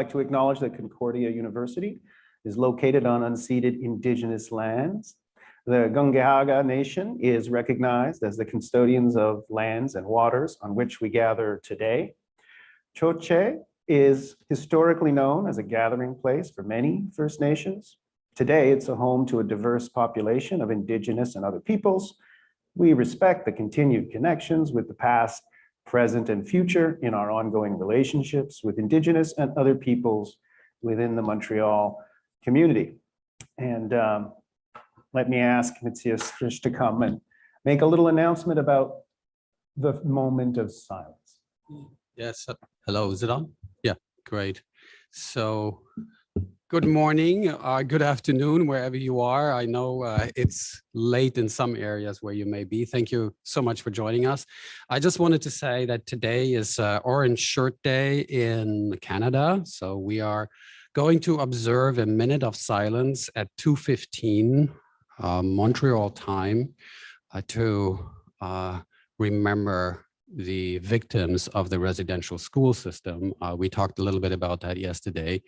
I'd like to acknowledge that Concordia University is located on unceded Indigenous lands. The Gungahaga Nation is recognized as the custodians of lands and waters on which we gather today. Choche is historically known as a gathering place for many First Nations. Today, it's a home to a diverse population of Indigenous and other peoples. We respect the continued connections with the past, present, and future in our ongoing relationships with Indigenous and other peoples within the Montreal community. And let me ask Matthias Fritsch to come and make a little announcement about the moment of silence. Yes, hello, is it on? Yeah, great. So good morning, good afternoon, wherever you are. I know it's late in some areas where you may be. Thank you so much for joining us. I just wanted to say that today is Orange Shirt Day in Canada. So we are going to observe a minute of silence at 2:15 Montreal time to remember the victims of the residential school system. We talked a little bit about that yesterday.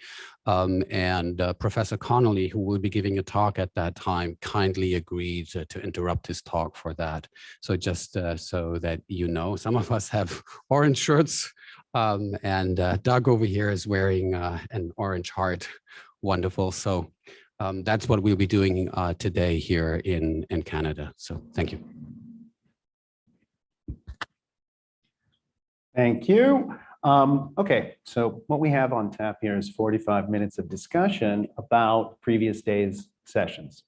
And Professor Connolly, who will be giving a talk at that time, kindly agreed to interrupt his talk for that. So just so that you know, some of us have orange shirts, and Doug over here is wearing an orange heart. Wonderful. So that's what we'll be doing today here in Canada. So thank you. Thank you. Okay, so what we have on tap here is 45 minutes of discussion about previous day's sessions.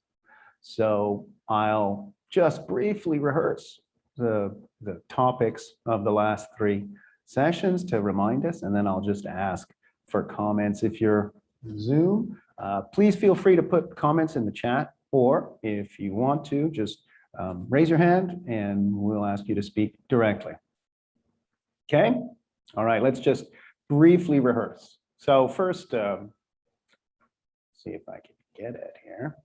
So I'll just briefly rehearse the topics of the last three sessions to remind us, and then I'll just ask for comments. If you're Zoom, please feel free to put comments in the chat, or if you want to, just raise your hand and we'll ask you to speak directly. Okay, all right, let's just briefly rehearse. So first, see if I can get it here.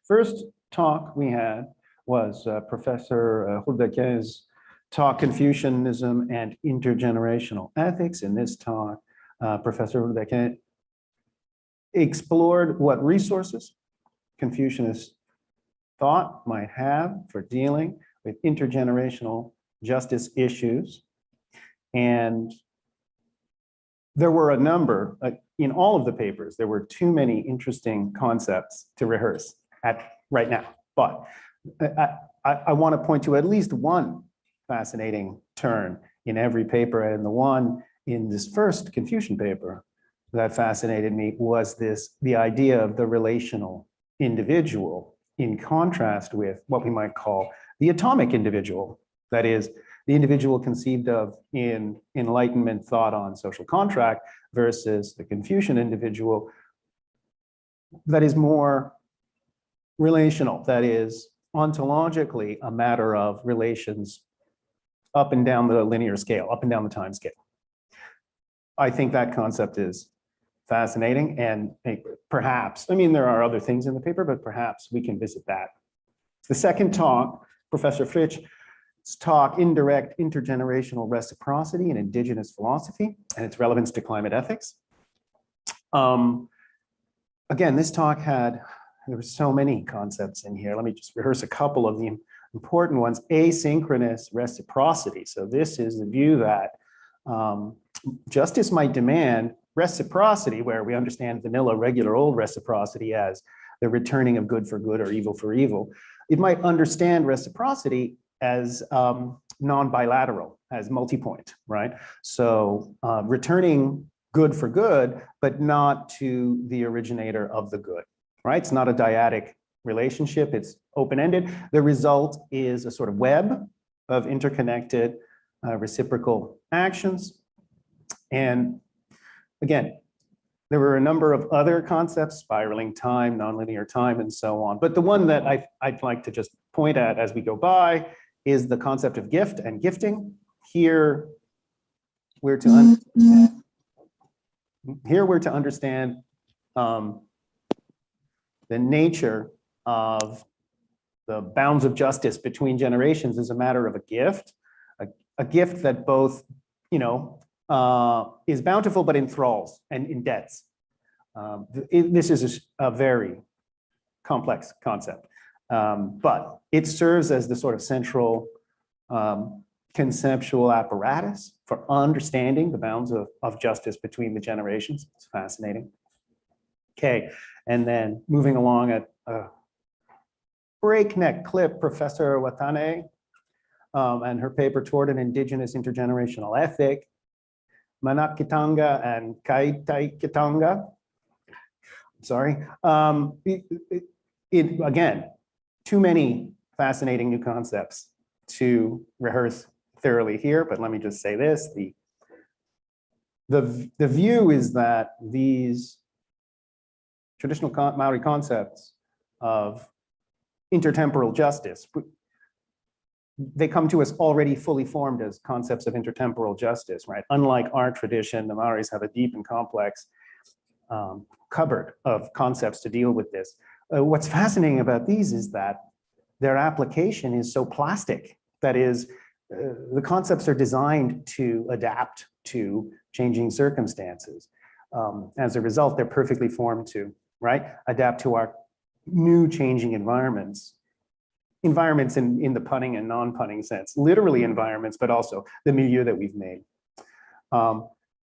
First talk we had was Professor Huldequin's talk, Confucianism and Intergenerational Ethics. In this talk, Professor Huldequin explored what resources Confucianist thought might have for dealing with intergenerational justice issues. And there were a number, in all of the papers, there were too many interesting concepts to rehearse right now. But I want to point to at least one fascinating turn in every paper. And the one in this first Confucian paper that fascinated me was the idea of the relational individual in contrast with what we might call the atomic individual. That is, the individual conceived of in Enlightenment thought on social contract versus the Confucian individual that is more relational, that is ontologically a matter of relations up and down the linear scale, up and down the time scale. I think that concept is fascinating, and perhaps, I mean, there are other things in the paper, but perhaps we can visit that. The second talk, Professor Fritsch, talk, Indirect Intergenerational Reciprocity in Indigenous Philosophy and its Relevance to Climate Ethics. Again, this talk there were so many concepts in here. Let me just rehearse a couple of the important ones. Asynchronous reciprocity. So this is the view that justice might demand reciprocity, where we understand vanilla, regular old reciprocity as the returning of good for good or evil for evil, it might understand reciprocity as non-bilateral, as multi-point, right? So returning good for good, but not to the originator of the good, right? It's not a dyadic relationship, it's open-ended. The result is a sort of web of interconnected reciprocal actions. And again, there were a number of other concepts, spiraling time, nonlinear time, and so on. But the one that I'd like to just point at as we go by is the concept of gift and gifting. Here, we're to understand the nature of the bounds of justice between generations as a matter of a gift that both, is bountiful but enthralls and in debts. This is a very complex concept, but it serves as the sort of central conceptual apparatus for understanding the bounds of justice between the generations. It's fascinating. Okay, and then moving along at a breakneck clip, Professor Workineh and her paper toward an indigenous intergenerational ethic, Manakitanga and Kaitaikitanga. Sorry. Again, too many fascinating new concepts to rehearse thoroughly here, but let me just say this. The view is that these traditional Maori concepts of intertemporal justice, they come to us already fully formed as concepts of intertemporal justice, right? Unlike our tradition, the Maoris have a deep and complex cupboard of concepts to deal with this. What's fascinating about these is that their application is so plastic. That is, the concepts are designed to adapt to changing circumstances. As a result, they're perfectly formed to, right, adapt to our new changing environments in the punning and non-punning sense, literally environments, but also the milieu that we've made.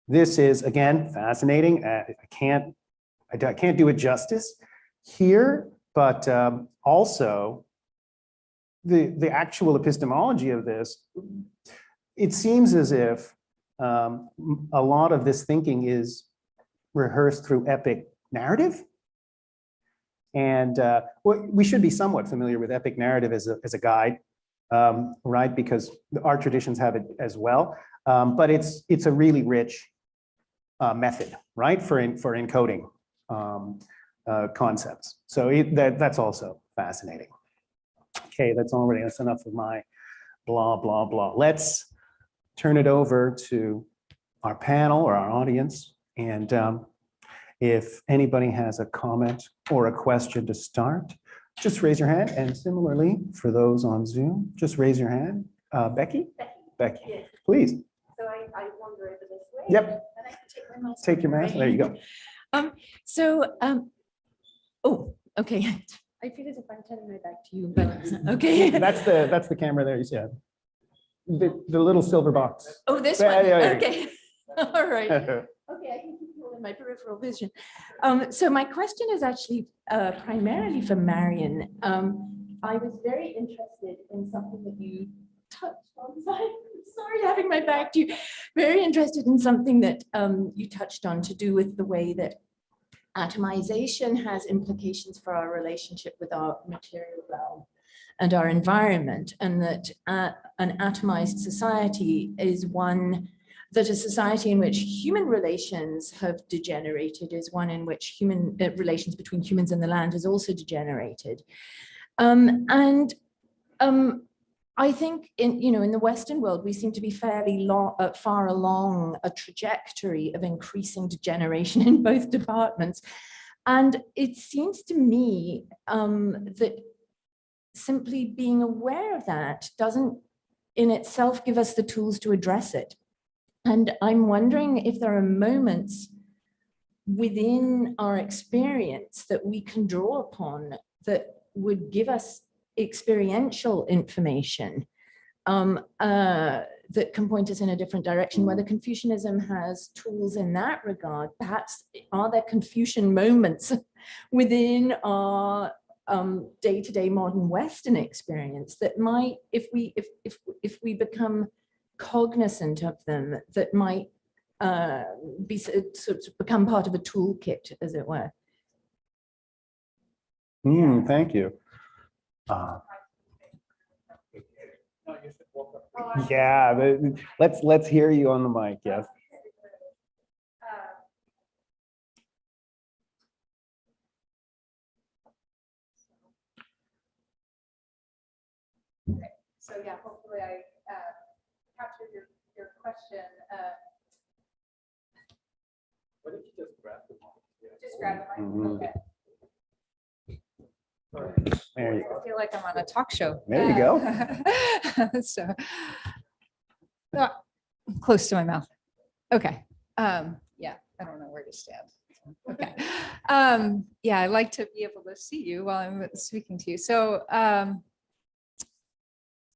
This is, again, fascinating. I can't do it justice here, but also the actual epistemology of this, it seems as if a lot of this thinking is rehearsed through epic narrative. And we should be somewhat familiar with epic narrative as a guide, right? Because our traditions have it as well. But it's a really rich method, right, for encoding concepts. So that's also fascinating. Okay, that's enough of my blah, blah, blah. Let's turn it over to our panel or our audience. And if anybody has a comment or a question to start, just raise your hand. And similarly, for those on Zoom, just raise your hand. Becky? Becky, yes. Please. So I wander over this way. Yep. And I can take my mask. Take your mask. There you go. Oh, okay. I feel as if I'm turning my back to you, but okay. That's the camera there you said. The little silver box. Oh, this Yeah, one. yeah. Okay. All right. Okay, I can keep you all in my peripheral vision. So my question is actually primarily for Marion. I was very interested in something that you touched on. Sorry, having my back to you. Very interested in something that you touched on to do with the way that atomization has implications for our relationship with our material realm and our environment, and that an atomized society is one that a society in which human relations have degenerated is one in which human relations between humans and the land has also degenerated. I think in the Western world, we seem to be fairly far along a trajectory of increasing degeneration in both departments. And it seems to me that simply being aware of that doesn't in itself give us the tools to address it. And I'm wondering if there are moments within our experience that we can draw upon that would give us experiential information that can point us in a different direction, whether Confucianism has tools in that regard. Perhaps are there Confucian moments within our day-to-day modern Western experience that might, if we become cognizant of them, that might be sort of become part of a toolkit, as it were. Thank you. Yeah, let's hear you on the mic. Yes. So yeah, hopefully I captured your question. Why don't you just grab the mic? Just grab the mic. Mhm. Okay. There you I go. feel like I'm on a talk show. There you go. So close to my mouth. Okay. Yeah, I don't know where to stand. Okay. Yeah, I like to be able to see you while I'm speaking to you. So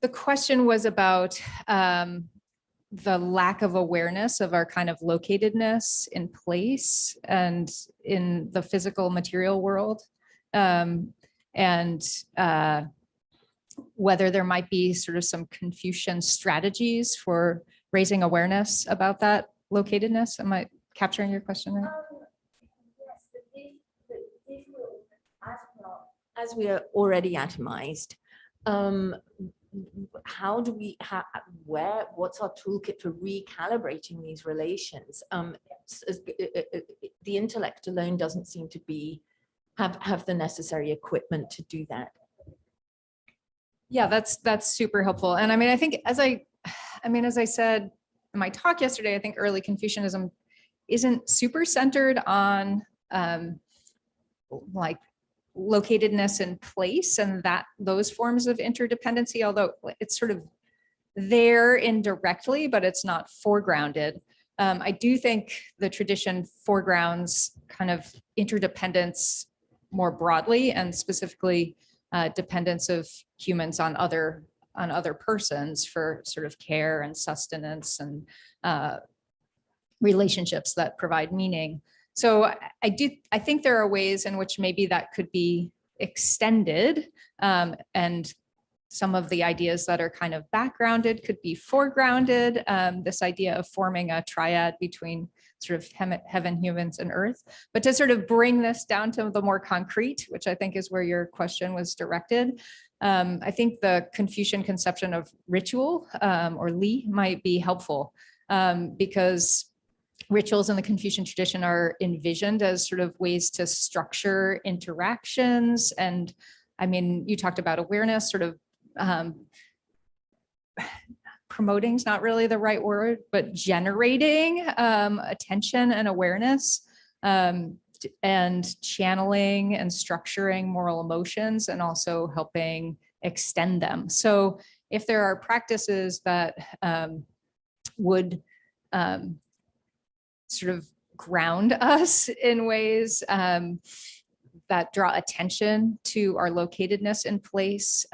the question was about the lack of awareness of our kind of locatedness in place and in the physical material world. And whether there might be sort of some Confucian strategies for raising awareness about that locatedness. Am I capturing your question right? Yes, but if as we are already atomized, how do we, what's our toolkit for recalibrating these relations? The intellect alone doesn't seem to have the necessary equipment to do that. Yeah, that's super helpful. And I mean, I think as I said in my talk yesterday, I think early Confucianism isn't super centered on like locatedness in place and that those forms of interdependency, although it's sort of there indirectly, but it's not foregrounded. I do think the tradition foregrounds kind of interdependence more broadly and specifically dependence of humans on other persons for sort of care and sustenance and relationships that provide meaning. So I think there are ways in which maybe that could be extended, and some of the ideas that are kind of backgrounded could be foregrounded. This idea of forming a triad between sort of heaven, humans, and earth, but to sort of bring this down to the more concrete, which I think is where your question was directed. I think the Confucian conception of ritual or li might be helpful because rituals in the Confucian tradition are envisioned as sort of ways to structure interactions. And I mean, you talked about awareness, sort of promoting is not really the right word, but generating attention and awareness and channeling and structuring moral emotions and also helping extend them. So if there are practices that would sort of ground us in ways that draw attention to our locatedness in place,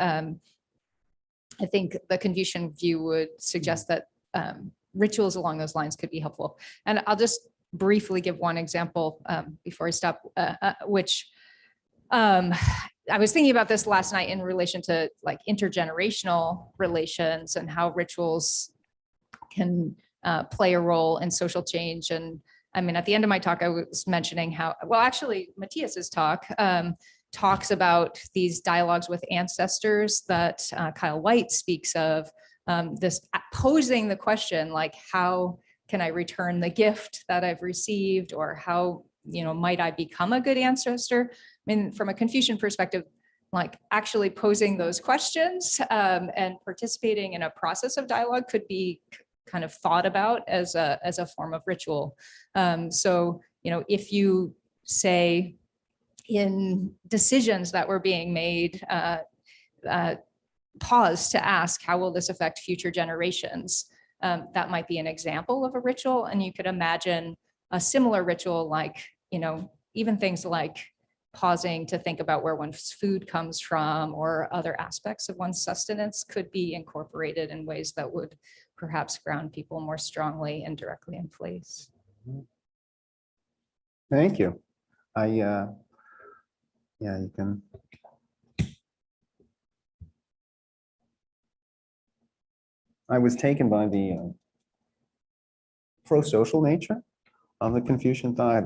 I think the Confucian view would suggest that rituals along those lines could be helpful. And I'll just briefly give one example before I stop, which I was thinking about this last night in relation to like intergenerational relations and how rituals can play a role in social change. And I mean, at the end of my talk, I was mentioning how, well, actually Matthias's talk talks about these dialogues with ancestors that Kyle White speaks of, this posing the question, like, how can I return the gift that I've received, or how, might I become a good ancestor? I mean, from a Confucian perspective, like actually posing those questions and participating in a process of dialogue could be kind of thought about as a form of ritual. So, if you say in decisions that were being made, pause to ask, how will this affect future generations? That might be an example of a ritual. And you could imagine a similar ritual, like, even things like pausing to think about where one's food comes from or other aspects of one's sustenance could be incorporated in ways that would perhaps ground people more strongly and directly in place. Thank you. Yeah, you can. I was taken by the pro-social nature of the Confucian thought.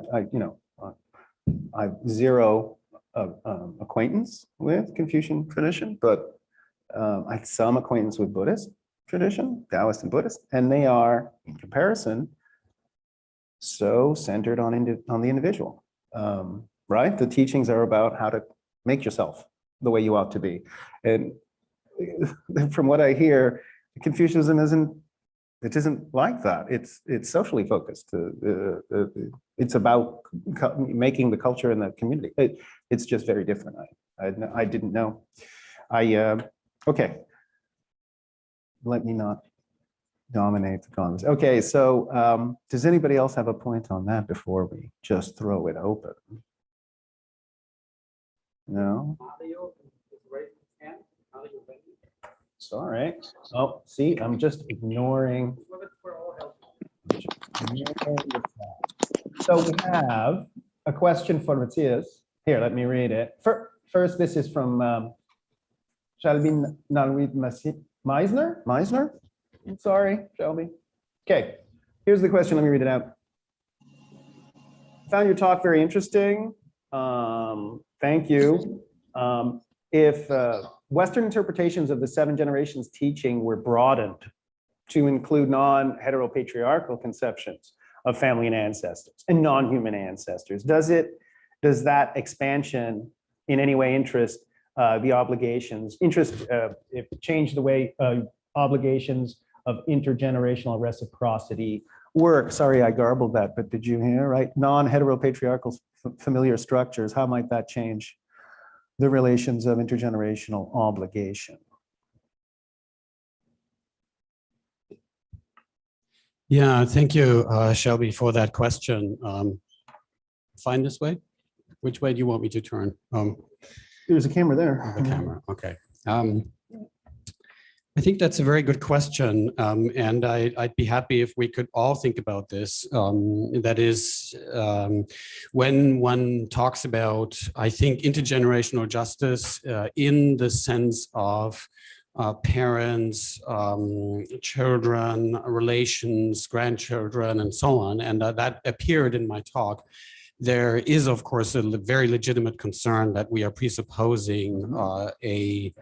I've zero acquaintance with Confucian tradition, but I have some acquaintance with Buddhist tradition, Taoist and Buddhist, and they are, in comparison, so centered on the individual, right? The teachings are about how to make yourself the way you ought to be. And from what I hear, Confucianism isn't like that. It's socially focused. It's about making the culture in the community. It's just very different. I didn't know. Okay. Let me not dominate the conversation. Okay, so does anybody else have a point on that before we just throw it open? No? Sorry. Oh, see, I'm just ignoring. So we have a question for Matthias. Here, let me read it. First, this is from Shelby Nalwid Meisner. Meisner? Sorry, Shelby. Okay, here's the question. Let me read it out. Found your talk very interesting. Thank you. If Western interpretations of the 7 generations teaching were broadened to include non-heteropatriarchal conceptions of family and ancestors and non-human ancestors, does that expansion in any way interest the obligations, change the way obligations of intergenerational reciprocity work? Sorry, I garbled that, but did you hear, right? Non-heteropatriarchal familiar structures, how might that change the relations of intergenerational obligation? Yeah, thank you, Shelby, for that question. Find this way? Which way do you want me to turn? There's a camera there. The camera, okay. I think that's a very good question, and I'd be happy if we could all think about this. That is, when one talks about, I think, intergenerational justice in the sense of parents, children, relations, grandchildren, and so on, and that appeared in my talk. There is, of course, a very legitimate concern that we are presupposing a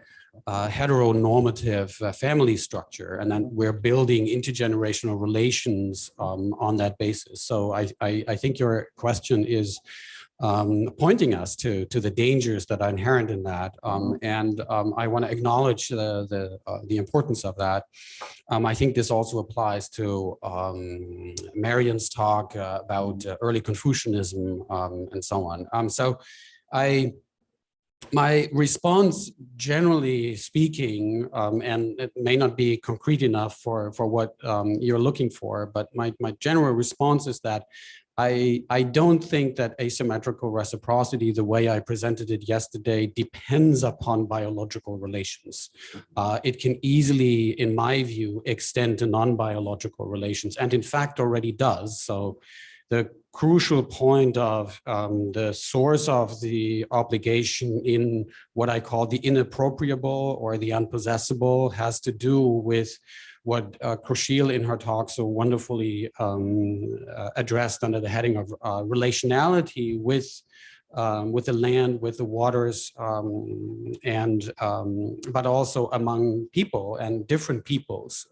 heteronormative family structure, and then we're building intergenerational relations on that basis. So I think your question is pointing us to the dangers that are inherent in that, and I want to acknowledge the importance of that. I think this also applies to Marian's talk about early Confucianism and so on. So my response, generally speaking, and it may not be concrete enough for what you're looking for, but my general response is that I don't think that asymmetrical reciprocity, the way I presented it yesterday, depends upon biological relations. It can easily, in my view, extend to non-biological relations, and in fact already does. So the crucial point of the source of the obligation in what I call the inappropriable or the unpossessable has to do with what Kushan in her talk so wonderfully addressed under the heading of relationality with the land, with the waters, and but also among people and different peoples.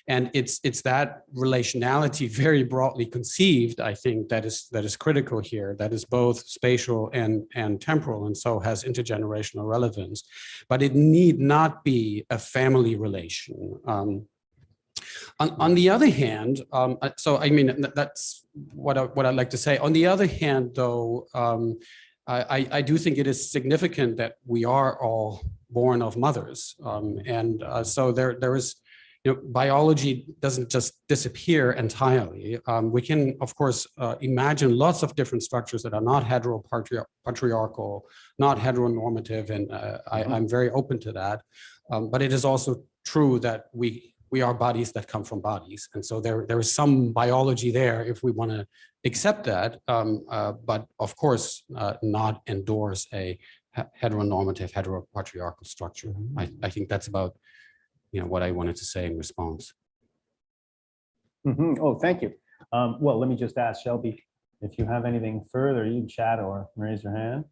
And it's that relationality, very broadly conceived, I think, that is critical here, that is both spatial and temporal, and so has intergenerational relevance. But it need not be a family relation. On the other hand, so I mean, that's what I'd like to say. On the other hand, though, I do think it is significant that we are all born of mothers. And so there is, biology doesn't just disappear entirely. We can, of course, imagine lots of different structures that are not heteropatriarchal, not heteronormative, and I'm very open to that. But it is also true that we we are bodies that come from bodies. And so there is some biology there if we want to accept that, but of course not endorse a heteronormative, heteropatriarchal structure. I think that's about what I wanted to say in response. Oh, thank you. Well, let me just ask Shelby, if you have anything further, you can chat or raise your hand.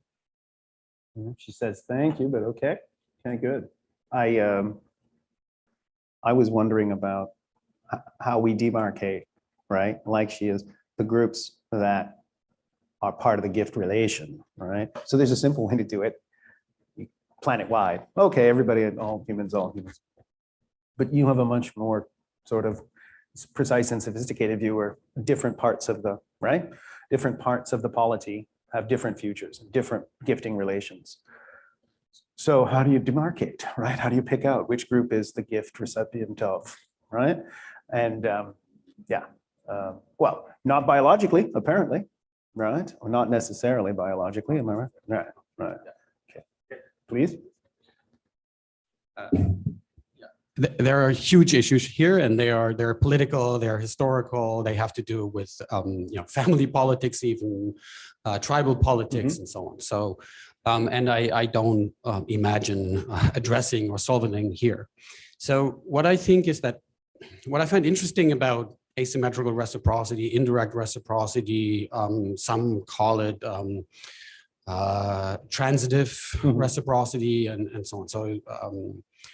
She says thank you, but okay. Okay, good. I was wondering about how we demarcate, right? Like she is, the groups that are part of the gift relation, right? So there's a simple way to do it, planet-wide. Okay, everybody, all humans. But you have a much more sort of precise and sophisticated view where different parts of the, right? Different parts of the polity have different futures, different gifting relations. So how do you demarcate, right? How do you pick out which group is the gift recipient of, right? And well, not biologically, apparently, right? Or not necessarily biologically, am I right? Right, right. Okay, please. There are huge issues here, and they're political, they're historical, they have to do with family politics, even tribal politics, and so on. So, and I don't imagine addressing or solving here. So what I think is that what I find interesting about asymmetrical reciprocity, indirect reciprocity, some call it transitive reciprocity, and so on. So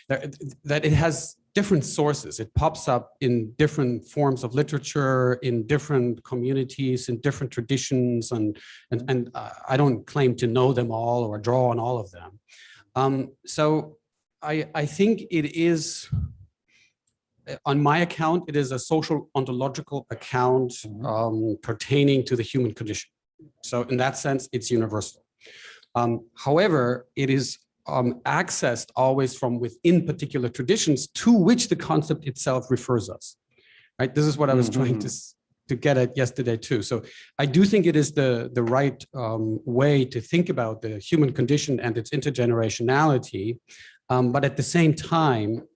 that it has different sources. It pops up in different forms of literature, in different communities, in different traditions, and I don't claim to know them all or draw on all of them. So I think it is, on my account, it is a social ontological account pertaining to the human condition. So in that sense, it's universal. However, it is accessed always from within particular traditions to which the concept itself refers us. Right? This is what I was trying to get at yesterday too. So I do think it is the right way to think about the human condition and its intergenerationality, but at the same time,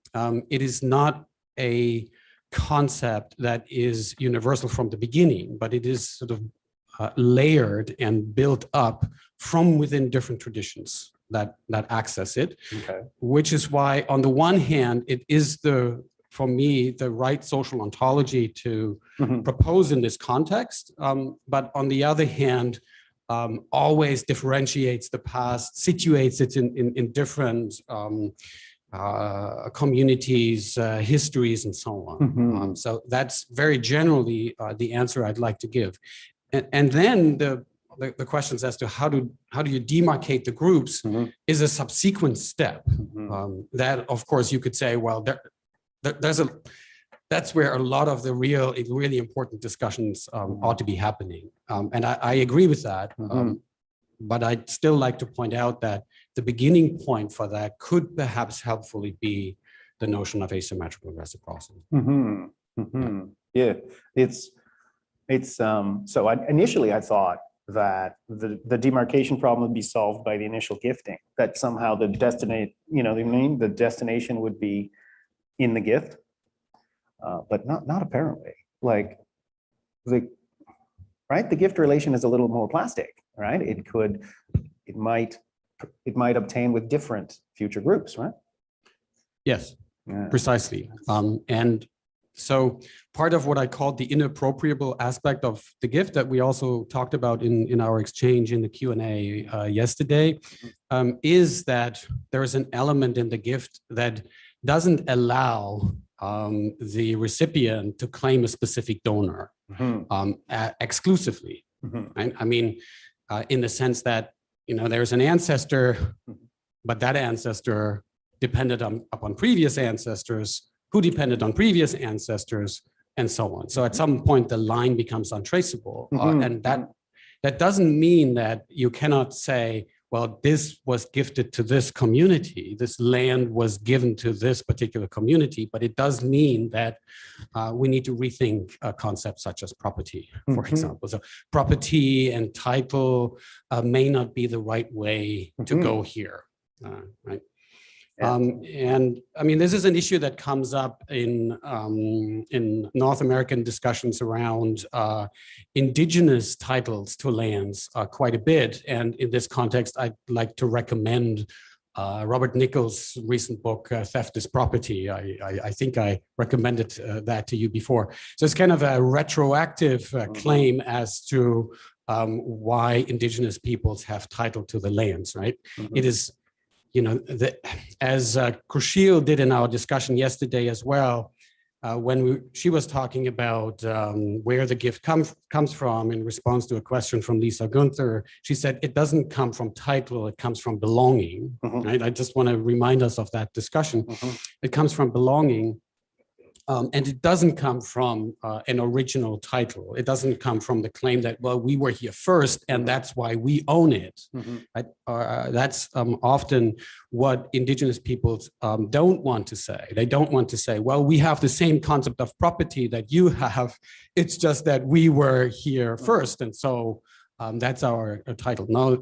it is not a concept that is universal from the beginning, but it is sort of layered and built up from within different traditions that access it, which is why on the one hand, it is for me, the right social ontology to propose in this context, but on the other hand, always differentiates the past, situates it in different communities, histories, and so on. So that's very generally the answer I'd like to give. And then the questions as to how do you demarcate the groups is a subsequent step. That, of course, you could say, well, that's where a lot of the really important discussions ought to be happening. And I agree with that. But I'd still like to point out that the beginning point for that could perhaps helpfully be the notion of asymmetrical reciprocity. Yeah, so initially I thought that the demarcation problem would be solved by the initial gifting, that somehow the destination would be in the gift, but not apparently. Like the gift relation is a little more plastic, right? It might obtain with different future groups, right? Yes, precisely. And so part of what I called the inappropriable aspect of the gift that we also talked about in our exchange in the Q&A yesterday is that there is an element in the gift that doesn't allow the recipient to claim a specific donor exclusively. Right? I mean, in the sense that, there's an ancestor, but that ancestor depended upon previous ancestors, who depended on previous ancestors, and so on. So at some point, the line becomes untraceable. And that doesn't mean that you cannot say, well, this was gifted to this community, this land was given to this particular community, but it does mean that we need to rethink concepts such as property, for example. So property and title may not be the right way to go here, right? Yeah. And I mean, this is an issue that comes up in North American discussions around indigenous titles to lands quite a bit. And in this context, I'd like to recommend Robert Nichols' recent book, Theft is Property. I think I recommended that to you before. So it's kind of a retroactive claim as to why indigenous peoples have title to the lands, right? It is, you know, as Kushan did in our discussion yesterday as well, when she was talking about where the gift comes from in response to a question from Lisa Gunther, she said it doesn't come from title, it comes from belonging, right? I just want to remind us of that discussion. It comes from belonging. And it doesn't come from an original title. It doesn't come from the claim that, well, we were here first and that's why we own it. Right? That's often what indigenous peoples don't want to say. They don't want to say, well, we have the same concept of property that you have. It's just that we were here first. And so that's our title. No,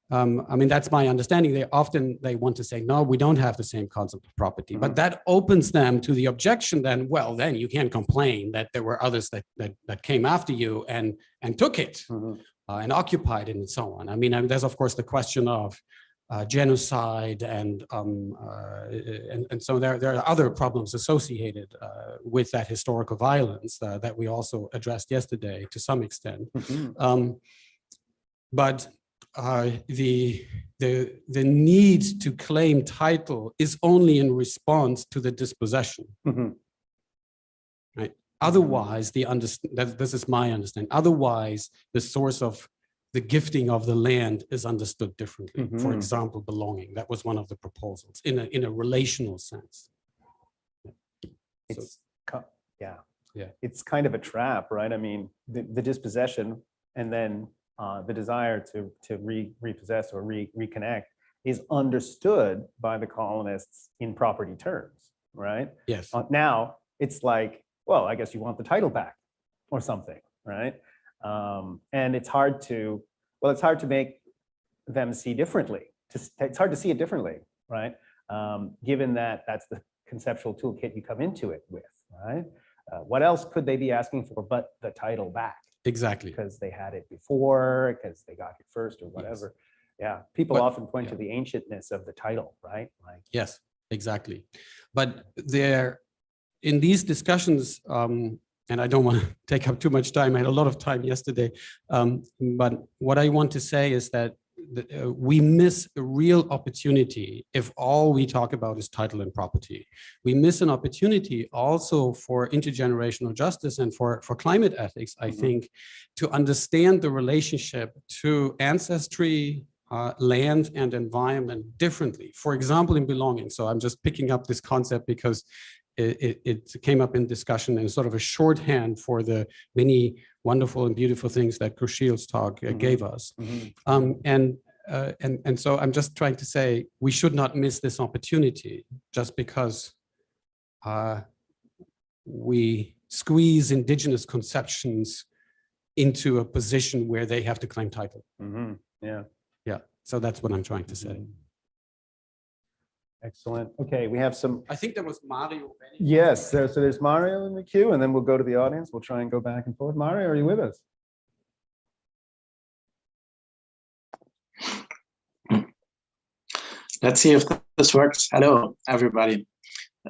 I mean, that's my understanding. They want to say, no, we don't have the same concept of property, but that opens them to the objection then, well, then you can't complain that there were others that came after you and took it and occupied it and so on. I mean, there's of course the question of genocide and so there are other problems associated with that historical violence that we also addressed yesterday to some extent. But the need to claim title is only in response to the dispossession. Right? Otherwise, this is my understanding. Otherwise, the source of the gifting of the land is understood differently. For example, belonging. That was one of the proposals in a relational sense. It's it's kind of a trap, right? I mean, the dispossession and then the desire to repossess or reconnect is understood by the colonists in property terms, right? Yes. Now it's like, well, I guess you want the title back or something, right? And it's hard to make them see differently. It's hard to see it differently, right? Given that that's the conceptual toolkit you come into it with, right? What else could they be asking for but the title back? Exactly. Because they had it before, because they got it first or whatever. Yes. Yeah, people often point to the ancientness of the title, right? Like, yes, exactly. But in these discussions, and I don't want to take up too much time, I had a lot of time yesterday, but what I want to say is that we miss a real opportunity if all we talk about is title and property. We miss an opportunity also for intergenerational justice and for climate ethics, I think, to understand the relationship to ancestry, land and environment differently. For example, in belonging. So I'm just picking up this concept because it came up in discussion and sort of a shorthand for the many wonderful and beautiful things that Kushan's talk gave us. And so I'm just trying to say we should not miss this opportunity just because we squeeze indigenous conceptions into a position where they have to claim title. Yeah. Yeah. So that's what I'm trying to say. Excellent. Okay, we have some. I think there was Mario. Yes, so there's Mario in the queue, and then we'll go to the audience. We'll try and go back and forth. Mario, are you with us? Let's see if this works. Hello, everybody.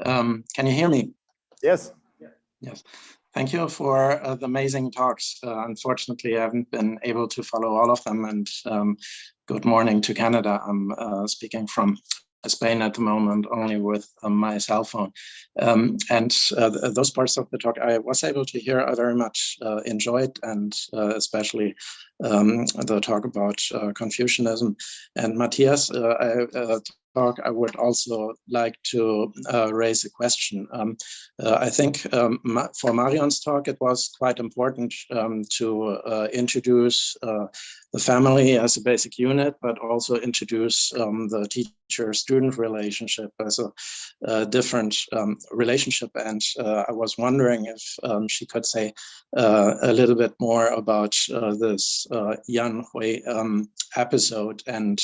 Can you hear me? Yes. Yes. Thank you for the amazing talks. Unfortunately, I haven't been able to follow all of them. And good morning to Canada. I'm speaking from Spain at the moment, only with my cell phone. And those parts of the talk I was able to hear, I very much enjoyed, and especially the talk about Confucianism. And Matthias, I would also like to raise a question. I think for Marion's talk, it was quite important to introduce the family as a basic unit, but also introduce the teacher-student relationship as a different relationship. And I was wondering if she could say a little bit more about this Yan Hui episode and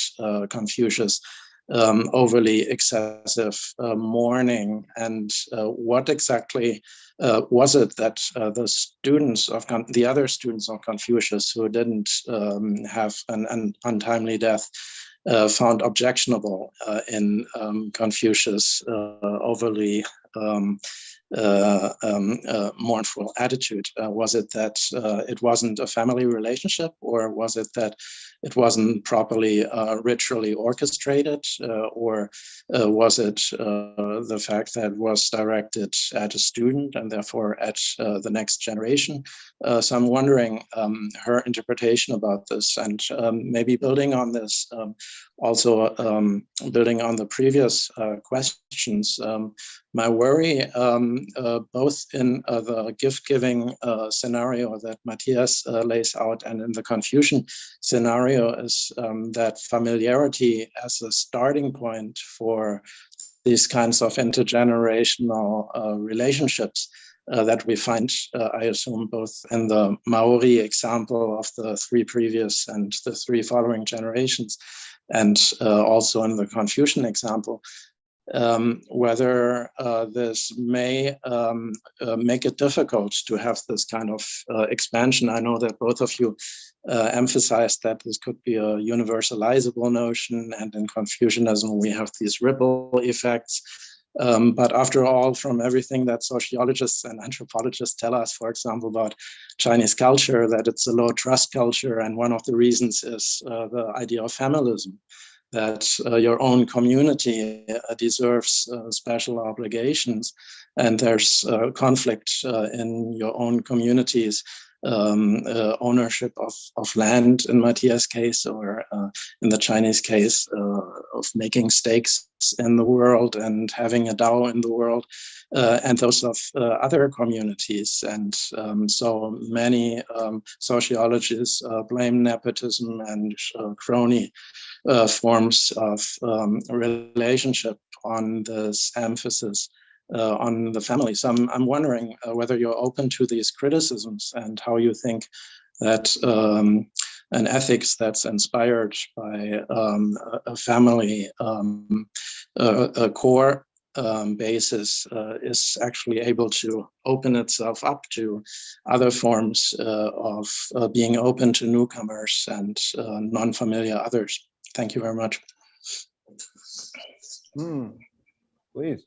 Confucius overly excessive mourning, and what exactly was it that the students of the other students of Confucius who didn't have an untimely death found objectionable in Confucius' overly mournful attitude? Was it that it wasn't a family relationship, or was it that it wasn't properly ritually orchestrated, or was it the fact that it was directed at a student and therefore at the next generation? So I'm wondering her interpretation about this, and maybe building on this, also building on the previous questions. My worry, both in the gift-giving scenario that Matthias lays out and in the Confucian scenario, is that familiarity as a starting point for these kinds of intergenerational relationships that we find, I assume, both in the Maori example of the 3 previous and the 3 following generations, and also in the Confucian example, whether this may make it difficult to have this kind of expansion. I know that both of you emphasized that this could be a universalizable notion, and in Confucianism we have these ripple effects. But after all, from everything that sociologists and anthropologists tell us, for example, about Chinese culture, that it's a low trust culture, and one of the reasons is the idea of familism, that your own community deserves special obligations, and there's conflict in your own community's ownership of land, in Matthias' case, or in the Chinese case, of making stakes in the world and having a Dao in the world, and those of other communities. And so many sociologists blame nepotism and crony forms of relationship on this emphasis on the family. So I'm wondering whether you're open to these criticisms, and how you think that an ethics that's inspired by a family, a core basis, is actually able to open itself up to other forms of being open to newcomers and non-familiar others. Thank you very much. Please.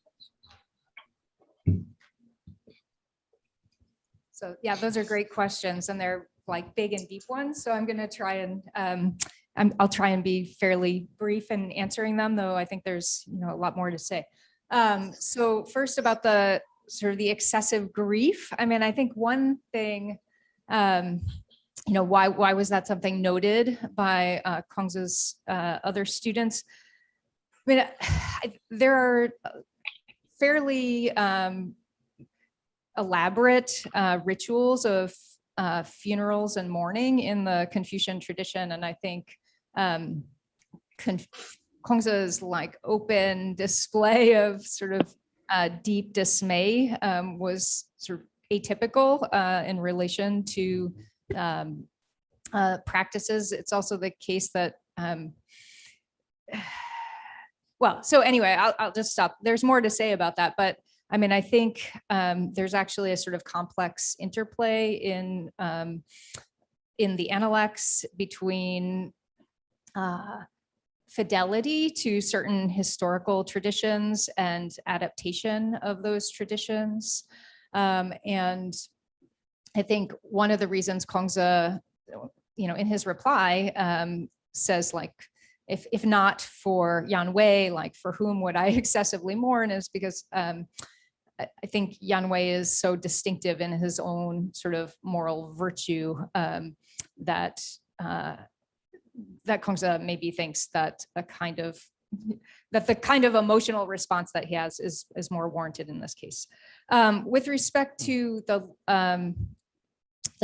So yeah, those are great questions, and they're like big and deep ones. So I'm going to try and I'll try and be fairly brief in answering them, though I think there's a lot more to say. So first, about the sort of the excessive grief. I mean, I think one thing, why was that something noted by Kongza's other students? I mean, there are fairly elaborate rituals of funerals and mourning in the Confucian tradition, and I think Kongza's like open display of sort of deep dismay was sort of atypical in relation to practices. It's also the case that well, so anyway, I'll just stop. There's more to say about that, but I mean, I think there's actually a sort of complex interplay in the Analects between fidelity to certain historical traditions and adaptation of those traditions. And I think one of the reasons Kongza, in his reply, says like, if not for Yan Wei, like for whom would I excessively mourn, is because I think Yan Wei is so distinctive in his own sort of moral virtue that Kongza maybe thinks that the kind of emotional response that he has is more warranted in this case. With respect to the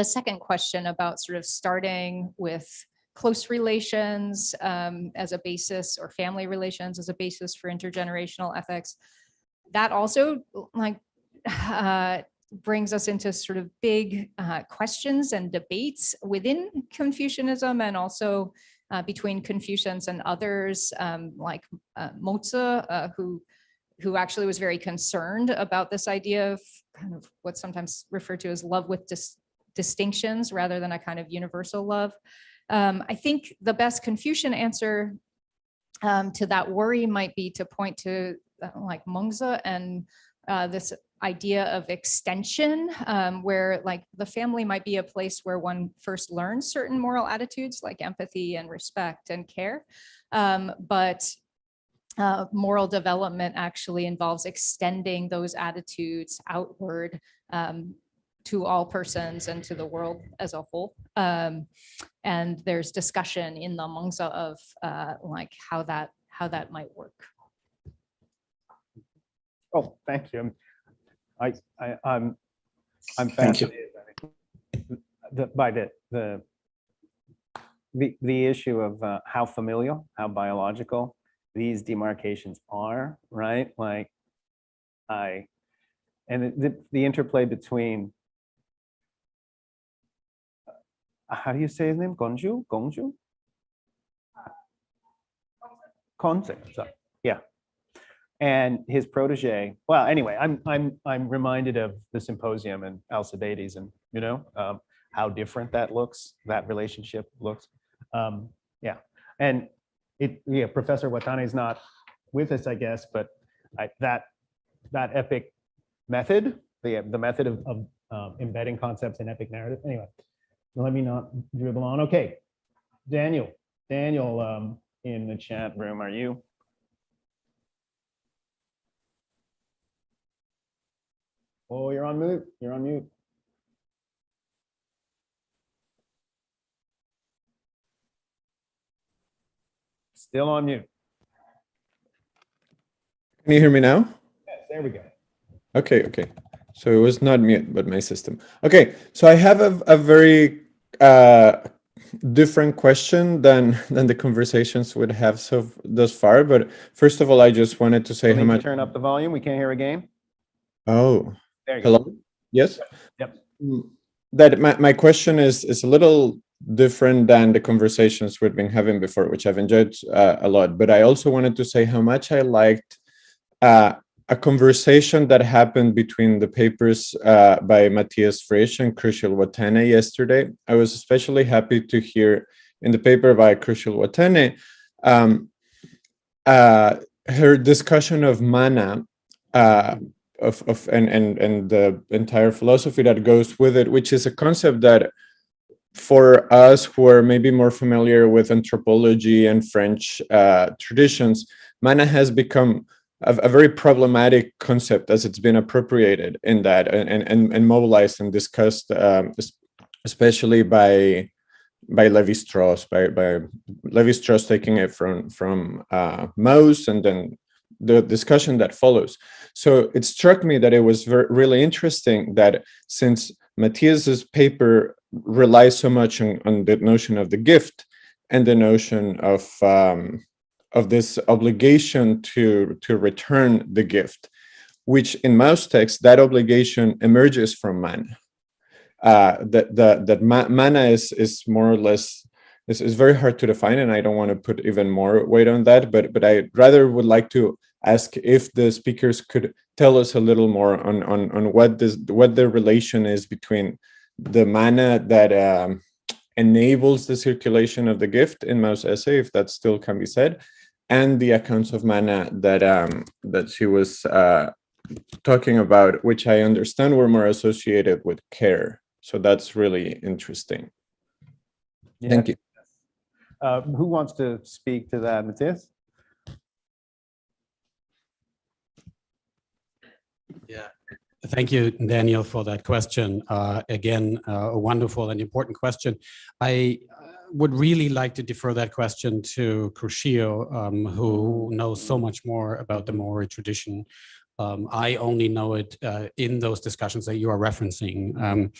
second question about sort of starting with close relations as a basis, or family relations as a basis for intergenerational ethics, that also like brings us into sort of big questions and debates within Confucianism, and also between Confucians and others, like Mozi, who actually was very concerned about this idea of kind of what's sometimes referred to as love with distinctions rather than a kind of universal love. I think the best Confucian answer to that worry might be to point to like Mozi and this idea of extension, where like the family might be a place where one first learns certain moral attitudes like empathy and respect and care. But moral development actually involves extending those attitudes outward to all persons and to the world as a whole. And there's discussion in the Mozi of like how that might work. Oh, thank you. I'm fascinated by the issue of how familial, how biological these demarcations are, right? Like and the interplay between, how do you say his name? Gongju? Konse, sorry. Yeah. And his protege. Well, anyway, I'm reminded of the symposium and Alcibiades, and how different that looks, that relationship looks. Yeah, and Professor Watane is not with us, I guess, but that epic method, the method of embedding concepts in epic narrative. Anyway, let me not dribble on. Okay, Daniel, in the chat room, are you? Oh, you're on mute. You're on mute. Still on mute. Can you hear me now? Yes, there we go. Okay. So it was not mute, but my system. Okay, so I have a very different question than the conversations would have thus far. But first of all, I just wanted to say how much. Turn up the volume. We can't hear again. Oh, there you hello. go. Yes. Yep. That my question is a little different than the conversations we've been having before, which I've enjoyed a lot. But I also wanted to say how much I liked a conversation that happened between the papers by Matthias Fritsch and Crucial Watane yesterday. I was especially happy to hear in the paper by Crucial Watane her discussion of mana, and the entire philosophy that goes with it, which is a concept that for us who are maybe more familiar with anthropology and French traditions, mana has become a very problematic concept as it's been appropriated in that and mobilized and discussed, especially by Lévi-Strauss, by Lévi-Strauss taking it from Mauss, and then the discussion that follows. So it struck me that it was really interesting that since Matthias's paper relies so much on the notion of the gift and the notion of this obligation to return the gift, which in Mauss text, that obligation emerges from mana. That mana is more or less, is very hard to define, and I don't want to put even more weight on that, but I rather would like to ask if the speakers could tell us a little more on what the relation is between the mana that enables the circulation of the gift in Mauss' essay, if that still can be said, and the accounts of mana that she was talking about, which I understand were more associated with care. So that's really interesting. Yeah. Thank you. Who wants to speak to that, Matthias? Yeah, thank you, Daniel, for that question. Again, a wonderful and important question. I would really like to defer that question to Crucio, who knows so much more about the Maori tradition. I only know it in those discussions that you are referencing. And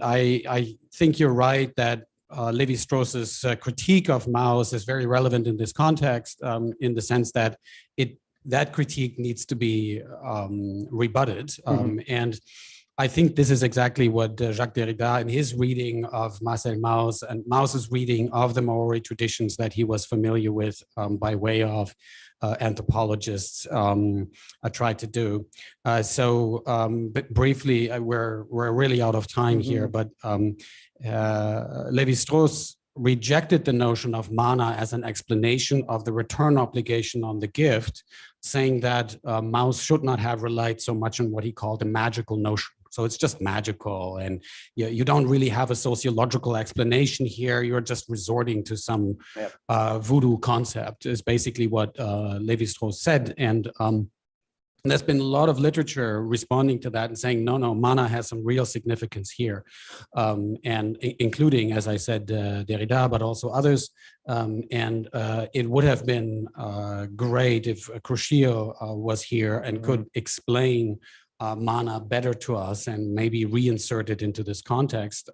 I think you're right that Lévi-Strauss's critique of Mauss is very relevant in this context, in the sense that that critique needs to be rebutted. And I think this is exactly what Jacques Derrida, in his reading of Marcel Mauss and Mauss's reading of the Maori traditions that he was familiar with by way of anthropologists tried to do. But briefly, we're really out of time here, but Lévi-Strauss rejected the notion of mana as an explanation of the return obligation on the gift, saying that Mauss should not have relied so much on what he called a magical notion. So it's just magical, and you don't really have a sociological explanation here. You're just resorting to some voodoo concept, is basically what Lévi-Strauss said. And there's been a lot of literature responding to that and saying, no, mana has some real significance here. And including, as I said, Derrida, but also others. It would have been great if Crucio was here and could explain mana better to us and maybe reinsert it into this context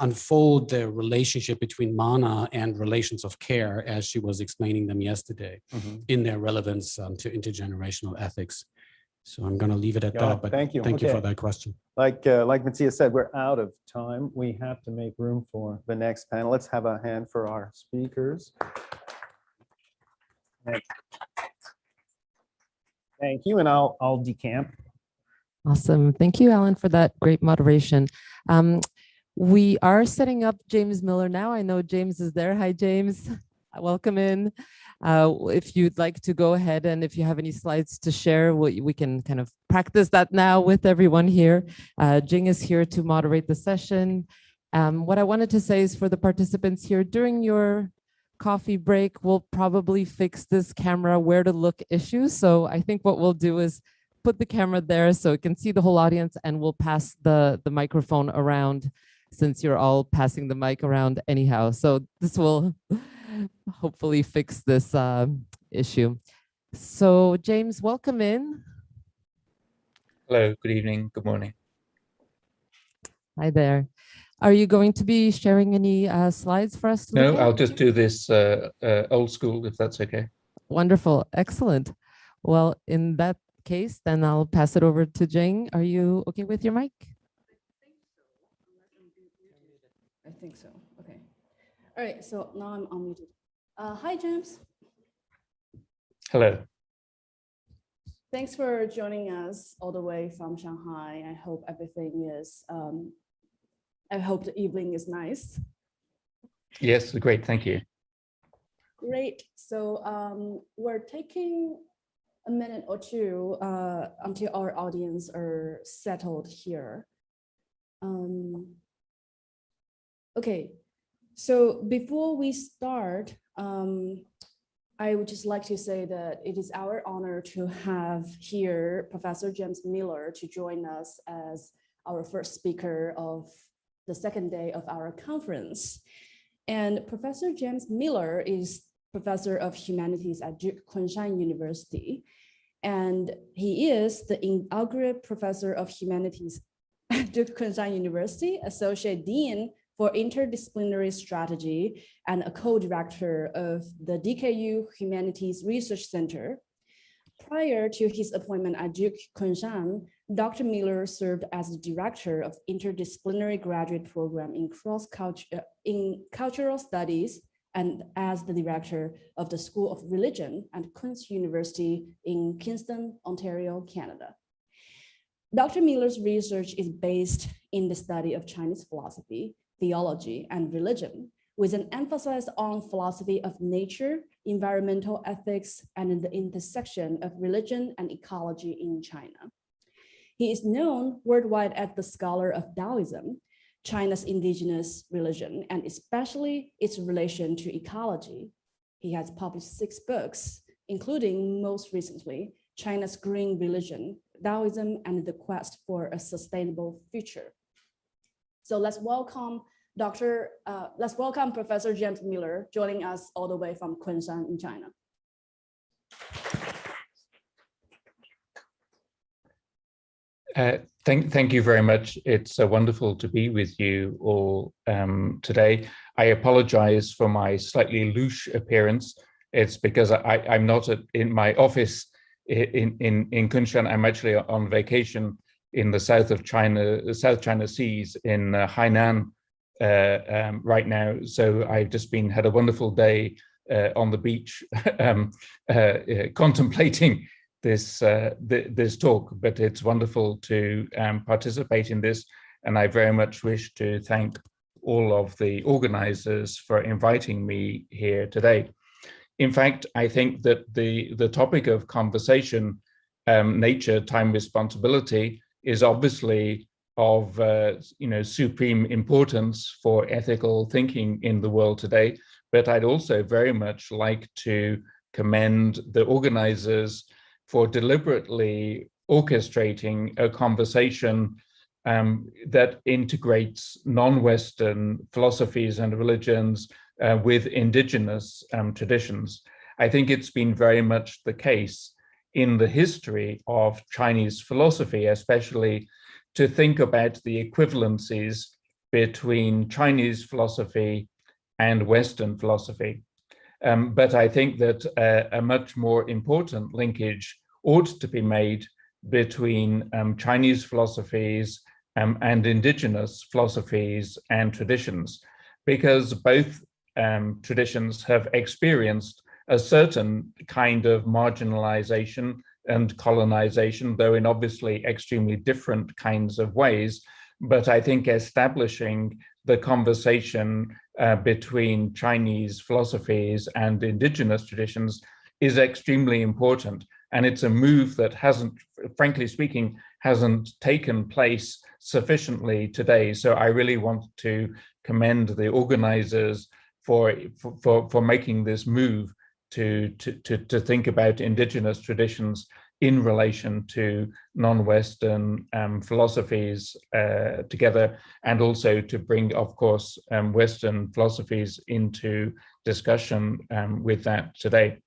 unfold the relationship between mana and relations of care as she was explaining them yesterday in their relevance to intergenerational ethics. So I'm going to leave it at that, but thank you for that question. Like Matthias said, we're out of time. We have to make room for the next panel. Let's have a hand for our speakers. Thank you, and I'll decamp. Awesome. Thank you, Alan, for that great moderation. We are setting up James Miller now. I know James is there. Hi, James. Welcome in. If you'd like to go ahead and if you have any slides to share, we can kind of practice that now with everyone here. Jing is here to moderate the session. What I wanted to say is for the participants here, during your coffee break, we'll probably fix this camera where to look issue. So I think what we'll do is put the camera there so it can see the whole audience, and we'll pass the microphone around since you're all passing the mic around anyhow. So this will hopefully fix this issue. So James, welcome in. Hello, good evening, good morning. Hi there. Are you going to be sharing any slides for us to look at? No, I'll just do this old school, if that's okay. Wonderful, excellent. Well, in that case, then I'll pass it over to Jing. Are you okay with your mic? I think so, okay. All right, so now I'm unmuted. Hi, James. Hello. Thanks for joining us all the way from Shanghai. I hope everything is, I hope the evening is nice. Yes, great, thank you. Great, so we're taking a minute or two until our audience are settled here. Okay, so before we start, I would just like to say that it is our honor to have here Professor James Miller to join us as our first speaker of the second day of our conference. And Professor James Miller is Professor of Humanities at Kushan University. And he is the inaugural Professor of Humanities at Kushan University, Associate Dean for Interdisciplinary Strategy, and a co-director of the DKU Humanities Research Center. Prior to his appointment at Kushan, Dr. Miller served as the director of interdisciplinary graduate program in cultural studies and as the director of the School of Religion at Queen's University in Kingston, Ontario, Canada. Dr. Miller's research is based in the study of Chinese philosophy, theology, and religion, with an emphasis on philosophy of nature, environmental ethics, and the intersection of religion and ecology in China. He is known worldwide as the scholar of Taoism, China's indigenous religion, and especially its relation to ecology. He has published 6 books, including most recently, China's Green Religion, Taoism, and the Quest for a Sustainable Future. So let's welcome Professor James Miller joining us all the way from Kushan in China. Thank you very much. It's wonderful to be with you all today. I apologize for my slightly louche appearance. It's because I'm not in my office in Kushan. I'm actually on vacation in the south of China, the South China Seas in Hainan right now. So I've just had a wonderful day on the beach contemplating this talk, but it's wonderful to participate in this. And I very much wish to thank all of the organizers for inviting me here today. In fact, I think that the topic of conversation, nature, time, responsibility, is obviously of supreme importance for ethical thinking in the world today. But I'd also very much like to commend the organizers for deliberately orchestrating a conversation that integrates non-Western philosophies and religions with indigenous traditions. I think it's been very much the case in the history of Chinese philosophy, especially to think about the equivalencies between Chinese philosophy and Western philosophy. But I think that a much more important linkage ought to be made between Chinese philosophies and indigenous philosophies and traditions, because both traditions have experienced a certain kind of marginalization and colonization, though in obviously extremely different kinds of ways. But I think establishing the conversation between Chinese philosophies and indigenous traditions is extremely important. And it's a move that hasn't, frankly speaking, hasn't taken place sufficiently today. So I really want to commend the organizers for making this move to think about indigenous traditions in relation to non-Western philosophies together, and also to bring, of course, Western philosophies into discussion with that today.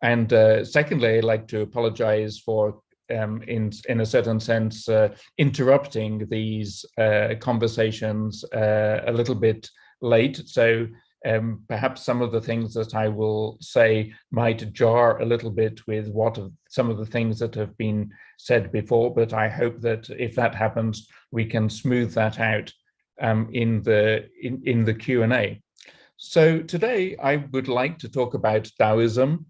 And secondly, I'd like to apologize for, in a certain sense, interrupting these conversations a little bit late. So perhaps some of the things that I will say might jar a little bit with some of the things that have been said before, but I hope that if that happens, we can smooth that out in the Q&A. So today I would like to talk about Taoism,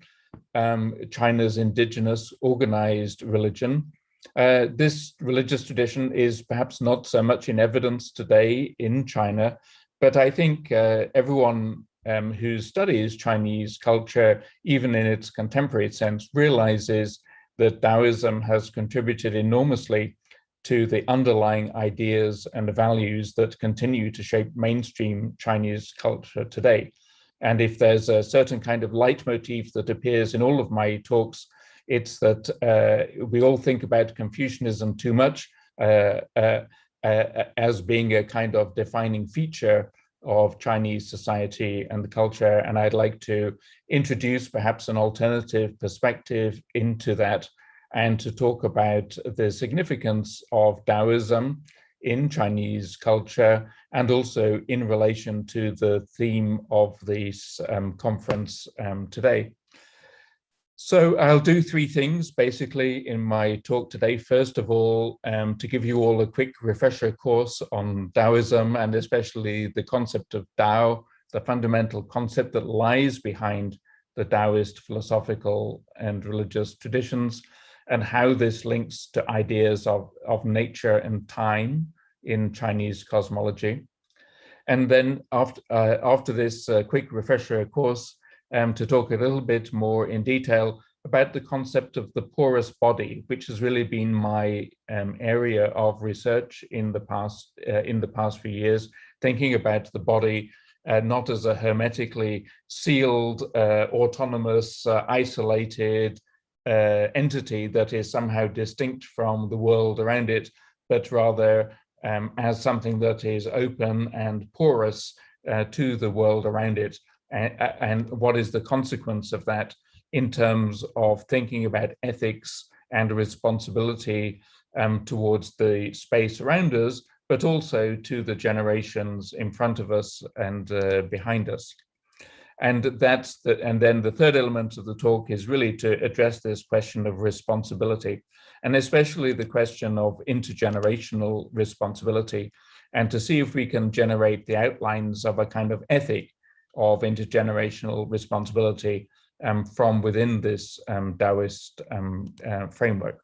China's indigenous organized religion. This religious tradition is perhaps not so much in evidence today in China, but I think everyone who studies Chinese culture, even in its contemporary sense, realizes that Taoism has contributed enormously to the underlying ideas and values that continue to shape mainstream Chinese culture today. And if there's a certain kind of leitmotif that appears in all of my talks, it's that we all think about Confucianism too much as being a kind of defining feature of Chinese society and culture. And I'd like to introduce perhaps an alternative perspective into that, and to talk about the significance of Taoism in Chinese culture, and also in relation to the theme of this conference today. So I'll do three things basically in my talk today. First of all, to give you all a quick refresher course on Taoism, and especially the concept of Tao, the fundamental concept that lies behind the Taoist philosophical and religious traditions, and how this links to ideas of nature and time in Chinese cosmology. And then after this quick refresher course, to talk a little bit more in detail about the concept of the porous body, which has really been my area of research in the past few years, thinking about the body not as a hermetically sealed, autonomous, isolated entity that is somehow distinct from the world around it, but rather as something that is open and porous to the world around it. And what is the consequence of that in terms of thinking about ethics and responsibility towards the space around us, but also to the generations in front of us and behind us. And then the third element of the talk is really to address this question of responsibility, and especially the question of intergenerational responsibility, and to see if we can generate the outlines of a kind of ethic of intergenerational responsibility from within this Taoist framework.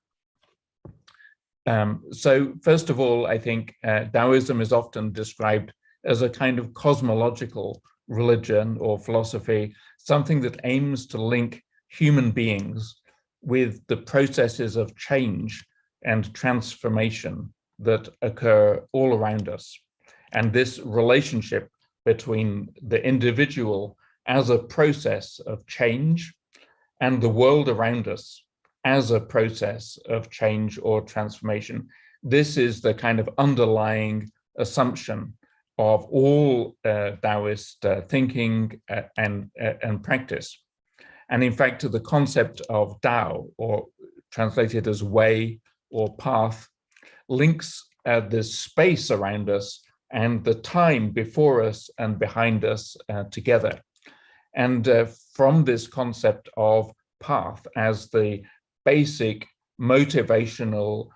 So first of all, I think Taoism is often described as a kind of cosmological religion or philosophy, something that aims to link human beings with the processes of change and transformation that occur all around us. And this relationship between the individual as a process of change and the world around us as a process of change or transformation. This is the kind of underlying assumption of all Taoist thinking and practice. And in fact, the concept of Tao, or translated as way or path, links the space around us and the time before us and behind us together. And from this concept of path as the basic motivational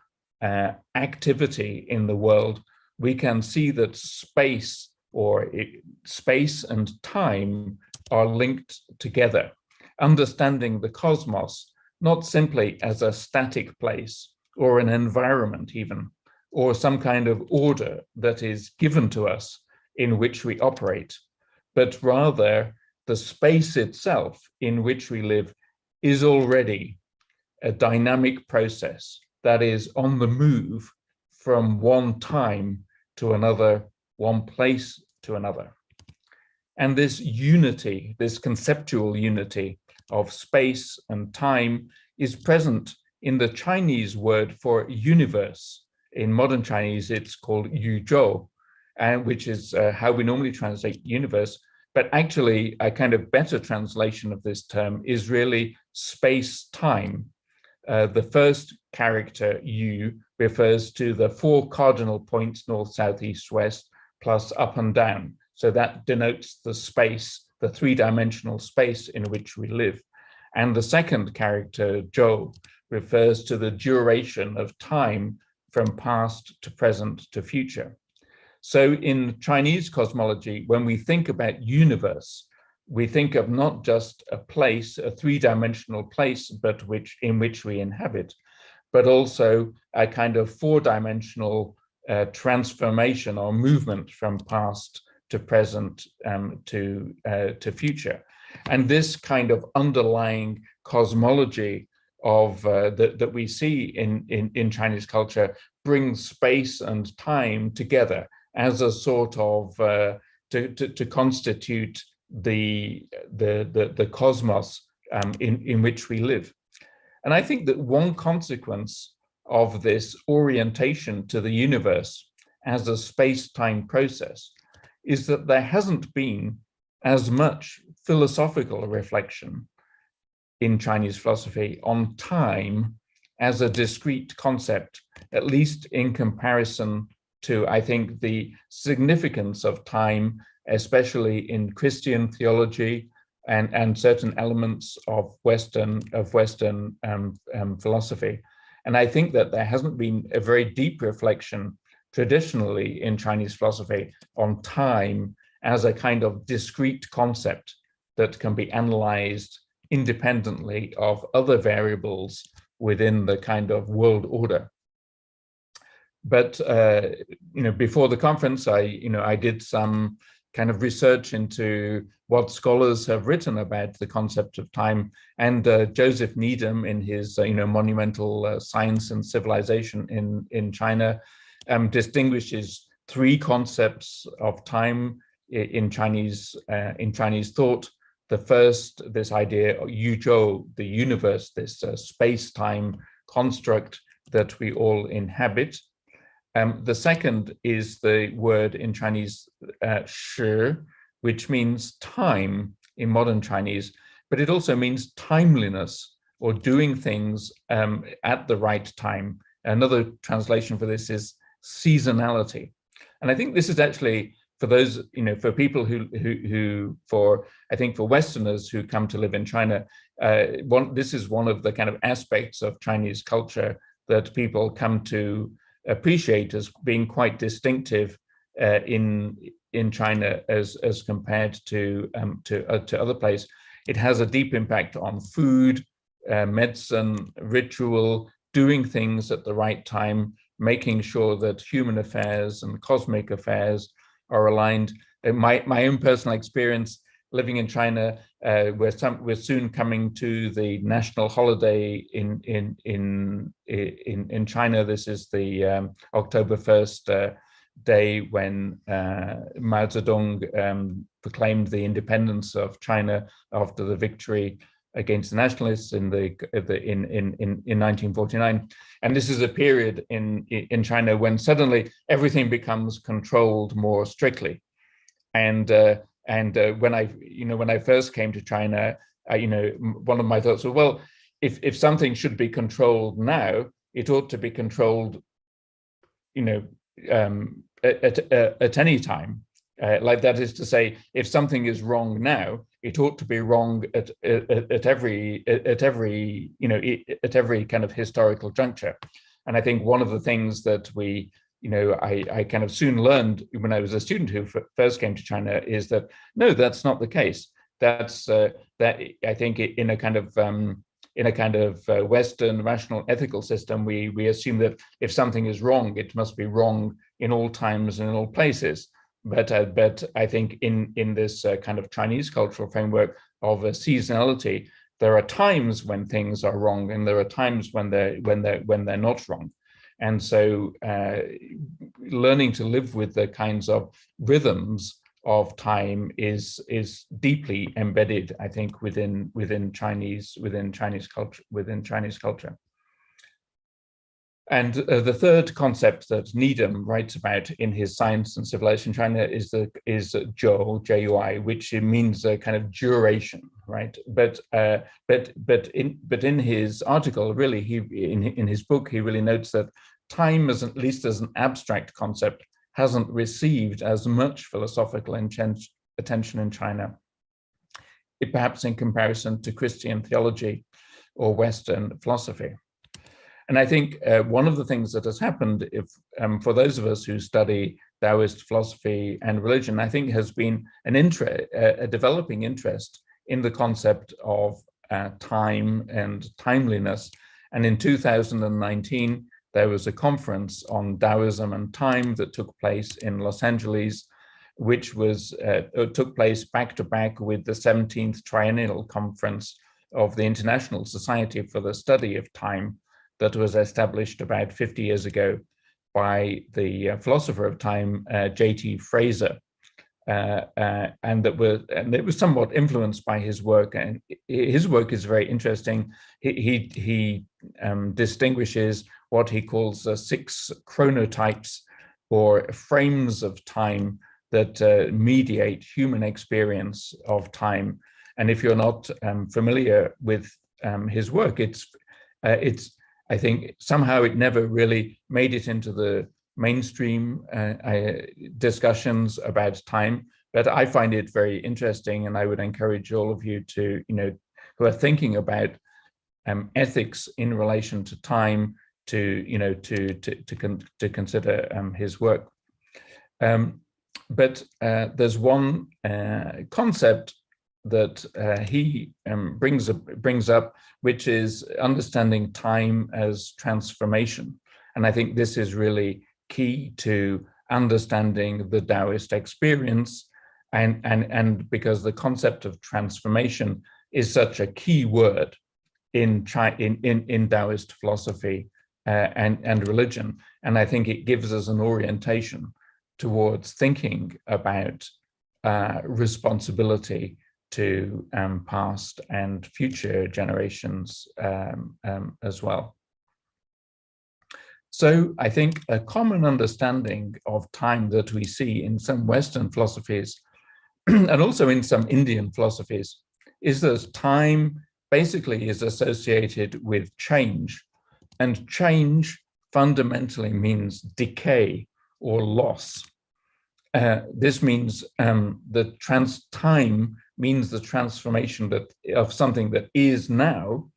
activity in the world, we can see that space and time are linked together, understanding the cosmos not simply as a static place or an environment even, or some kind of order that is given to us in which we operate, but rather the space itself in which we live is already a dynamic process that is on the move from one time to another, one place to another. And this unity, this conceptual unity of space and time is present in the Chinese word for universe. In modern Chinese, it's called yuzhou, which is how we normally translate universe. But actually, a kind of better translation of this term is really space-time. The first character, yu, refers to the 4 cardinal points, north, south, east, west, plus up and down. So that denotes the space, the 3-dimensional space in which we live. And the second character, zhou, refers to the duration of time from past to present to future. So in Chinese cosmology, when we think about universe, we think of not just a place, a 3-dimensional place, but in which we inhabit, but also a kind of 4-dimensional transformation or movement from past to present to future. And this kind of underlying cosmology of that we see in Chinese culture brings space and time together as a sort of to constitute the cosmos in which we live. And I think that one consequence of this orientation to the universe as a space-time process is that there hasn't been as much philosophical reflection in Chinese philosophy on time as a discrete concept, at least in comparison to, I think, the significance of time, especially in Christian theology and certain elements of Western philosophy. And I think that there hasn't been a very deep reflection traditionally in Chinese philosophy on time as a kind of discrete concept that can be analyzed independently of other variables within the kind of world order. But before the conference, I did some kind of research into what scholars have written about the concept of time, and Joseph Needham, in his monumental Science and Civilization in China, distinguishes 3 concepts of time in Chinese thought. The first, this idea of yuzhou, the universe, this space-time construct that we all inhabit. The second is the word in Chinese shi, which means time in modern Chinese, but it also means timeliness or doing things at the right time. Another translation for this is seasonality. And I think this is actually for those, for people I think for Westerners who come to live in China, this is one of the kind of aspects of Chinese culture that people come to appreciate as being quite distinctive in China as compared to other places. It has a deep impact on food, medicine, ritual, doing things at the right time, making sure that human affairs and cosmic affairs are aligned. My own personal experience living in China, we're soon coming to the national holiday in China. This is the October 1st day when Mao Zedong proclaimed the independence of China after the victory against the nationalists in 1949. And this is a period in China when suddenly everything becomes controlled more strictly. And when I first came to China, one of my thoughts was, well, if something should be controlled now, it ought to be controlled, at any time. Like, that is to say, if something is wrong now, it ought to be wrong at every kind of historical juncture. And I think one of the things that I kind of soon learned when I was a student who first came to China is that no, that's not the case. That's that I think in a kind of Western rational ethical system, we assume that if something is wrong, it must be wrong in all times and in all places. But I think in this kind of Chinese cultural framework of seasonality, there are times when things are wrong, and there are times when they're not wrong. And so learning to live with the kinds of rhythms of time is deeply embedded, I think, within Chinese culture. And the third concept that Needham writes about in his Science and Civilization in China is Zhou, J-U-I, which means a kind of duration, right? But in his article, really, in his book, he really notes that time, at least as an abstract concept, hasn't received as much philosophical attention in China, perhaps in comparison to Christian theology or Western philosophy. And I think one of the things that has happened, for those of us who study Taoist philosophy and religion, I think has been a developing interest in the concept of time and timeliness. And in 2019, there was a conference on Taoism and time that took place in Los Angeles, which took place back to back with the 17th Triennial Conference of the International Society for the Study of Time, that was established about 50 years ago by the philosopher of time, J.T. Fraser, and it was somewhat influenced by his work. And his work is very interesting. He distinguishes what he calls 6 chronotypes, or frames of time that mediate human experience of time. And if you're not familiar with his work, it's I think somehow it never really made it into the mainstream discussions about time, but I find it very interesting, and I would encourage all of you to, who are thinking about ethics in relation to time, to consider his work. But there's one concept that he brings up, which is understanding time as transformation. And I think this is really key to understanding the Taoist experience, and because the concept of transformation is such a key word in Taoist philosophy and religion. And I think it gives us an orientation towards thinking about responsibility to past and future generations as well. So I think a common understanding of time that we see in some Western philosophies and also in some Indian philosophies is that time basically is associated with change, and change fundamentally means decay or loss. this means time means the transformation of something that is now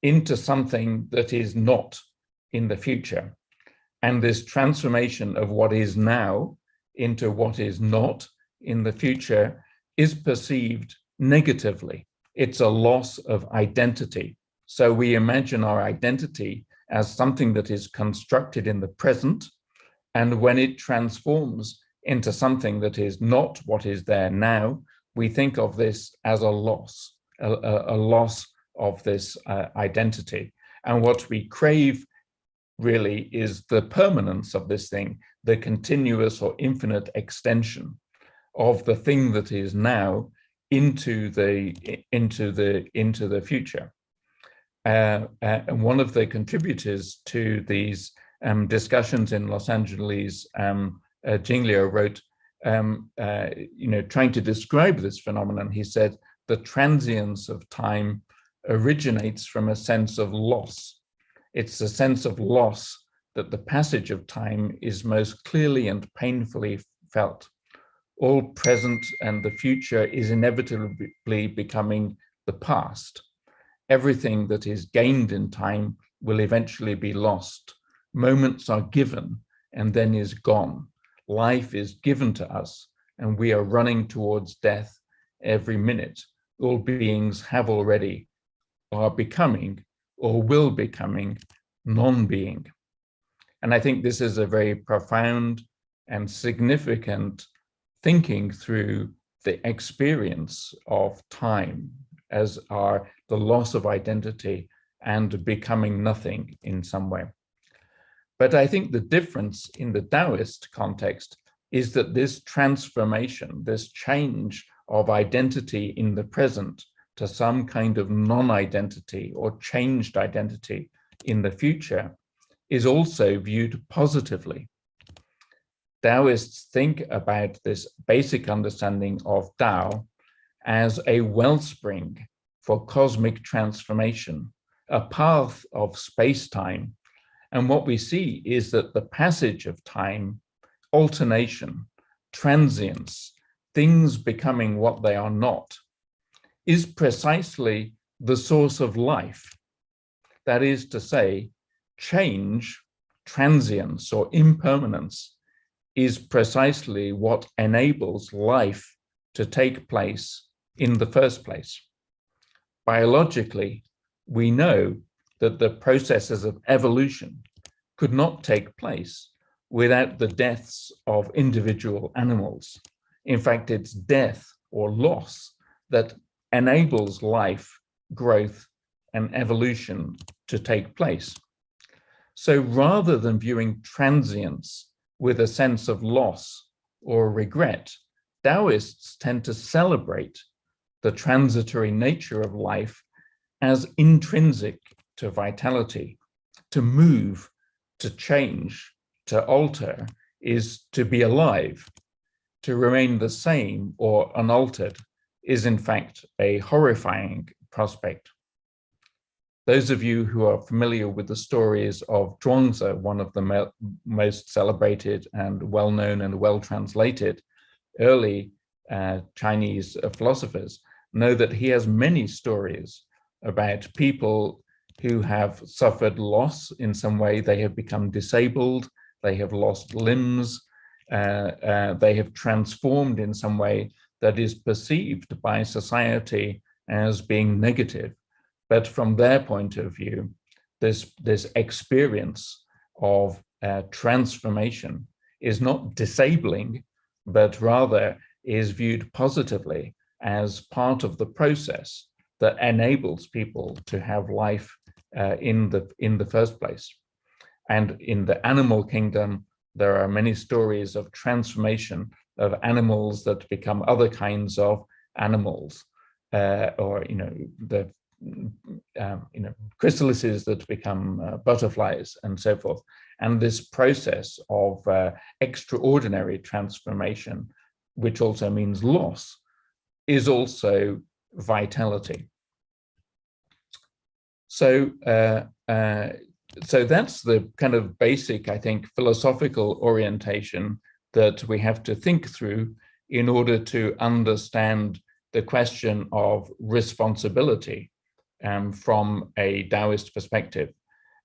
into something that is not in the future. And this transformation of what is now into what is not in the future is perceived negatively. It's a loss of identity. So we imagine our identity as something that is constructed in the present, and when it transforms into something that is not what is there now, we think of this as a loss of this identity. And what we crave really is the permanence of this thing, the continuous or infinite extension of the thing that is now into the future. And one of the contributors to these discussions in Los Angeles, Jing wrote, trying to describe this phenomenon, he said, the transience of time originates from a sense of loss. It's a sense of loss that the passage of time is most clearly and painfully felt. All present and the future is inevitably becoming the past. Everything that is gained in time will eventually be lost. Moments are given and then is gone. Life is given to us and we are running towards death every minute. All beings have already, are becoming, or will becoming non-being. And I think this is a very profound and significant thinking through the experience of time as the loss of identity and becoming nothing in some way. But I think the difference in the Taoist context is that this transformation, this change of identity in the present to some kind of non-identity or changed identity in the future is also viewed positively. Taoists think about this basic understanding of Tao as a wellspring for cosmic transformation, a path of space-time. And what we see is that the passage of time, alternation, transience, things becoming what they are not, is precisely the source of life. That is to say, change, transience, or impermanence is precisely what enables life to take place in the first place. Biologically, we know that the processes of evolution could not take place without the deaths of individual animals. In fact, it's death or loss that enables life, growth, and evolution to take place. So rather than viewing transience with a sense of loss or regret, Taoists tend to celebrate the transitory nature of life as intrinsic to vitality. To move, to change, to alter is to be alive. To remain the same or unaltered is in fact a horrifying prospect. Those of you who are familiar with the stories of Zhuangzi, one of the most celebrated and well-known and well-translated early Chinese philosophers, know that he has many stories about people who have suffered loss in some way. They have become disabled, they have lost limbs, they have transformed in some way that is perceived by society as being negative. But from their point of view, this experience of transformation is not disabling, but rather is viewed positively as part of the process that enables people to have life in the first place. And in the animal kingdom, there are many stories of transformation of animals that become other kinds of animals, or the chrysalises that become butterflies and so forth. And this process of extraordinary transformation, which also means loss, is also vitality. So that's the kind of basic, I think, philosophical orientation that we have to think through in order to understand the question of responsibility from a Taoist perspective.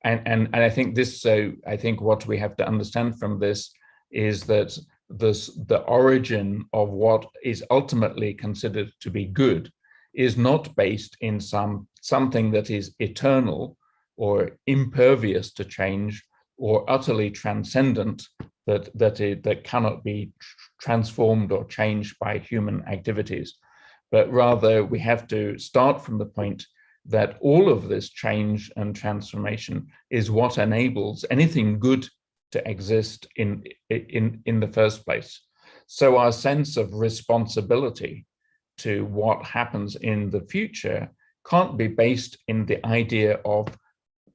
And I think this, so I think what we have to understand from this is that the origin of what is ultimately considered to be good is not based in something that is eternal or impervious to change or utterly transcendent, that cannot be transformed or changed by human activities. But rather we have to start from the point that all of this change and transformation is what enables anything good to exist in the first place. So our sense of responsibility to what happens in the future can't be based in the idea of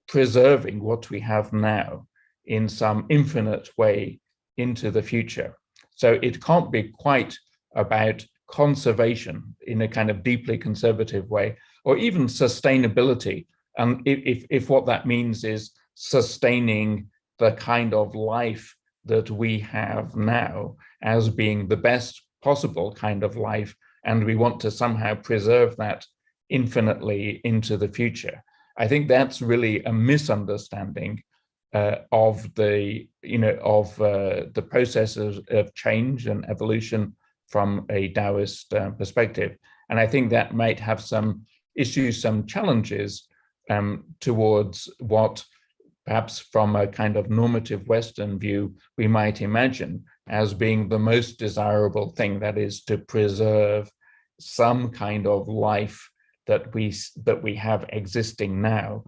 preserving what we have now in some infinite way into the future. So it can't be quite about conservation in a kind of deeply conservative way, or even sustainability. And if what that means is sustaining the kind of life that we have now as being the best possible kind of life, and we want to somehow preserve that infinitely into the future. I think that's really a misunderstanding of the processes of change and evolution from a Taoist perspective. And I think that might have some issues, some challenges towards what perhaps from a kind of normative Western view, we might imagine as being the most desirable thing, that is to preserve some kind of life that we have existing now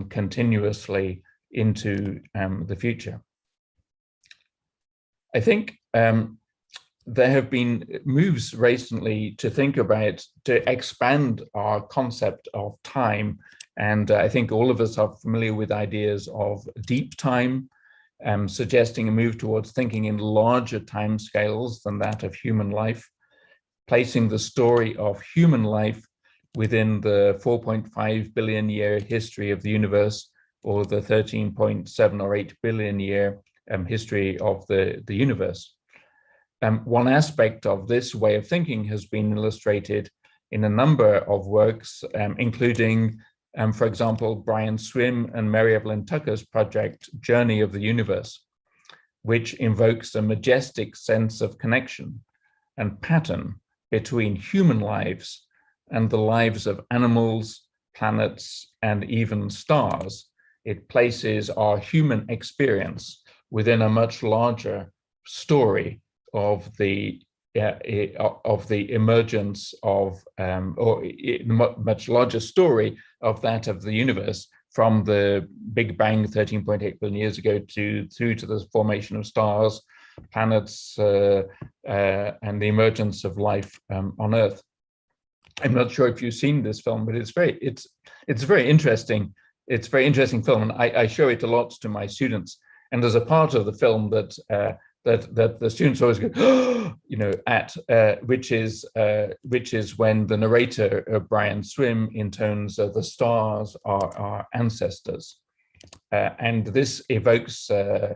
continuously into the future. I think there have been moves recently to think about, to expand our concept of time. And I think all of us are familiar with ideas of deep time, suggesting a move towards thinking in larger time scales than that of human life, placing the story of human life within the 4.5 billion year history of the universe, or the 13.7 or 8 billion year history of the universe. One aspect of this way of thinking has been illustrated in a number of works, including, for example, Brian Swim and Mary Evelyn Tucker's project, Journey of the Universe, which invokes a majestic sense of connection and pattern between human lives and the lives of animals, planets, and even stars. It places our human experience within a much larger story of the emergence of, or much larger story of that of the universe, from the Big Bang 13.8 billion years ago through to the formation of stars, planets, and the emergence of life on Earth. I'm not sure if you've seen this film, but it's very interesting. It's a very interesting film, and I show it a lot to my students. And there's a part of the film that that the students always go, oh, which is when the narrator, Brian Swim, intones the stars are our ancestors. And this evokes, I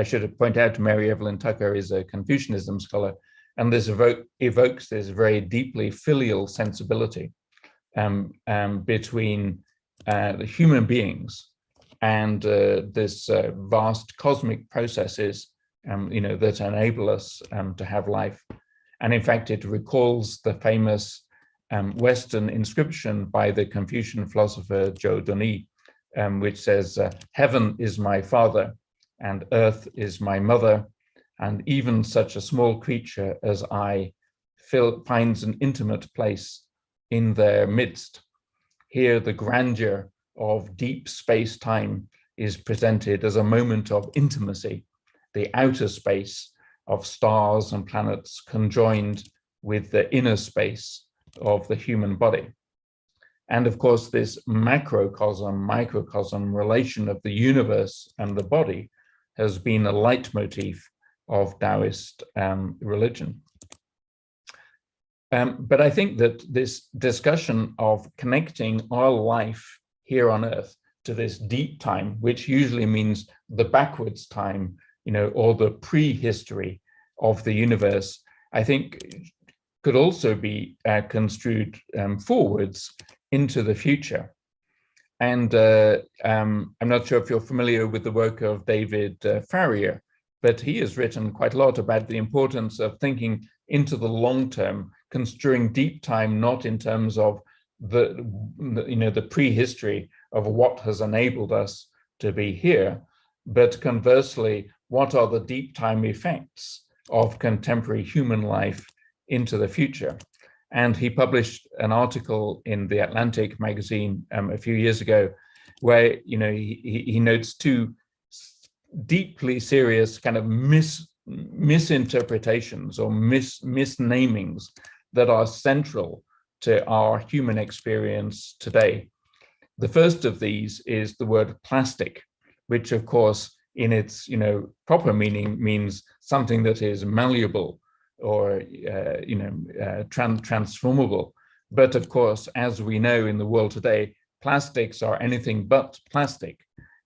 should point out, Mary Evelyn Tucker is a Confucianism scholar, and this evokes this very deeply filial sensibility between the human beings and this vast cosmic processes that enable us to have life. And in fact, it recalls the famous Western inscription by the Confucian philosopher Zhou Duni, which says, "Heaven is my father, and earth is my mother, and even such a small creature as I finds an intimate place in their midst. Here, the grandeur of deep space-time is presented as a moment of intimacy, the outer space of stars and planets conjoined with the inner space of the human body." And of course, this macrocosm-microcosm relation of the universe and the body has been a leitmotif of Taoist religion. But I think that this discussion of connecting our life here on Earth to this deep time, which usually means the backwards time, or the prehistory of the universe, I think could also be construed forwards into the future. And I'm not sure if you're familiar with the work of David Farrier, but he has written quite a lot about the importance of thinking into the long term, construing deep time, not in terms of the prehistory of what has enabled us to be here, but conversely, what are the deep time effects of contemporary human life into the future? And he published an article in the Atlantic magazine a few years ago, where he notes two deeply serious kind of misinterpretations or misnamings that are central to our human experience today. The first of these is the word plastic, which of course in its proper meaning means something that is malleable or transformable. But of course, as we know in the world today, plastics are anything but plastic.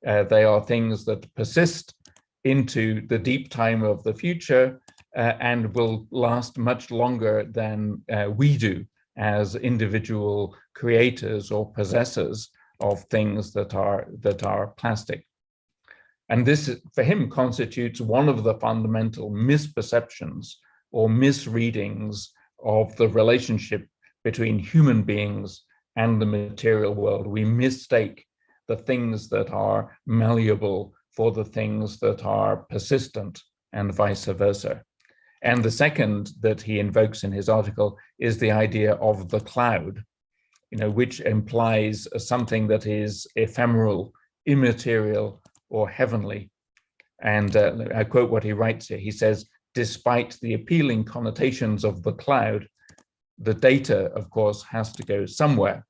They are things that persist into the deep time of the future and will last much longer than we do as individual creators or possessors of things that are plastic. And this, for him, constitutes one of the fundamental misperceptions or misreadings of the relationship between human beings and the material world. We mistake the things that are malleable for the things that are persistent, and vice versa. And the second that he invokes in his article is the idea of the cloud, which implies something that is ephemeral, immaterial, or heavenly. And I quote what he writes here. He says, despite the appealing connotations of the cloud, the data, of course, has to go somewhere.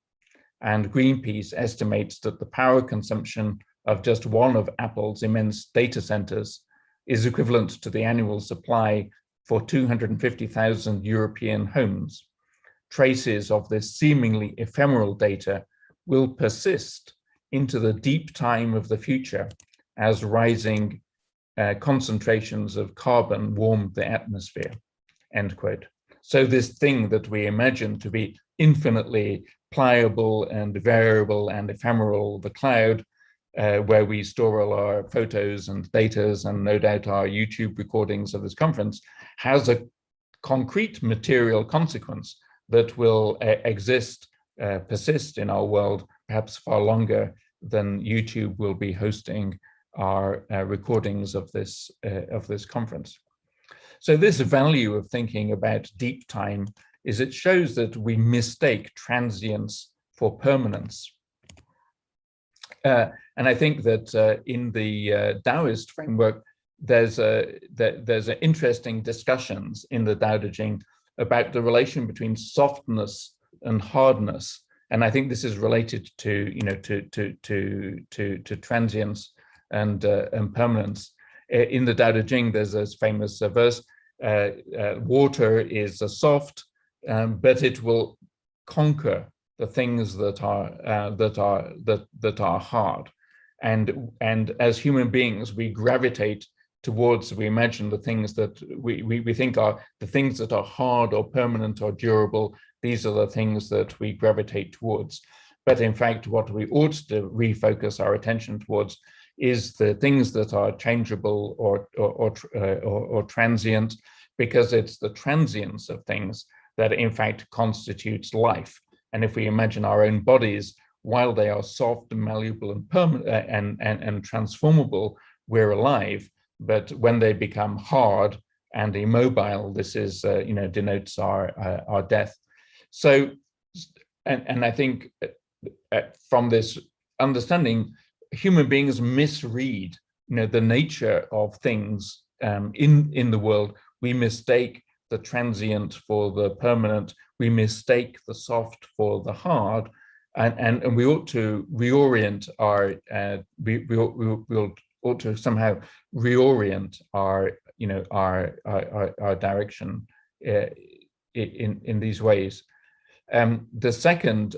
And Greenpeace estimates that the power consumption of just one of Apple's immense data centers is equivalent to the annual supply for 250,000 European homes. Traces of this seemingly ephemeral data will persist into the deep time of the future as rising concentrations of carbon warm the atmosphere, end quote. So this thing that we imagine to be infinitely pliable and variable and ephemeral, the cloud, where we store all our photos and data and no doubt our YouTube recordings of this conference, has a concrete material consequence that will persist in our world perhaps far longer than YouTube will be hosting our recordings of this conference. So this value of thinking about deep time is it shows that we mistake transience for permanence. And I think that in the Taoist framework, there's interesting discussions in the Tao Te Ching about the relation between softness and hardness. And I think this is related to transience and permanence. In the Tao Te Ching, there's this famous verse: water is soft, but it will conquer the things that are hard. And as human beings, we gravitate towards, we imagine the things that we think are the things that are hard or permanent or durable. These are the things that we gravitate towards. But in fact, what we ought to refocus our attention towards is the things that are changeable or transient, because it's the transience of things that in fact constitutes life. And if we imagine our own bodies, while they are soft and malleable and permanent and transformable, we're alive. But when they become hard and immobile, this is denotes our death. So, and I think from this understanding, human beings misread the nature of things in the world. We mistake the transient for the permanent. We mistake the soft for the hard, and we ought to reorient our. We ought to somehow reorient our our direction in these ways. The second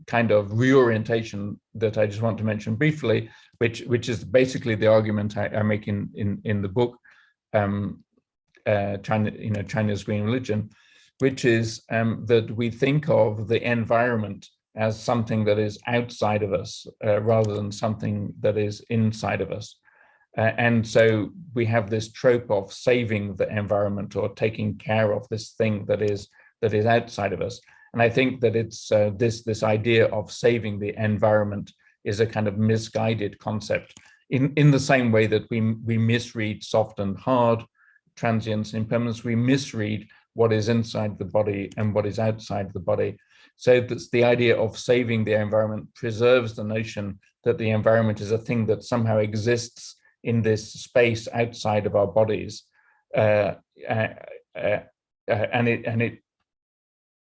kind of reorientation that I just want to mention briefly, which is basically the argument I make in the book, China's green religion, which is that we think of the environment as something that is outside of us rather than something that is inside of us. And so we have this trope of saving the environment or taking care of this thing that is outside of us. And I think that it's this idea of saving the environment is a kind of misguided concept in the same way that we misread soft and hard, transience and impermanence. We misread what is inside the body and what is outside the body. So that's the idea of saving the environment preserves the notion that the environment is a thing that somehow exists in this space outside of our bodies, and it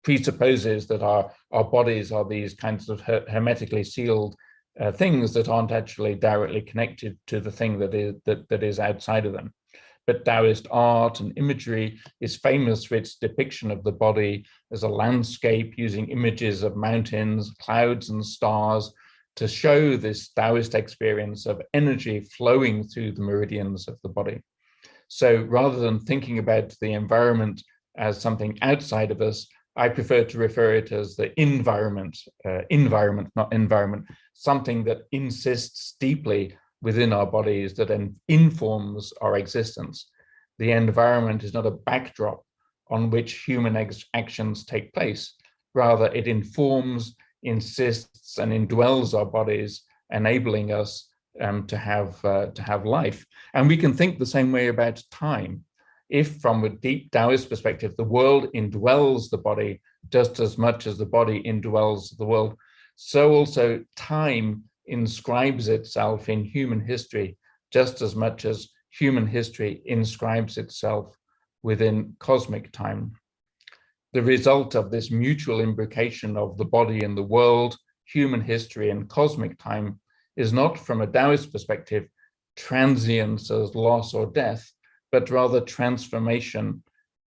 presupposes that our bodies are these kinds of hermetically sealed things that aren't actually directly connected to the thing that is outside of them. But Taoist art and imagery is famous for its depiction of the body as a landscape using images of mountains, clouds, and stars to show this Taoist experience of energy flowing through the meridians of the body. So rather than thinking about the environment as something outside of us, I prefer to refer it as the environment, not environment, something that insists deeply within our bodies that informs our existence. The environment is not a backdrop on which human actions take place. Rather, it informs, insists, and indwells our bodies, enabling us to have life. And we can think the same way about time. If from a deep Taoist perspective, the world indwells the body just as much as the body indwells the world, so also time inscribes itself in human history just as much as human history inscribes itself within cosmic time. The result of this mutual imbrication of the body and the world, human history and cosmic time is not, from a Taoist perspective, transience as loss or death, but rather transformation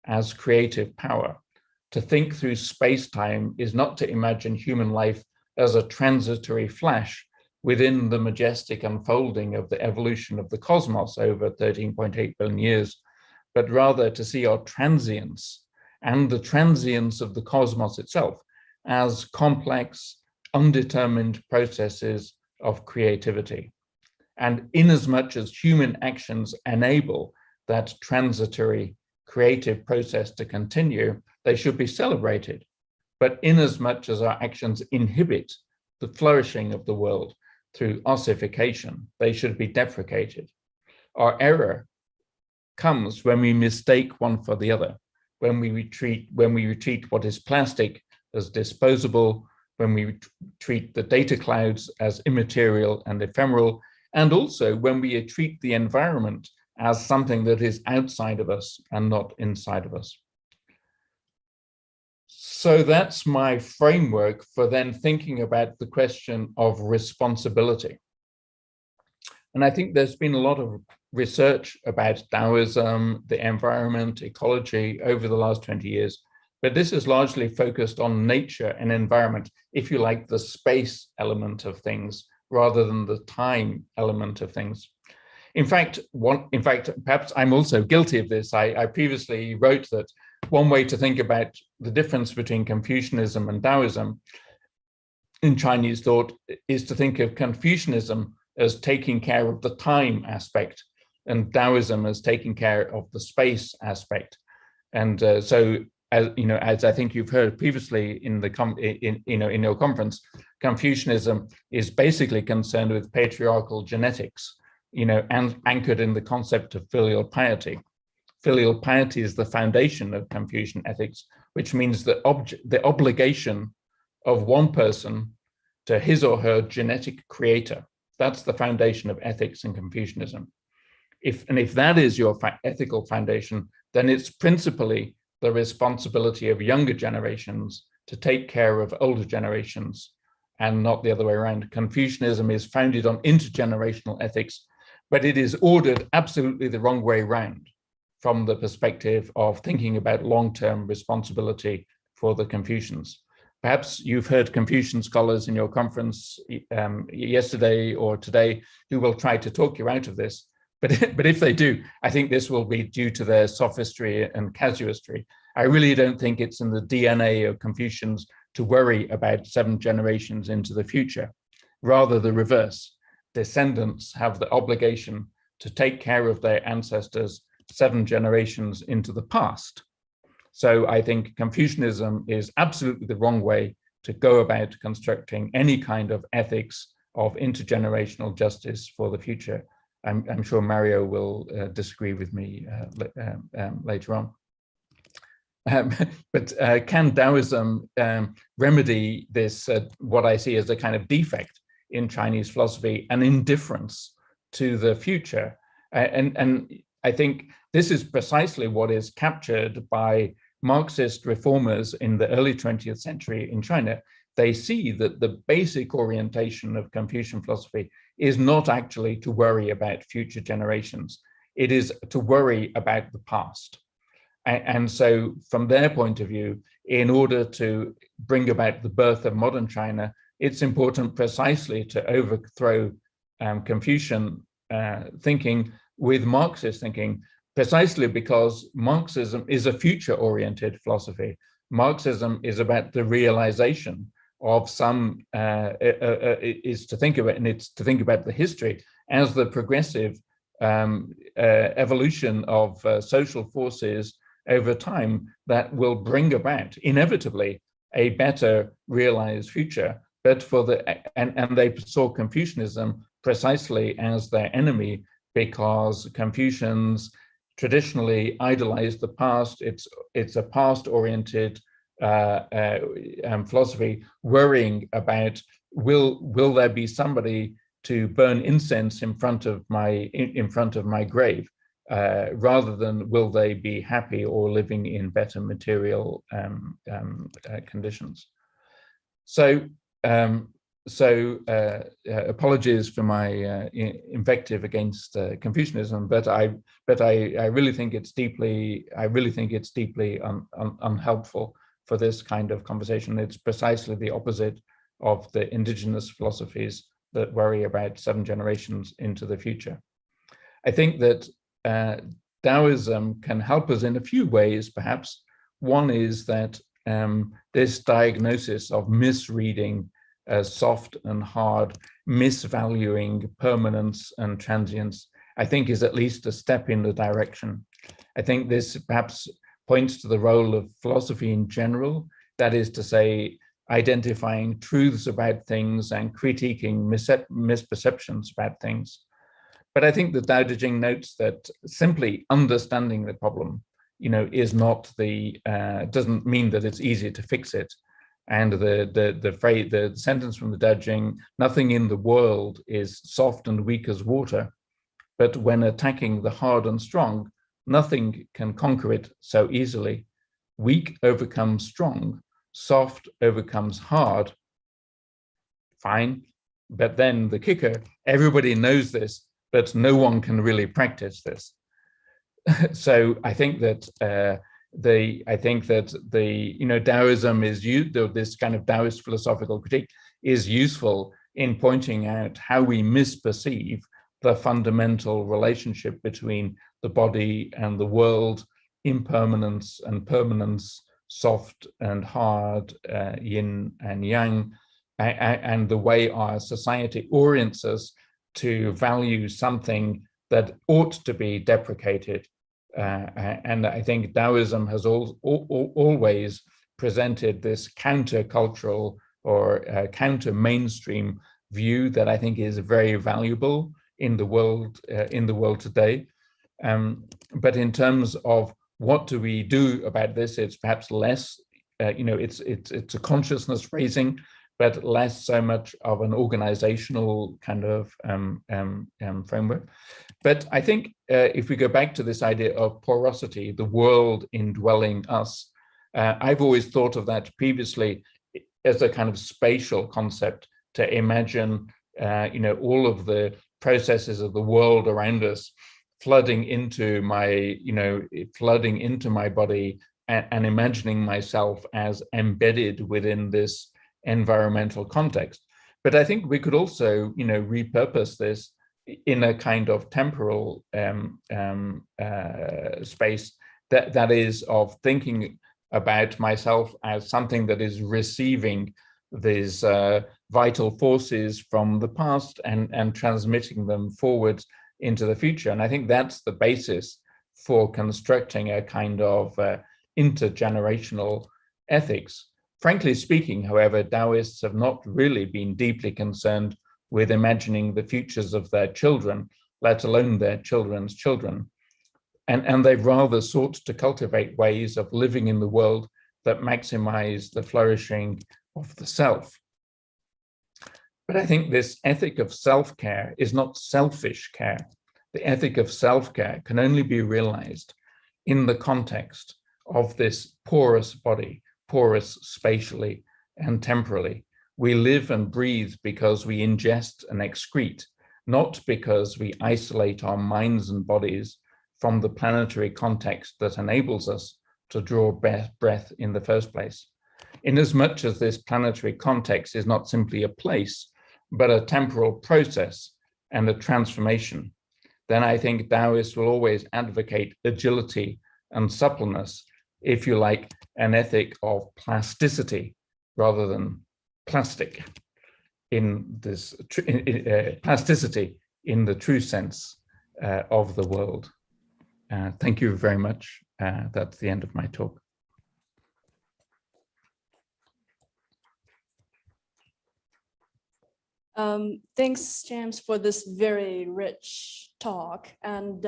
as creative power. To think through space-time is not to imagine human life as a transitory flash within the majestic unfolding of the evolution of the cosmos over 13.8 billion years, but rather to see our transience and the transience of the cosmos itself as complex, undetermined processes of creativity. And inasmuch as human actions enable that transitory creative process to continue, they should be celebrated. But inasmuch as our actions inhibit the flourishing of the world through ossification, they should be deprecated. Our error comes when we mistake one for the other, when we treat what is plastic as disposable, when we treat the data clouds as immaterial and ephemeral, and also when we treat the environment as something that is outside of us and not inside of us. So that's my framework for then thinking about the question of responsibility. And I think there's been a lot of research about Taoism, the environment, ecology over the last 20 years, but this is largely focused on nature and environment, if you like, the space element of things rather than the time element of things. In fact, perhaps I'm also guilty of this. I previously wrote that one way to think about the difference between Confucianism and Taoism in Chinese thought is to think of Confucianism as taking care of the time aspect and Taoism as taking care of the space aspect. And so, as I think you've heard previously in your conference, Confucianism is basically concerned with patriarchal genetics, and anchored in the concept of filial piety. Filial piety is the foundation of Confucian ethics, which means the obligation of one person to his or her genetic creator. That's the foundation of ethics in Confucianism. If that is your ethical foundation, then it's principally the responsibility of younger generations to take care of older generations and not the other way around. Confucianism is founded on intergenerational ethics, but it is ordered absolutely the wrong way around from the perspective of thinking about long-term responsibility for the Confucians. Perhaps you've heard Confucian scholars in your conference yesterday or today who will try to talk you out of this, But if they do, I think this will be due to their sophistry and casuistry. I really don't think it's in the DNA of Confucians to worry about 7 generations into the future. Rather the reverse. Descendants have the obligation to take care of their ancestors 7 generations into the past. So I think Confucianism is absolutely the wrong way to go about constructing any kind of ethics of intergenerational justice for the future. I'm sure Mario will disagree with me later on. But can Taoism remedy this, what I see as a kind of defect in Chinese philosophy, an indifference to the future? And I think this is precisely what is captured by Marxist reformers in the early 20th century in China. They see that the basic orientation of Confucian philosophy is not actually to worry about future generations. It is to worry about the past. And so from their point of view, in order to bring about the birth of modern China, it's important precisely to overthrow Confucian thinking with Marxist thinking, precisely because Marxism is a future-oriented philosophy. Marxism is about the realization of some, is to think about, and it's to think about the history as the progressive evolution of social forces over time that will bring about inevitably a better realized future. But for the, and they saw Confucianism precisely as their enemy, because Confucians traditionally idolized the past. It's a past-oriented philosophy, worrying about will there be somebody to burn incense in front of my grave, rather than will they be happy or living in better material conditions. So apologies for my invective against Confucianism, but I really think it's deeply unhelpful for this kind of conversation. It's precisely the opposite of the indigenous philosophies that worry about 7 generations into the future. I think that Taoism can help us in a few ways, perhaps. One is that this diagnosis of misreading as soft and hard, misvaluing permanence and transience, I think is at least a step in the direction. I think this perhaps points to the role of philosophy in general, that is to say, identifying truths about things and critiquing misperceptions about things. But I think the Tao Te Ching notes that simply understanding the problem, is not doesn't mean that it's easy to fix it. And the sentence from the Tao Te Ching, nothing in the world is soft and weak as water, but when attacking the hard and strong, nothing can conquer it so easily. Weak overcomes strong, soft overcomes hard. Fine, but then the kicker, everybody knows this, but no one can really practice this. So I think that Taoism is used, this kind of Taoist philosophical critique is useful in pointing out how we misperceive the fundamental relationship between the body and the world, impermanence and permanence, soft and hard, yin and yang, and the way our society orients us to value something that ought to be deprecated. And I think Taoism has always presented this counter-cultural or counter-mainstream view that I think is very valuable in the world today. But in terms of what do we do about this, it's perhaps less, it's a consciousness raising, but less so much of an organizational kind of framework. But I think if we go back to this idea of porosity, the world indwelling us, I've always thought of that previously as a kind of spatial concept, to imagine, all of the processes of the world around us flooding into my body, and imagining myself as embedded within this environmental context. But I think we could also, repurpose this in a kind of temporal space that is of thinking about myself as something that is receiving these vital forces from the past and transmitting them forward into the future. And I think that's the basis for constructing a kind of intergenerational ethics. Frankly speaking, however, Taoists have not really been deeply concerned with imagining the futures of their children, let alone their children's children. And they've rather sought to cultivate ways of living in the world that maximize the flourishing of the self. But I think this ethic of self-care is not selfish care. The ethic of self-care can only be realized in the context of this porous body, porous spatially and temporally. We live and breathe because we ingest and excrete, not because we isolate our minds and bodies from the planetary context that enables us to draw breath in the first place. Inasmuch as this planetary context is not simply a place, but a temporal process and a transformation, then I think Taoists will always advocate agility and suppleness, if you like, an ethic of plasticity rather than plastic, in this plasticity in the true sense of the world. Thank you very much. That's the end of my talk. Thanks, James, for this very rich talk. And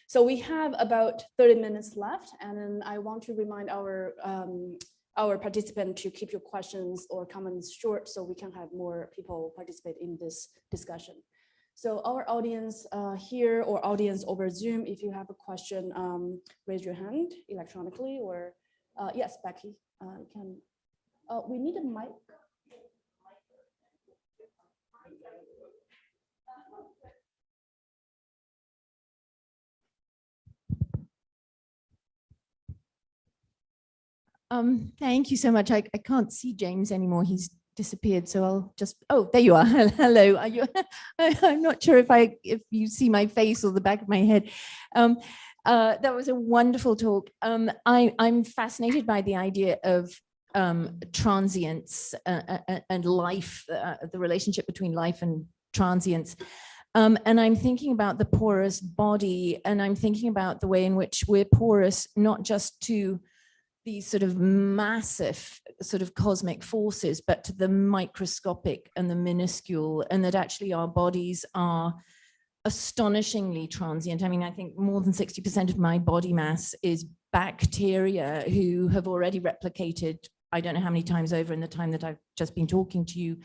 so we have about 30 minutes left, and then I want to remind our participant to keep your questions or comments short so we can have more people participate in this discussion. So our audience here or audience over Zoom, if you have a question, raise your hand electronically or yes, Becky, you can. We need a mic. Thank you so much. I can't see James anymore. He's disappeared. So I'll just, oh, there you are. Hello. Are you, I'm not sure if you see my face or the back of my head. That was a wonderful talk. I'm fascinated by the idea of transience and life, the relationship between life and transience. And I'm thinking about the porous body, and I'm thinking about the way in which we're porous, not just to these sort of massive sort of cosmic forces, but to the microscopic and the minuscule, and that actually our bodies are astonishingly transient. I mean, I think more than 60% of my body mass is bacteria who have already replicated, I don't know how many times over in the time that I've just been talking to you.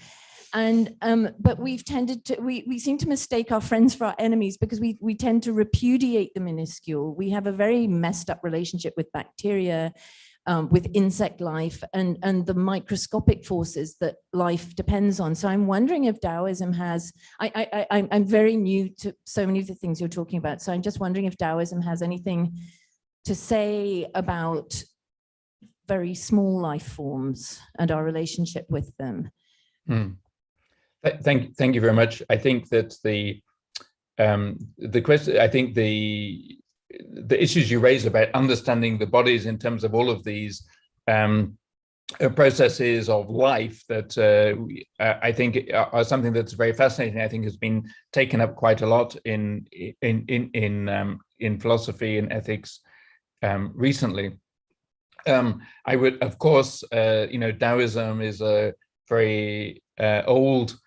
And but we've tended to, we seem to mistake our friends for our enemies because we tend to repudiate the minuscule. We have a very messed up relationship with bacteria, with insect life and the microscopic forces that life depends on. So I'm wondering if Taoism has, I'm very new to so many of the things you're talking about. So I'm just wondering if Taoism has anything to say about very small life forms and our relationship with them. Thank you very much. I think that the question, I think the issues you raise about understanding the bodies in terms of all of these processes of life that I think are something that's very fascinating. I think has been taken up quite a lot in philosophy and ethics recently. I would, of course, Taoism is a very old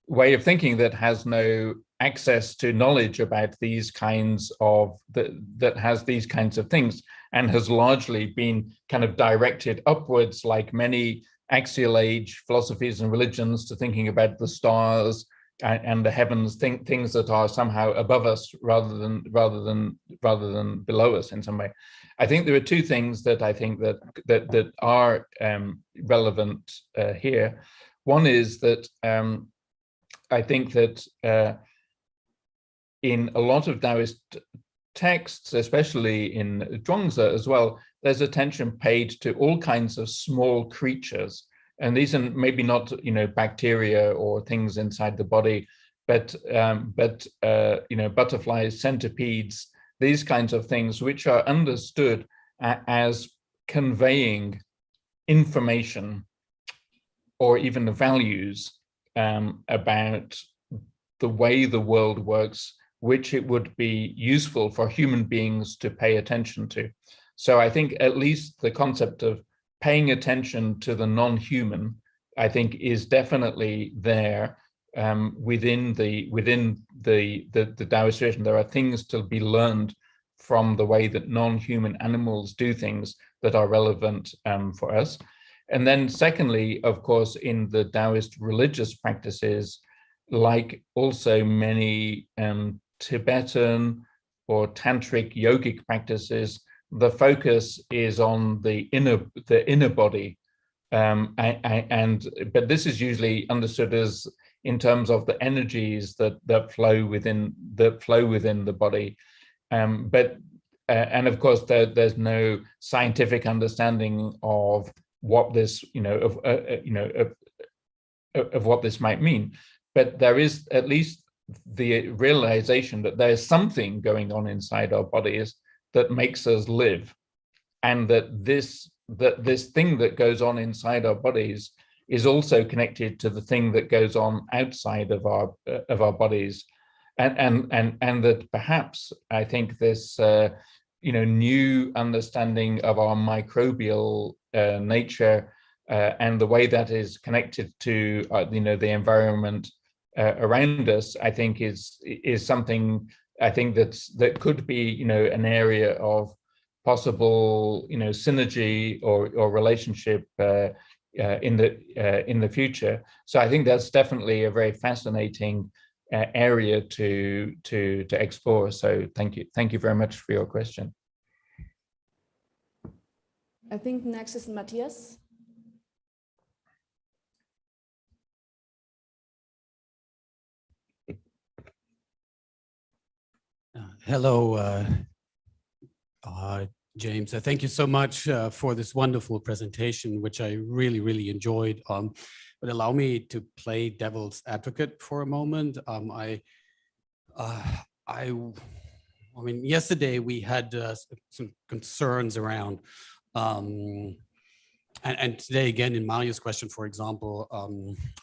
way of thinking that has no access to knowledge about these kinds of that has these kinds of things, and has largely been kind of directed upwards, like many axial age philosophies and religions, to thinking about the stars and the heavens, things that are somehow above us rather than below us in some way. I think there are two things that I think that are relevant here. One is that I think that in a lot of Taoist texts, especially in Zhuangzi as well, there's attention paid to all kinds of small creatures. And these are maybe not, bacteria or things inside the body, but butterflies, centipedes, these kinds of things, which are understood as conveying information or even the values about the way the world works, which it would be useful for human beings to pay attention to. So I think at least the concept of paying attention to the non-human, I think, is definitely there within the Taoist tradition. There are things to be learned from the way that non-human animals do things that are relevant for us. And then secondly, of course, in the Taoist religious practices, like also many Tibetan or tantric yogic practices, the focus is on the inner body, but this is usually understood as in terms of the energies that flow within the body, and of course there's no scientific understanding of what this of what this might mean, but there is at least the realization that there's something going on inside our bodies that makes us live, and that this thing that goes on inside our bodies is also connected to the thing that goes on outside of our bodies, and that perhaps I think this new understanding of our microbial nature and the way that is connected to the environment around us, I think is something I think that could be an area of possible synergy or relationship in the future. So I think that's definitely a very fascinating area to explore. So thank you very much for your question. I think next is Matthias. Hello, James. Thank you so much for this wonderful presentation, which I really, really enjoyed. But allow me to play devil's advocate for a moment. I mean, yesterday we had some concerns around, and today again in Maria's question, for example,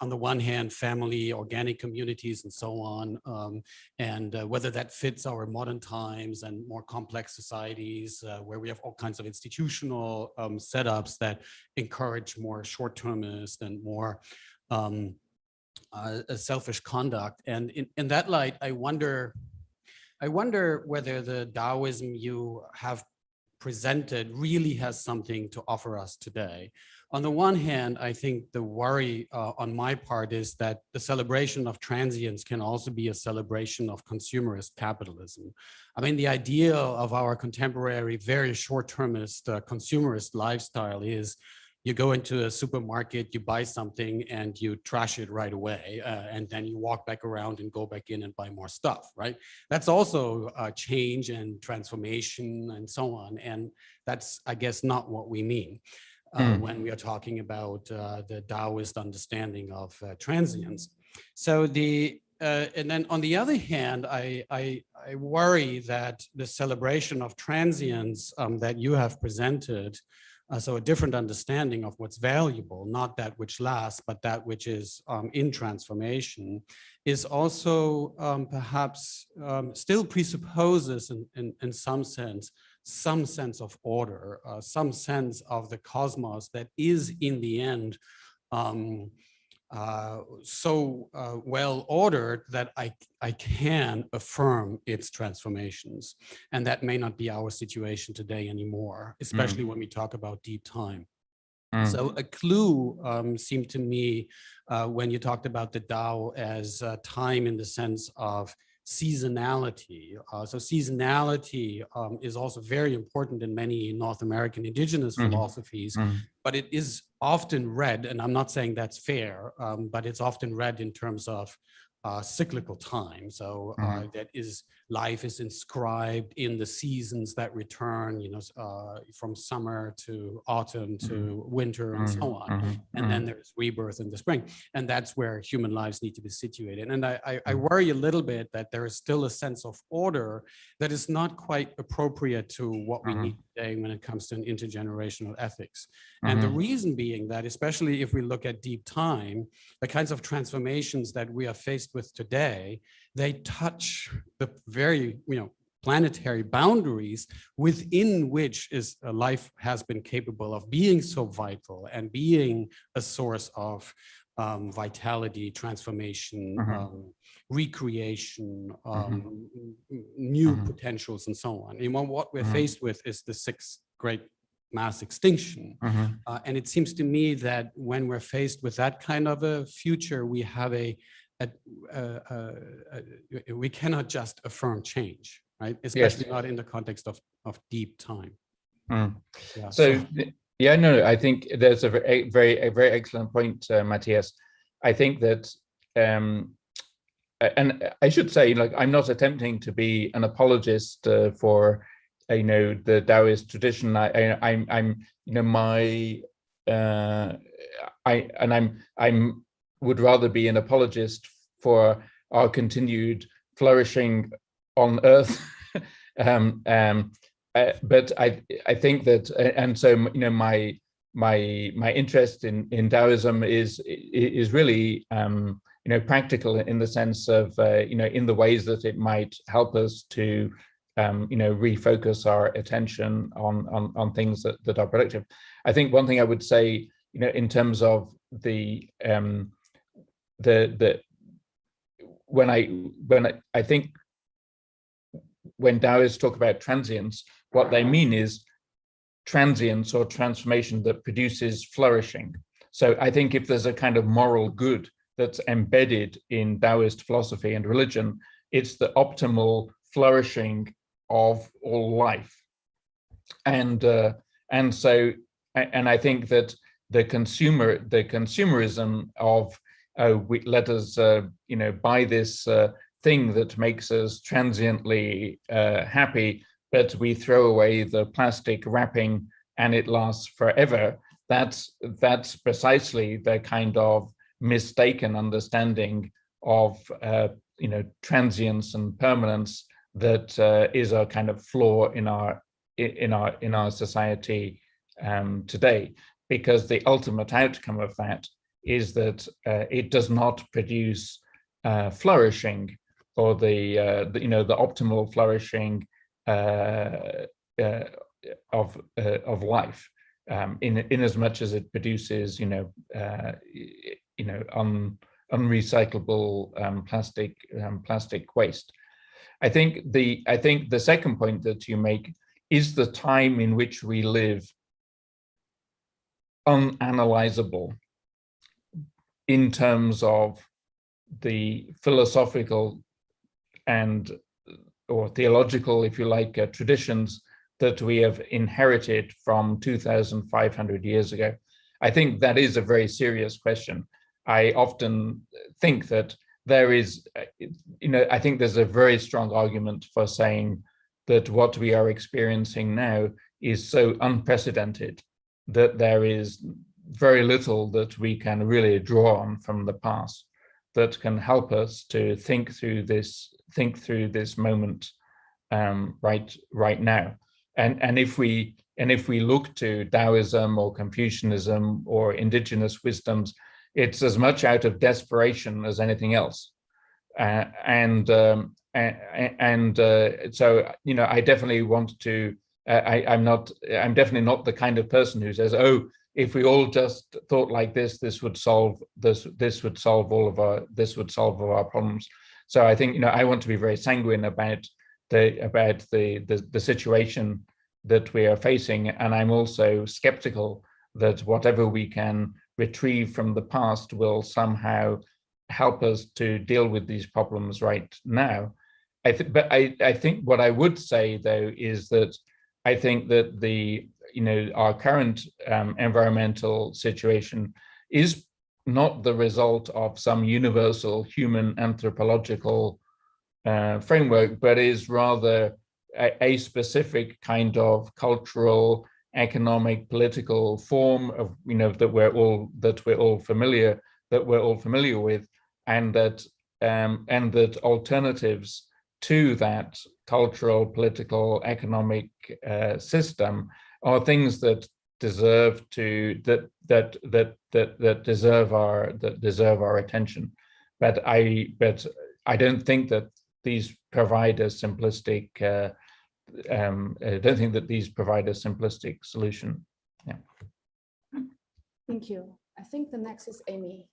on the one hand, family, organic communities, and so on, and whether that fits our modern times and more complex societies where we have all kinds of institutional setups that encourage more short-termist and more selfish conduct. And in that light, I wonder whether the Taoism you have presented really has something to offer us today. On the one hand, I think the worry on my part is that the celebration of transience can also be a celebration of consumerist capitalism. I mean, the idea of our contemporary, very short-termist consumerist lifestyle is you go into a supermarket, you buy something and you trash it right away. And then you walk back around and go back in and buy more stuff, right? That's also change and transformation and so on. And that's, I guess, not what we mean when we are talking about the Taoist understanding of transience. So and then on the other hand, I worry that the celebration of transience that you have presented, so a different understanding of what's valuable, not that which lasts, but that which is in transformation, is also perhaps still presupposes in some sense of order, some sense of the cosmos that is in the end so well ordered that I can affirm its transformations. And that may not be our situation today anymore, especially when we talk about deep time. So a clue seemed to me when you talked about the Tao as time in the sense of seasonality. So seasonality is also very important in many North American indigenous philosophies, but it is often read, and I'm not saying that's fair, but it's often read in terms of cyclical time. So that is, life is inscribed in the seasons that return, from summer to autumn to winter and so on. And then there's rebirth in the spring. And that's where human lives need to be situated. And I worry a little bit that there is still a sense of order that is not quite appropriate to what we need today when it comes to an intergenerational ethics. And the reason being that, especially if we look at deep time, the kinds of transformations that we are faced with today, they touch the very, planetary boundaries within which life has been capable of being so vital and being a source of vitality, transformation, recreation, new potentials, and so on. And what we're faced with is the sixth great mass extinction. And it seems to me that when we're faced with that kind of a future, we have we cannot just affirm change, right? Especially not in the context of deep time. I think there's a very excellent point, Matthias. I think that, and I should say, I'm not attempting to be an apologist for, the Taoist tradition. I'm would rather be an apologist for our continued flourishing on Earth. But I think that, and so my interest in Taoism is really practical in the sense of in the ways that it might help us to refocus our attention on things that are productive. I think one thing I would say, in terms of I think when Taoists talk about transience, what they mean is transience or transformation that produces flourishing. So I think if there's a kind of moral good that's embedded in Taoist philosophy and religion, it's the optimal flourishing of all life. And so I think that the consumerism of let us buy this thing that makes us transiently happy, but we throw away the plastic wrapping and it lasts forever. That's precisely the kind of mistaken understanding of transience and permanence that is a kind of flaw in our society today, because the ultimate outcome of that is that it does not produce flourishing, or the optimal flourishing of life, in as much as it produces unrecyclable plastic waste. I think the second point that you make is the time in which we live unanalyzable in terms of the philosophical or theological, if you like, traditions that we have inherited from 2,500 years ago. I think that is a very serious question. I often think that there is, I think there's a very strong argument for saying that what we are experiencing now is so unprecedented that there is very little that we can really draw on from the past that can help us to think through this moment right now. And if we look to Taoism or Confucianism or indigenous wisdoms, it's as much out of desperation as anything else. So I definitely want to. I'm definitely not the kind of person who says, "Oh, if we all just thought like this would solve all of our problems." So I think I want to be very sanguine about the situation that we are facing, and I'm also skeptical that whatever we can retrieve from the past will somehow help us to deal with these problems right now. But I think what I would say though is that I think that our current environmental situation is not the result of some universal human anthropological framework, but is rather a specific kind of cultural, economic, political form of, you know, that we're all familiar with, and that alternatives to that cultural, political, economic system are things that deserve our attention. But I don't think that these provide a simplistic. I don't think that these provide a simplistic solution. Yeah. Thank you. I think the next is Amy.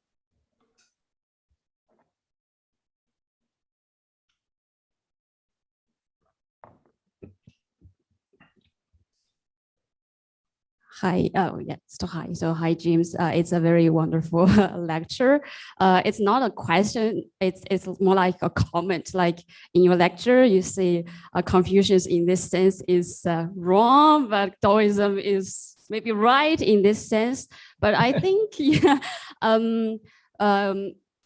Hi, oh yeah, so hi. So hi, James. It's a very wonderful lecture. It's not a question, it's more like a comment. Like in your lecture, you say Confucius in this sense is wrong, but Taoism is maybe right in this sense. But I think, yeah,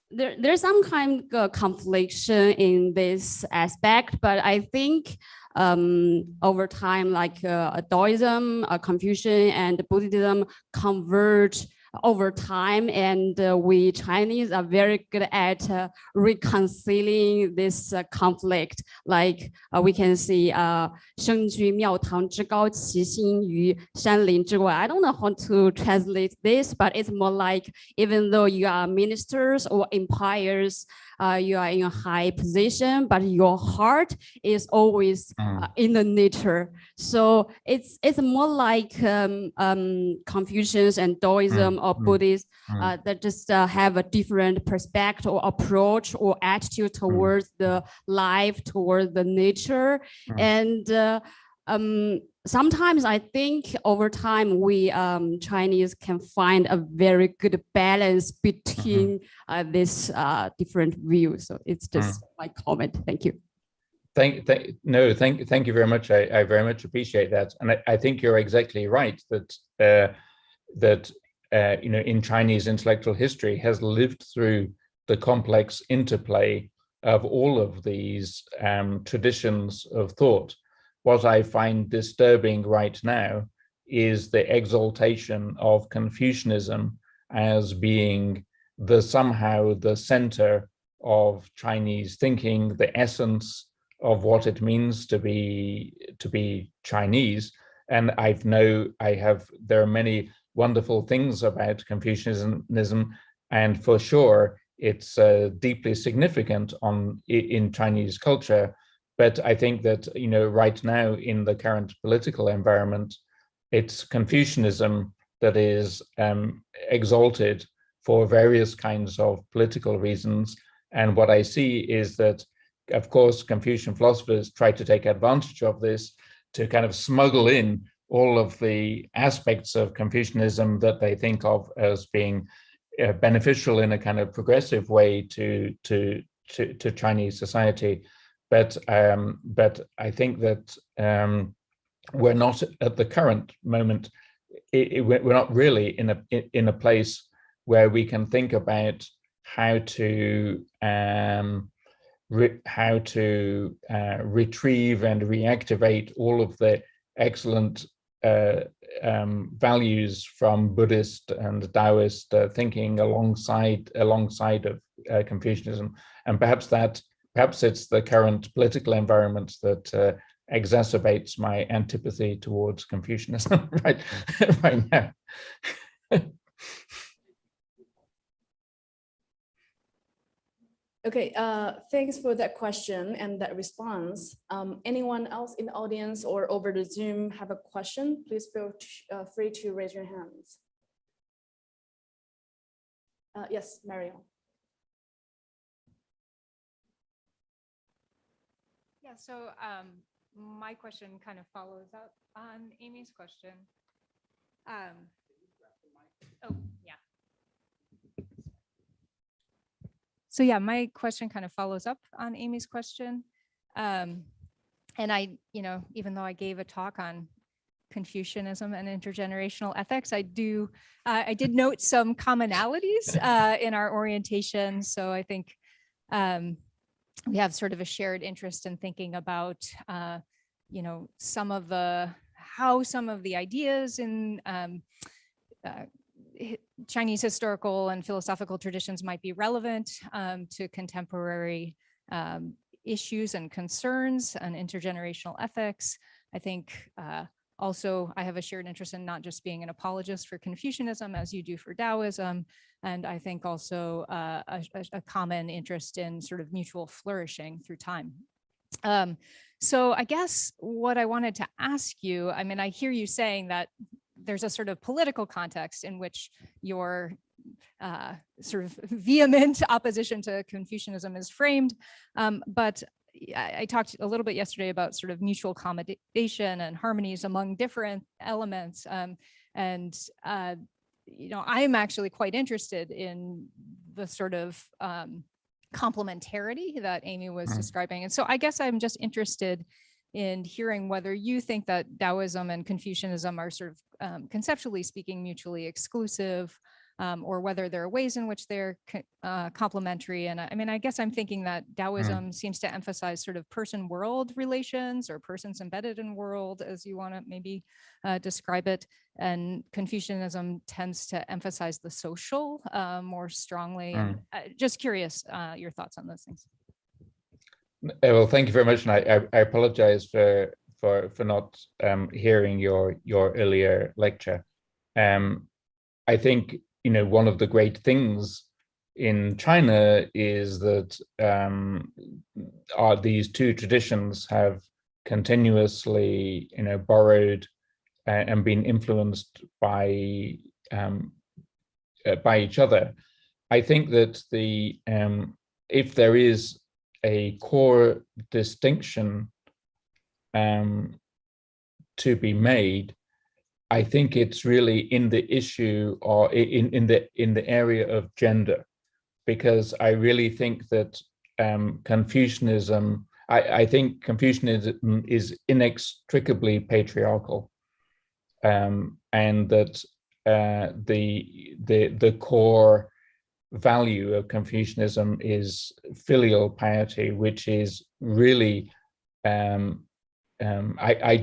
there's some kind of confliction in this aspect, but I think over time, like Taoism, Confucian, and Buddhism converge over time, and we Chinese are very good at reconciling this conflict. Like we can see 生居庙堂之高，其心于山林之外. I don't know how to translate this, but it's more like even though you are ministers or empires, you are in a high position, but your heart is always in the nature. So it's more like Confucians and Taoism or Buddhists that just have a different perspective or approach or attitude towards the life, towards the nature. And sometimes I think over time we Chinese can find a very good balance between this different views. So it's just my comment. Thank you. Thank you very much. I very much appreciate that, and I think you're exactly right that you know, in Chinese intellectual history has lived through the complex interplay of all of these traditions of thought. What I find disturbing right now is the exaltation of Confucianism as being somehow the center of Chinese thinking, the essence of what it means to be Chinese. And there are many wonderful things about Confucianism, and for sure it's deeply significant in Chinese culture. But I think that, you know, right now in the current political environment, it's Confucianism that is exalted for various kinds of political reasons. And what I see is that, of course, Confucian philosophers try to take advantage of this to kind of smuggle in all of the aspects of Confucianism that they think of as being beneficial in a kind of progressive way to Chinese society. But I think that we're not at the current moment. We're not really in a place where we can think about how to retrieve and reactivate all of the excellent values from Buddhist and Taoist thinking alongside of Confucianism. And perhaps it's the current political environment that exacerbates my antipathy towards Confucianism right now. Okay, thanks for that question and that response. Anyone else in the audience or over the Zoom have a question? Please feel free to raise your hands. Yes, Mario. Yeah, so my question kind of follows up on Amy's question. Oh, yeah. So yeah, my question kind of follows up on Amy's question. And I, you know, even though I gave a talk on Confucianism and intergenerational ethics. I did note some commonalities in our orientation. So I think we have sort of a shared interest in thinking about, how some of the ideas in Chinese historical and philosophical traditions might be relevant to contemporary issues and concerns and intergenerational ethics. I think also I have a shared interest in not just being an apologist for Confucianism as you do for Taoism, and I think also a common interest in sort of mutual flourishing through time. So I guess what I wanted to ask you, I mean, I hear you saying that there's a sort of political context in which your sort of vehement opposition to Confucianism is framed. But I talked a little bit yesterday about sort of mutual accommodation and harmonies among different elements. I'm actually quite interested in the sort of complementarity that Amy was describing. And so I guess I'm just interested in hearing whether you think that Taoism and Confucianism are sort of conceptually speaking mutually exclusive, or whether there are ways in which they're complementary. And I mean, I guess I'm thinking that Taoism seems to emphasize sort of person-world relations or persons embedded in world, as you want to maybe describe it. And Confucianism tends to emphasize the social more strongly. And just curious your thoughts on those things. Well, thank you very much, and I apologize for not hearing your earlier lecture. I think one of the great things in China is that these two traditions have continuously borrowed and been influenced by each other. I think that if there is a core distinction to be made, I think it's really in the issue or in the area of gender, because I really think that Confucianism, I think Confucianism is inextricably patriarchal, and that the core value of Confucianism is filial piety, which is really, I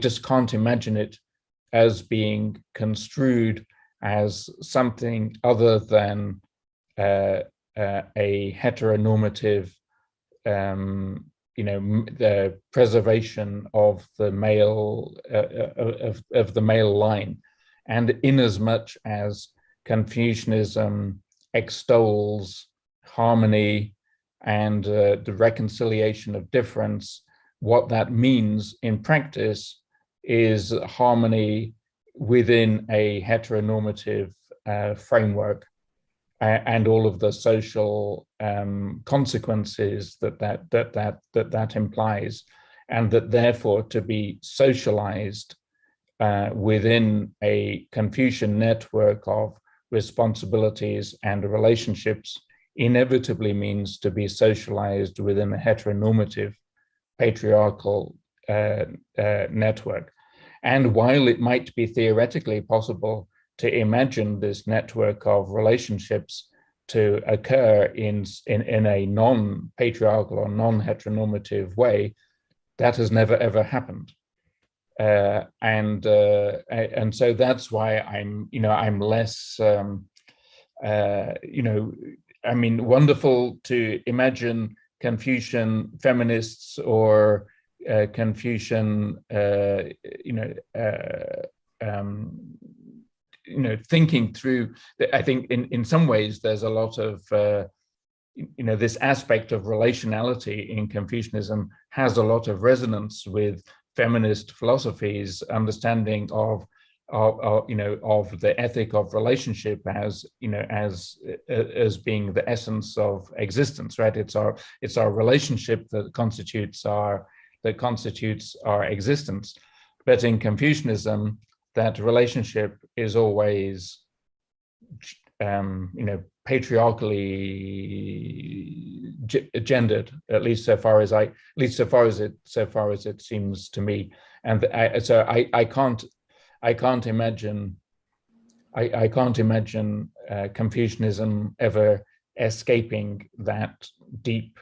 just can't imagine it as being construed as something other than a heteronormative, the preservation of the male of the male line, and in as much as Confucianism extols harmony and the reconciliation of difference, what that means in practice is harmony within a heteronormative framework, and all of the social consequences that implies, and that therefore to be socialized within a Confucian network of responsibilities and relationships inevitably means to be socialized within a heteronormative patriarchal network. And while it might be theoretically possible to imagine this network of relationships to occur in a non-patriarchal or non-heteronormative way, that has never ever happened. And so that's why I'm less, wonderful to imagine Confucian feminists or Confucian, thinking through. I think in some ways there's a lot of, this aspect of relationality in Confucianism has a lot of resonance with feminist philosophy's understanding of the ethic of relationship as being the essence of existence, right? It's our relationship that constitutes our existence. But in Confucianism, that relationship is always patriarchally gendered, at least so far as it seems to me. And so I I can't imagine Confucianism ever escaping that deep,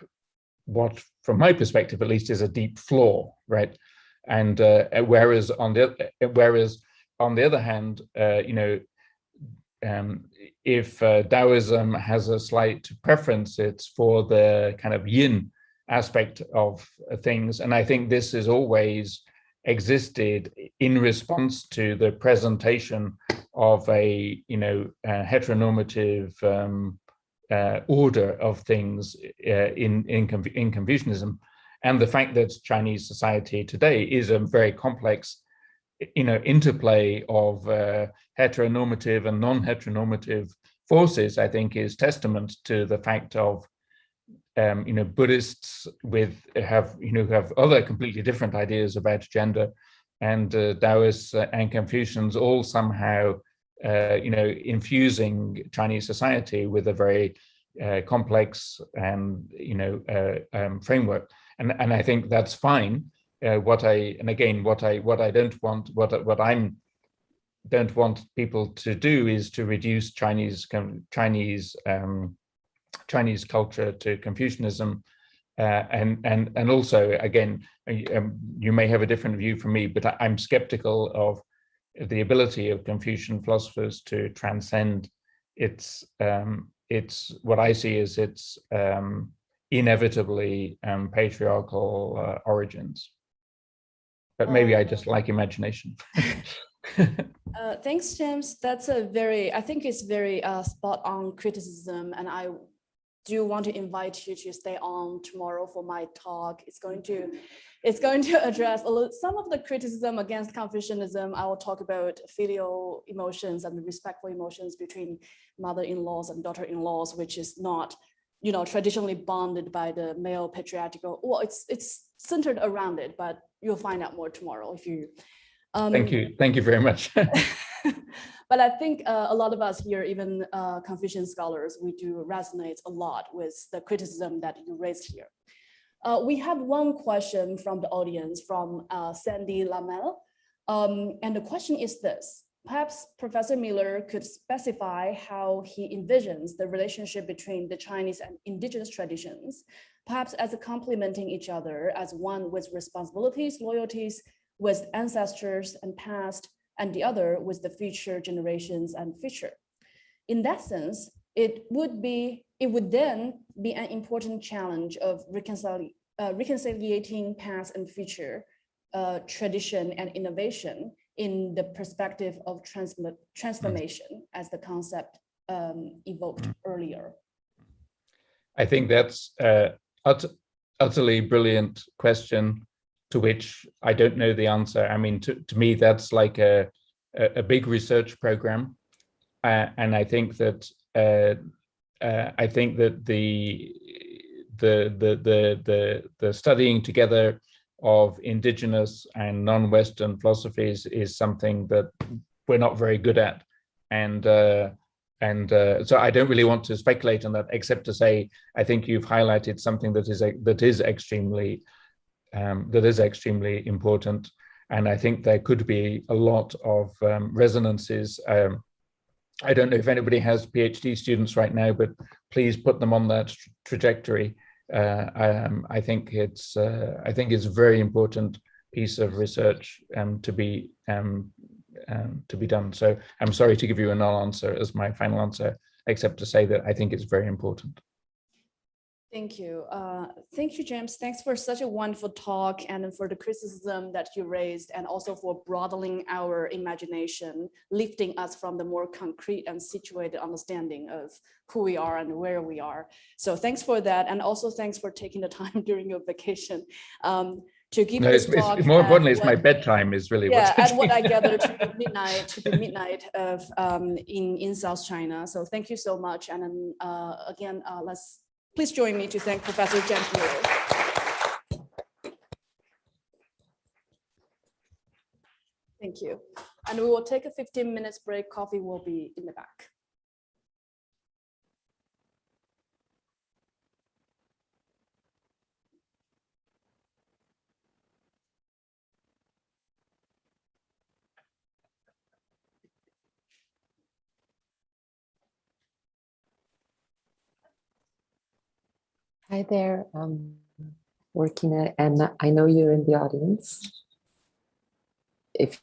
what from my perspective at least is a deep flaw, right? And whereas on the other hand, if Taoism has a slight preference, it's for the kind of yin aspect of things, and I think this has always existed in response to the presentation of a heteronormative order of things in Confucianism, and the fact that Chinese society today is a very complex interplay of heteronormative and non-heteronormative forces, I think is testament to the fact of Buddhists have other completely different ideas about gender, and Taoists and Confucians all somehow infusing Chinese society with a very complex and framework, and I think that's fine. What I don't want people to do is to reduce Chinese culture to Confucianism, and also, again, you may have a different view from me, but I'm skeptical of the ability of Confucian philosophers to transcend its what I see as its inevitably patriarchal origins. But maybe I just like imagination. Thanks, James. That's I think it's very spot on criticism, and I do want to invite you to stay on tomorrow for my talk. It's going to address some of the criticism against Confucianism. I will talk about filial emotions and respectful emotions between mother-in-laws and daughter-in-laws, which is not, traditionally bonded by the male patriarchal. Well, it's centered around it, but you'll find out more tomorrow if you. Thank you very much. But I think a lot of us here, even Confucian scholars, we do resonate a lot with the criticism that you raised here. We have one question from the audience from Sandy Lamel. And the question is this: perhaps Professor Miller could specify how he envisions the relationship between the Chinese and indigenous traditions, perhaps as complementing each other, as one with responsibilities, loyalties with ancestors and past, and the other with the future generations and future. In that sense, it would then be an important challenge of reconciliating past and future, tradition and innovation in the perspective of transformation, as the concept evoked earlier. I think that's an utterly brilliant question, to which I don't know the answer. I mean, to me, that's like a big research program, and I think that the studying together of indigenous and non-Western philosophies is something that we're not very good at, and so I don't really want to speculate on that, except to say I think you've highlighted something that is extremely important, and I think there could be a lot of resonances. I don't know if anybody has PhD students right now, but please put them on that trajectory. I think it's a very important piece of research to be done. So I'm sorry to give you a null answer as my final answer, except to say that I think it's very important. Thank you. Thank you, James. Thanks for such a wonderful talk, and for the criticism that you raised, and also for broadening our imagination, lifting us from the more concrete and situated understanding of who we are and where we are. So thanks for that. And also thanks for taking the time during your vacation to give this talk. More importantly, it's my bedtime is really and what I gathered to the midnight of in South China. So thank you so much. And then again, please join me to thank Professor James Miller. Thank you. And we will take a 15 minutes break. Coffee will be in the back. Hi there, Workineh, and I know you're in the audience. If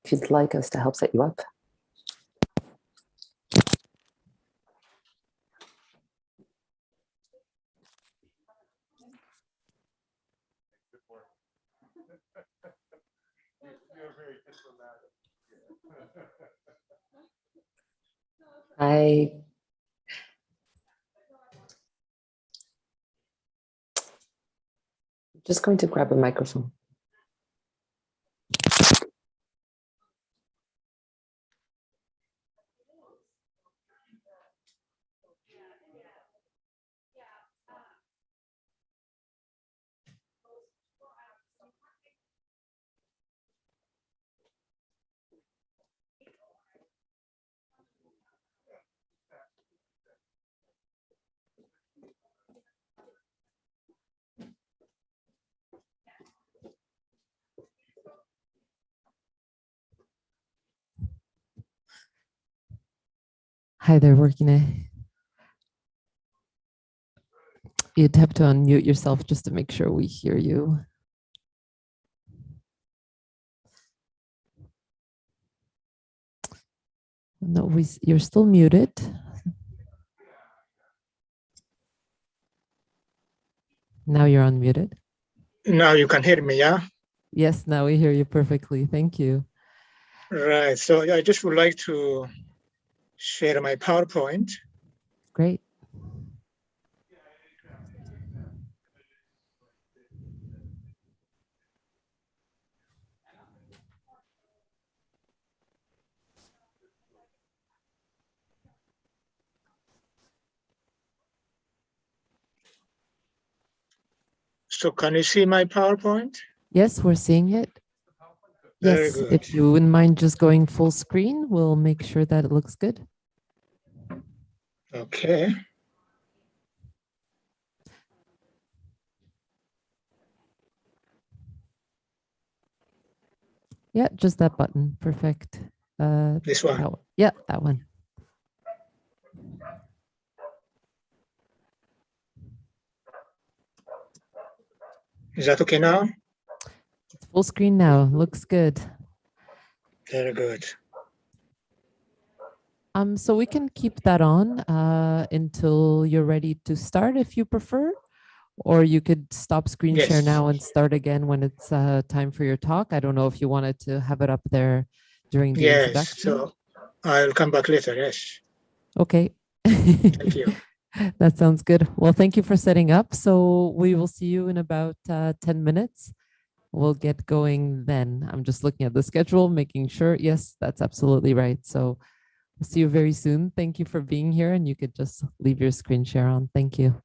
you'd like us to help set you up. I'm just going to grab a microphone. Hi there, Workineh. You'd have to unmute yourself just to make sure we hear you. No, you're still muted. Now you're unmuted. Now you can hear me, yeah? Yes, now we hear you perfectly. Thank you. Right, so I just would like to share my PowerPoint. Great. So can you see my PowerPoint? Yes, we're seeing it. Very Yes, good. if you wouldn't mind just going full screen, we'll make sure that it looks good. Okay. Yeah, just that button. Perfect. This one. That one. Yeah, that one. Is that okay now? It's full screen now. Looks good. Very good. So we can keep that on until you're ready to start if you prefer, or you could stop screen share Yes. now and start again when it's time for your talk. I don't know if you wanted to have it up there during the Yes, introduction. so I'll come back later, yes. Okay. Thank you. That sounds good. Well, thank you for setting up. So we will see you in about 10 minutes. We'll get going then. I'm just looking at the schedule, making sure. Yes, that's absolutely right. So we'll see you very soon. Thank you for being here, and you could just leave your screen share on. Thank you.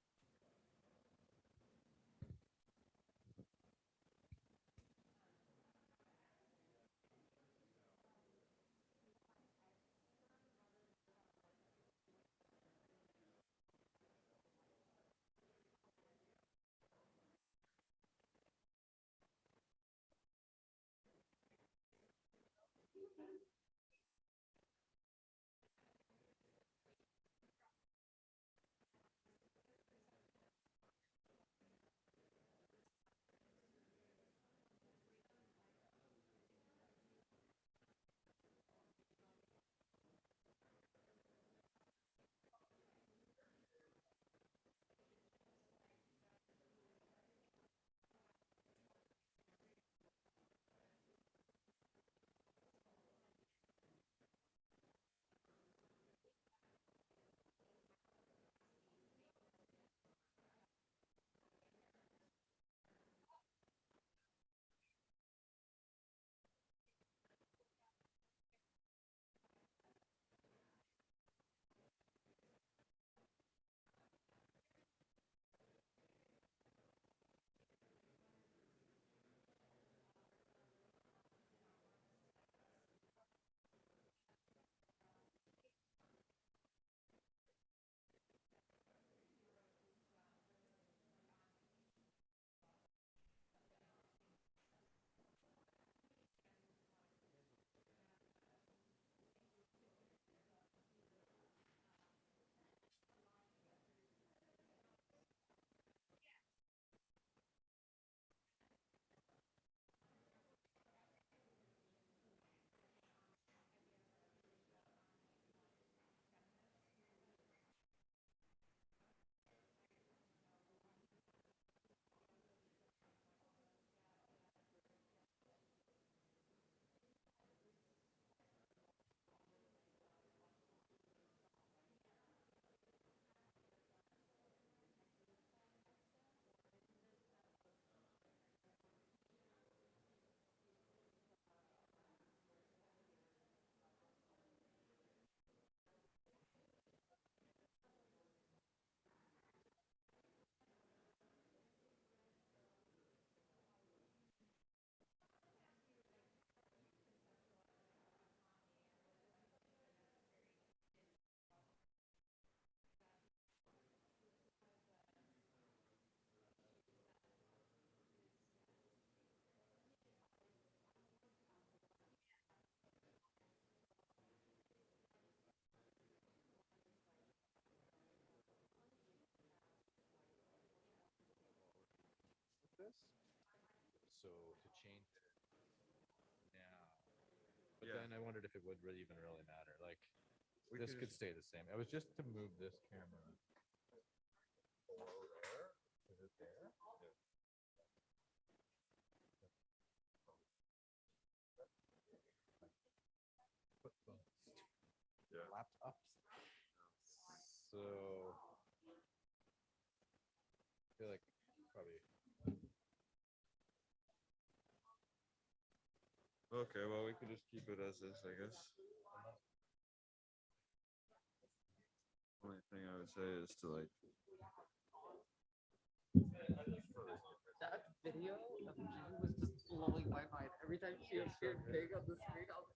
So to change it now, but then I wondered if it would really even really matter. Like this could stay the same. It was just to move this camera. There. Is it there? Yeah. Laptops. So I feel like probably. Okay, well, we could just keep it as is, I guess. Only thing I would say is to like. That video of Jing was just blowing my mind. Every time she appeared big on the screen, I was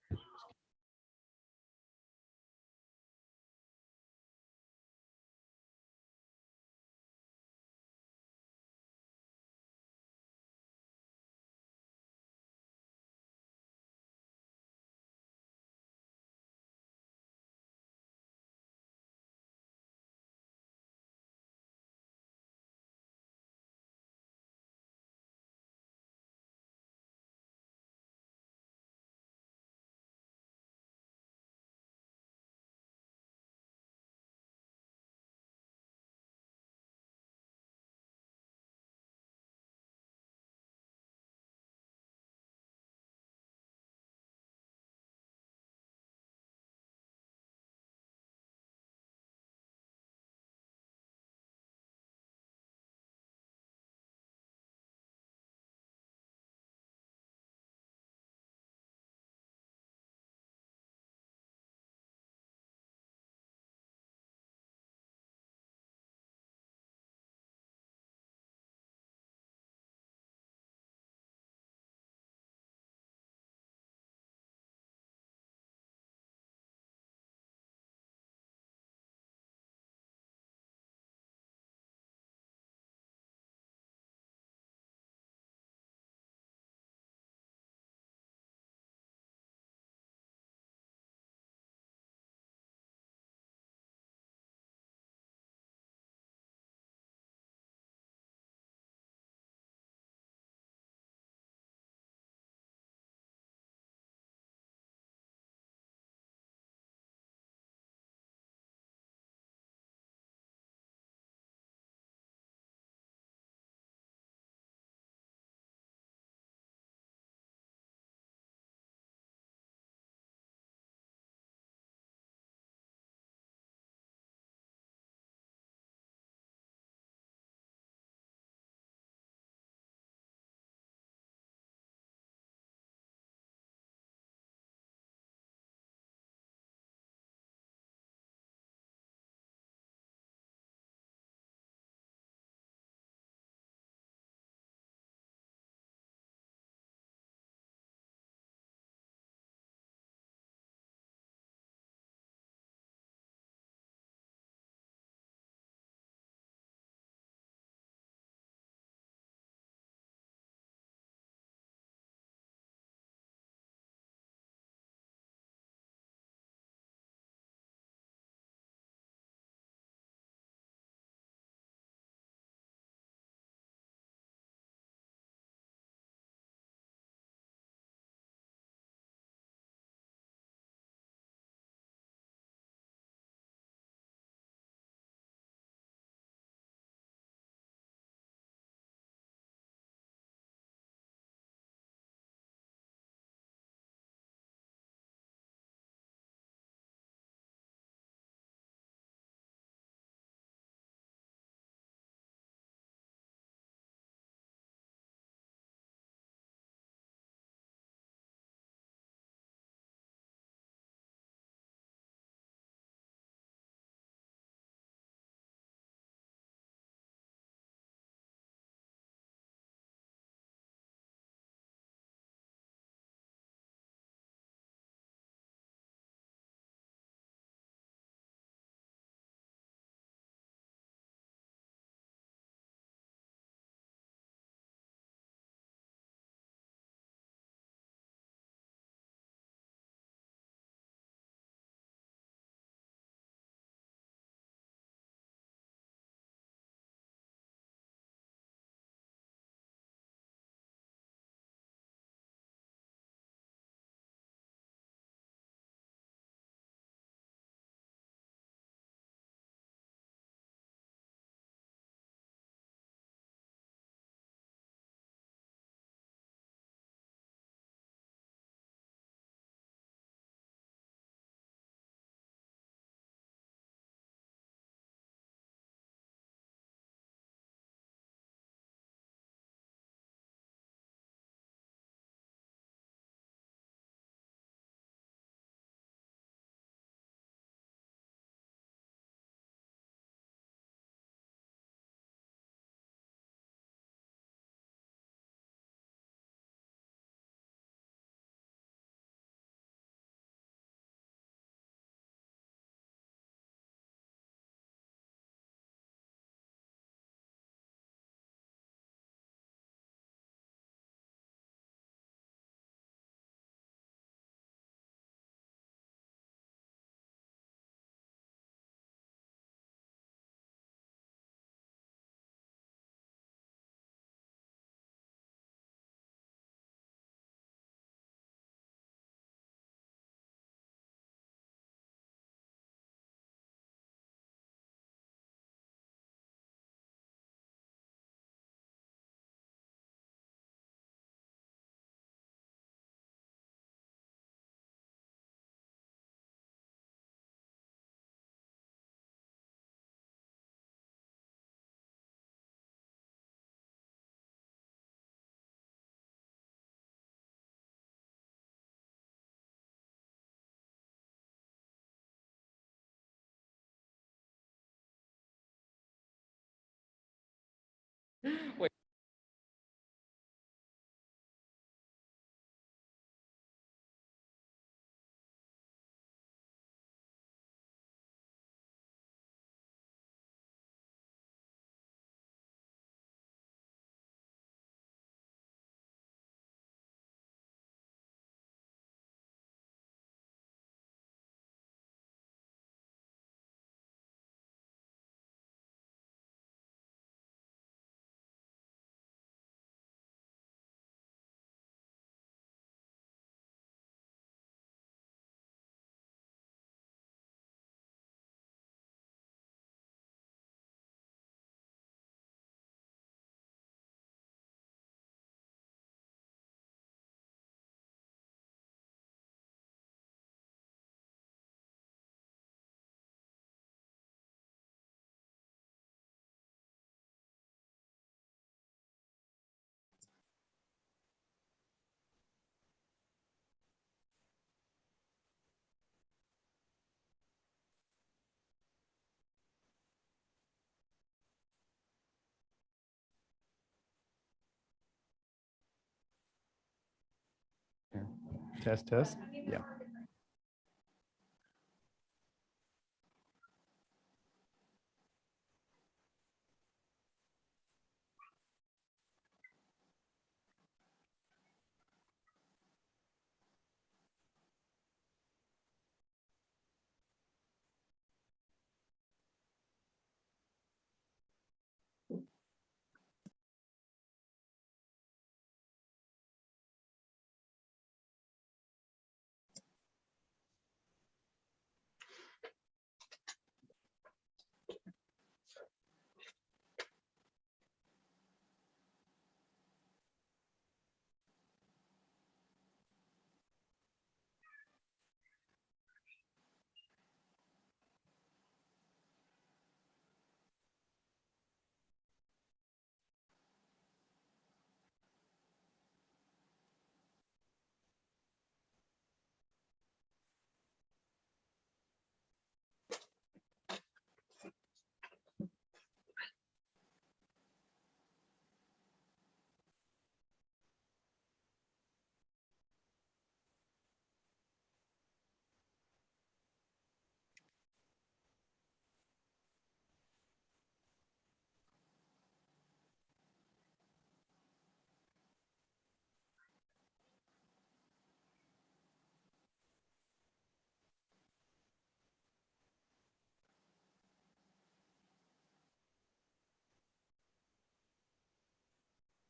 Test, test. Yeah.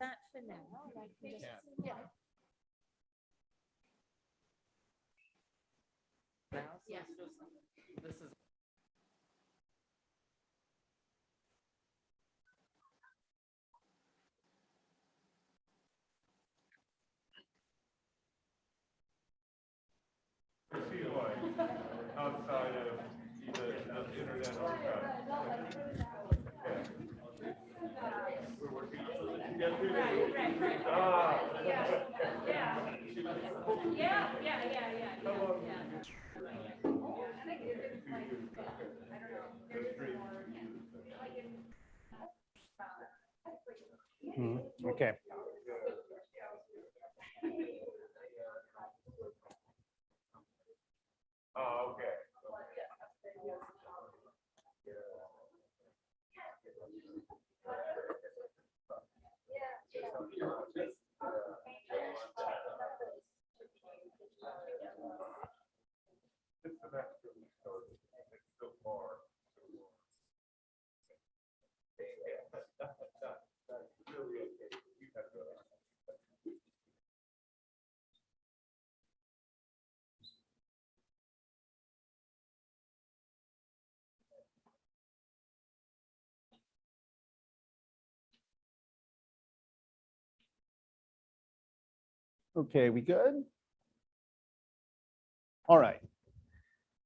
That for now, like just, yeah. Yeah. This is. Outside of the internet we're working on something together. Okay. Oh, okay. Okay, we good? All right.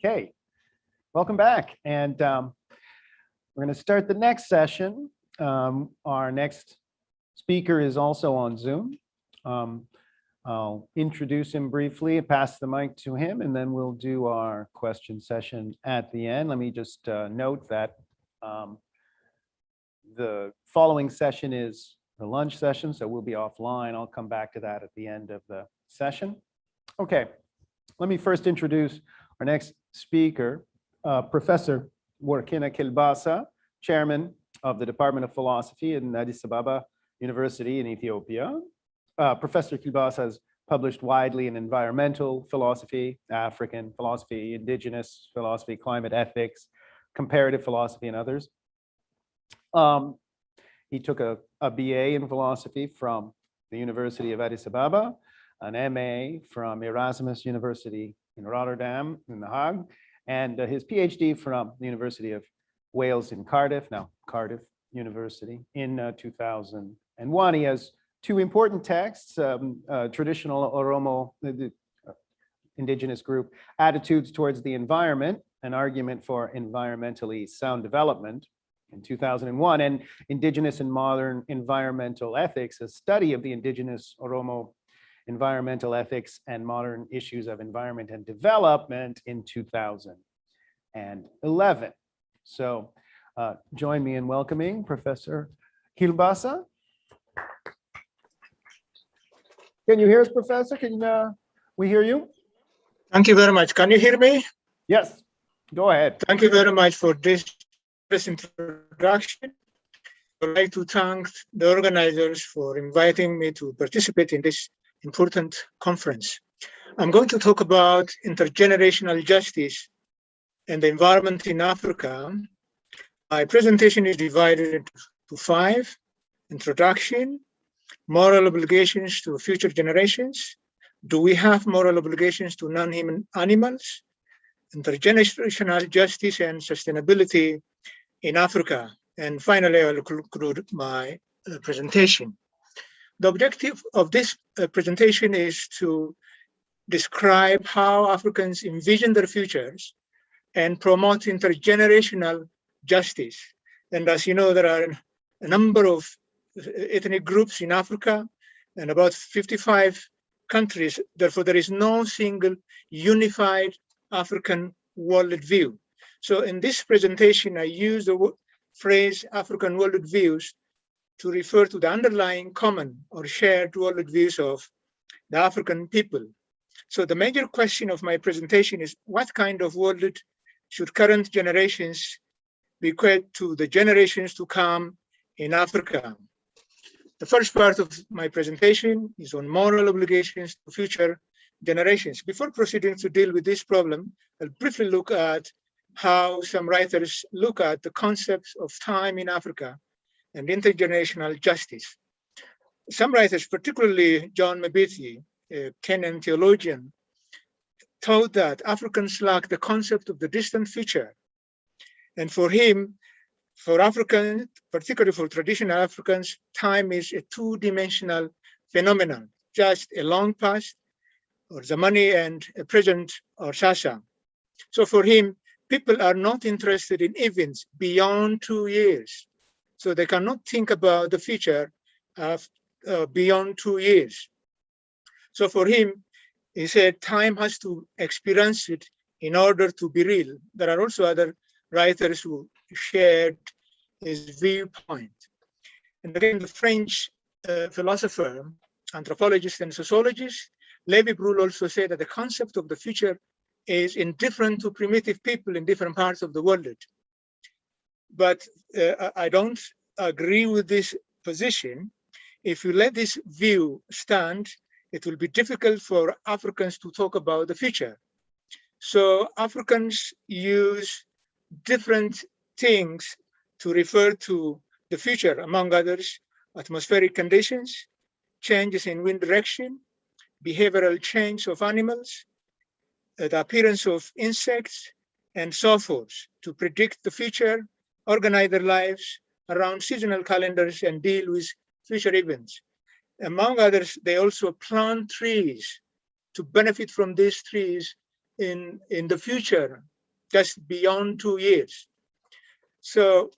Okay, welcome back. And we're going to start the next session. Our next speaker is also on Zoom. I'll introduce him briefly and pass the mic to him, and then we'll do our question session at the end. Let me just note that the following session is the lunch session, so we'll be offline. I'll come back to that at the end of the session. Okay, let me first introduce our next speaker, Professor Workineh Kelbessa, Chairman of the Department of Philosophy in Addis Ababa University in Ethiopia. Professor Kelbessa has published widely in environmental philosophy, African philosophy, indigenous philosophy, climate ethics, comparative philosophy, and others. He took a BA in philosophy from the University of Addis Ababa, an MA from Erasmus University in Rotterdam, in The Hague, and his PhD from the University of Wales in Cardiff, now Cardiff University, in 2001. He has two important texts, traditional Oromo, the indigenous group, Attitudes Towards the Environment, an argument for environmentally sound development, in 2001, and Indigenous and Modern Environmental Ethics, a study of the indigenous Oromo environmental ethics and modern issues of environment and development, in 2011. So join me in welcoming Professor Kelbessa. Can you hear us, Professor? Can you We hear you. Thank you very much. Can you hear me? Yes, go ahead. Thank you very much for this introduction. I would like to thank the organizers for inviting me to participate in this important conference. I'm going to talk about intergenerational justice and the environment in Africa. My presentation is divided into 5: introduction, moral obligations to future generations. Do we have moral obligations to non-human animals? Intergenerational justice and sustainability in Africa. And finally, I will conclude my presentation. The objective of this presentation is to describe how Africans envision their futures and promote intergenerational justice. And as you know, there are a number of ethnic groups in Africa and about 55 countries. Therefore, there is no single unified African worldview. So in this presentation, I use the phrase African worldviews to refer to the underlying common or shared worldviews of the African people. So the major question of my presentation is, what kind of world should current generations bequeath to the generations to come in Africa? The first part of my presentation is on moral obligations to future generations. Before proceeding to deal with this problem, I'll briefly look at how some writers look at the concepts of time in Africa and intergenerational justice. Some writers, particularly John Mbiti, a Kenyan theologian, thought that Africans lack the concept of the distant future. And for him, for Africans, particularly for traditional Africans, time is a two-dimensional phenomenon, just a long past or Zamani and a present or Sasa. So for him, people are not interested in events beyond 2 years. So they cannot think about the future beyond 2 years. So for him, he said, time has to experience it in order to be real. There are also other writers who shared his viewpoint. And again, the French philosopher, anthropologist, and sociologist, Lévi-Brul also said that the concept of the future is indifferent to primitive people in different parts of the world. But I don't agree with this position. If you let this view stand, it will be difficult for Africans to talk about the future. So Africans use different things to refer to the future, among others, atmospheric conditions, changes in wind direction, behavioral change of animals, the appearance of insects, and so forth, to predict the future, organize their lives around seasonal calendars, and deal with future events. Among others, they also plant trees to benefit from these trees in the future, just beyond 2 years. So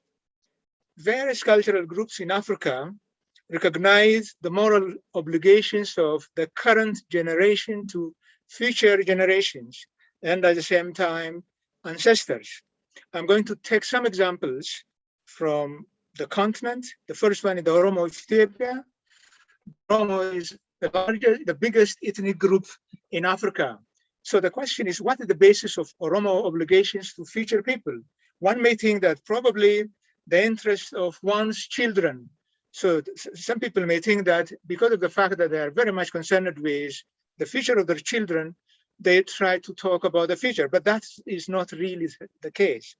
various cultural groups in Africa recognize the moral obligations of the current generation to future generations, and at the same time, ancestors. I'm going to take some examples from the continent. The first one is the Oromo of Ethiopia. Oromo is the biggest ethnic group in Africa. So the question is, what is the basis of Oromo obligations to future people? One may think that probably the interest of one's children. So some people may think that because of the fact that they are very much concerned with the future of their children, they try to talk about the future, but that is not really the case.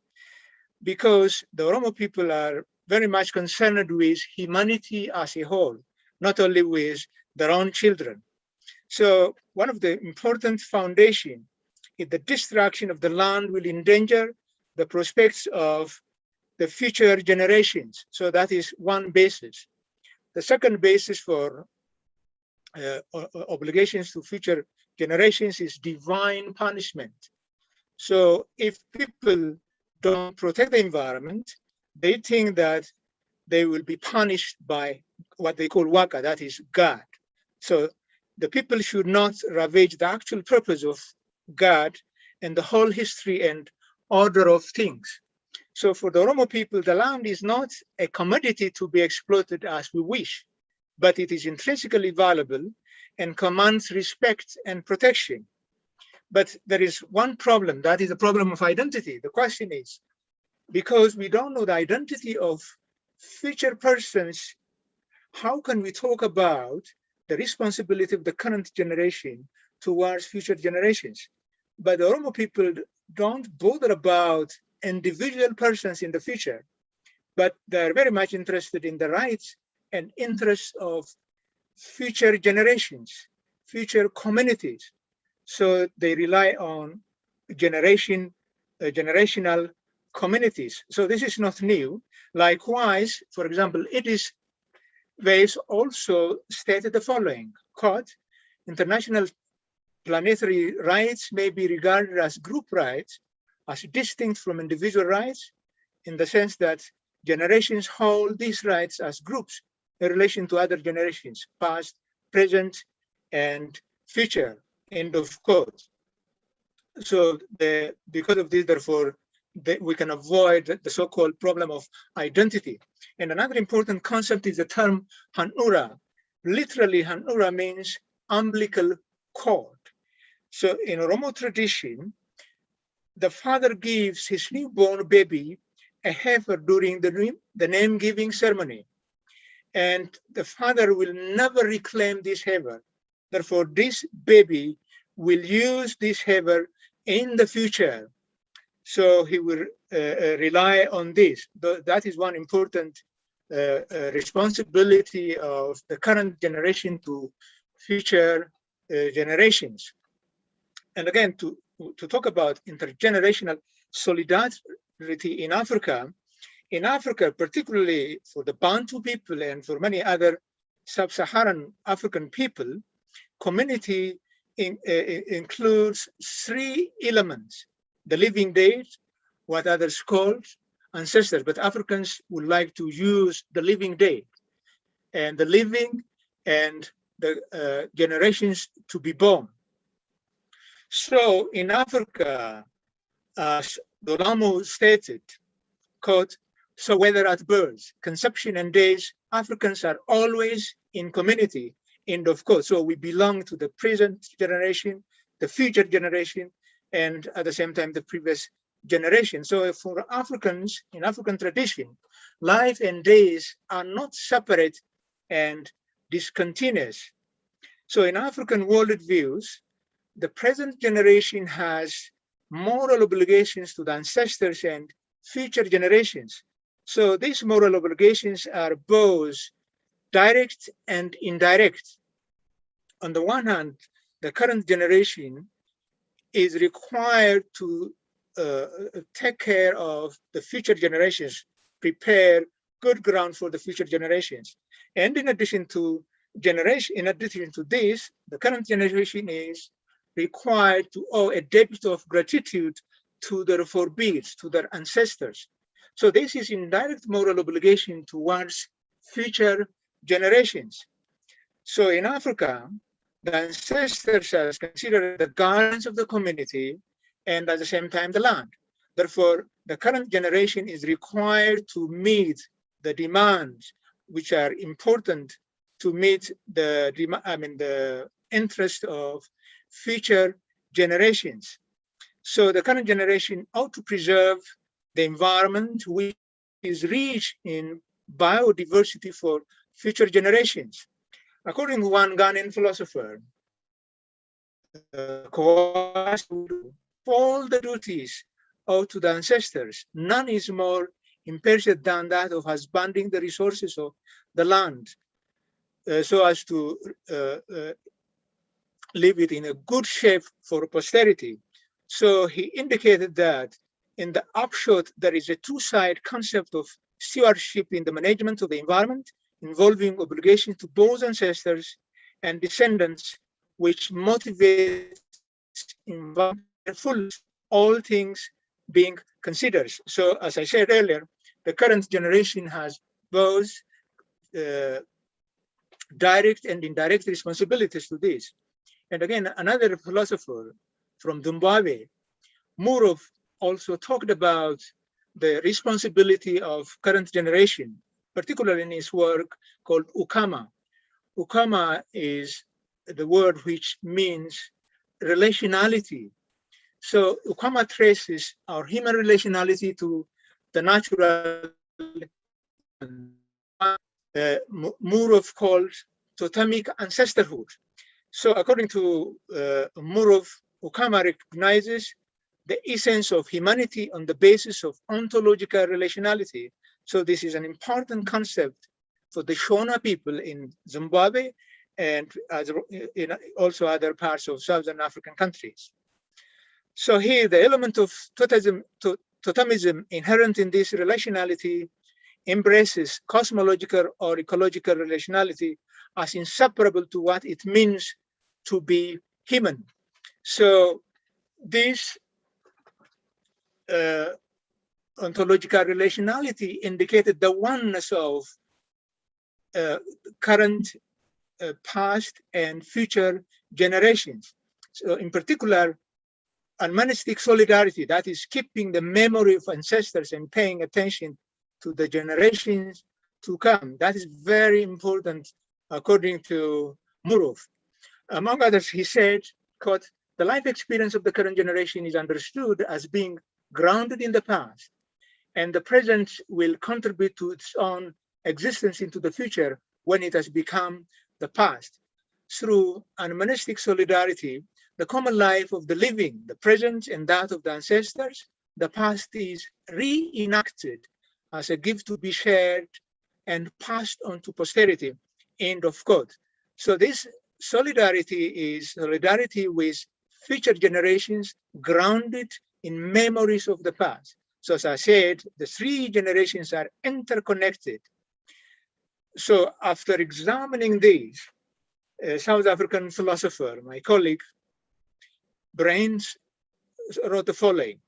Because the Oromo people are very much concerned with humanity as a whole, not only with their own children. So one of the important foundations is the destruction of the land will endanger the prospects of the future generations. So that is one basis. The second basis for obligations to future generations is divine punishment. So if people don't protect the environment, they think that they will be punished by what they call Waka, that is God. So the people should not ravage the actual purpose of God and the whole history and order of things. So for the Oromo people, the land is not a commodity to be exploited as we wish, but it is intrinsically valuable. and commands respect and protection. But there is one problem, that is the problem of identity. The question is, because we don't know the identity of future persons, how can we talk about the responsibility of the current generation towards future generations? But the Oromo people don't bother about individual persons in the future, but they're very much interested in the rights and interests of future generations, future communities. So they rely on generational communities. So this is not new. Likewise, for example, Addis also stated the following, quote, international planetary rights may be regarded as group rights, as distinct from individual rights, in the sense that generations hold these rights as groups in relation to other generations, past, present, and future, end of quote. So because of this, therefore, we can avoid the so-called problem of identity. And another important concept is the term Hanura. Literally, Hanura means umbilical cord. So in Oromo tradition, the father gives his newborn baby a heifer during the name-giving ceremony. And the father will never reclaim this heifer. Therefore, this baby will use this heifer in the future. So he will rely on this. That is one important responsibility of the current generation to future generations. And again, to talk about intergenerational solidarity in Africa, particularly for the Bantu people and for many other sub-Saharan African people, community includes three elements: the living dead, what others call ancestors, but Africans would like to use the living dead, and the living and the generations to be born. So in Africa, as Dolamo stated, quote, so whether at birth, conception, and days, Africans are always in community, end of quote. So we belong to the present generation, the future generation, and at the same time, the previous generation. So for Africans, in African tradition, life and days are not separate and discontinuous. So in African worldviews, the present generation has moral obligations to the ancestors and future generations. So these moral obligations are both direct and indirect. On the one hand, the current generation is required to take care of the future generations, prepare good ground for the future generations. And in addition to this, the current generation is required to owe a debt of gratitude to their forebears, to their ancestors. So this is indirect moral obligation towards future generations. So in Africa, the ancestors are considered the guardians of the community and at the same time the land. Therefore, the current generation is required to meet the demands which are important to meet the interest of future generations. So the current generation ought to preserve the environment which is rich in biodiversity for future generations. According to one Ghanaian philosopher, all the duties owed to the ancestors, none is more imperative than that of husbanding the resources of the land so as to leave it in a good shape for posterity. So he indicated that in the upshot, there is a two-side concept of stewardship in the management of the environment, involving obligations to both ancestors and descendants, which motivate full all things being considered. So as I said earlier, the current generation has both direct and indirect responsibilities to this. And again, another philosopher from Zimbabwe, Murov, also talked about the responsibility of current generation, particularly in his work called Ukama. Ukama is the word which means relationality. So Ukama traces our human relationality to the natural Murov called totemic ancestorhood. So according to Murov, Ukama recognizes the essence of humanity on the basis of ontological relationality. So this is an important concept for the Shona people in Zimbabwe and in also other parts of Southern African countries. So here the element of totemism inherent in this relationality embraces cosmological or ecological relationality as inseparable to what it means to be human. So this ontological relationality indicated the oneness of current, past, and future generations. So in particular, humanistic solidarity, that is keeping the memory of ancestors and paying attention to the generations to come. That is very important, according to Murov. Among others, he said, quote, "The life experience of the current generation is understood as being grounded in the past, and the present will contribute to its own existence into the future when it has become the past. Through humanistic solidarity, the common life of the living, the present, and that of the ancestors, the past is reenacted as a gift to be shared and passed on to posterity," end of quote. So this solidarity is solidarity with future generations grounded in memories of the past. So as I said, the three generations are interconnected. So after examining these, a South African philosopher, my colleague, Brains, wrote the following,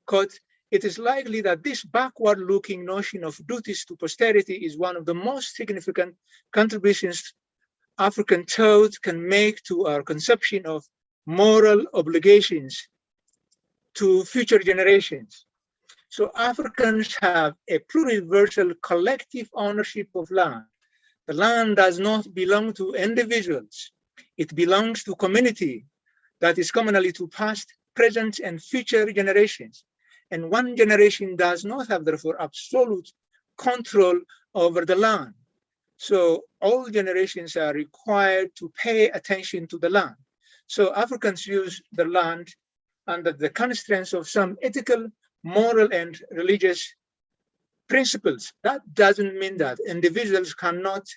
quote, "It is likely that this backward-looking notion of duties to posterity is one of the most significant contributions African thought can make to our conception of moral obligations to future generations. So Africans have a pluriversal collective ownership of land. The land does not belong to individuals. It belongs to community, that is commonly to past, present, and future generations. And one generation does not have, therefore, absolute control over the land. So all generations are required to pay attention to the land. So Africans use the land under the constraints of some ethical, moral, and religious principles. That doesn't mean that individuals cannot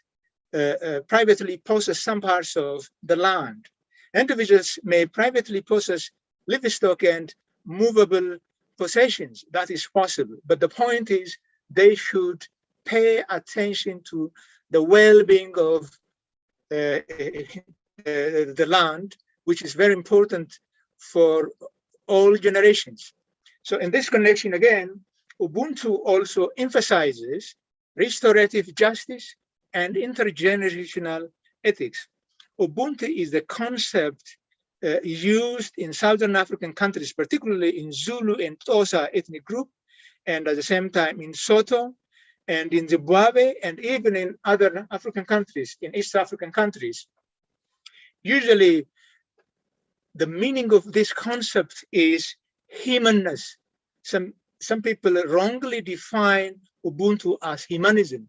privately possess some parts of the land. Individuals may privately possess livestock and movable possessions. That is possible. But the point is they should pay attention to the well-being of the land, which is very important for all generations. So in this connection, again, Ubuntu also emphasizes restorative justice and intergenerational ethics. Ubuntu is the concept used in Southern African countries, particularly in Zulu and Xhosa ethnic group, and at the same time in Soto, and in Zimbabwe, and even in other African countries, in East African countries. Usually, the meaning of this concept is humanness. Some people wrongly define Ubuntu as humanism,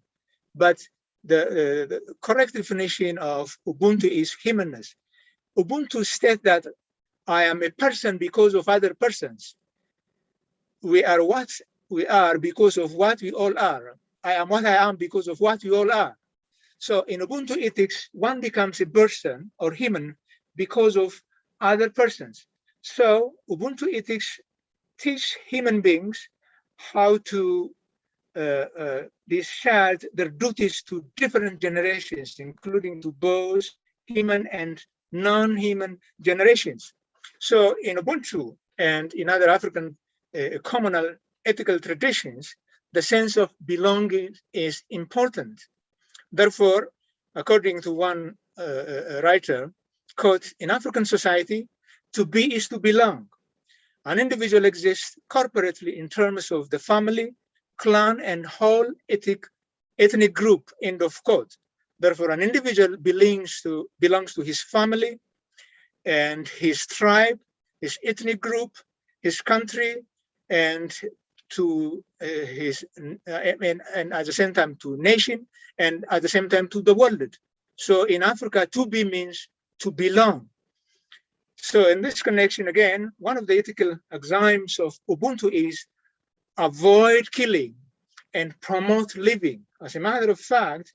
but the correct definition of Ubuntu is humanness. Ubuntu states that I am a person because of other persons. We are what we are because of what we all are. I am what I am because of what we all are. So in Ubuntu ethics, one becomes a person or human because of other persons. So Ubuntu ethics teach human beings how to discharge their duties to different generations, including to both human and non-human generations. So in Ubuntu and in other African communal ethical traditions, the sense of belonging is important. Therefore, according to one writer, quote, "In African society, to be is to belong. An individual exists corporately in terms of the family, clan, and whole ethnic group," end of quote. Therefore, an individual belongs to his family and his tribe, his ethnic group, his country, and to and at the same time to nation, and at the same time to the world. So in Africa, to be means to belong. So in this connection, again, one of the ethical axioms of Ubuntu is avoid killing and promote living. As a matter of fact,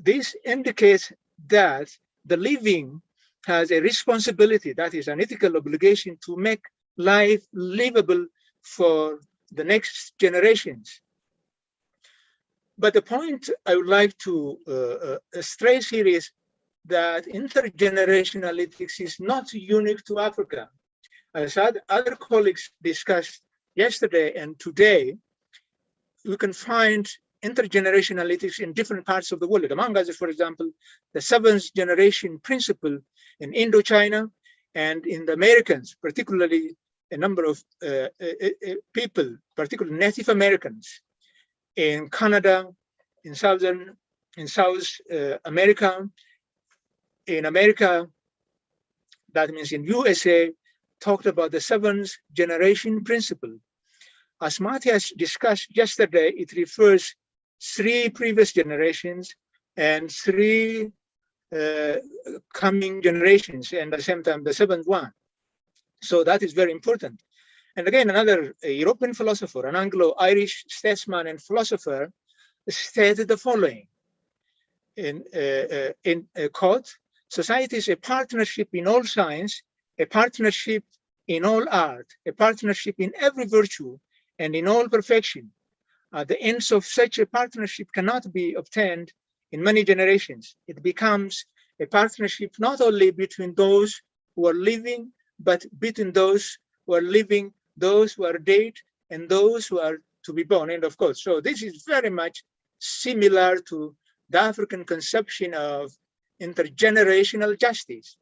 this indicates that the living has a responsibility, that is an ethical obligation, to make life livable for the next generations. But the point I would like to stress here is that intergenerational ethics is not unique to Africa. As other colleagues discussed yesterday and today, we can find intergenerational ethics in different parts of the world. Among others, for example, the seventh generation principle in Indochina and in the Americans, particularly a number of people, particularly Native Americans in Canada, in South America, in America, that means in USA, talked about the seventh generation principle. As Matthias discussed yesterday, it refers 3 previous generations and 3 coming generations, and at the same time, the 7th one. So that is very important. And again, another European philosopher, an Anglo-Irish statesman and philosopher, stated the following in a quote: "Society is a partnership in all science, a partnership in all art, a partnership in every virtue, and in all perfection. The ends of such a partnership cannot be obtained in many generations. It becomes a partnership not only between those who are living, but between those who are living, those who are dead, and those who are to be born." End of quote. So this is very much similar to the African conception of intergenerational justice.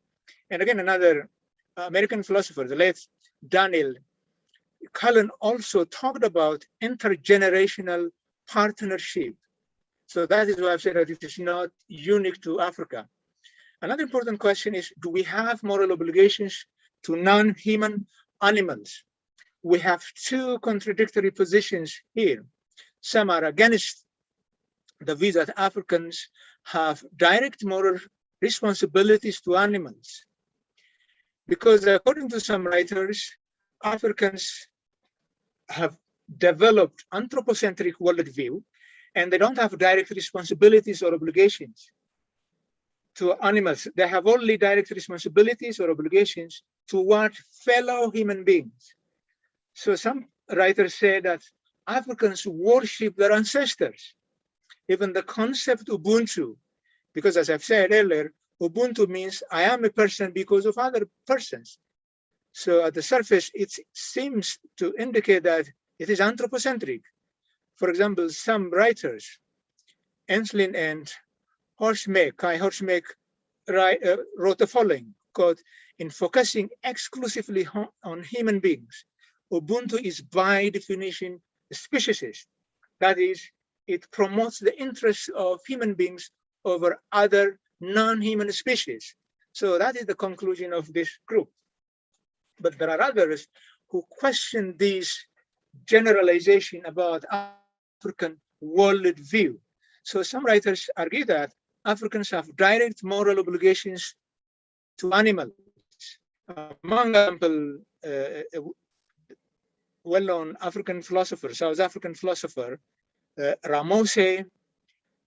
And again, another American philosopher, the late Daniel Cullen, also talked about intergenerational partnership. So that is why I've said that it is not unique to Africa. Another important question is, do we have moral obligations to non-human animals? We have 2 contradictory positions here. Some are against the view that Africans have direct moral responsibilities to animals, because according to some writers, Africans have developed anthropocentric worldview, and they don't have direct responsibilities or obligations to animals. They have only direct responsibilities or obligations toward fellow human beings. So some writers say that Africans worship their ancestors. Even the concept Ubuntu, because as I've said earlier, Ubuntu means I am a person because of other persons. So at the surface, it seems to indicate that it is anthropocentric. For example, some writers, Enslin and Kai Horschmeck, wrote the following, quote, "In focusing exclusively on human beings, Ubuntu is by definition a speciesist. That is, it promotes the interests of human beings over other non-human species." So that is the conclusion of this group. But there are others who question this generalization about African worldview. So some writers argue that Africans have direct moral obligations to animals. Among example, well-known African philosopher, South African philosopher, Ramose,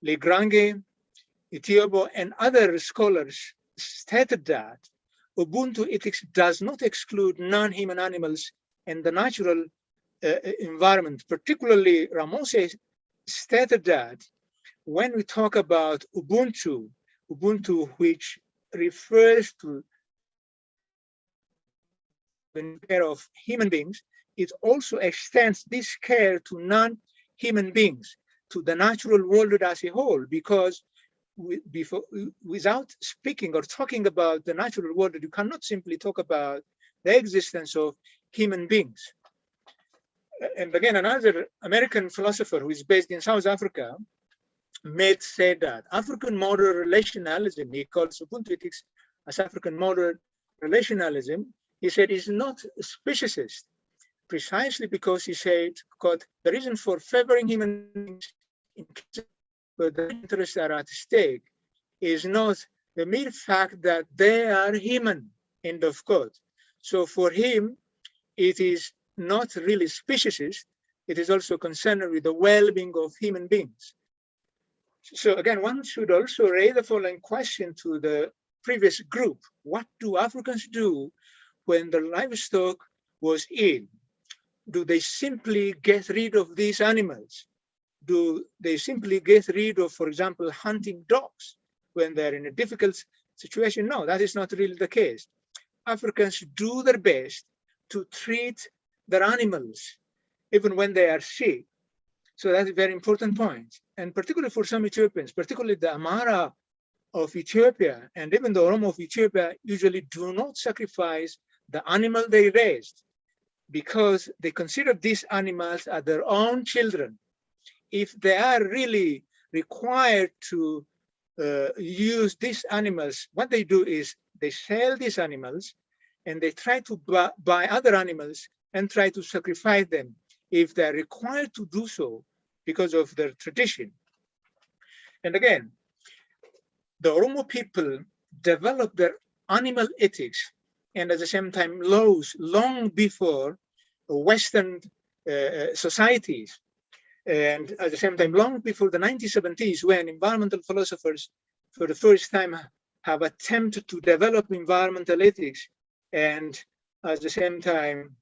Legrange, Etiobo, and other scholars stated that Ubuntu ethics does not exclude non-human animals and the natural environment. Particularly, Ramose stated that when we talk about Ubuntu, which refers to the care of human beings, it also extends this care to non-human beings, to the natural world as a whole, because without speaking or talking about the natural world, you cannot simply talk about the existence of human beings. And again, another American philosopher who is based in South Africa, Med said that African modern relationalism, he calls Ubuntu ethics as African modern relationalism, he said is not speciesist, precisely because he said, quote, the reason for favoring human beings in cases where their interests are at stake is not the mere fact that they are human, end of quote. So for him, it is not really speciesist, it is also concerned with the well-being of human beings. So again, one should also raise the following question to the previous group. What do Africans do when the livestock was ill? Do they simply get rid of these animals? Do they simply get rid of, for example, hunting dogs when they're in a difficult situation? No, that is not really the case. Africans do their best to treat their animals, even when they are sick. So that's a very important point. And particularly for some Ethiopians, particularly the Amara of Ethiopia and even the Oromo of Ethiopia usually do not sacrifice the animal they raised because they consider these animals as their own children. If they are really required to use these animals, what they do is they sell these animals and they try to buy other animals and try to sacrifice them if they're required to do so because of their tradition. And again, the Oromo people developed their animal ethics and at the same time laws long before Western societies. And at the same time, long before the 1970s, when environmental philosophers for the first time have attempted to develop environmental ethics and at the same time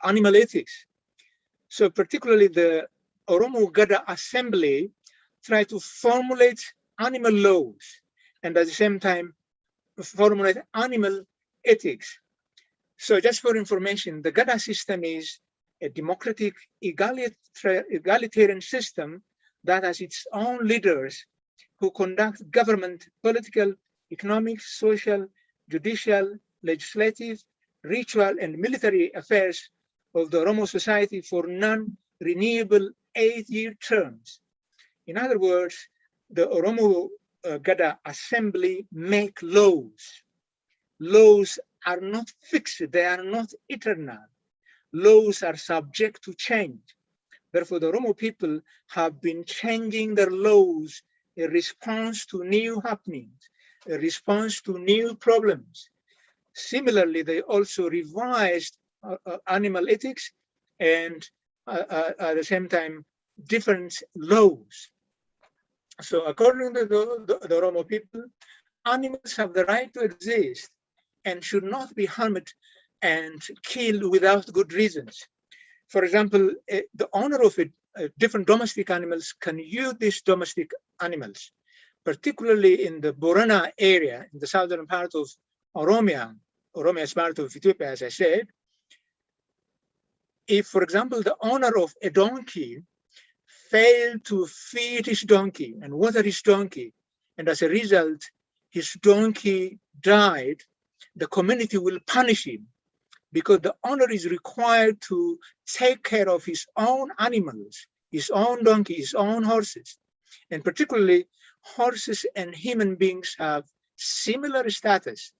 animal ethics. So particularly the Oromo Gada Assembly tried to formulate animal laws and at the same time formulate animal ethics. So just for information, the Gada system is a democratic egalitarian system that has its own leaders who conduct government, political, economic, social, judicial, legislative, ritual, and military affairs of the Oromo society for non-renewable 8-year terms. In other words, the Oromo Gada Assembly make laws. Laws are not fixed, they are not eternal. Laws are subject to change. Therefore, the Oromo people have been changing their laws in response to new happenings, in response to new problems. Similarly, they also revised animal ethics and at the same time, different laws. So according to the Oromo people, animals have the right to exist and should not be harmed and killed without good reasons. For example, the owner of different domestic animals can use these domestic animals, particularly in the Borana area, in the southern part of Oromia. Oromia is part of Ethiopia, as I said. If, for example, the owner of a donkey failed to feed his donkey and water his donkey, and as a result, his donkey died, the community will punish him because the owner is required to take care of his own animals, his own donkey, his own horses. And particularly, horses and human beings have similar status.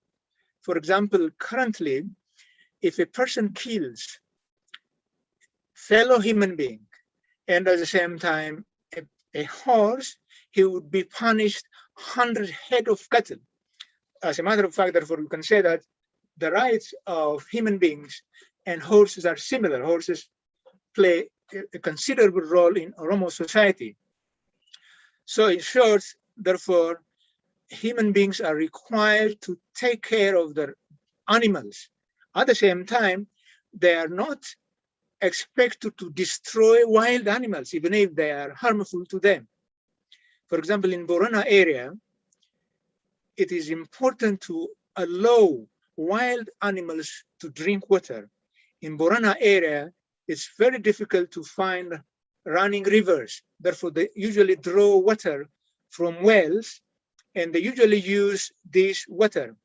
For example, currently, if a person kills fellow human being and at the same time a horse, he would be punished 100 head of cattle. As a matter of fact, therefore, we can say that the rights of human beings and horses are similar. Horses play a considerable role in Oromo society. So in short, therefore, human beings are required to take care of their animals. At the same time, they are not expected to destroy wild animals, even if they are harmful to them. For example, in Borana area, it is important to allow wild animals to drink water. In Borana area, it's very difficult to find running rivers. Therefore, they usually draw water from wells, and they usually use this water.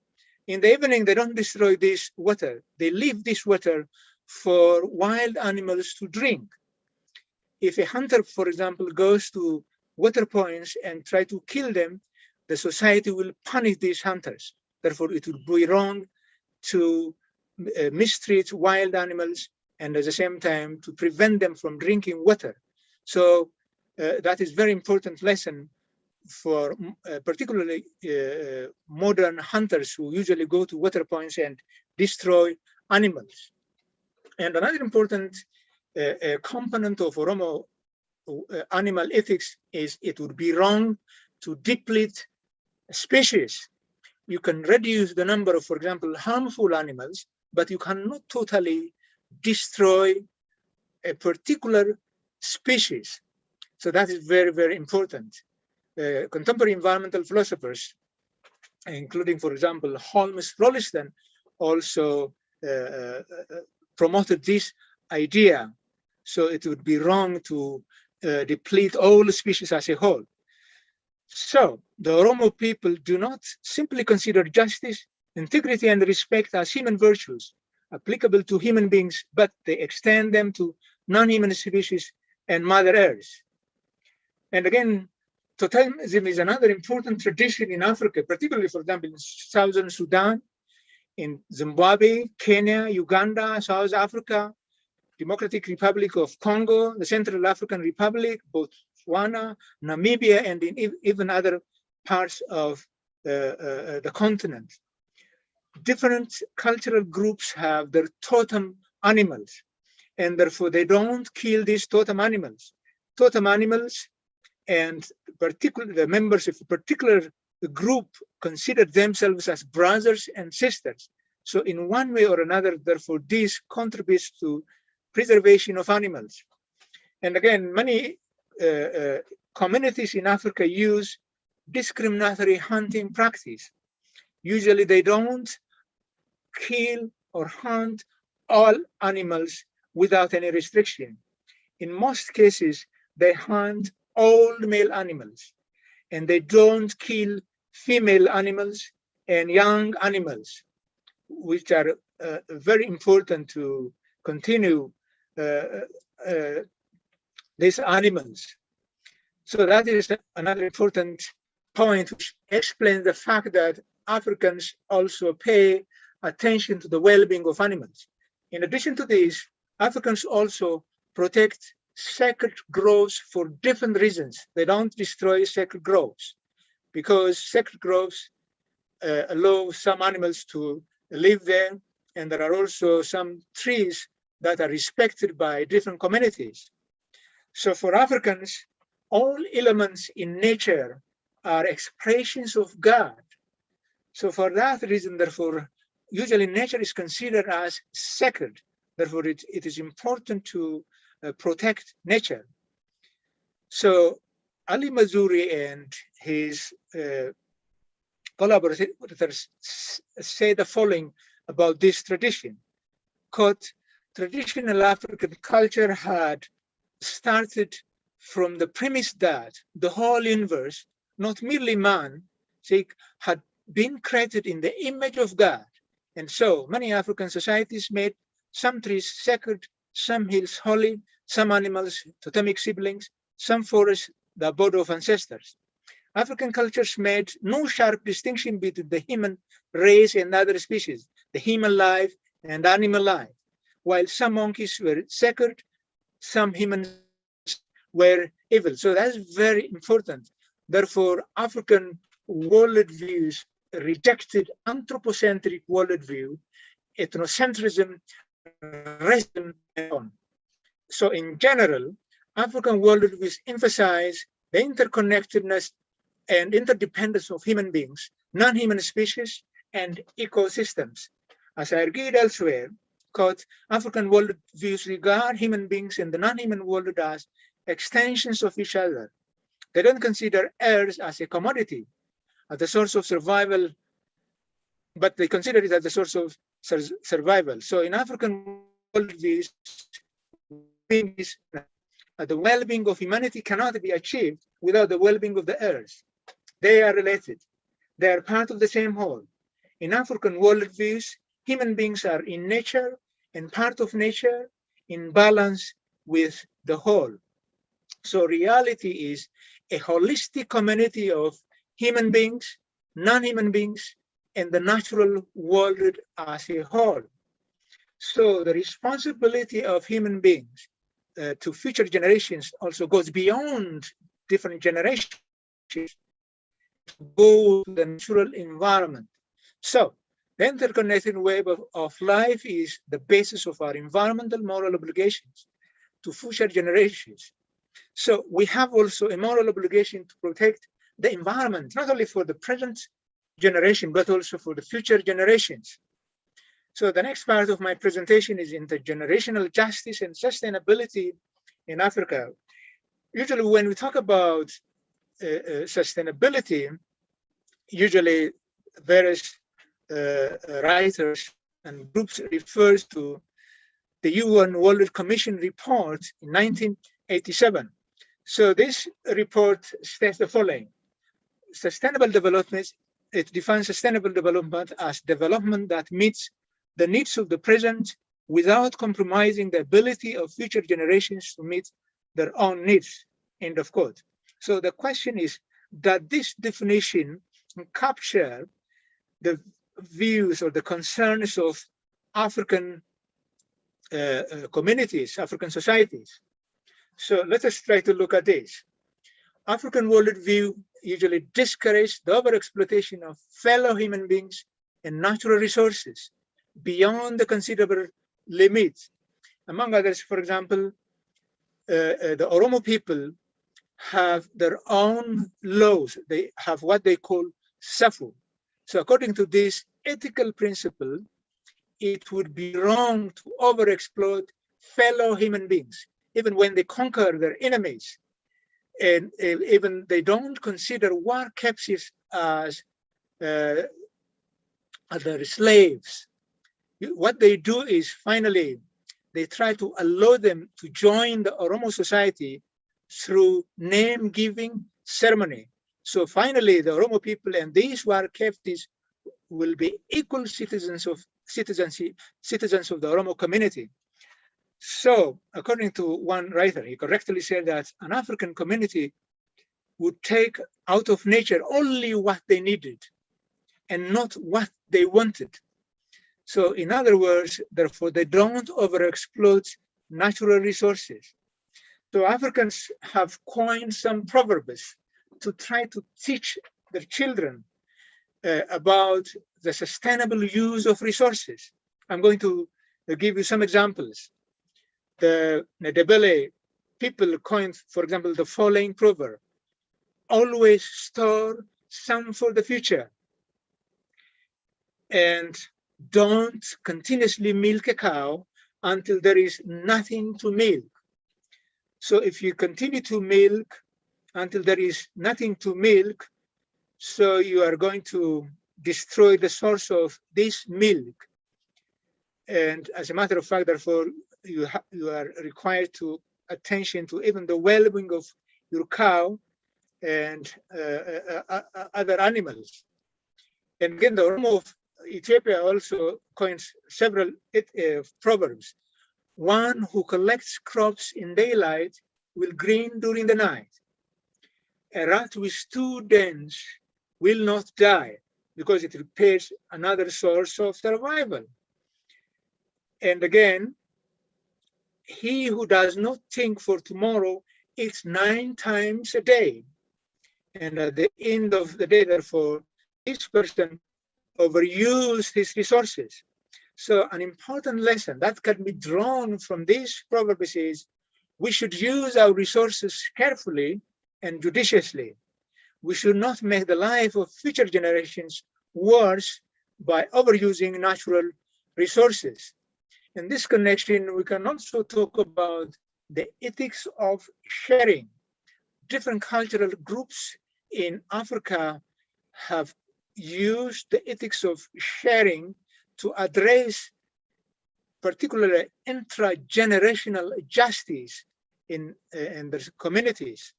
In the evening, they don't destroy this water. They leave this water for wild animals to drink. if a hunter, for example, goes to water points and try to kill them, the society will punish these hunters. Therefore, it would be wrong to mistreat wild animals and at the same time to prevent them from drinking water. So that is very important lesson for particularly modern hunters who usually go to water points and destroy animals. And another important component of Oromo animal ethics is it would be wrong to deplete species. You can reduce the number of, for example, harmful animals, but you cannot totally destroy a particular species. So that is very, very important. Contemporary environmental philosophers, including, for example, Holmes Rolleston, also promoted this idea. So it would be wrong to deplete all species as a whole. So the Oromo people do not simply consider justice, integrity, and respect as human virtues applicable to human beings, but they extend them to non-human species and Mother Earth. And again, totemism is another important tradition in Africa, particularly, for example, in Southern Sudan, in Zimbabwe, Kenya, Uganda, South Africa, Democratic Republic of Congo, the Central African Republic, Botswana, Namibia, and in even other parts of the continent. Different cultural groups have their totem animals, and therefore they don't kill these totem animals. Totem animals and particularly the members of a particular group consider themselves as brothers and sisters. So in one way or another, therefore, this contributes to preservation of animals. And again, many communities in Africa use discriminatory hunting practice. Usually they don't kill or hunt all animals without any restriction. In most cases, they hunt old male animals, and they don't kill female animals and young animals, which are very important to continue these animals. So that is another important point which explains the fact that Africans also pay attention to the well-being of animals. In addition to this, Africans also protect sacred groves for different reasons. They don't destroy sacred groves because sacred groves allow some animals to live there, and there are also some trees that are respected by different communities. So for Africans, all elements in nature are expressions of God. So for that reason, therefore, usually nature is considered as sacred. Therefore, it is important to protect nature. So Ali Mazuri and his collaborators say the following about this tradition. Quote, traditional African culture had started from the premise that the whole universe, not merely man, had been created in the image of God. And so many African societies made some trees sacred, some hills holy, some animals totemic siblings, some forests the abode of ancestors. African cultures made no sharp distinction between the human race and other species, the human life and animal life. While some monkeys were sacred, some humans were evil. So that's very important. Therefore, African worldviews rejected anthropocentric worldview, ethnocentrism, racism, and so on. So in general, African worldviews emphasize the interconnectedness and interdependence of human beings, non-human species, and ecosystems. As I argued elsewhere, quote, African worldviews regard human beings and the non-human world as extensions of each other. They don't consider Earth as a commodity, as the source of survival, but they consider it as the source of survival. So in African worldviews, the well-being of humanity cannot be achieved without the well-being of the Earth. They are related. They are part of the same whole. In African worldviews, human beings are in nature and part of nature in balance with the whole. So reality is a holistic community of human beings, non-human beings, and the natural world as a whole. So the responsibility of human beings to future generations also goes beyond different generations to go to the natural environment. So the interconnected web of life is the basis of our environmental moral obligations to future generations. So we have also a moral obligation to protect the environment, not only for the present generation, but also for the future generations. So the next part of my presentation is intergenerational justice and sustainability in Africa. Usually when we talk about sustainability, usually various writers and groups refers to the UN World Commission report in 1987. So this report states the following: sustainable development, it defines sustainable development as development that meets the needs of the present without compromising the ability of future generations to meet their own needs, end of quote. So the question is, does this definition capture the views or the concerns of African communities, African societies? So let us try to look at this. African worldview usually discourages the overexploitation of fellow human beings and natural resources beyond the considerable limits. Among others, for example, the Oromo people have their own laws. They have what they call safu. So according to this ethical principle, it would be wrong to overexploit fellow human beings, even when they conquer their enemies. And even they don't consider war captives as their slaves. What they do is finally, they try to allow them to join the Oromo society through name-giving ceremony. So finally, the Oromo people and these war captives will be equal citizens of the Oromo community. So according to one writer, he correctly said that an African community would take out of nature only what they needed and not what they wanted. So in other words, therefore, they don't overexploit natural resources. So Africans have coined some proverbs to try to teach their children about the sustainable use of resources. I'm going to give you some examples. The Ndebele people coined, for example, the following proverb: always store some for the future, and don't continuously milk a cow until there is nothing to milk. So if you continue to milk until there is nothing to milk, so you are going to destroy the source of this milk. And as a matter of fact, therefore, you are required to attention to even the well-being of your cow and other animals. And again, the Oromo of Ethiopia also coins several proverbs. One who collects crops in daylight will grin during the night. A rat with two dens will not die because it repairs another source of survival. And again, he who does not think for tomorrow eats 9 times a day. And at the end of the day, therefore, this person overused his resources. So an important lesson that can be drawn from this proverb is we should use our resources carefully and judiciously. We should not make the life of future generations worse by overusing natural resources. In this connection, we can also talk about the ethics of sharing. Different cultural groups in Africa have used the ethics of sharing to address particularly intragenerational justice in their communities.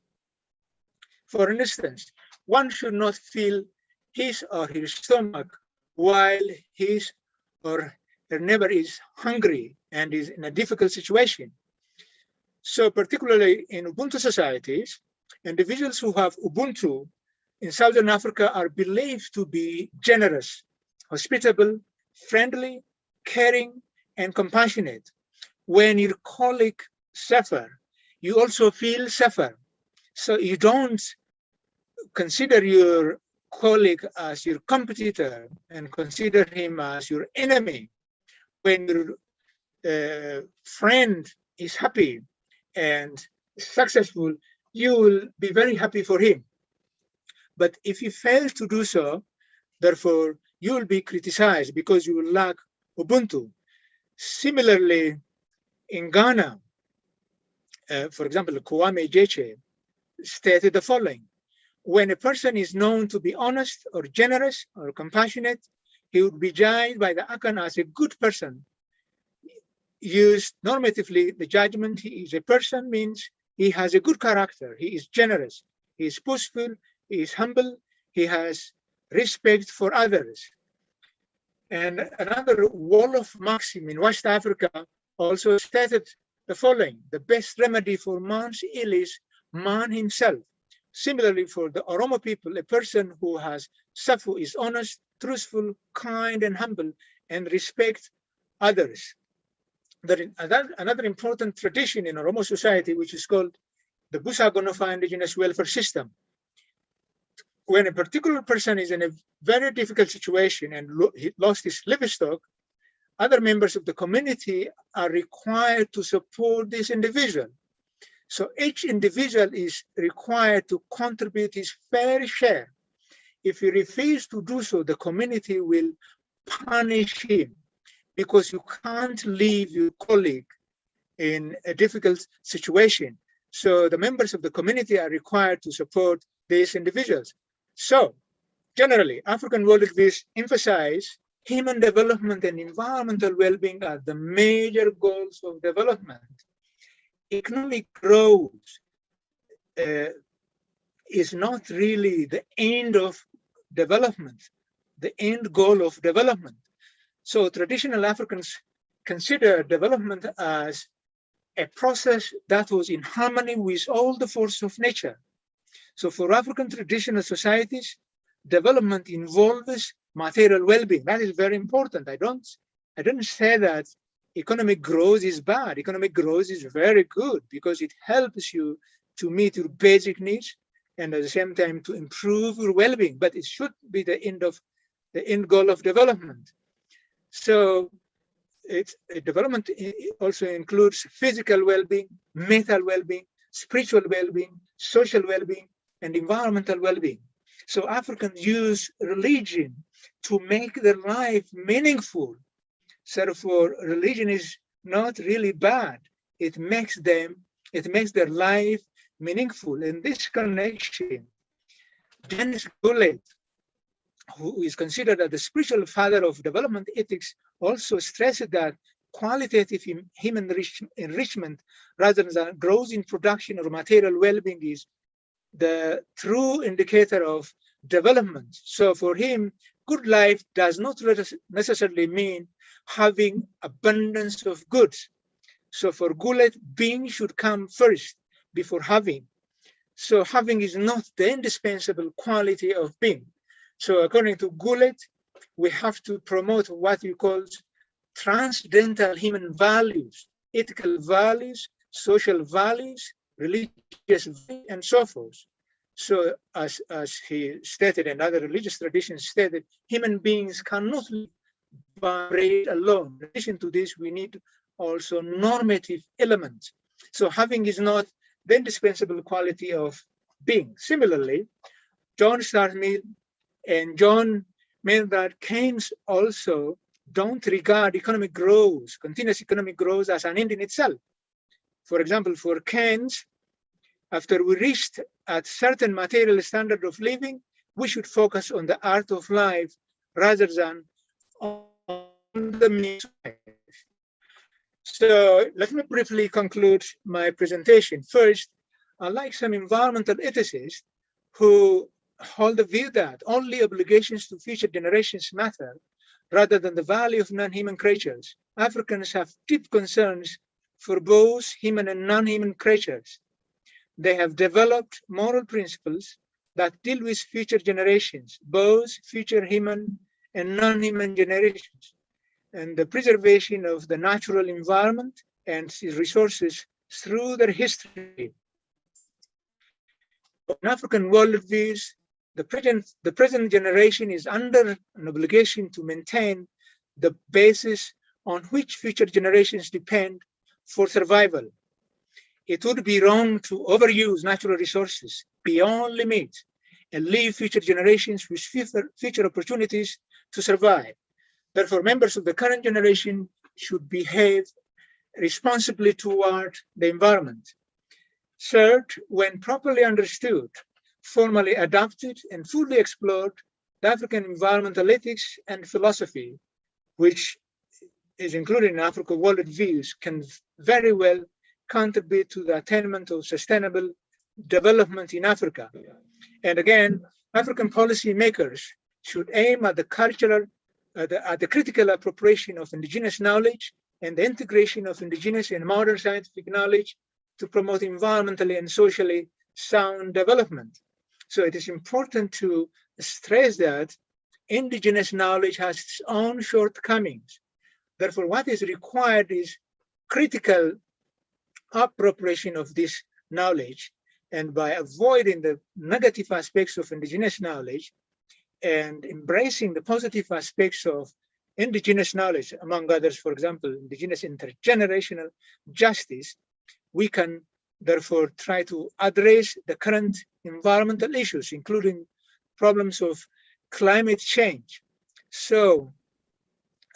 For instance, one should not fill his or her stomach while his or her neighbor is hungry and is in a difficult situation. So particularly in Ubuntu societies, individuals who have Ubuntu in Southern Africa are believed to be generous, hospitable, friendly, caring, and compassionate. When your colleague suffer, you also feel suffer. So you don't consider your colleague as your competitor and consider him as your enemy. When your friend is happy and successful, you will be very happy for him. But if you fail to do so, therefore, you will be criticized because you will lack Ubuntu. Similarly, in Ghana, for example, Kwame Jeche stated the following: when a person is known to be honest or generous or compassionate, he would be judged by the Akan as a good person. Used normatively, the judgment he is a person means he has a good character, he is generous, he is pushful, he is humble, he has respect for others. And another Wolof maxim in West Africa also stated the following: the best remedy for man's ill is man himself. Similarly, for the Oromo people, a person who has Safu is honest, truthful, kind, and humble, and respect others. Another important tradition in Oromo society, which is called the Busagonofa Indigenous welfare system. When a particular person is in a very difficult situation and he lost his livestock, other members of the community are required to support this individual. So each individual is required to contribute his fair share. If he refuses to do so, the community will punish him, because you can't leave your colleague in a difficult situation. So the members of the community are required to support these individuals. So generally, African worldviews emphasize human development and environmental well-being are the major goals of development. Economic growth is not really the end of development, the end goal of development. So traditional Africans consider development as a process that was in harmony with all the forces of nature. So for African traditional societies, development involves material well-being. That is very important. I don't say that economic growth is bad. Economic growth is very good because it helps you to meet your basic needs and at the same time to improve your well-being. But it should be the end goal of development. So development also includes physical well-being, mental well-being, spiritual well-being, social well-being, and environmental well-being. So Africans use religion to make their life meaningful. So therefore, religion is not really bad. It makes their life meaningful. In this connection, Dennis Goulet, who is considered as the spiritual father of development ethics, also stresses that qualitative human enrichment rather than growth in production or material well-being is the true indicator of development. So for him, good life does not necessarily mean having abundance of goods. So for Goulet, being should come first before having. So having is not the indispensable quality of being. So according to Goulet, we have to promote what he calls transcendental human values, ethical values, social values, religious values, and so forth. So as he stated and other religious traditions stated, human beings cannot live by bread alone. In addition to this, we need also normative elements. So having is not the indispensable quality of being. Similarly, John Stuart Mill and John Maynard Keynes also don't regard economic growth, continuous economic growth, as an end in itself. For example, for Keynes, after we reached a certain material standard of living, we should focus on the art of life rather than on the means of life. So let me briefly conclude my presentation. First, unlike some environmental ethicists who hold the view that only obligations to future generations matter rather than the value of non-human creatures, Africans have deep concerns for both human and non-human creatures. They have developed moral principles that deal with future generations, both future human and non-human generations, and the preservation of the natural environment and its resources through their history. In African worldviews, the present generation is under an obligation to maintain the basis on which future generations depend for survival. It would be wrong to overuse natural resources beyond limits and leave future generations with future opportunities to survive. Therefore, members of the current generation should behave responsibly toward the environment. Third, when properly understood, formally adopted, and fully explored, the African environmental ethics and philosophy, which is included in African worldviews, can very well contribute to the attainment of sustainable development in Africa. And again, African policymakers should aim at the critical appropriation of indigenous knowledge and the integration of indigenous and modern scientific knowledge to promote environmentally and socially sound development. So it is important to stress that indigenous knowledge has its own shortcomings. Therefore, what is required is critical appropriation of this knowledge, and by avoiding the negative aspects of indigenous knowledge and embracing the positive aspects of indigenous knowledge, among others, for example, indigenous intergenerational justice, we can therefore try to address the current environmental issues, including problems of climate change. So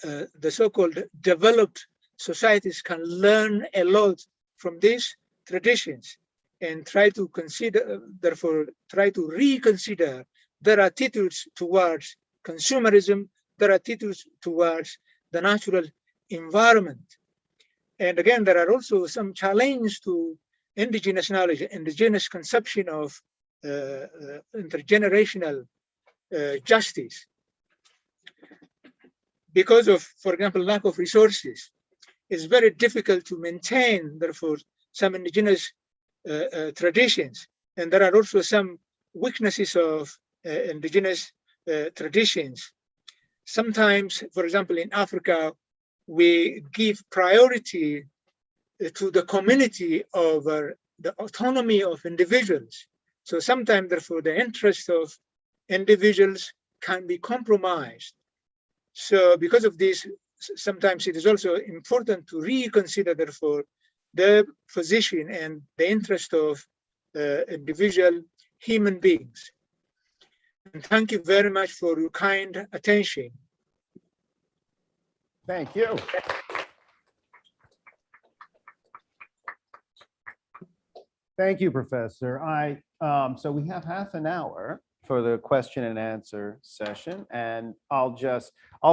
the so-called developed societies can learn a lot from these traditions and try to consider, therefore, try to reconsider their attitudes towards consumerism, their attitudes towards the natural environment. And again, there are also some challenges to indigenous knowledge, indigenous conception of intergenerational justice. Because of, for example, lack of resources, it's very difficult to maintain, therefore, some indigenous traditions. And there are also some weaknesses of indigenous traditions. Sometimes, for example, in Africa, we give priority to the community over the autonomy of individuals. So sometimes, therefore, the interests of individuals can be compromised. So because of this, sometimes it is also important to reconsider, therefore, the position and the interest of individual human beings. And thank you very much for your kind attention. Thank you. Thank you, Professor. So we have half an hour for the question and answer session, and I'll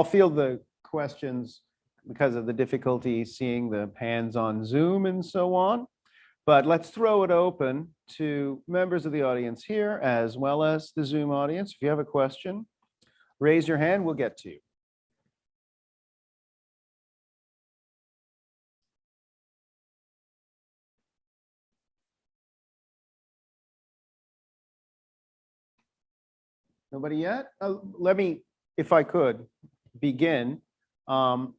field the questions because of the difficulty seeing the hands on Zoom and so on. But let's throw it open to members of the audience here as well as the Zoom audience. If you have a question, raise your hand, we'll get to you. Nobody yet? Let me, if I could, begin. I'm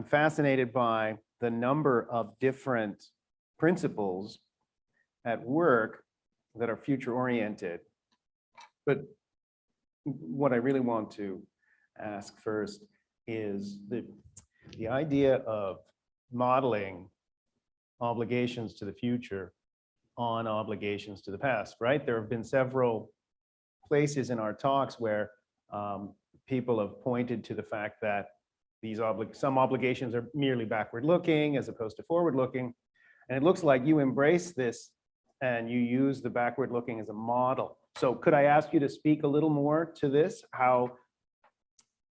fascinated by the number of different principles at work that are future oriented. But what I really want to ask first is the idea of modeling obligations to the future on obligations to the past, right? There have been several places in our talks where people have pointed to the fact that some obligations are merely backward looking as opposed to forward looking. And it looks like you embrace this and you use the backward looking as a model. So could I ask you to speak a little more to this, how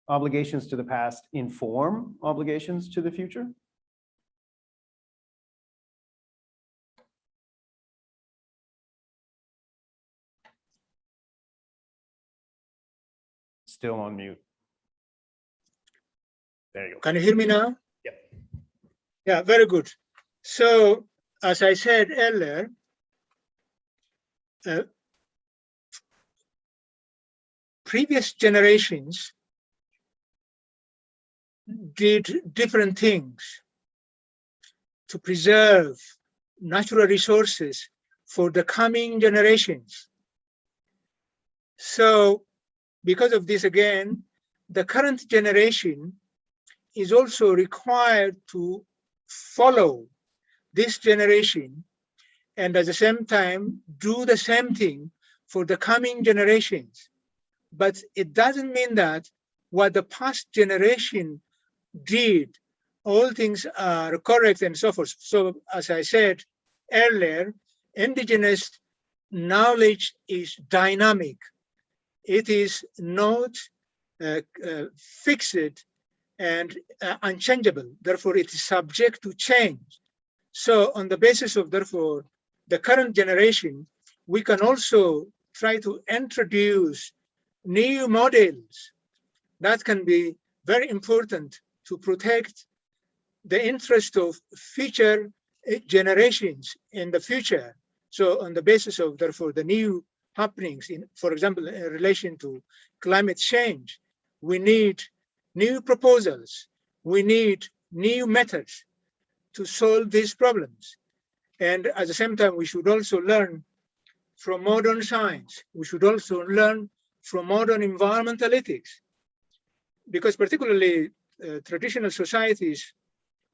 obligations to the past inform obligations to the future? Still on mute. There you go. Can you hear me now? Yep. Yeah, very good. So, as I said earlier, previous generations did different things to preserve natural resources for the coming generations. So, because of this, again, the current generation is also required to follow this generation and at the same time do the same thing for the coming generations. But it doesn't mean that what the past generation did, all things are correct and so forth. So as I said earlier, indigenous knowledge is dynamic. It is not fixed and unchangeable. Therefore, it is subject to change. So on the basis of, therefore, the current generation, we can also try to introduce new models that can be very important to protect the interest of future generations in the future. So on the basis of, therefore, the new happenings, in, for example, in relation to climate change, we need new proposals, we need new methods to solve these problems. And at the same time, we should also learn from modern science. We should also learn from modern environmental ethics, because particularly traditional societies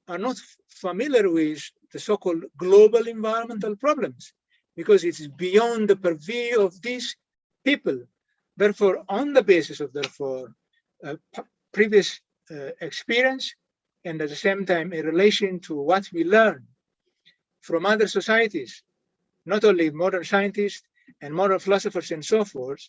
are not familiar with the so-called global environmental problems, because it is beyond the purview of these people. Therefore, on the basis of, therefore, previous experience, and at the same time in relation to what we learn from other societies, not only modern scientists and modern philosophers and so forth,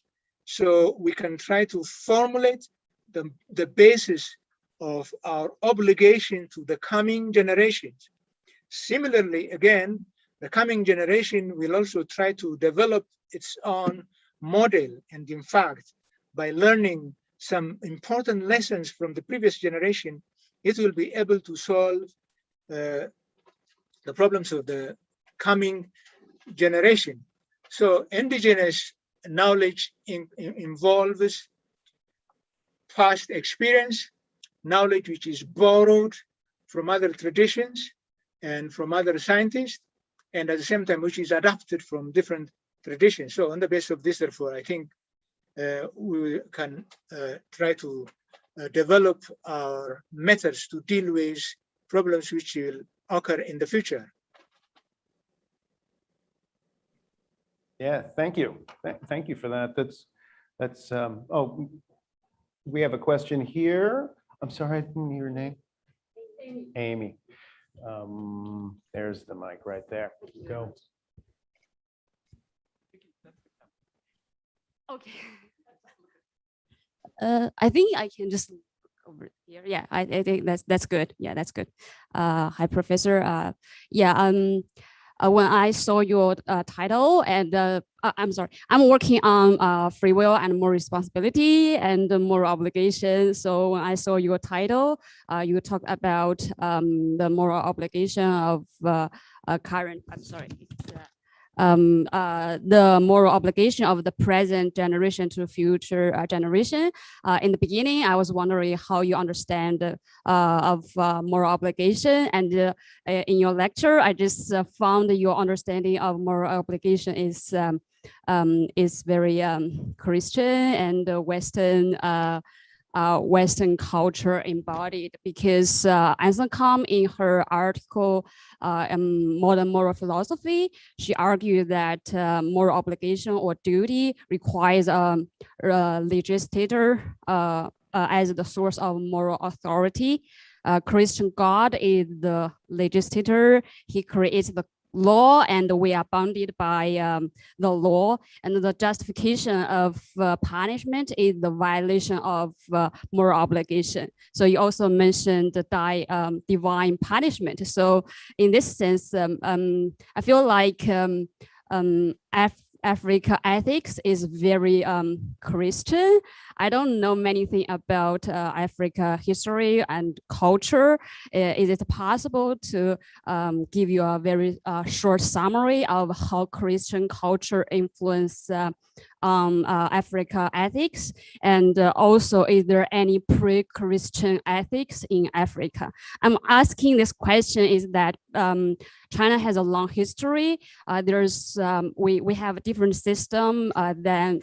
so we can try to formulate the basis of our obligation to the coming generations. Similarly, again, the coming generation will also try to develop its own model, and in fact, by learning some important lessons from the previous generation, it will be able to solve the problems of the coming generation. So indigenous knowledge involves past experience, knowledge which is borrowed from other traditions and from other scientists, and at the same time, which is adapted from different traditions. So on the basis of this, therefore, I think we can try to develop our methods to deal with problems which will occur in the future. Yeah, thank you. Thank you for that. That's oh, we have a question here. I'm sorry, I didn't hear your name. Amy. There's the mic right there. Go. Okay. I think I can just look over here. Yeah, I think that's good. Yeah, that's good. Hi, Professor. When I saw your title, and I'm sorry, I'm working on free will and moral responsibility and moral obligation. So when I saw your title, you talk about the moral obligation of current. I'm sorry. The moral obligation of the present generation to future generation. In the beginning, I was wondering how you understand of moral obligation, and in your lecture, I just found your understanding of moral obligation is very Christian and Western culture embodied, because Anselm in her article Modern Moral Philosophy, she argued that moral obligation or duty requires a legislator as the source of moral authority. Christian God is the legislator. He creates the law, and we are bounded by the law, and the justification of punishment is the violation of moral obligation. So you also mentioned the divine punishment. So in this sense, I feel like Africa ethics is very Christian. I don't know many things about Africa history and culture. Is it possible to give you a very short summary of how Christian culture influence Africa ethics? And also, is there any pre-Christian ethics in Africa? I'm asking this question is that China has a long history. We have a different system than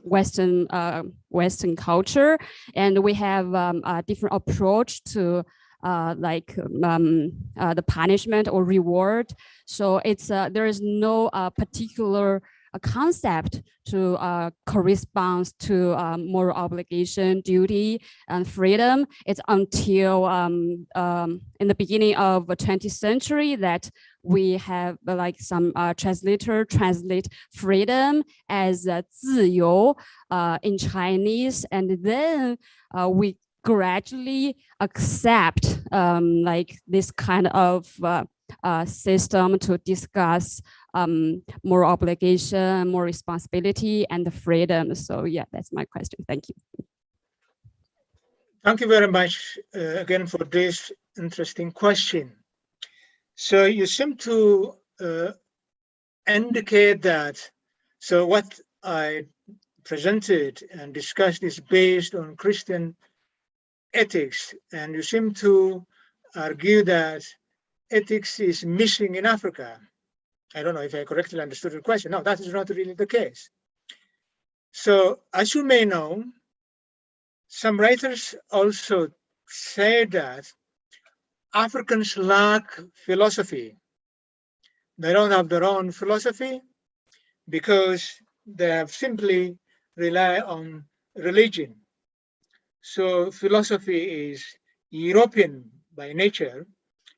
Western culture, and we have a different approach to the punishment or reward. So it's there is no particular concept to correspond to moral obligation, duty, and freedom. It's until in the beginning of the 20th century that we have some translator translate freedom as 自由 in Chinese, and then we gradually accept this kind of system to discuss moral obligation, more responsibility, and the freedom. So yeah, that's my question. Thank you. Thank you very much again for this interesting question. So you seem to indicate that, so what I presented and discussed is based on Christian ethics, and you seem to argue that ethics is missing in Africa. I don't know if I correctly understood your question. No, that is not really the case. So as you may know, some writers also say that Africans lack philosophy. They don't have their own philosophy because they have simply rely on religion. So philosophy is European by nature,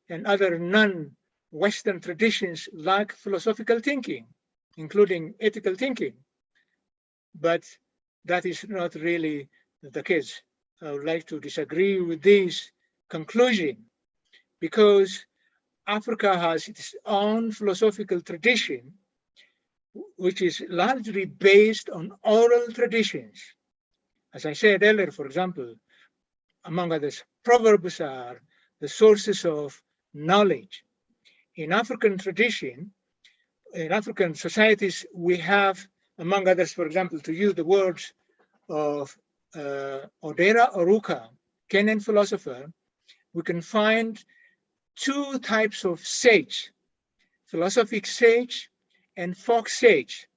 and other non-Western traditions lack philosophical thinking, including ethical thinking. But that is not really the case. I would like to disagree with this conclusion, because Africa has its own philosophical tradition, which is largely based on oral traditions. As I said earlier, for example, among others, proverbs are the sources of knowledge. In African tradition, in African societies, we have, among others, for example, to use the words of Odera Oruka, Kenyan philosopher, we can find two types of sage, philosophic sage and folk sage.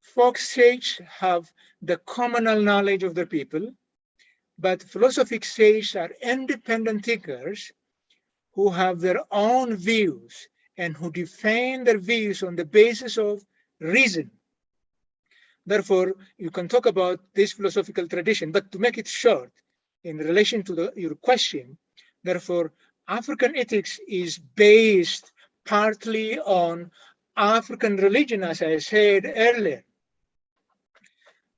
Folk sage have the communal knowledge of the people, but philosophic sages are independent thinkers who have their own views and who defend their views on the basis of reason. Therefore, you can talk about this philosophical tradition, but to make it short, in relation to your question, therefore, African ethics is based partly on African religion, as I said earlier.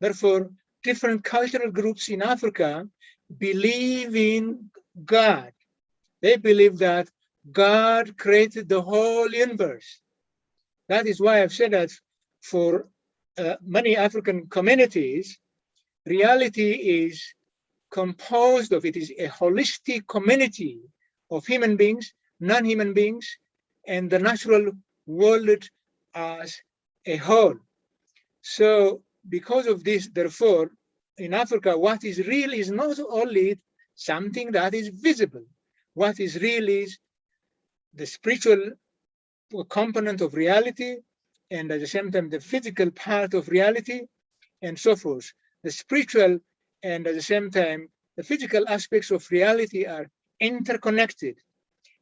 Therefore, different cultural groups in Africa believe in God. They believe that God created the whole universe. That is why I've said that for many African communities, reality is composed of, it is a holistic community of human beings, non-human beings, and the natural world as a whole. So because of this, therefore, in Africa, what is real is not only something that is visible. What is real is the spiritual component of reality, and at the same time, the physical part of reality, and so forth. The spiritual and at the same time, the physical aspects of reality are interconnected.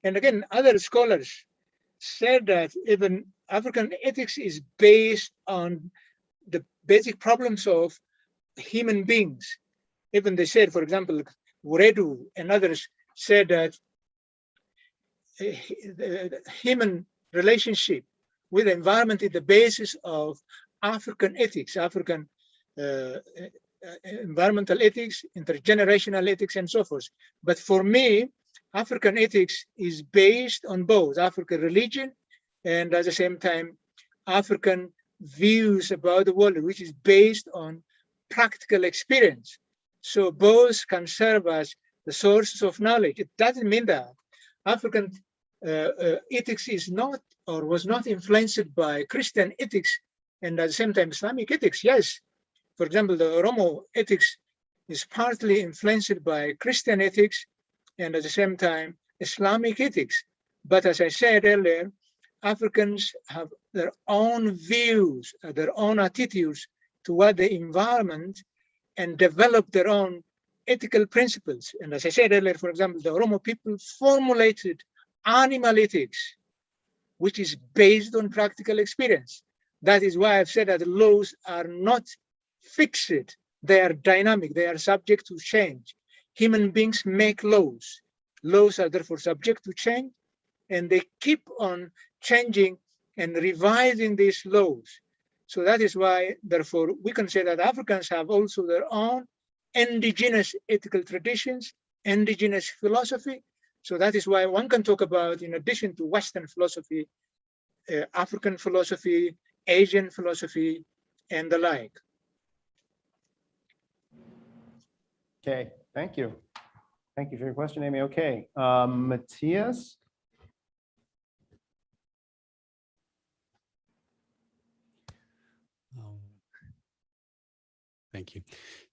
And again, other scholars said that even African ethics is based on the basic problems of human beings. Even they said, for example, Wuredu and others said that human relationship with the environment is the basis of African ethics, African environmental ethics, intergenerational ethics, and so forth. But for me, African ethics is based on both African religion and at the same time, African views about the world, which is based on practical experience. So both can serve as the sources of knowledge. It doesn't mean that African ethics is not or was not influenced by Christian ethics and at the same time Islamic ethics. Yes, for example, the Oromo ethics is partly influenced by Christian ethics and at the same time Islamic ethics. But as I said earlier, Africans have their own views, their own attitudes toward the environment and develop their own ethical principles. And as I said earlier, for example, the Oromo people formulated animal ethics, which is based on practical experience. That is why I've said that the laws are not fixed. They are dynamic. They are subject to change. Human beings make laws. Laws are therefore subject to change, and they keep on changing and revising these laws. So that is why, therefore, we can say that Africans have also their own indigenous ethical traditions, indigenous philosophy. So that is why one can talk about, in addition to Western philosophy, African philosophy, Asian philosophy, and the like. Okay, thank you. Thank you for your question, Amy. Okay, Matthias. Thank you.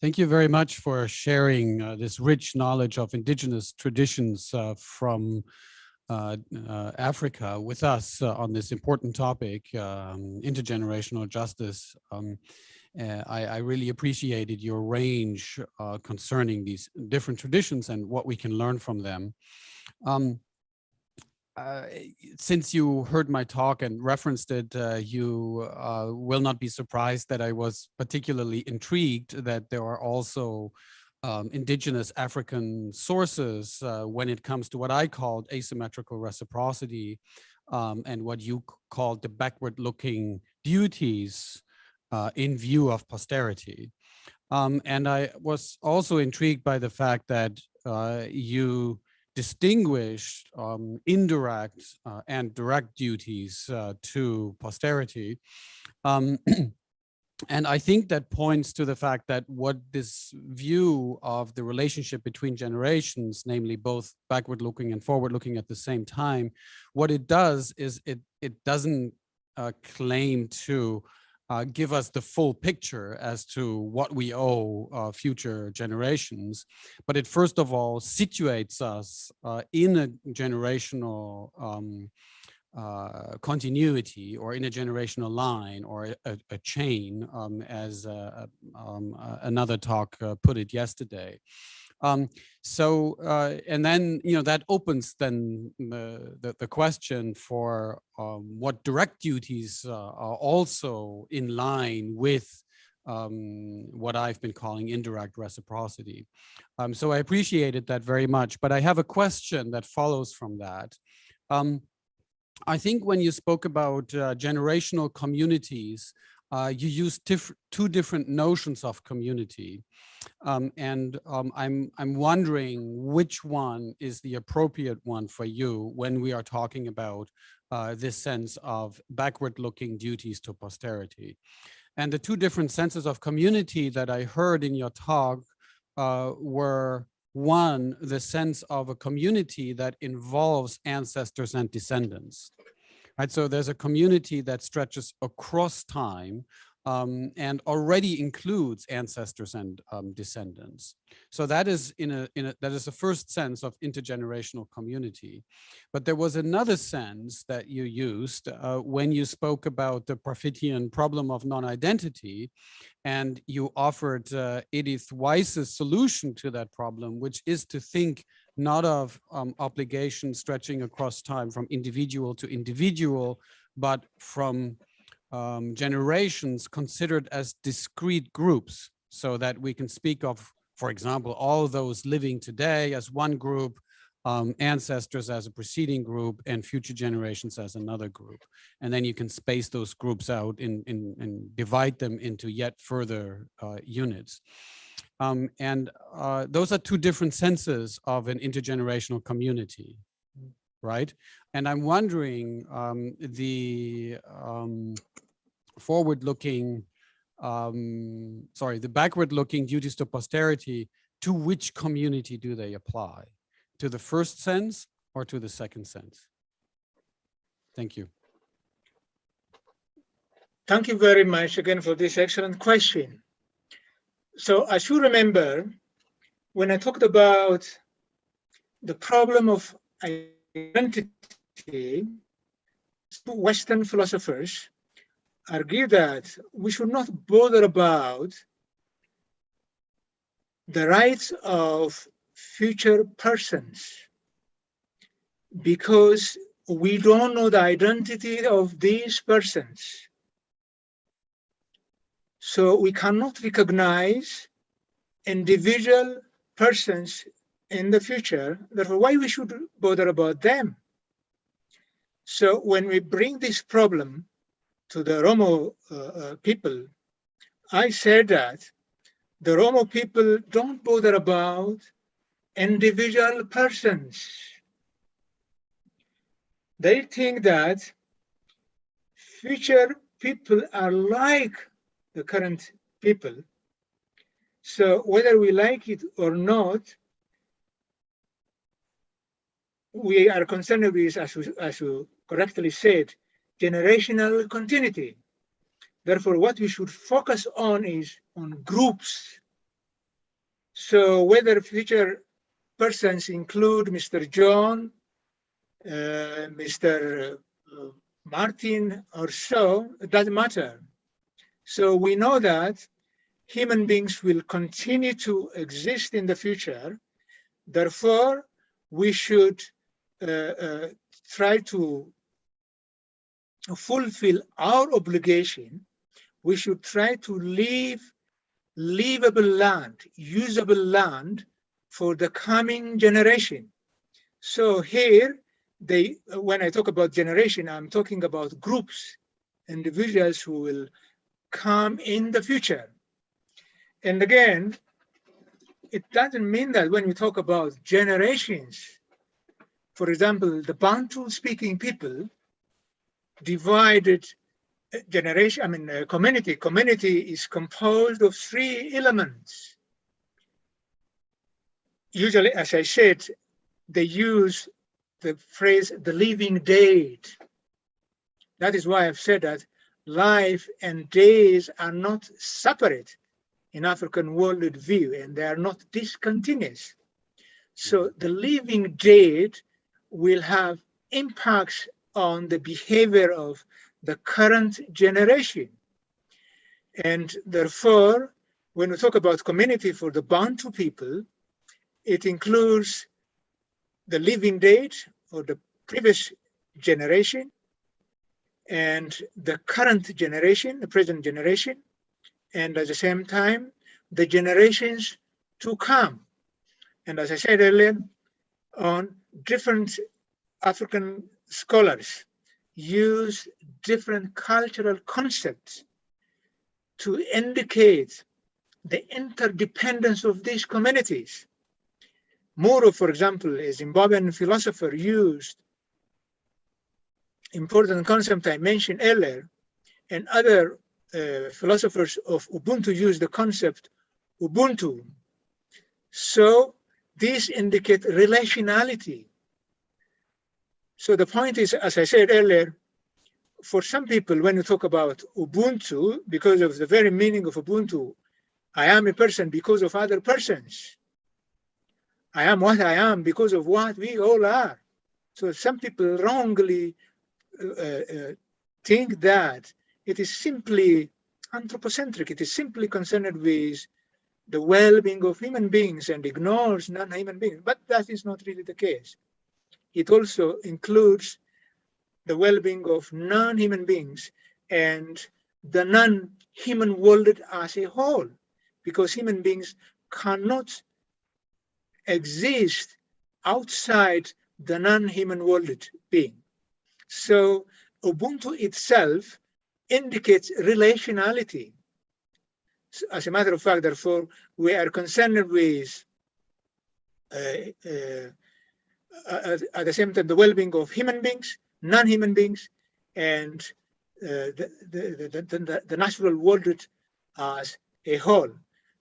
Thank you very much for sharing this rich knowledge of indigenous traditions from Africa with us on this important topic, intergenerational justice. I really appreciated your range concerning these different traditions and what we can learn from them. Since you heard my talk and referenced it, you will not be surprised that I was particularly intrigued that there are also indigenous African sources when it comes to what I called asymmetrical reciprocity and what you called the backward-looking duties in view of posterity. And I was also intrigued by the fact that you distinguished indirect and direct duties to posterity. And I think that points to the fact that what this view of the relationship between generations, namely both backward looking and forward looking at the same time, what it does is it doesn't claim to give us the full picture as to what we owe future generations, but it first of all situates us in a generational continuity or in a generational line or a chain, as another talk put it yesterday. And then, that opens then the question for what direct duties are also in line with what I've been calling indirect reciprocity. So I appreciated that very much, but I have a question that follows from that. I think when you spoke about generational communities, you used two different notions of community. I'm wondering which one is the appropriate one for you when we are talking about this sense of backward-looking duties to posterity. And the two different senses of community that I heard in your talk were, one, the sense of a community that involves ancestors and descendants. Right, so there's a community that stretches across time and already includes ancestors and descendants. So that is that is the first sense of intergenerational community. But there was another sense that you used when you spoke about the Parfitian problem of non-identity, and you offered Edith Weiss's solution to that problem, which is to think not of obligations stretching across time from individual to individual, but from generations considered as discrete groups, so that we can speak of, for example, all those living today as one group, ancestors as a preceding group, and future generations as another group. And then you can space those groups out and divide them into yet further units. Those are two different senses of an intergenerational community, right? And I'm wondering forward-looking, the backward-looking duties to posterity, to which community do they apply? To the first sense or to the second sense? Thank you. Thank you very much again for this excellent question. So as you remember, when I talked about the problem of identity, Western philosophers argue that we should not bother about the rights of future persons because we don't know the identity of these persons. So we cannot recognize individual persons in the future, therefore why we should bother about them? So when we bring this problem to the Romo people, I said that the Romo people don't bother about individual persons. They think that future people are like the current people. So whether we like it or not, we are concerned with, as you correctly said, generational continuity. Therefore, what we should focus on is on groups. So whether future persons include Mr. John, Mr. Martin or so, it doesn't matter. So we know that human beings will continue to exist in the future. Therefore, we should try to fulfill our obligation. We should try to leave livable land, usable land for the coming generation. So here, when I talk about generation, I'm talking about groups, individuals who will come in the future. And again, it doesn't mean that when we talk about generations, for example, the Bantu speaking people divided community. Community is composed of 3 elements. Usually, as I said, they use the phrase, the living dead. That is why I've said that life and days are not separate in African world view, and they are not discontinuous. So the living dead will have impacts on the behavior of the current generation. And therefore, when we talk about community for the Bantu people, it includes the living dead or the previous generation and the current generation, the present generation, and at the same time, the generations to come. And as I said earlier, on different African scholars use different cultural concepts to indicate the interdependence of these communities. Moro, for example, a Zimbabwean philosopher, used important concept I mentioned earlier, and other philosophers of Ubuntu use the concept Ubuntu. So these indicate relationality. So the point is, as I said earlier, for some people, when you talk about Ubuntu, because of the very meaning of Ubuntu, I am a person because of other persons. I am what I am because of what we all are. So some people wrongly think that it is simply anthropocentric. It is simply concerned with the well-being of human beings and ignores non-human beings. But that is not really the case. It also includes the well-being of non-human beings and the non-human world as a whole, because human beings cannot exist outside the non-human world being. So Ubuntu itself indicates relationality. As a matter of fact, therefore, we are concerned with, at the same time, the well-being of human beings, non-human beings, and the natural world as a whole.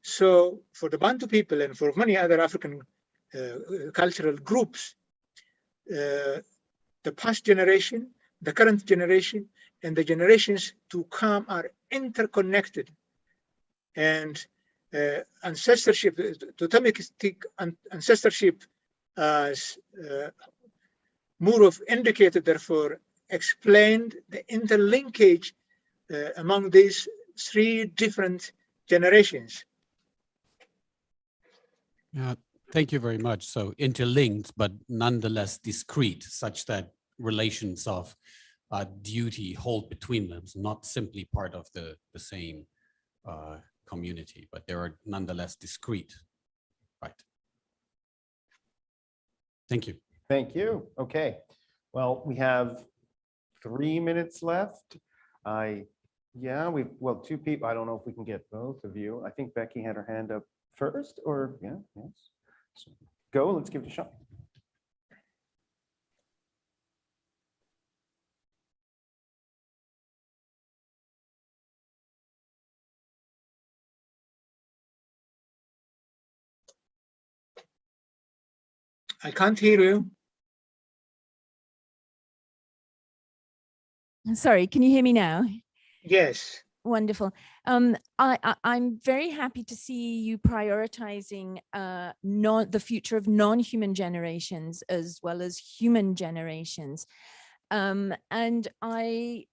So for the Bantu people and for many other African cultural groups, the past generation, the current generation, and the generations to come are interconnected. And ancestorship, totemistic ancestorship, as Murov indicated, therefore, explained the interlinkage among these three different generations. Yeah, thank you very much. So interlinked, but nonetheless discrete, such that relations of duty hold between them, so not simply part of the same community, but they are nonetheless discrete. Right. Thank you. Thank you. Okay. Well, we have 3 minutes left. Well, two people. I don't know if we can get both of you. I think Becky had her hand up first, or yes. So go. Let's give it a shot. I can't hear you. Sorry, can you hear me now? Yes. Wonderful. I'm very happy to see you prioritizing the future of non-human generations as well as human generations. And I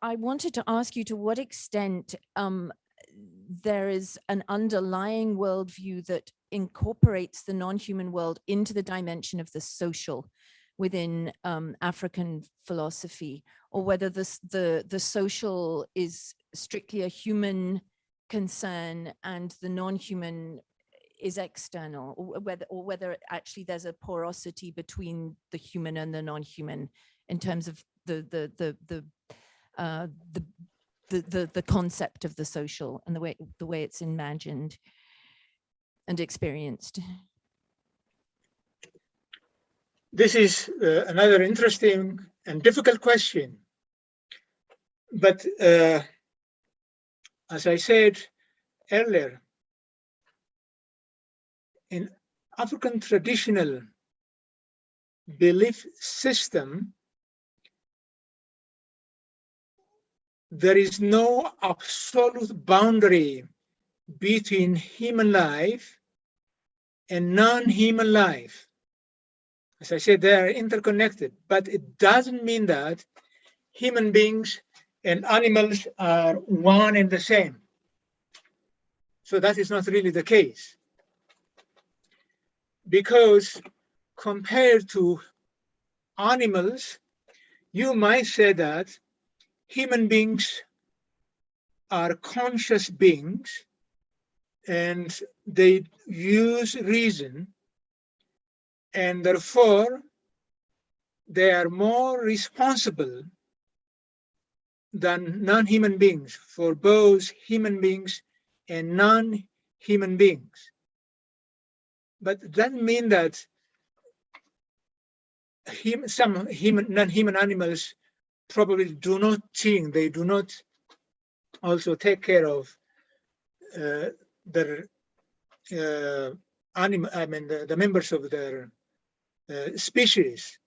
wanted to ask you to what extent there is an underlying worldview that incorporates the non-human world into the dimension of the social within African philosophy, or whether the social is strictly a human concern and the non-human is external, or whether actually there's a porosity between the human and the non-human in terms of the concept of the social and the way it's imagined and experienced. This is another interesting and difficult question. But as I said earlier, in African traditional belief system, there is no absolute boundary between human life and non-human life. As I said, they are interconnected, but it doesn't mean that human beings and animals are one and the same. So that is not really the case. Because compared to animals, you might say that human beings are conscious beings and they use reason, and therefore they are more responsible than non-human beings, for both human beings and non-human beings. But it doesn't mean that some non-human animals probably do not think, they do not also take care of their the members of their species.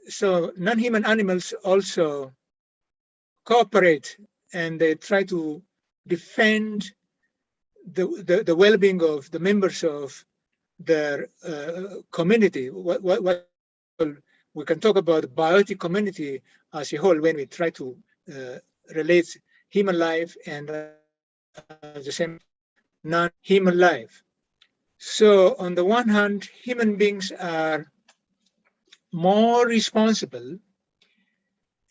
So non-human animals also cooperate and they try to defend the well-being of the members of their community. What we can talk about the biotic community as a whole when we try to relate human life and the same non-human life. So on the one hand, human beings are more responsible,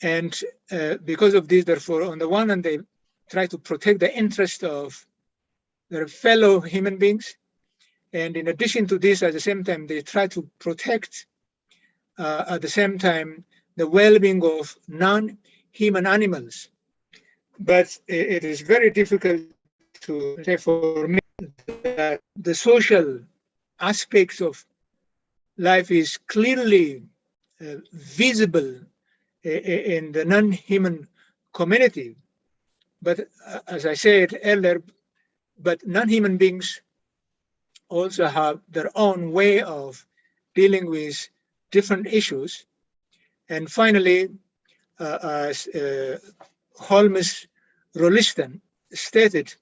and because of this, therefore, on the one hand, they try to protect the interest of their fellow human beings, and in addition to this, at the same time, they try to protect at the same time the well-being of non-human animals. But it is very difficult to say for me that the social aspects of life is clearly visible in the non-human community. But as I said earlier, but non-human beings also have their own way of dealing with different issues. And finally, as Holmes Rolliston stated,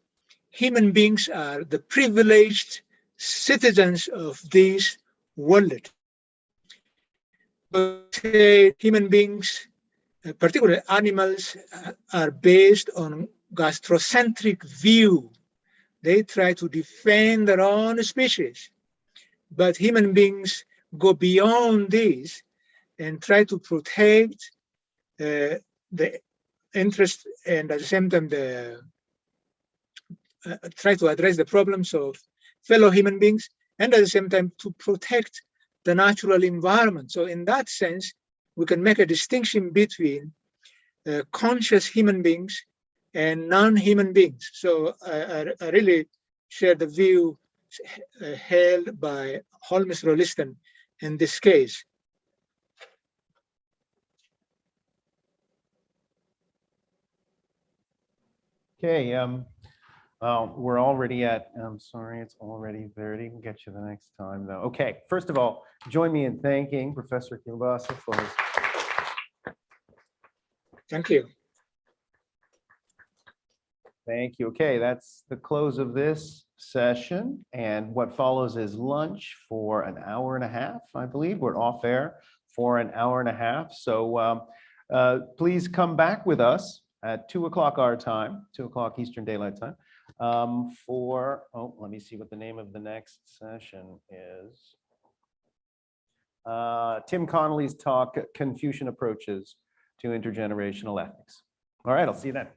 human beings are the privileged citizens of this world. Human beings, particularly animals, are based on gastrocentric view. They try to defend their own species, but human beings go beyond this and try to protect the interest and at the same time try to address the problems of fellow human beings and at the same time to protect the natural environment. So in that sense, we can make a distinction between conscious human beings and non-human beings. So I really share the view held by Holmes Rolliston in this case. Okay, we're already at, I'm sorry, it's already 30. We'll get you the next time though. Okay, first of all, join me in thanking Professor Kelbessa for his. Thank you. Thank you. Okay, that's the close of this session. And what follows is lunch for an hour and a half, I believe. We're off air for an hour and a half. So please come back with us at 2 o'clock our time, 2 o'clock Eastern Daylight Time, let me see what the name of the next session is. Tim Connolly's talk, Confucian Approaches to Intergenerational Ethics. All right, I'll see you then.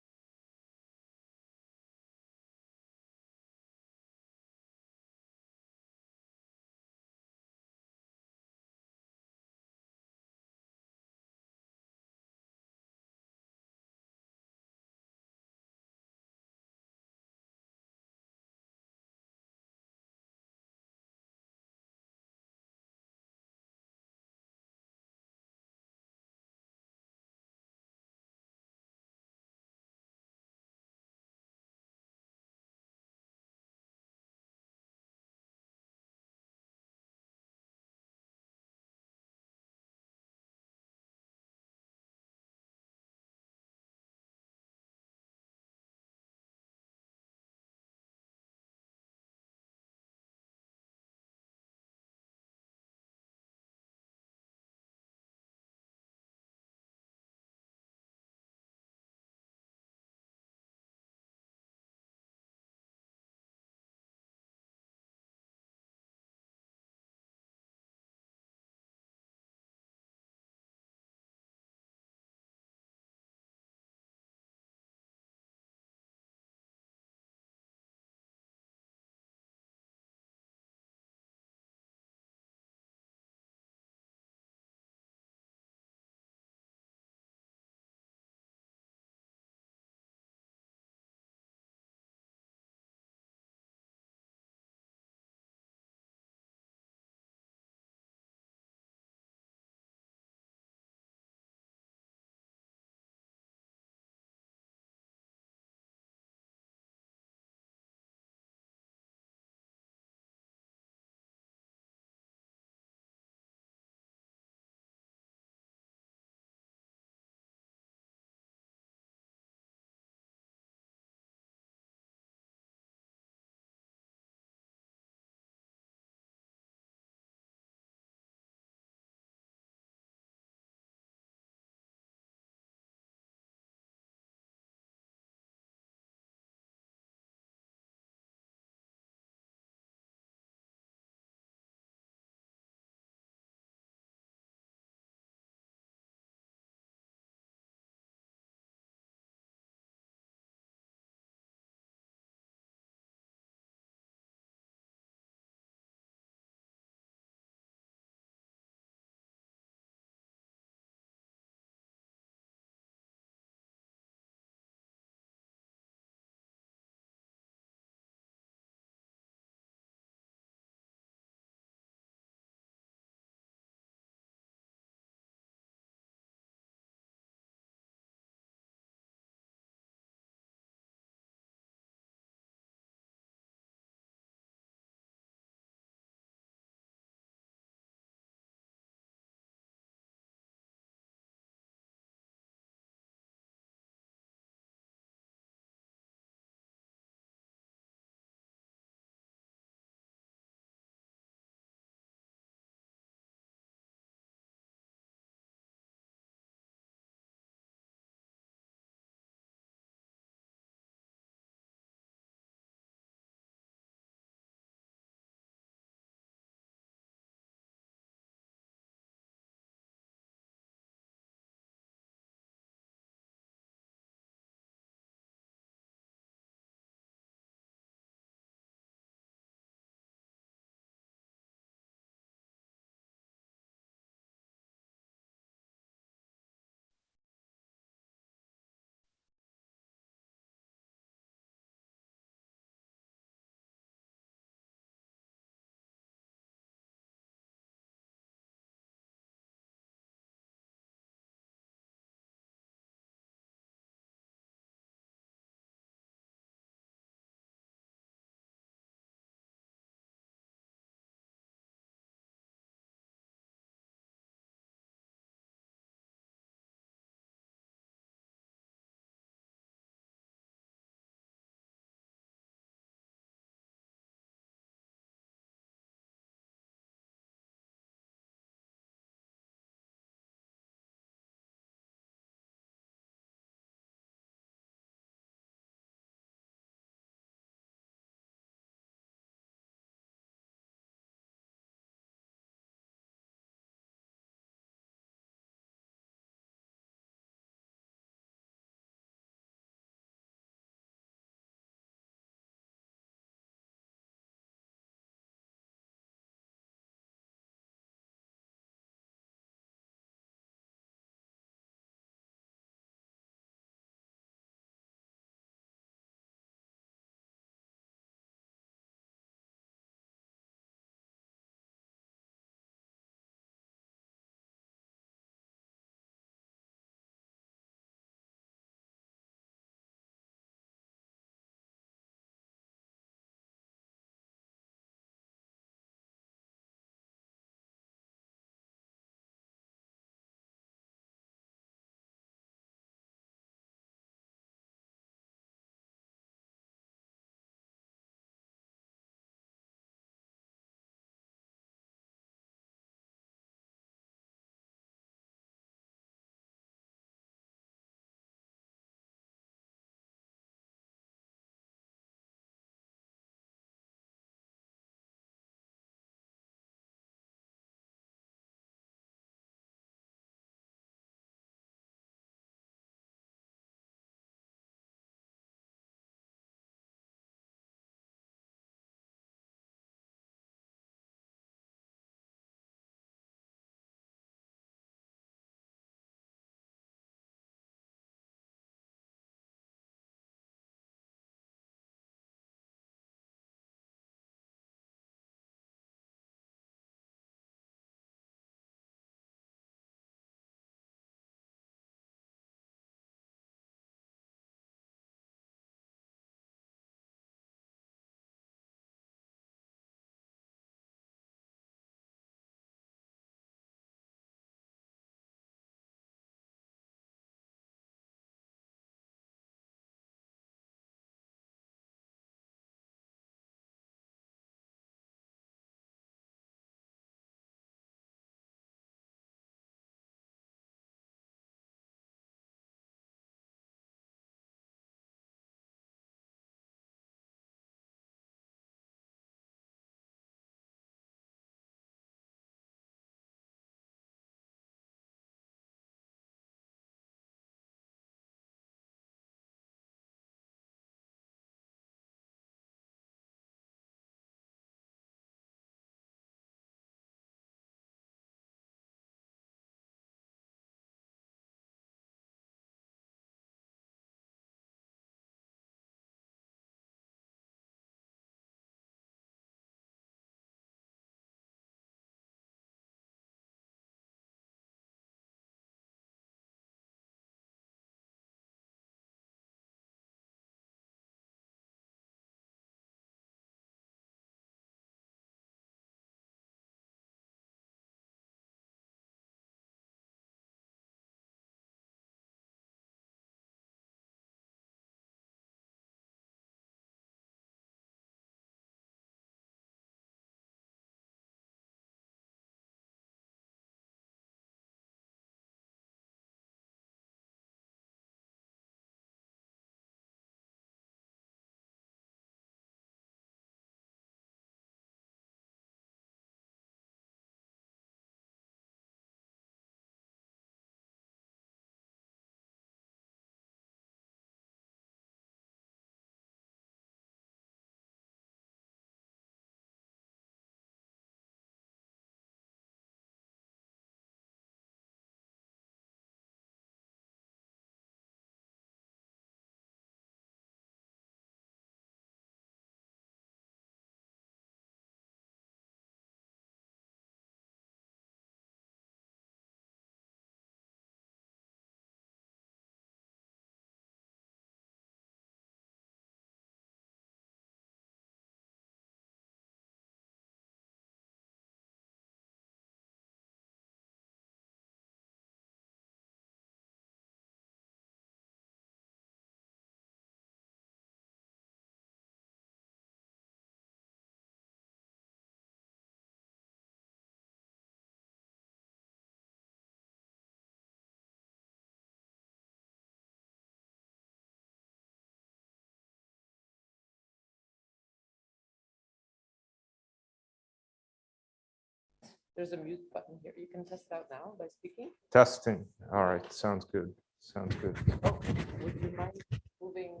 There's a mute button here. You can test out now by speaking. Testing. All right. Sounds good. Sounds good. Oh, would you mind moving?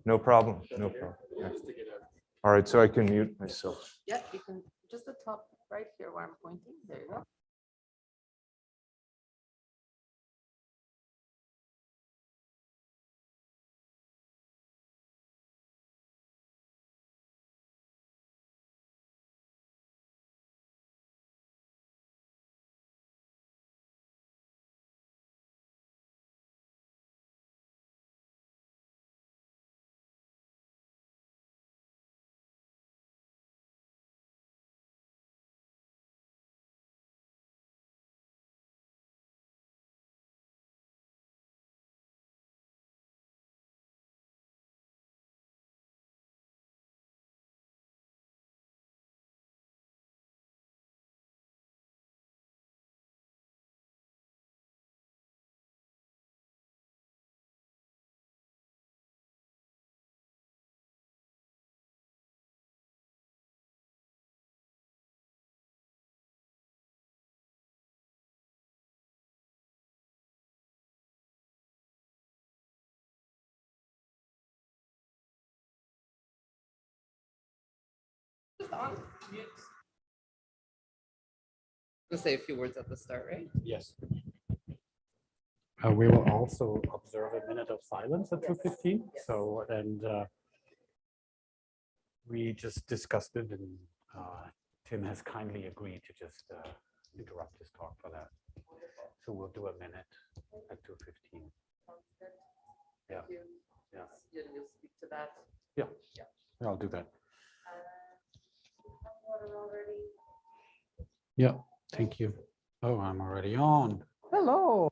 No problem. No problem. Yeah. All right. So I can mute myself. Yeah, you can, just the top right here where I'm pointing. There you go. Just on mute. We'll say a few words at the start, right? Yes. We will also observe a minute of silence at 2:15. So, and we just discussed it, and Tim has kindly agreed to just interrupt his talk for that. So we'll do a minute at 2:15. Yeah. Yeah. You'll speak to that. Yeah. Yeah. I'll do that. Yeah. Thank you. Oh, I'm already on. Hello.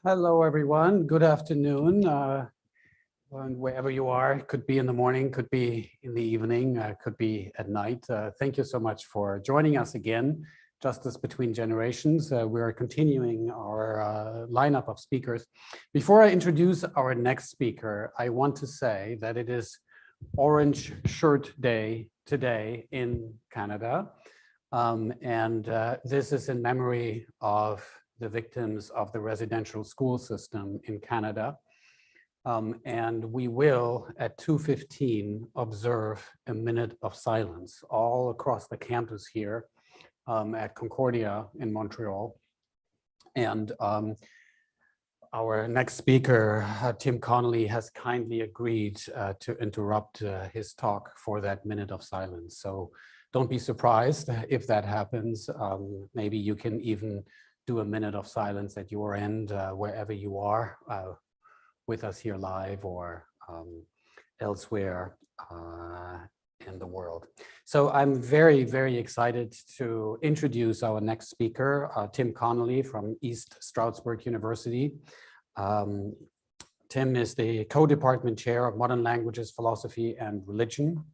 Hello, everyone. Good afternoon. Wherever you are, it could be in the morning, could be in the evening, could be at night. Thank you so much for joining us again. Justice Between Generations. We're continuing our lineup of speakers. Before I introduce our next speaker, I want to say that it is Orange Shirt Day today in Canada. This is in memory of the victims of the residential school system in Canada. And we will, at 2:15, observe a minute of silence all across the campus here at Concordia in Montreal. And our next speaker, Tim Connolly, has kindly agreed to interrupt his talk for that minute of silence. So don't be surprised if that happens. Maybe you can even do a minute of silence at your end, wherever you are, with us here live or elsewhere in the world. So I'm very, very excited to introduce our next speaker, Tim Connolly from East Stroudsburg University. Tim is the co-department chair of Modern Languages, Philosophy, and Religion.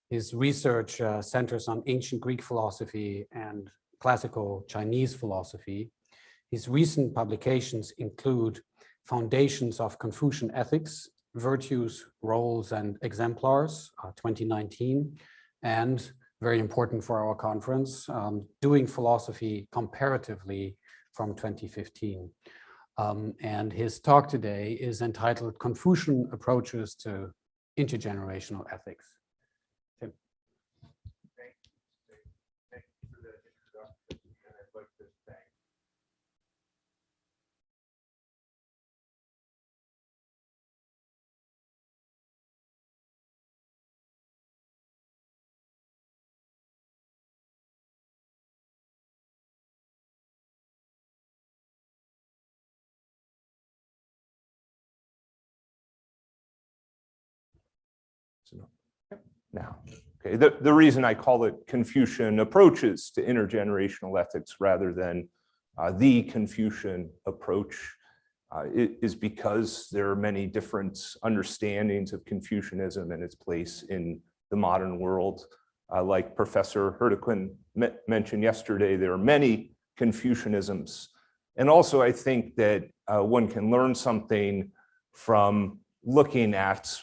His research centers on ancient Greek philosophy and classical Chinese philosophy. His recent publications include Foundations of Confucian Ethics, Virtues, Roles, and Exemplars, 2019, and very important for our conference, Doing Philosophy Comparatively from 2015. And his talk today is entitled Confucian Approaches to Intergenerational Ethics. Tim. Thank you for that introduction, and I'd like to thank now. Okay, the reason I call it Confucian approaches to intergenerational ethics rather than the Confucian approach is because there are many different understandings of Confucianism and its place in the modern world. Like Professor Hurdequin mentioned yesterday, there are many Confucianisms. And also I think that one can learn something from looking at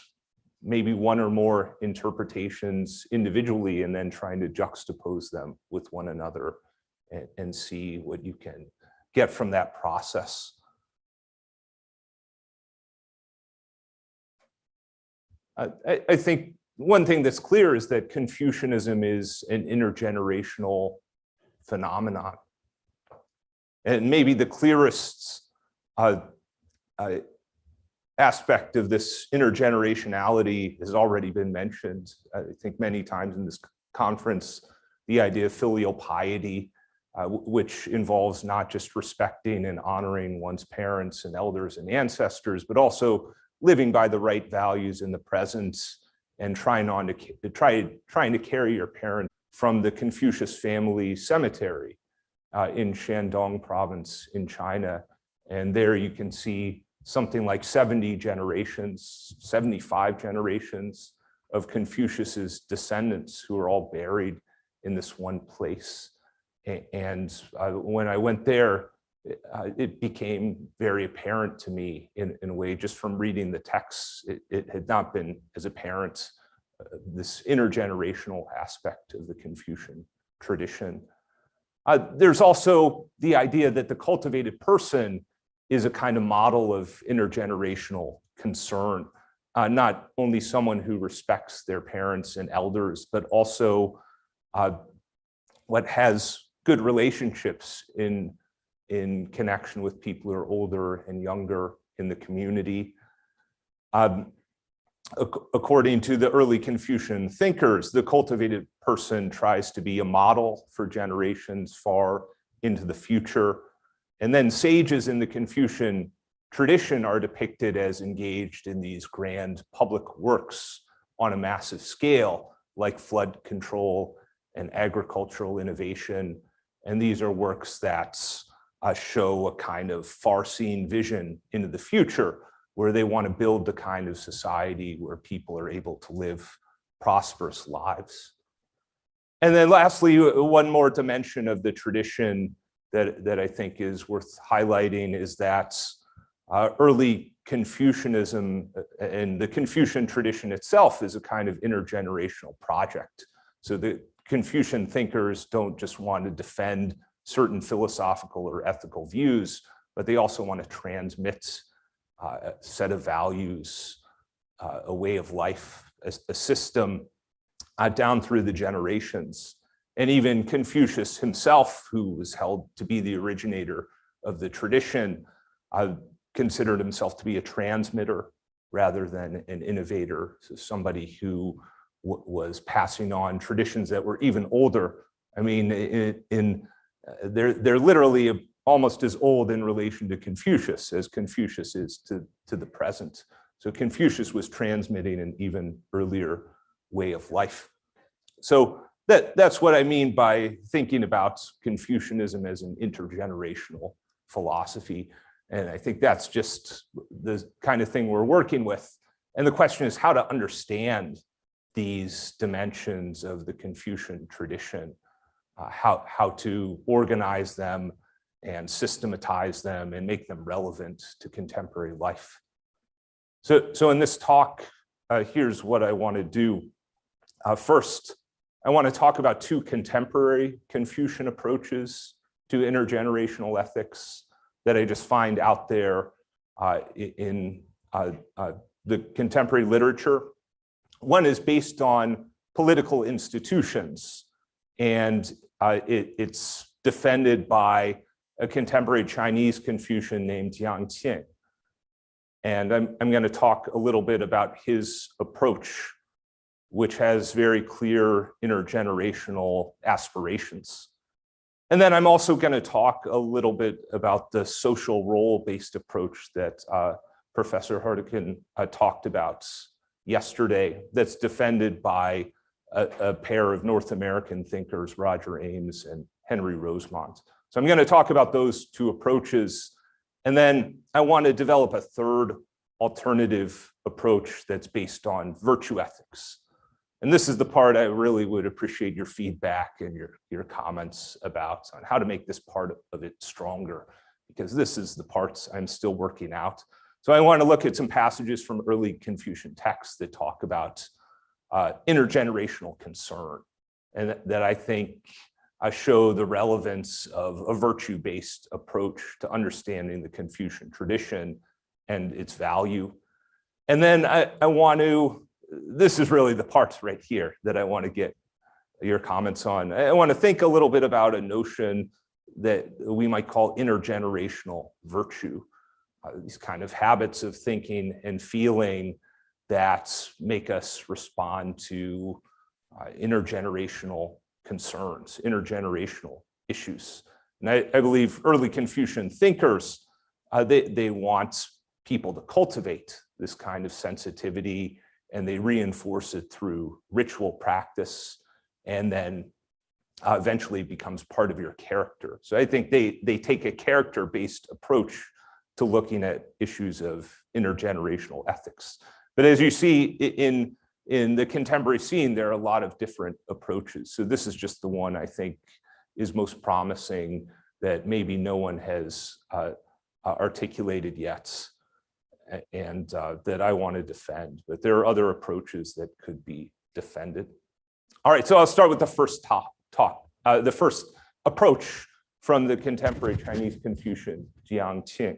maybe one or more interpretations individually and then trying to juxtapose them with one another and see what you can get from that process. I think one thing that's clear is that Confucianism is an intergenerational phenomenon. And maybe the clearest aspect of this intergenerationality has already been mentioned, I think many times in this conference, the idea of filial piety, which involves not just respecting and honoring one's parents and elders and ancestors, but also living by the right values in the present and trying to carry your parent from the Confucius family cemetery in Shandong province in China. And there you can see something like 70 generations, 75 generations of Confucius's descendants who are all buried in this one place. And when I went there, it became very apparent to me in a way, just from reading the texts, it had not been as apparent, this intergenerational aspect of the Confucian tradition. There's also the idea that the cultivated person is a kind of model of intergenerational concern, not only someone who respects their parents and elders, but also what has good relationships in connection with people who are older and younger in the community. According to the early Confucian thinkers, the cultivated person tries to be a model for generations far into the future. And then sages in the Confucian tradition are depicted as engaged in these grand public works on a massive scale, like flood control and agricultural innovation. And these are works that show a kind of far-seeing vision into the future, where they want to build the kind of society where people are able to live prosperous lives. And then lastly, one more dimension of the tradition that I think is worth highlighting is that early Confucianism and the Confucian tradition itself is a kind of intergenerational project. So the Confucian thinkers don't just want to defend certain philosophical or ethical views, but they also want to transmit a set of values, a way of life, a system down through the generations. And even Confucius himself, who was held to be the originator of the tradition, considered himself to be a transmitter rather than an innovator, so somebody who was passing on traditions that were even older. I mean, they're literally almost as old in relation to Confucius as Confucius is to the present. So Confucius was transmitting an even earlier way of life. So that's what I mean by thinking about Confucianism as an intergenerational philosophy. And I think that's just the kind of thing we're working with. And the question is how to understand these dimensions of the Confucian tradition, how to organize them and systematize them and make them relevant to contemporary life. So in this talk, here's what I want to do. First, I want to talk about two contemporary Confucian approaches to intergenerational ethics that I just find out there in the contemporary literature. One is based on political institutions, and it's defended by a contemporary Chinese Confucian named Yang Qin. And I'm going to talk a little bit about his approach, which has very clear intergenerational aspirations. And then I'm also going to talk a little bit about the social role-based approach that Professor Hartigan talked about yesterday, that's defended by a pair of North American thinkers, Roger Ames and Henry Rosemont. So I'm going to talk about those two approaches. And then I want to develop a third alternative approach that's based on virtue ethics. And this is the part I really would appreciate your feedback and your comments about on how to make this part of it stronger, because this is the parts I'm still working out. So I want to look at some passages from early Confucian texts that talk about intergenerational concern, and that I think show the relevance of a virtue-based approach to understanding the Confucian tradition and its value. And then I want to, this is really the parts right here that I want to get your comments on. I want to think a little bit about a notion that we might call intergenerational virtue, these kind of habits of thinking and feeling that make us respond to intergenerational concerns, intergenerational issues. And I believe early Confucian thinkers, they want people to cultivate this kind of sensitivity, and they reinforce it through ritual practice, and then eventually becomes part of your character. So I think they take a character-based approach to looking at issues of intergenerational ethics. But as you see in the contemporary scene, there are a lot of different approaches. So this is just the one I think is most promising that maybe no one has articulated yet, and that I want to defend. But there are other approaches that could be defended. All right, so I'll start with the first the first approach from the contemporary Chinese Confucian, Yang Qin.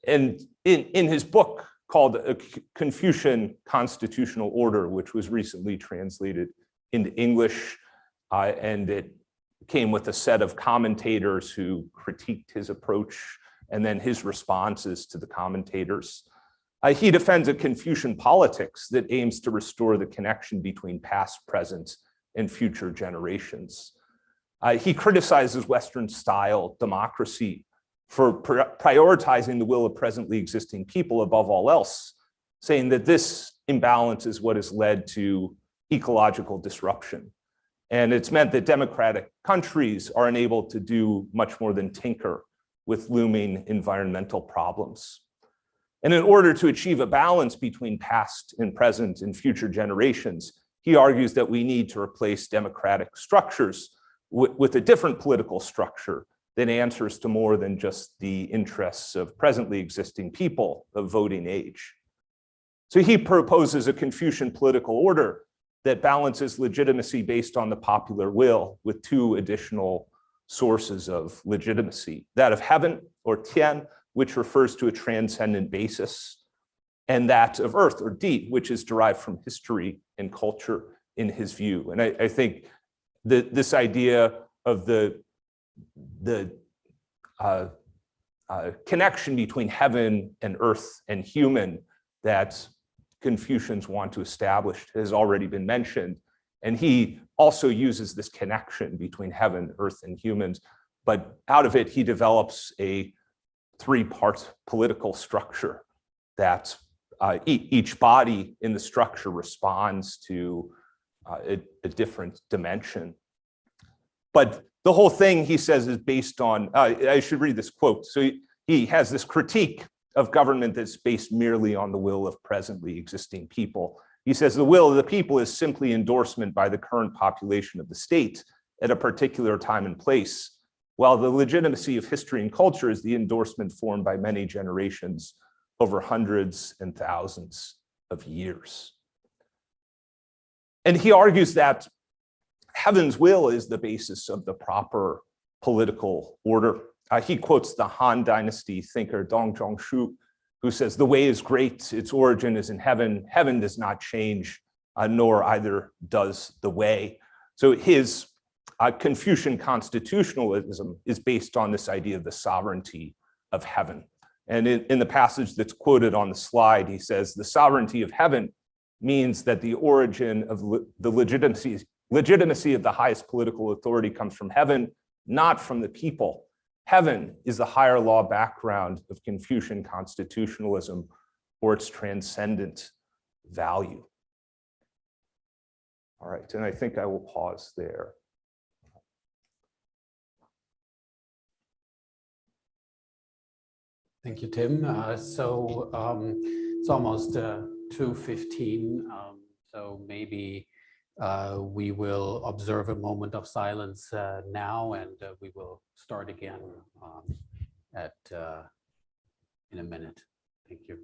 And in his book called A Confucian Constitutional Order, which was recently translated into English, and it came with a set of commentators who critiqued his approach and then his responses to the commentators. He defends a Confucian politics that aims to restore the connection between past, present, and future generations. He criticizes Western-style democracy for prioritizing the will of presently existing people above all else, saying that this imbalance is what has led to ecological disruption And it's meant that democratic countries are enabled to do much more than tinker with looming environmental problems. And in order to achieve a balance between past and present and future generations, he argues that we need to replace democratic structures with a different political structure that answers to more than just the interests of presently existing people of voting age. So he proposes a Confucian political order that balances legitimacy based on the popular will with two additional sources of legitimacy, that of heaven, or tian, which refers to a transcendent basis, and that of earth, or di, which is derived from history and culture in his view. And I think that this idea of the connection between heaven and earth and human that Confucians want to establish has already been mentioned. And he also uses this connection between heaven, earth, and humans. But out of it, he develops a three-part political structure that each body in the structure responds to a different dimension. But the whole thing, he says, is based on, I should read this quote. So he has this critique of government that's based merely on the will of presently existing people. He says the will of the people is simply endorsement by the current population of the state at a particular time and place, while the legitimacy of history and culture is the endorsement formed by many generations over hundreds and thousands of years. And he argues that heaven's will is the basis of the proper political order. He quotes the Han Dynasty thinker Dong Zhongshu, who says, "The way is great, its origin is in heaven. Heaven does not change, nor either does the way." So his Confucian constitutionalism is based on this idea of the sovereignty of heaven. And in the passage that's quoted on the slide, he says, "The sovereignty of heaven means that the origin of the legitimacy of the highest political authority comes from heaven, not from the people. Heaven is the higher law background of Confucian constitutionalism or its transcendent value." All right, and I think I will pause there. Thank you, Tim. It's almost 2:15, so maybe we will observe a moment of silence now, and we will start again in a minute. Thank you.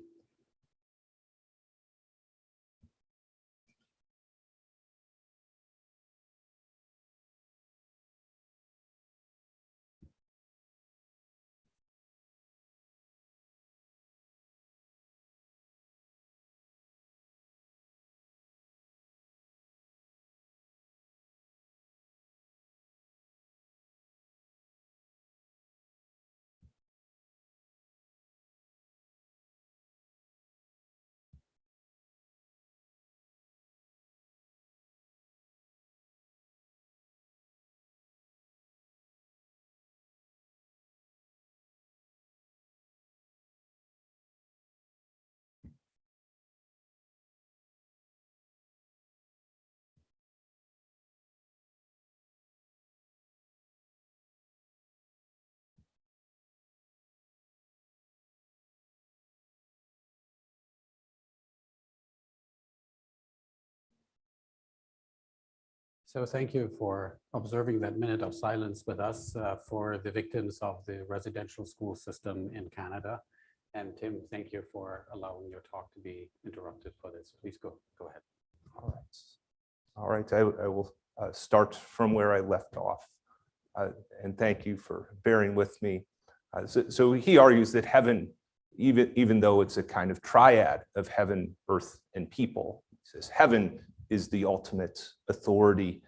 So thank you for observing that minute of silence with us for the victims of the residential school system in Canada. And Tim, thank you for allowing your talk to be interrupted for this. Please go ahead. All right, I will start from where I left off. And thank you for bearing with me. So he argues that heaven, even though it's a kind of triad of heaven, earth, and people, he says heaven is the ultimate authority.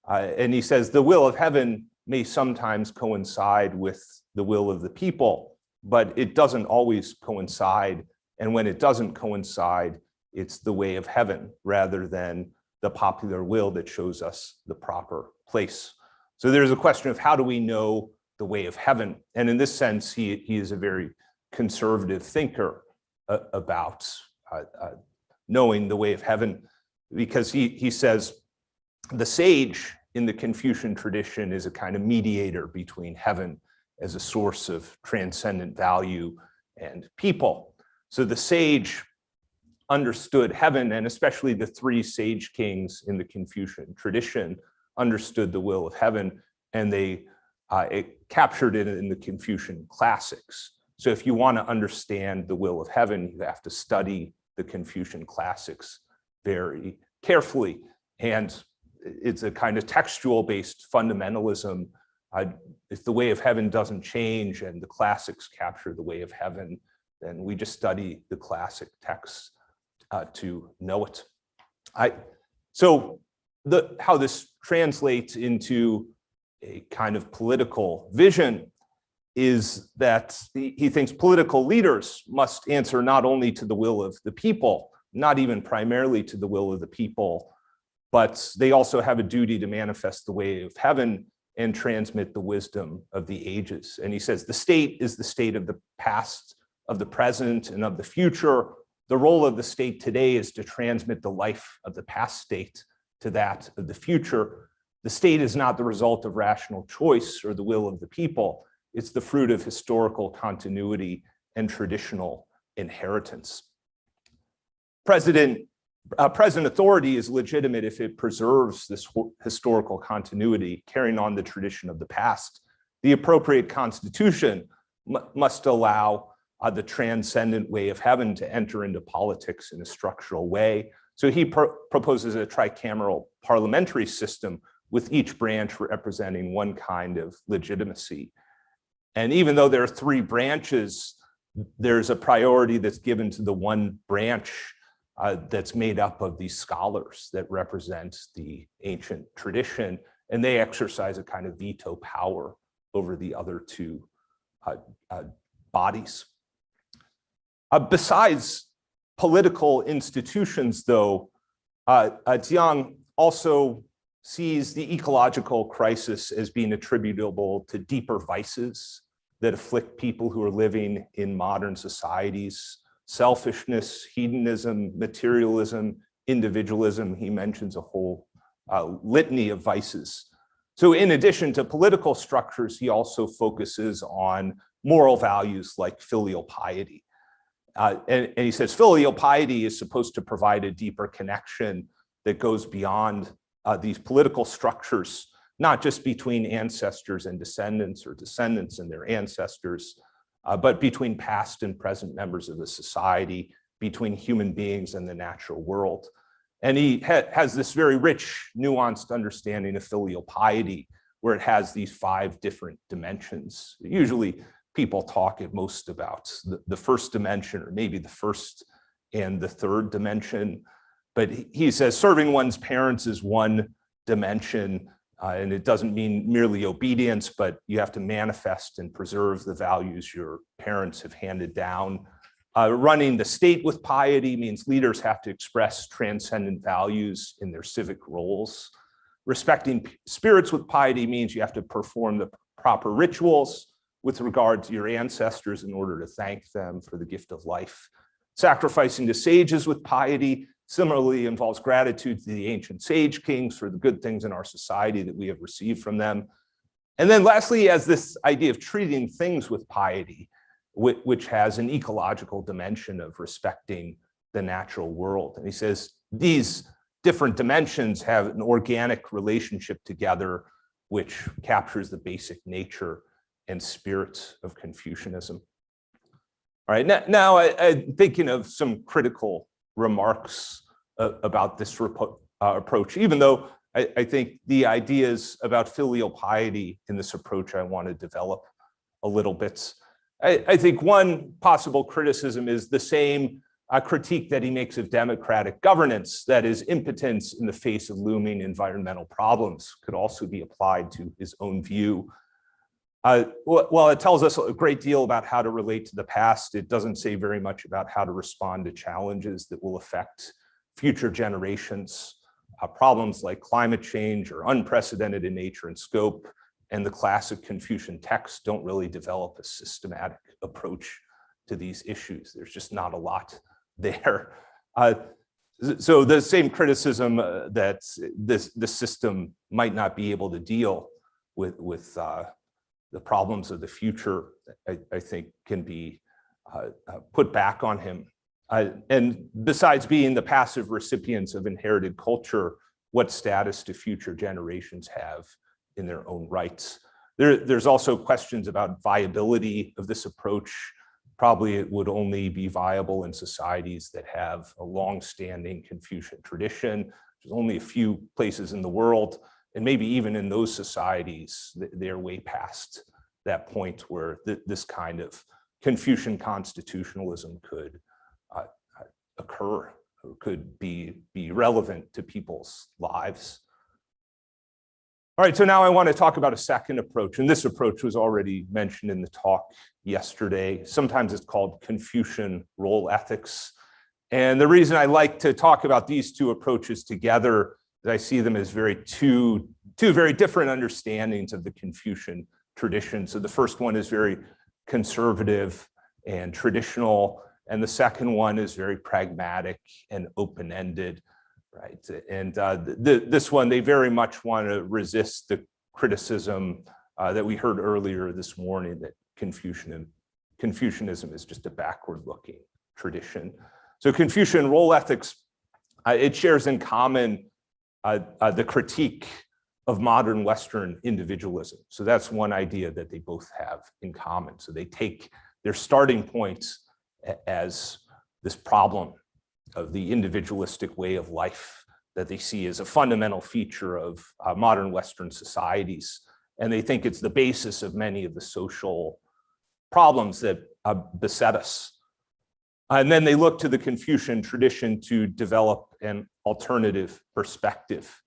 And he says the will of heaven may sometimes coincide with the will of the people, but it doesn't always coincide. And when it doesn't coincide, it's the way of heaven rather than the popular will that shows us the proper place. So there's a question of how do we know the way of heaven? And in this sense, he is a very conservative thinker about knowing the way of heaven, because he says the sage in the Confucian tradition is a kind of mediator between heaven as a source of transcendent value and people. So the sage understood heaven, and especially the three sage kings in the Confucian tradition understood the will of heaven, and they captured it in the Confucian classics. So if you want to understand the will of heaven, you have to study the Confucian classics very carefully. And it's a kind of textual-based fundamentalism. If the way of heaven doesn't change and the classics capture the way of heaven, then we just study the classic texts to know it. So how this translates into a kind of political vision is that he thinks political leaders must answer not only to the will of the people, not even primarily to the will of the people, but they also have a duty to manifest the way of heaven and transmit the wisdom of the ages. And he says the state is the state of the past, of the present, and of the future. The role of the state today is to transmit the life of the past state to that of the future. The state is not the result of rational choice or the will of the people. It's the fruit of historical continuity and traditional inheritance. Present authority is legitimate if it preserves this historical continuity, carrying on the tradition of the past. The appropriate constitution must allow the transcendent way of heaven to enter into politics in a structural way. So he proposes a tricameral parliamentary system with each branch representing one kind of legitimacy. And even though there are three branches, there's a priority that's given to the one branch that's made up of these scholars that represent the ancient tradition, and they exercise a kind of veto power over the other two bodies. Besides political institutions, though, Jiang also sees the ecological crisis as being attributable to deeper vices that afflict people who are living in modern societies: selfishness, hedonism, materialism, individualism. He mentions a whole litany of vices. So in addition to political structures, he also focuses on moral values like filial piety. And he says filial piety is supposed to provide a deeper connection that goes beyond these political structures, not just between ancestors and descendants or descendants and their ancestors, but between past and present members of the society, between human beings and the natural world. And he has this very rich, nuanced understanding of filial piety, where it has these 5 different dimensions. Usually people talk at most about the first dimension, or maybe the first and the third dimension. But he says serving one's parents is one dimension, and it doesn't mean merely obedience, but you have to manifest and preserve the values your parents have handed down. Running the state with piety means leaders have to express transcendent values in their civic roles. Respecting spirits with piety means you have to perform the proper rituals with regard to your ancestors in order to thank them for the gift of life. Sacrificing to sages with piety similarly involves gratitude to the ancient sage kings for the good things in our society that we have received from them. And then lastly, he has this idea of treating things with piety, which has an ecological dimension of respecting the natural world. And he says these different dimensions have an organic relationship together, which captures the basic nature and spirit of Confucianism. All right, now I'm thinking of some critical remarks about this approach, even though I think the ideas about filial piety in this approach I want to develop a little bit. I think one possible criticism is the same critique that he makes of democratic governance, that is, impotence in the face of looming environmental problems, could also be applied to his own view. While it tells us a great deal about how to relate to the past, it doesn't say very much about how to respond to challenges that will affect future generations. Problems like climate change are unprecedented in nature and scope, and the classic Confucian texts don't really develop a systematic approach to these issues. There's just not a lot there. So the same criticism that this system might not be able to deal with the problems of the future, I think can be put back on him. And besides being the passive recipients of inherited culture, what status do future generations have in their own rights? There's also questions about viability of this approach. Probably it would only be viable in societies that have a long-standing Confucian tradition. There's only a few places in the world, and maybe even in those societies, they're way past that point where this kind of Confucian constitutionalism could occur, or could be relevant to people's lives. All right, so now I want to talk about a second approach, and this approach was already mentioned in the talk yesterday. Sometimes it's called Confucian role ethics. And the reason I like to talk about these two approaches together is I see them as two very different understandings of the Confucian tradition. So the first one is very conservative and traditional, and the second one is very pragmatic and open-ended. Right, and this one, they very much want to resist the criticism that we heard earlier this morning that Confucianism is just a backward-looking tradition. So Confucian role ethics, it shares in common the critique of modern Western individualism. So that's one idea that they both have in common. So they take their starting points as this problem of the individualistic way of life that they see as a fundamental feature of modern Western societies. And they think it's the basis of many of the social problems that beset us. And then they look to the Confucian tradition to develop an alternative perspective.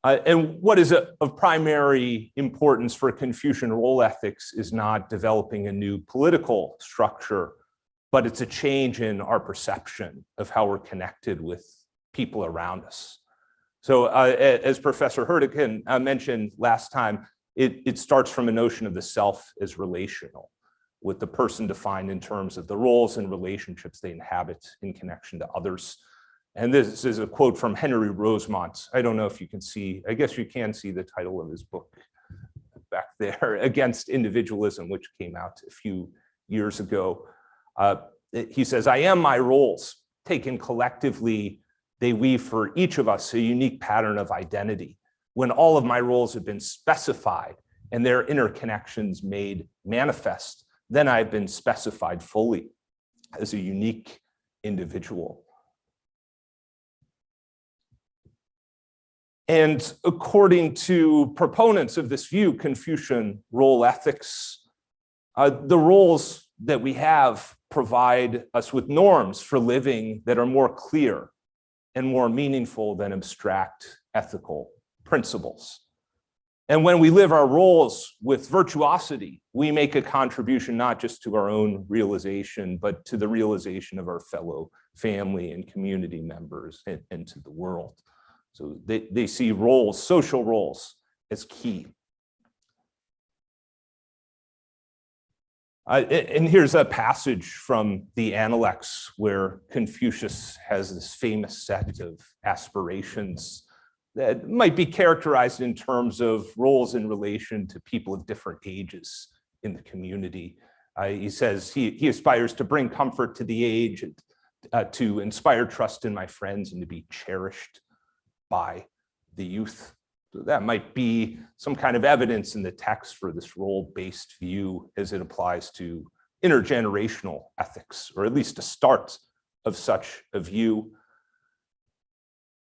And what is of primary importance for Confucian role ethics is not developing a new political structure, but it's a change in our perception of how we're connected with people around us. So as Professor Hurtican mentioned last time, it starts from a notion of the self as relational, with the person defined in terms of the roles and relationships they inhabit in connection to others. And this is a quote from Henry Rosemont. I don't know if you can see, I guess you can see the title of his book back there, Against Individualism, which came out a few years ago. He says, "I am my roles. Taken collectively, they weave for each of us a unique pattern of identity. When all of my roles have been specified and their interconnections made manifest, then I've been specified fully as a unique individual." And according to proponents of this view, Confucian role ethics, the roles that we have provide us with norms for living that are more clear and more meaningful than abstract ethical principles. And when we live our roles with virtuosity, we make a contribution not just to our own realization, but to the realization of our fellow family and community members and to the world. So they see roles, social roles, as key. And here's a passage from the Analects where Confucius has this famous set of aspirations that might be characterized in terms of roles in relation to people of different ages in the community. He says he aspires to bring comfort to the aged, to inspire trust in my friends, and to be cherished by the youth. So that might be some kind of evidence in the text for this role-based view as it applies to intergenerational ethics, or at least a start of such a view.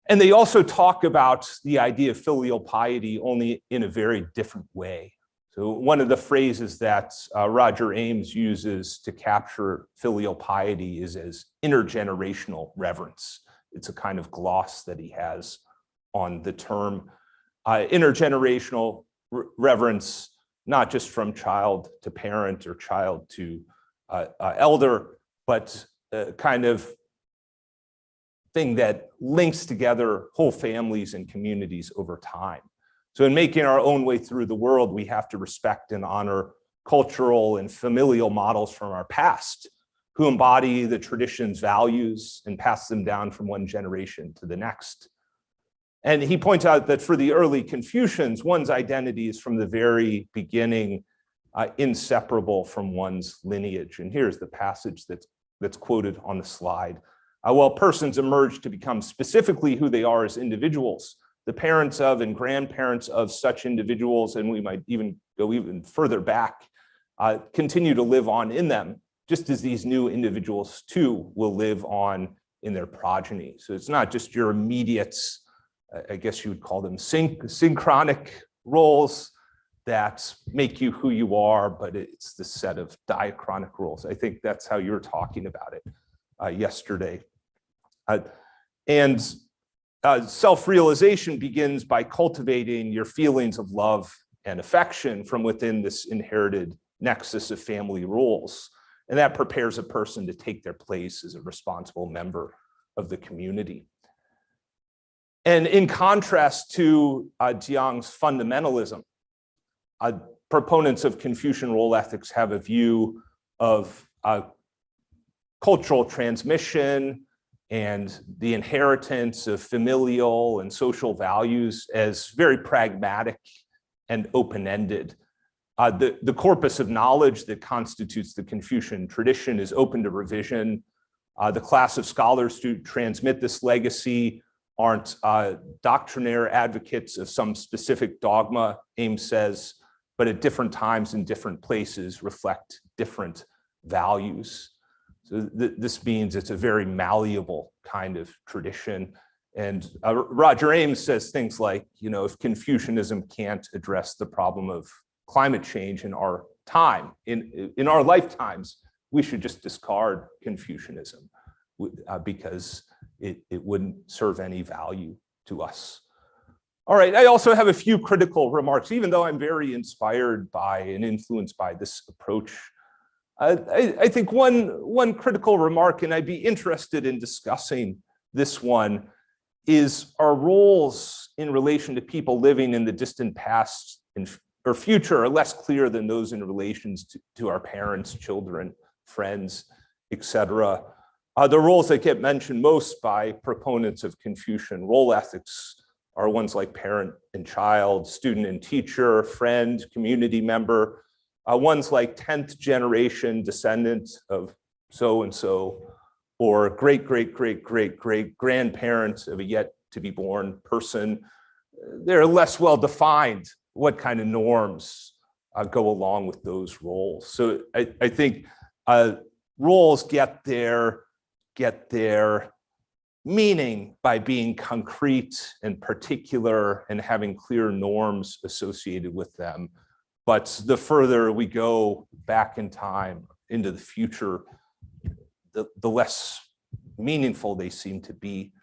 And they also talk about the idea of filial piety only in a very different way. So one of the phrases that Roger Ames uses to capture filial piety is as intergenerational reverence. It's a kind of gloss that he has on the term. Intergenerational reverence, not just from child to parent or child to elder, but a kind of thing that links together whole families and communities over time. So in making our own way through the world, we have to respect and honor cultural and familial models from our past who embody the tradition's values and pass them down from one generation to the next. And he points out that for the early Confucians, one's identity is from the very beginning inseparable from one's lineage. And here's the passage that's quoted on the slide. While persons emerge to become specifically who they are as individuals, the parents of and grandparents of such individuals, and we might even go even further back, continue to live on in them, just as these new individuals too will live on in their progeny. So it's not just your immediate, I guess you would call them synchronic roles that make you who you are, but it's the set of diachronic roles. I think that's how you were talking about it yesterday. And self-realization begins by cultivating your feelings of love and affection from within this inherited nexus of family roles. And that prepares a person to take their place as a responsible member of the community. And in contrast to Jiang's fundamentalism, proponents of Confucian role ethics have a view of cultural transmission and the inheritance of familial and social values as very pragmatic and open-ended. The corpus of knowledge that constitutes the Confucian tradition is open to revision. The class of scholars who transmit this legacy aren't doctrinaire advocates of some specific dogma, Ames says, but at different times and different places reflect different values. So this means it's a very malleable kind of tradition. And Roger Ames says things like, if Confucianism can't address the problem of climate change in our time, in our lifetimes, we should just discard Confucianism because it wouldn't serve any value to us. All right, I also have a few critical remarks, even though I'm very inspired by and influenced by this approach. I think one critical remark, and I'd be interested in discussing this one, is our roles in relation to people living in the distant past or future are less clear than those in relations to our parents, children, friends, etc. The roles that get mentioned most by proponents of Confucian role ethics are ones like parent and child, student and teacher, friend, community member, ones like 10th generation descendant of so-and-so, or great-great-great-great-great-grandparents of a yet-to-be-born person. They're less well-defined what kind of norms go along with those roles. So I think roles get their meaning by being concrete and particular and having clear norms associated with them. But the further we go back in time into the future, the less meaningful they seem to be.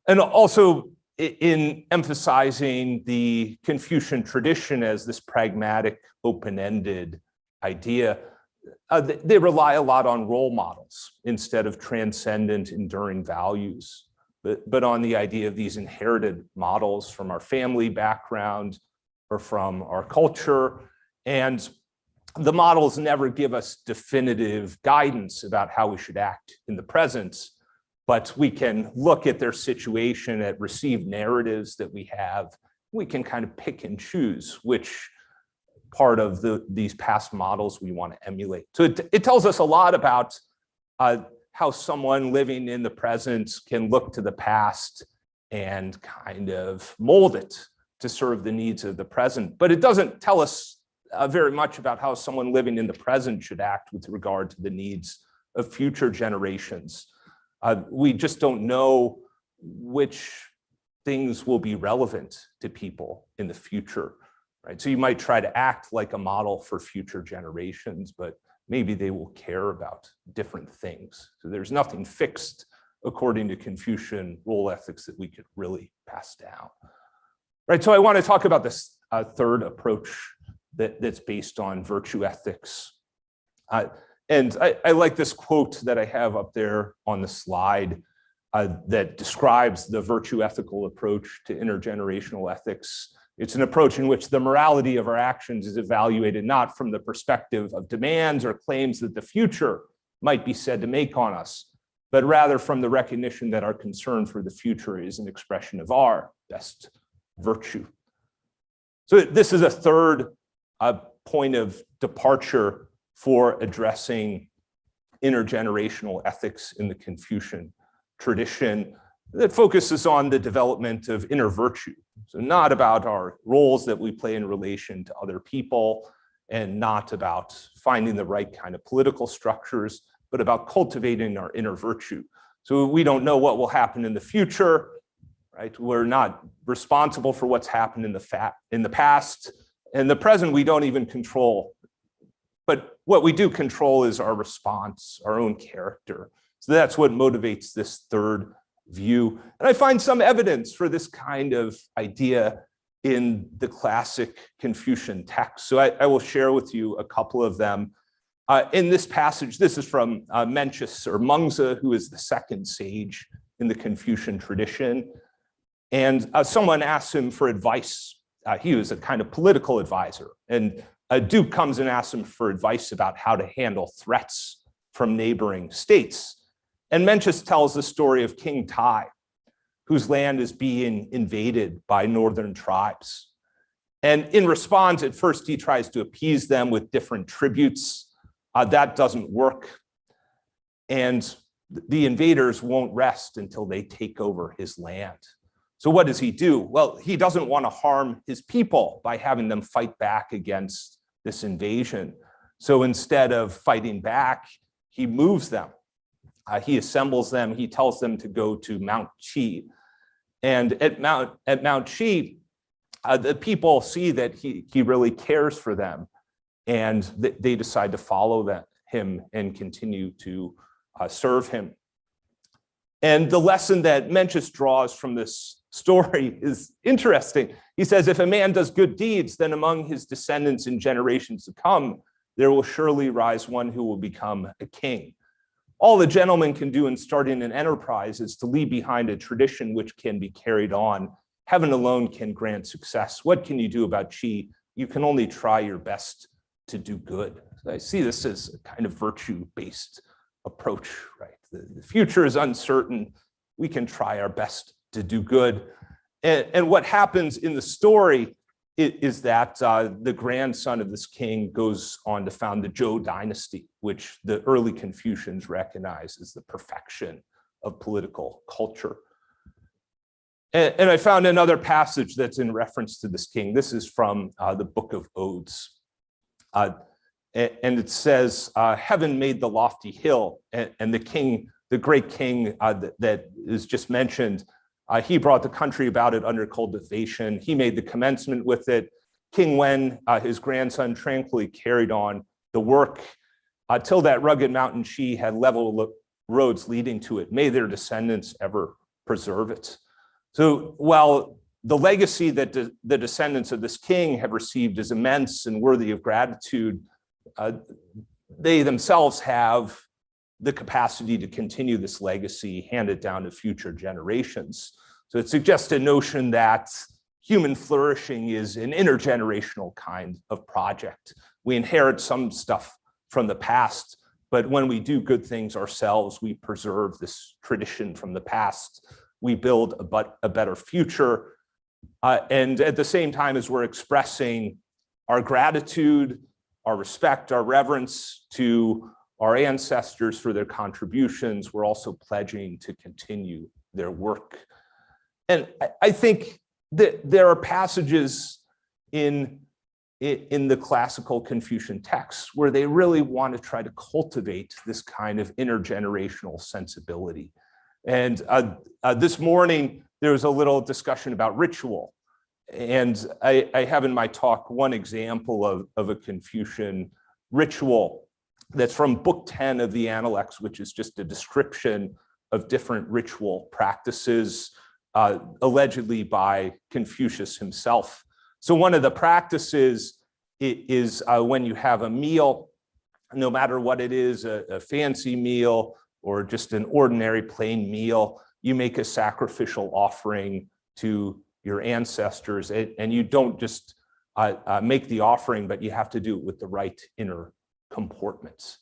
And also in emphasizing the Confucian tradition as this pragmatic, open-ended idea, they rely a lot on role models instead of transcendent, enduring values, but on the idea of these inherited models from our family background or from our culture. And the models never give us definitive guidance about how we should act in the present, but we can look at their situation, at received narratives that we have. We can kind of pick and choose which part of these past models we want to emulate. So it tells us a lot about how someone living in the present can look to the past and kind of mold it to serve the needs of the present. But it doesn't tell us very much about how someone living in the present should act with regard to the needs of future generations. We just don't know which things will be relevant to people in the future, right? So you might try to act like a model for future generations, but maybe they will care about different things. So there's nothing fixed according to Confucian role ethics that we could really pass down. Right, so I want to talk about this third approach that's based on virtue ethics. And I like this quote that I have up there on the slide that describes the virtue ethical approach to intergenerational ethics. It's an approach in which the morality of our actions is evaluated not from the perspective of demands or claims that the future might be said to make on us, but rather from the recognition that our concern for the future is an expression of our best virtue. So this is a third point of departure for addressing intergenerational ethics in the Confucian tradition that focuses on the development of inner virtue. So not about our roles that we play in relation to other people, and not about finding the right kind of political structures, but about cultivating our inner virtue. So we don't know what will happen in the future, right? We're not responsible for what's happened in the past. In the present, we don't even control. But what we do control is our response, our own character. So that's what motivates this third view. And I find some evidence for this kind of idea in the classic Confucian text. So I will share with you a couple of them. In this passage, this is from Mencius or Mengzi, who is the second sage in the Confucian tradition. And someone asks him for advice. He was a kind of political advisor. And a duke comes and asks him for advice about how to handle threats from neighboring states. And Mencius tells the story of King Tai, whose land is being invaded by northern tribes. And in response, at first, he tries to appease them with different tributes. That doesn't work. And the invaders won't rest until they take over his land. So what does he do? Well, he doesn't want to harm his people by having them fight back against this invasion. So instead of fighting back, he moves them. He assembles them. He tells them to go to Mount Qi. And at Mount Qi, the people see that he really cares for them. And they decide to follow him and continue to serve him. And the lesson that Mencius draws from this story is interesting. He says, if a man does good deeds, then among his descendants in generations to come, there will surely rise one who will become a king. All the gentleman can do in starting an enterprise is to leave behind a tradition which can be carried on. Heaven alone can grant success. What can you do about Qi? You can only try your best to do good. So I see this as a kind of virtue-based approach, right? The future is uncertain. We can try our best to do good. And what happens in the story is that the grandson of this king goes on to found the Zhou dynasty, which the early Confucians recognize as the perfection of political culture. And I found another passage that's in reference to this king. This is from the Book of Odes. And it says, heaven made the lofty hill, and the king, the great king that is just mentioned, he brought the country about it under cultivation. He made the commencement with it. King Wen, his grandson, tranquilly carried on the work till that rugged mountain Qi had level roads leading to it. May their descendants ever preserve it. So while the legacy that the descendants of this king have received is immense and worthy of gratitude, they themselves have the capacity to continue this legacy, hand it down to future generations. So it suggests a notion that human flourishing is an intergenerational kind of project. We inherit some stuff from the past, but when we do good things ourselves, we preserve this tradition from the past. We build a better future. And at the same time as we're expressing our gratitude, our respect, our reverence to our ancestors for their contributions, we're also pledging to continue their work. And I think that there are passages in the classical Confucian texts where they really want to try to cultivate this kind of intergenerational sensibility. And this morning, there was a little discussion about ritual. And I have in my talk one example of a Confucian ritual that's from Book 10 of the Analects, which is just a description of different ritual practices, allegedly by Confucius himself. So one of the practices is when you have a meal, no matter what it is, a fancy meal or just an ordinary plain meal, you make a sacrificial offering to your ancestors, and you don't just make the offering, but you have to do it with the right inner comportments.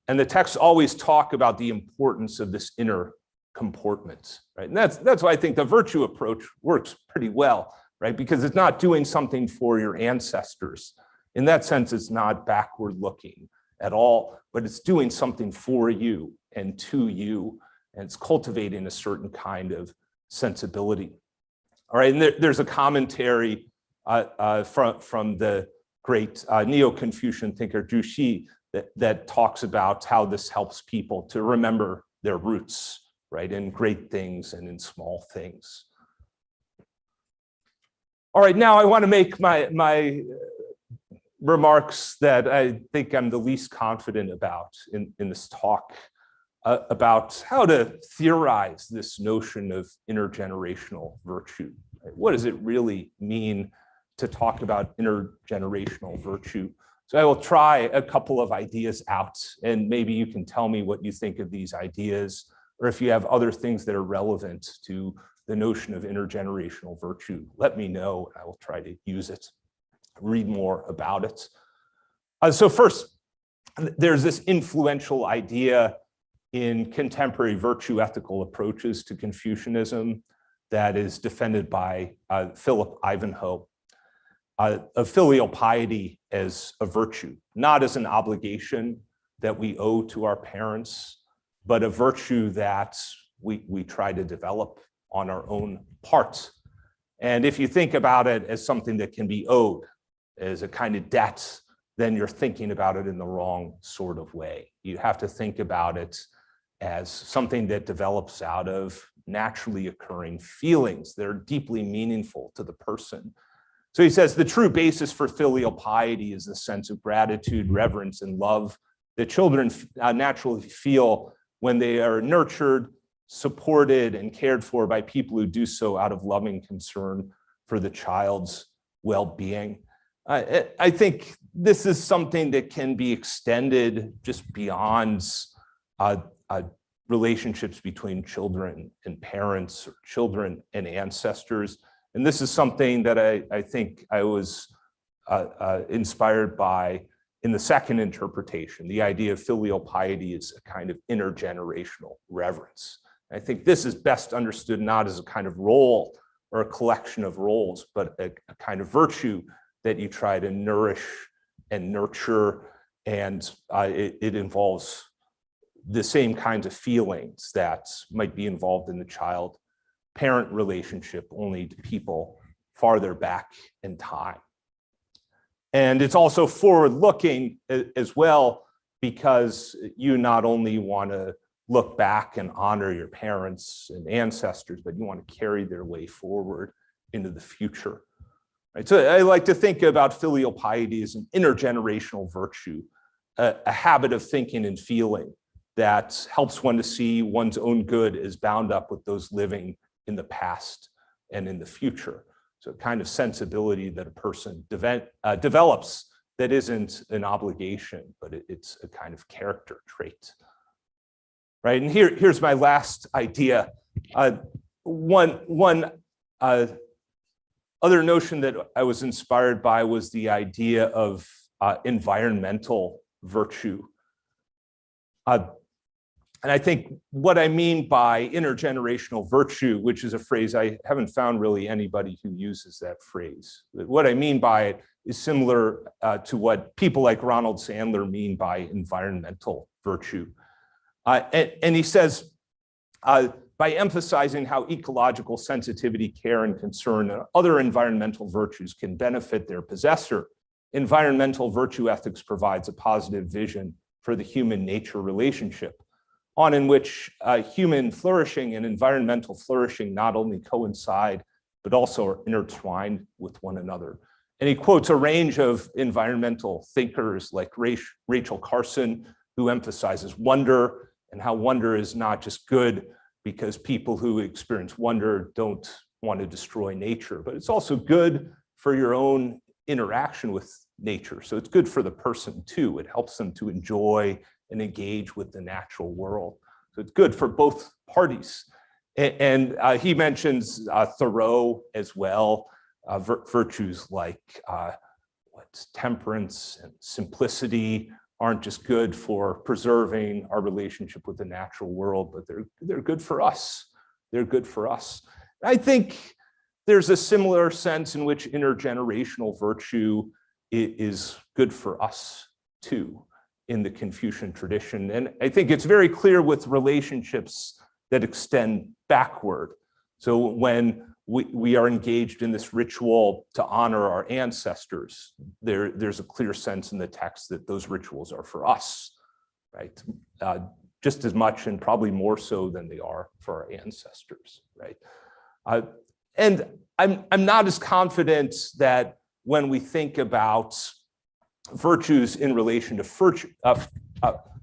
And the texts always talk about the importance of this inner comportment, right? And that's why I think the virtue approach works pretty well, right? Because it's not doing something for your ancestors. In that sense, it's not backward looking at all, but it's doing something for you and to you, and it's cultivating a certain kind of sensibility. All right, and there's a commentary from the great Neo-Confucian thinker Jushi that talks about how this helps people to remember their roots, right, in great things and in small things. All right, now I want to make my remarks that I think I'm the least confident about in this talk, about how to theorize this notion of intergenerational virtue. Right? What does it really mean to talk about intergenerational virtue? So I will try a couple of ideas out, and maybe you can tell me what you think of these ideas, or if you have other things that are relevant to the notion of intergenerational virtue, let me know, and I will try to use it, read more about it. So first, there's this influential idea in contemporary virtue ethical approaches to Confucianism that is defended by Philip Ivanhoe, of filial piety as a virtue, not as an obligation that we owe to our parents, but a virtue that we try to develop on our own part. And if you think about it as something that can be owed, as a kind of debt, then you're thinking about it in the wrong sort of way. You have to think about it as something that develops out of naturally occurring feelings that are deeply meaningful to the person. So he says the true basis for filial piety is the sense of gratitude, reverence, and love that children naturally feel when they are nurtured, supported, and cared for by people who do so out of loving concern for the child's well-being. I think this is something that can be extended just beyond relationships between children and parents, or children and ancestors. And this is something that I think I was inspired by in the second interpretation, the idea of filial piety is a kind of intergenerational reverence. I think this is best understood not as a kind of role or a collection of roles, but a kind of virtue that you try to nourish and nurture, and it involves the same kinds of feelings that might be involved in the child-parent relationship, only to people farther back in time. And it's also forward-looking as well, because you not only want to look back and honor your parents and ancestors, but you want to carry their way forward into the future. Right? So I like to think about filial piety as an intergenerational virtue, a habit of thinking and feeling that helps one to see one's own good as bound up with those living in the past and in the future. So a kind of sensibility that a person develops that isn't an obligation, but it's a kind of character trait. Right, and here's my last idea. One other notion that I was inspired by was the idea of environmental virtue. And I think what I mean by intergenerational virtue, which is a phrase I haven't found really anybody who uses that phrase. What I mean by it is similar to what people like Ronald Sandler mean by environmental virtue. And he says, by emphasizing how ecological sensitivity, care, and concern and other environmental virtues can benefit their possessor, environmental virtue ethics provides a positive vision for the human-nature relationship, on in which human flourishing and environmental flourishing not only coincide, but also are intertwined with one another. And he quotes a range of environmental thinkers like Rachel Carson, who emphasizes wonder, and how wonder is not just good because people who experience wonder don't want to destroy nature, but it's also good for your own interaction with nature. So it's good for the person too. It helps them to enjoy and engage with the natural world. So it's good for both parties. And he mentions Thoreau as well, virtues like temperance and simplicity aren't just good for preserving our relationship with the natural world, but they're good for us. They're good for us. I think there's a similar sense in which intergenerational virtue is good for us too in the Confucian tradition. And I think it's very clear with relationships that extend backward. So when we are engaged in this ritual to honor our ancestors, there's a clear sense in the text that those rituals are for us, right? Just as much and probably more so than they are for our ancestors, right? And I'm not as confident that when we think about virtues in relation to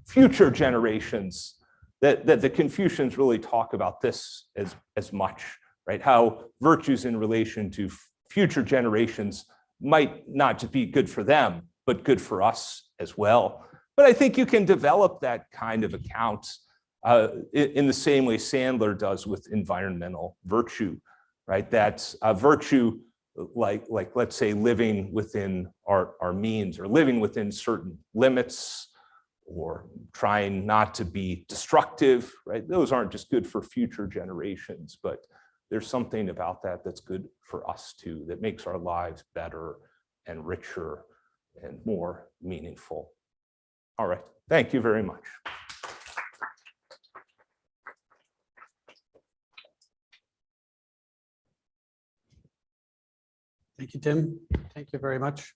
future generations, that the Confucians really talk about this as much, right? How virtues in relation to future generations might not just be good for them, but good for us as well. But I think you can develop that kind of account in the same way Sandler does with environmental virtue, right? That's a virtue like let's say living within our means or living within certain limits or trying not to be destructive, right? Those aren't just good for future generations, but there's something about that that's good for us too, that makes our lives better and richer and more meaningful. All right, thank you very much. Thank you, Tim. Thank you very much.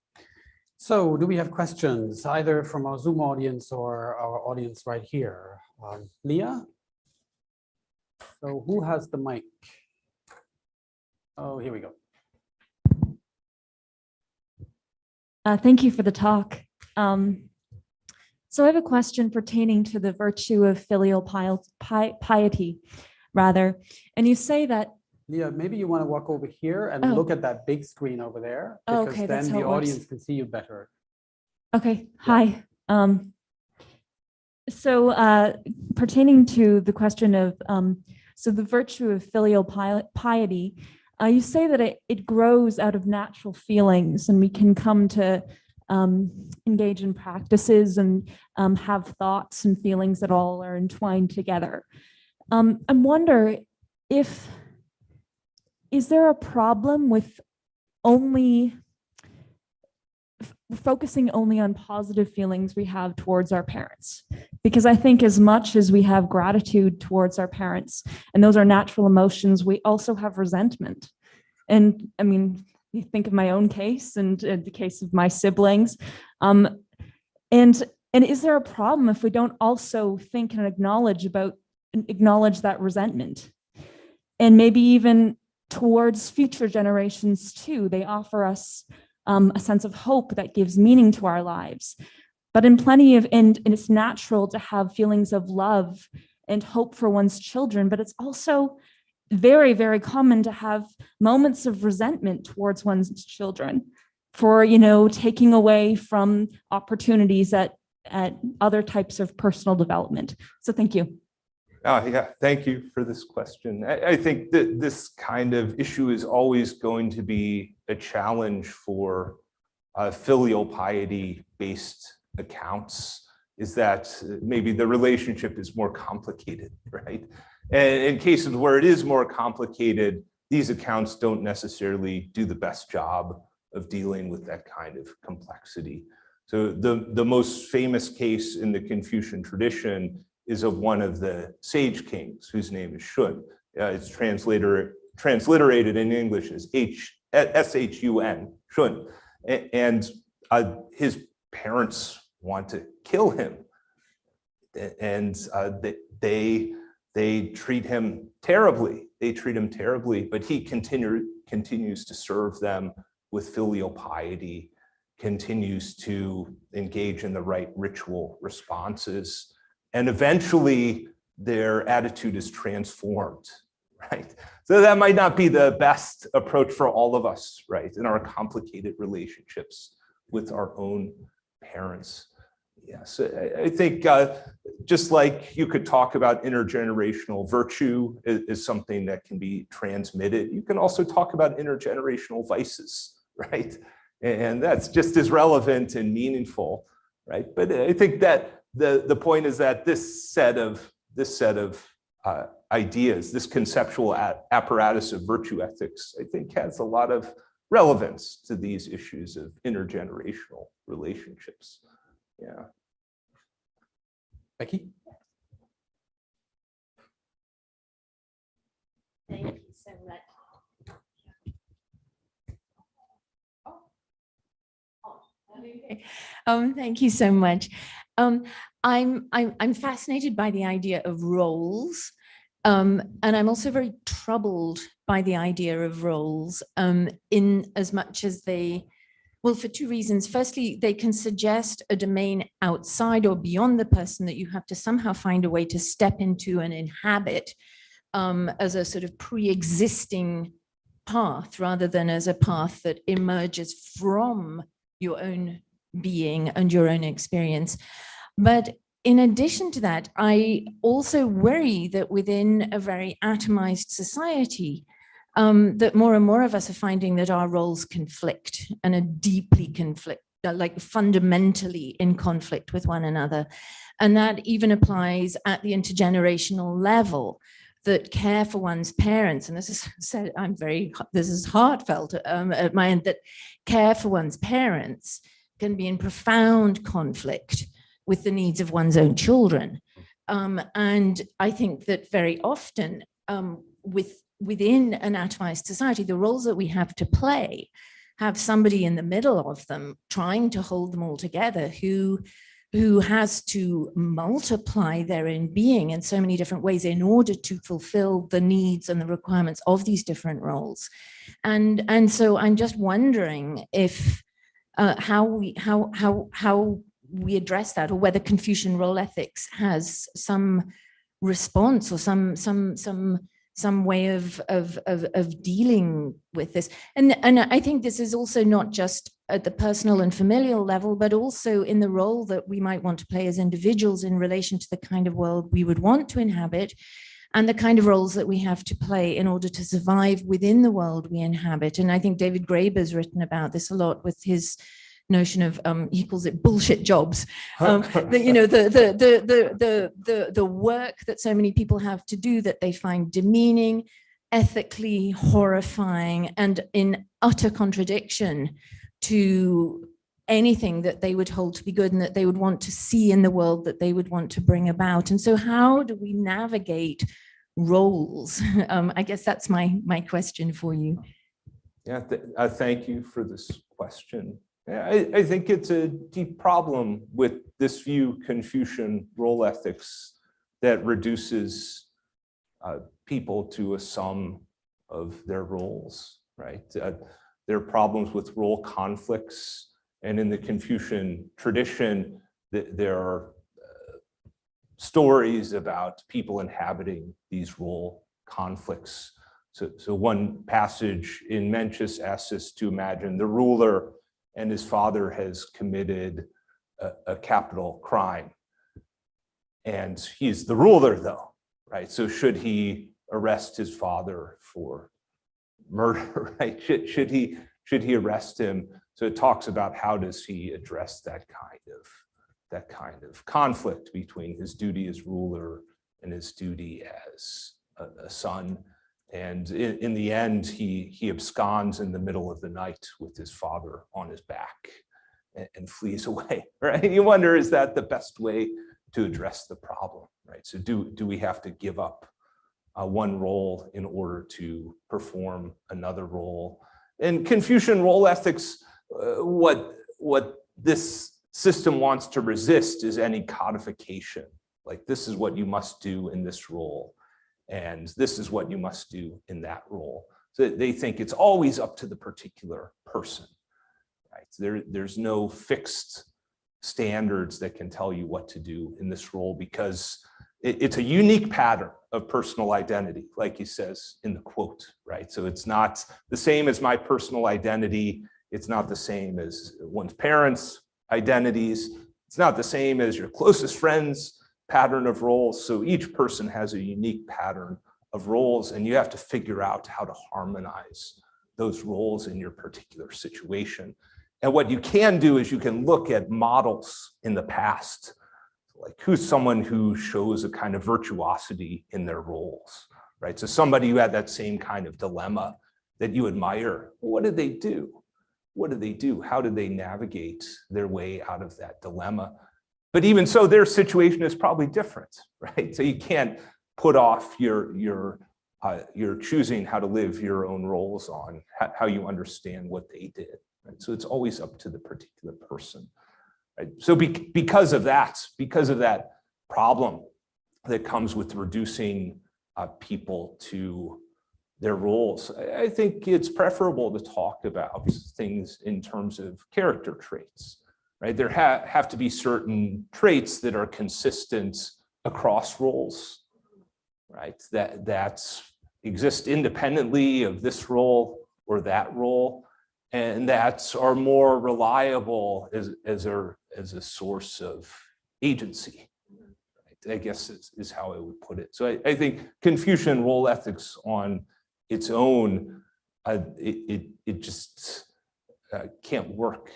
So do we have questions either from our Zoom audience or our audience right here? Leah? So who has the mic? Oh, here we go. Thank you for the talk. So I have a question pertaining to the virtue of filial piety, rather. And you say that. Leah, maybe you want to walk over here and look at that big screen over there, because okay, then the audience audience can see you better. Okay, hi. So pertaining to the question of, so the virtue of filial piety, you say that it grows out of natural feelings and we can come to engage in practices and have thoughts and feelings that all are entwined together. I wonder is there a problem with focusing only on positive feelings we have towards our parents? Because I think as much as we have gratitude towards our parents, and those are natural emotions, we also have resentment. And I mean, you think of my own case and the case of my siblings. And is there a problem if we don't also think and acknowledge that resentment? And maybe even towards future generations too, they offer us a sense of hope that gives meaning to our lives. But and it's natural to have feelings of love and hope for one's children, but it's also very, very common to have moments of resentment towards one's children for, taking away from opportunities at other types of personal development. So thank you. Oh, yeah, thank you for this question. I think that this kind of issue is always going to be a challenge for filial piety-based accounts, is that maybe the relationship is more complicated, right? And in cases where it is more complicated, these accounts don't necessarily do the best job of dealing with that kind of complexity. So the most famous case in the Confucian tradition is of one of the sage kings whose name is Shun. It's transliterated in English as S-H-U-N, Shun. And his parents want to kill him. And they treat him terribly. They treat him terribly, but he continues to serve them with filial piety, continues to engage in the right ritual responses. And eventually their attitude is transformed, right? So that might not be the best approach for all of us, right? In our complicated relationships with our own parents. Yes, I think just like you could talk about intergenerational virtue is something that can be transmitted, you can also talk about intergenerational vices, right? And that's just as relevant and meaningful, right? But I think that the point is that this set of ideas, this conceptual apparatus of virtue ethics, I think has a lot of relevance to these issues of intergenerational relationships. Yeah. Becky? Thank you so much. Thank you so much. I'm fascinated by the idea of roles, and I'm also very troubled by the idea of roles, in as much as they, well, for two reasons. Firstly, they can suggest a domain outside or beyond the person that you have to somehow find a way to step into and inhabit, as a sort of pre-existing path, rather than as a path that emerges from your own being and your own experience. But in addition to that, I also worry that within a very atomized society, that more and more of us are finding that our roles conflict and are deeply like fundamentally in conflict with one another. And that even applies at the intergenerational level, that care for one's parents, and this is said, this is heartfelt at my end, that care for one's parents can be in profound conflict with the needs of one's own children. And I think that very often within an atomized society, the roles that we have to play have somebody in the middle of them trying to hold them all together, who has to multiply their own being in so many different ways in order to fulfill the needs and the requirements of these different roles. And so I'm just wondering if how we address that, or whether Confucian role ethics has some response or some way of dealing with this. And I think this is also not just at the personal and familial level, but also in the role that we might want to play as individuals in relation to the kind of world we would want to inhabit, and the kind of roles that we have to play in order to survive within the world we inhabit. And I think David Graeber's written about this a lot with his notion of, he calls it bullshit jobs. The work that so many people have to do that they find demeaning, ethically horrifying, and in utter contradiction to anything that they would hold to be good and that they would want to see in the world, that they would want to bring about. And so how do we navigate roles? I guess that's my question for you. Yeah, thank you for this question. I think it's a deep problem with this view Confucian role ethics that reduces people to a sum of their roles, right? There are problems with role conflicts, and in the Confucian tradition, there are stories about people inhabiting these role conflicts. So one passage in Mencius asks us to imagine the ruler and his father has committed a capital crime. And he's the ruler though, right? So should he arrest his father for murder, right? Should he arrest him? So it talks about how does he address that kind of conflict between his duty as ruler and his duty as a son. And in the end, he absconds in the middle of the night with his father on his back and flees away, right? You wonder, is that the best way to address the problem, right? So do we have to give up one role in order to perform another role? And Confucian role ethics, what this system wants to resist is any codification. Like, this is what you must do in this role, and this is what you must do in that role. So they think it's always up to the particular person, right? There's no fixed standards that can tell you what to do in this role, because it's a unique pattern of personal identity, like he says in the quote, right? So it's not the same as my personal identity. It's not the same as one's parents' identities. It's not the same as your closest friend's pattern of roles. So each person has a unique pattern of roles, and you have to figure out how to harmonize those roles in your particular situation. And what you can do is you can look at models in the past, like who's someone who shows a kind of virtuosity in their roles, right? So somebody who had that same kind of dilemma that you admire, what did they do? What did they do? How did they navigate their way out of that dilemma? But even so, their situation is probably different, right? So you can't put off your choosing how to live your own roles on how you understand what they did, right? So it's always up to the particular person, right? So because of that problem that comes with reducing people to their roles, I think it's preferable to talk about things in terms of character traits, right? There have to be certain traits that are consistent across roles, right? That exist independently of this role or that role, and that are more reliable as a source of agency, right? I guess is how I would put it. So I think Confucian role ethics on its own, it just can't work,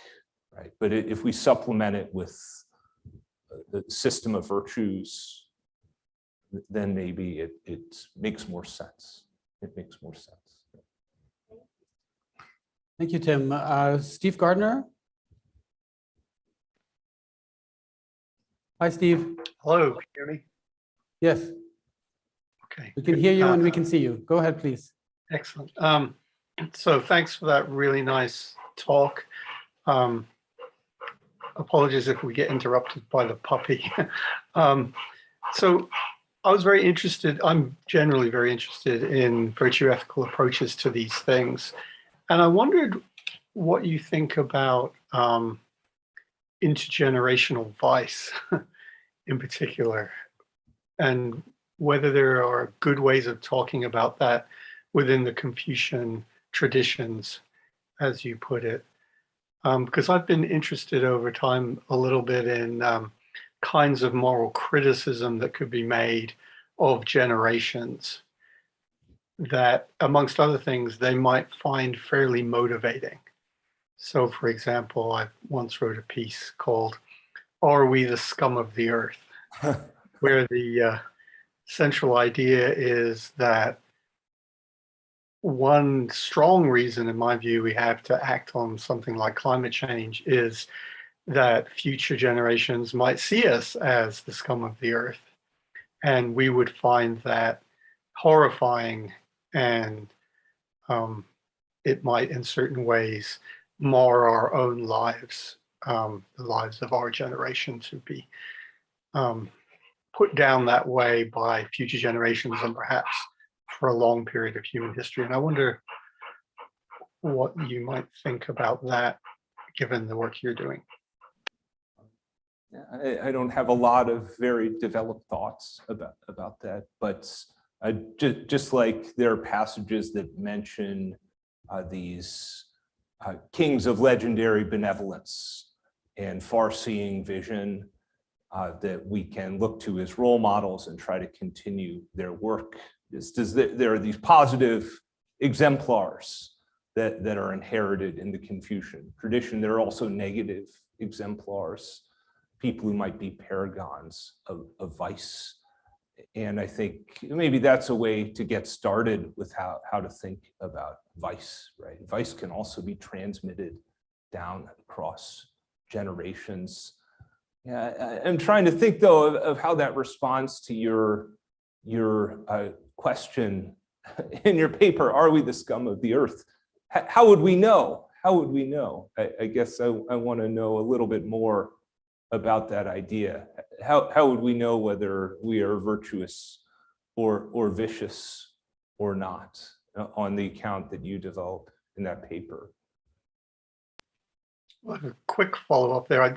right? But if we supplement it with the system of virtues, then maybe it makes more sense. It makes more sense. Thank you, Tim. Steve Gardiner. Hi, Steve. Hello, can you hear me? Yes. Okay. We can hear you and we can see you. Go ahead, please. Excellent. So thanks for that really nice talk. Apologies if we get interrupted by the puppy. So I was very interested, I'm generally very interested in virtue ethical approaches to these things. And I wondered what you think about intergenerational vice in particular, and whether there are good ways of talking about that within the Confucian traditions, as you put it. Because I've been interested over time a little bit in kinds of moral criticism that could be made of generations that, amongst other things, they might find fairly motivating. So, for example, I once wrote a piece called "Are We the Scum of the Earth?" where the central idea is that one strong reason, in my view, we have to act on something like climate change is that future generations might see us as the scum of the earth. And we would find that horrifying, and it might in certain ways mar our own lives, the lives of our generation, to be put down that way by future generations and perhaps for a long period of human history. And I wonder what you might think about that, given the work you're doing. I don't have a lot of very developed thoughts about that, but just like there are passages that mention these kings of legendary benevolence and far-seeing vision that we can look to as role models and try to continue their work. There are these positive exemplars that are inherited in the Confucian tradition. There are also negative exemplars, people who might be paragons of vice. And I think maybe that's a way to get started with how to think about vice, right? Vice can also be transmitted down across generations. Yeah, I'm trying to think though of how that responds to your question in your paper, are we the scum of the earth? How would we know? How would we know? I guess I want to know a little bit more about that idea. How would we know whether we are virtuous or vicious or not on the account that you develop in that paper? Well, a quick follow-up there. I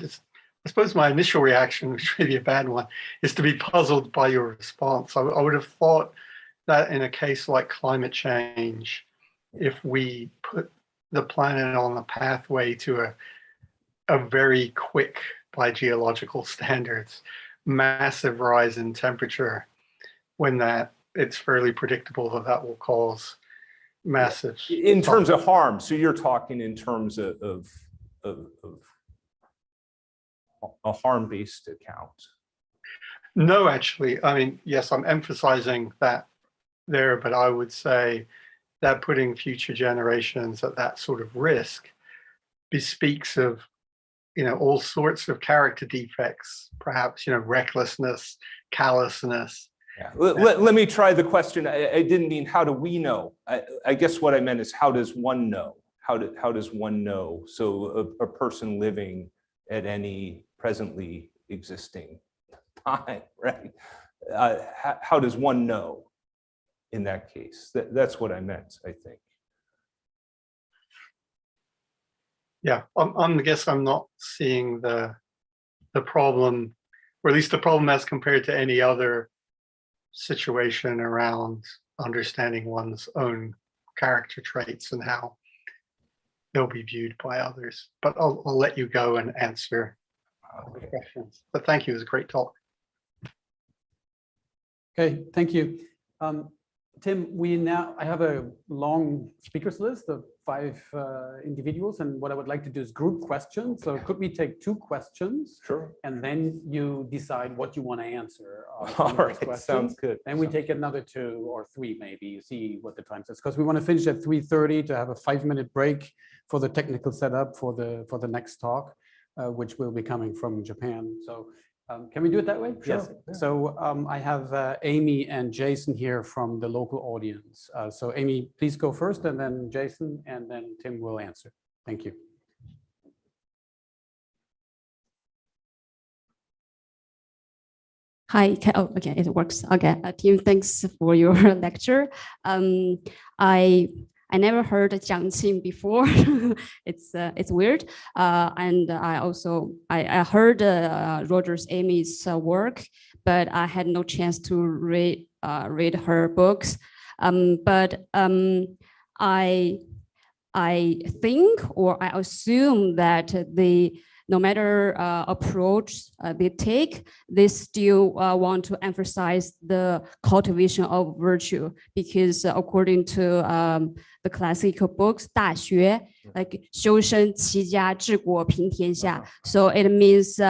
suppose my initial reaction, which may be a bad one, is to be puzzled by your response. I would have thought that in a case like climate change, if we put the planet on a pathway to a very quick by geological standards, massive rise in temperature, when it's fairly predictable that will cause massive. In terms of harm, so you're talking in terms of a harm-based account. No, actually, I mean, yes, I'm emphasizing that there, but I would say that putting future generations at that sort of risk bespeaks of, all sorts of character defects, perhaps, recklessness, callousness. Yeah. Let me try the question. I didn't mean how do we know? I guess what I meant is how does one know? How does one know? So a person living at any presently existing time, right? How does one know in that case? That's what I meant, I think. Yeah, I guess I'm not seeing the problem, or at least the problem as compared to any other situation around understanding one's own character traits and how they'll be viewed by others. But I'll let you go and answer the questions. But thank you, it was a great talk. Okay, thank you. Tim, I have a long speakers list of 5 individuals, and what I would like to do is group questions. So could we take 2 questions? Sure. And then you decide what you want to answer. All right, sounds good. Then we take another 2 or 3 maybe, you see what the time says, because we want to finish at 3:30 to have a 5-minute break for the technical setup for the next talk, which will be coming from Japan. So can we do it that way? Sure. Yes. Yeah. So I have Amy and Jason here from the local audience. So Amy, please go first, and then Jason, and then Tim will answer. Thank you. Hi, oh, okay, it works. Okay, Tim, thanks for your lecture. I never heard Jiang before. It's weird. And I heard Roger's Amy's work, but I had no chance to read her books. I think, or I assume that no matter approach they take, they still want to emphasize the cultivation of virtue, because according to the classical books, 大学, like 修身齐家治国平天下. So it means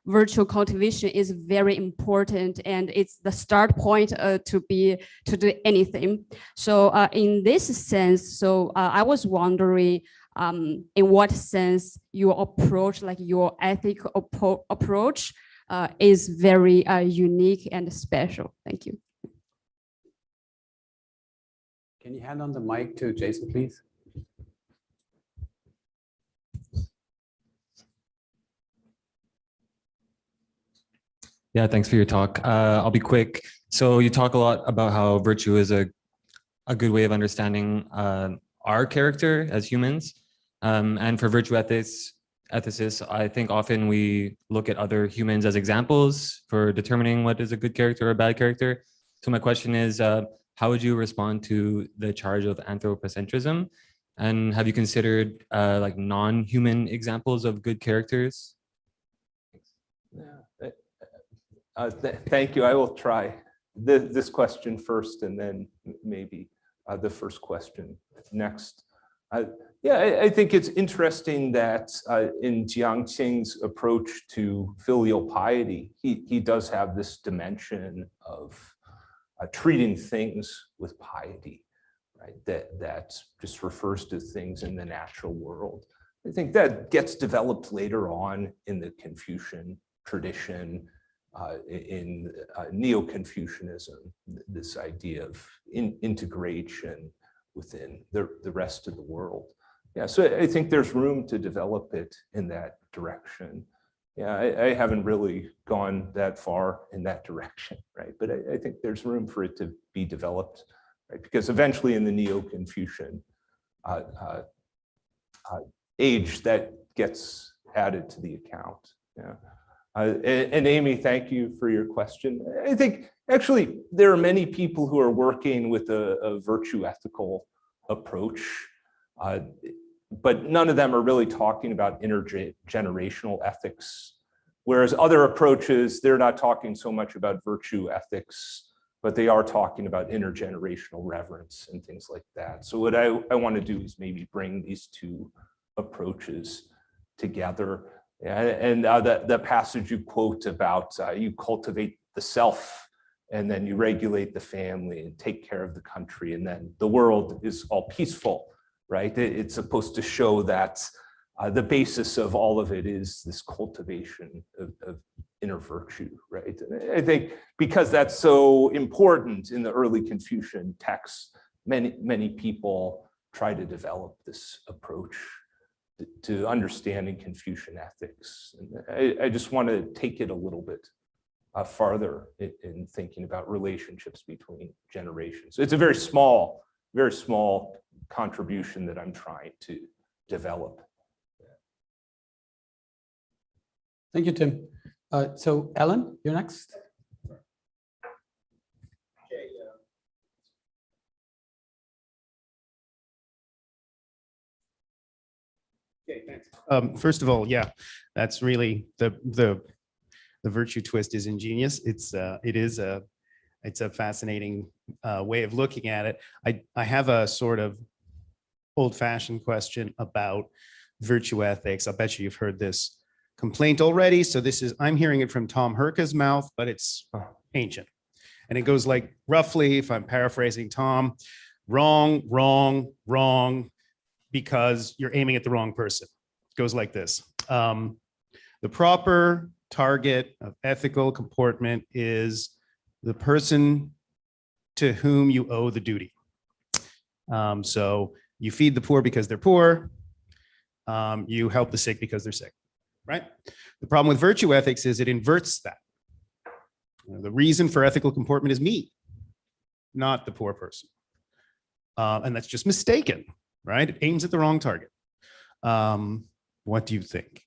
virtual cultivation is very important, and it's the start point to do anything. So in this sense, I was wondering, in what sense your approach, like your ethical approach, is very unique and special. Thank you. Can you hand on the mic to Jason, please? Yeah, thanks for your talk. I'll be quick. So you talk a lot about how virtue is a good way of understanding our character as humans. And for virtue ethicists, I think often we look at other humans as examples for determining what is a good character or a bad character. So my question is, how would you respond to the charge of anthropocentrism? And have you considered like non-human examples of good characters? Thank you. I will try this question first, and then maybe the first question next. Yeah, I think it's interesting that in Jiang's approach to filial piety, he does have this dimension of treating things with piety, right? That just refers to things in the natural world. I think that gets developed later on in the Confucian tradition, in Neo-Confucianism, this idea of integration within the rest of the world. Yeah, so I think there's room to develop it in that direction. Yeah, I haven't really gone that far in that direction, right? But I think there's room for it to be developed, right? Because eventually in the Neo-Confucian age, that gets added to the account. Yeah. And Amy, thank you for your question. I think actually there are many people who are working with a virtue ethical approach. but none of them are really talking about intergenerational ethics. Whereas other approaches, they're not talking so much about virtue ethics, but they are talking about intergenerational reverence and things like that. So what I want to do is maybe bring these two approaches together. And the passage you quote about you cultivate the self, and then you regulate the family and take care of the country, and then the world is all peaceful, right? It's supposed to show that the basis of all of it is this cultivation of inner virtue, right? And I think because that's so important in the early Confucian texts, many people try to develop this approach to understanding Confucian ethics. And I just want to take it a little bit farther in thinking about relationships between generations. It's a very small contribution that I'm trying to develop. Thank you, Tim. So Ellen, you're next. Okay, thanks. First of all, yeah, that's really the virtue twist is ingenious. It's a fascinating way of looking at it. I have a sort of old-fashioned question about virtue ethics. I bet you've heard this complaint already. So I'm hearing it from Tom Herka's mouth, but it's ancient. And it goes like, roughly, if I'm paraphrasing Tom, wrong, wrong, wrong, because you're aiming at the wrong person. It goes like this. The proper target of ethical comportment is the person to whom you owe the duty. So you feed the poor because they're poor. You help the sick because they're sick, right? The problem with virtue ethics is it inverts that. The reason for ethical comportment is me, not the poor person. And that's just mistaken, right? It aims at the wrong target. What do you think?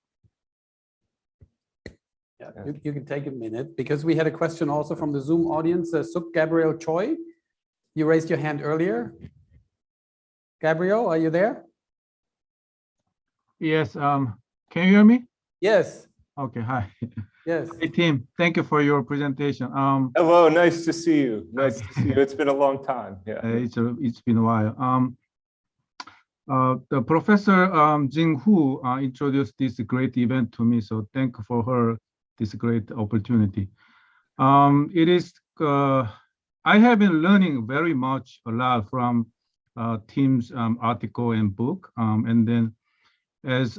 Yeah, you can take a minute because we had a question also from the Zoom audience. Suk Gabriel Choi, you raised your hand earlier. Gabriel, are you there? Yes. Can you hear me? Yes. Okay. Hi. Yes. Hey, Tim. Thank you for your presentation. Hello. Nice to see you. Nice to see you. It's been a long time. Yeah. It's been a while. The Professor Jing Hu introduced this great event to me, so thank you for her this great opportunity. It is I have been learning very much a lot from Tim's article and book, and then as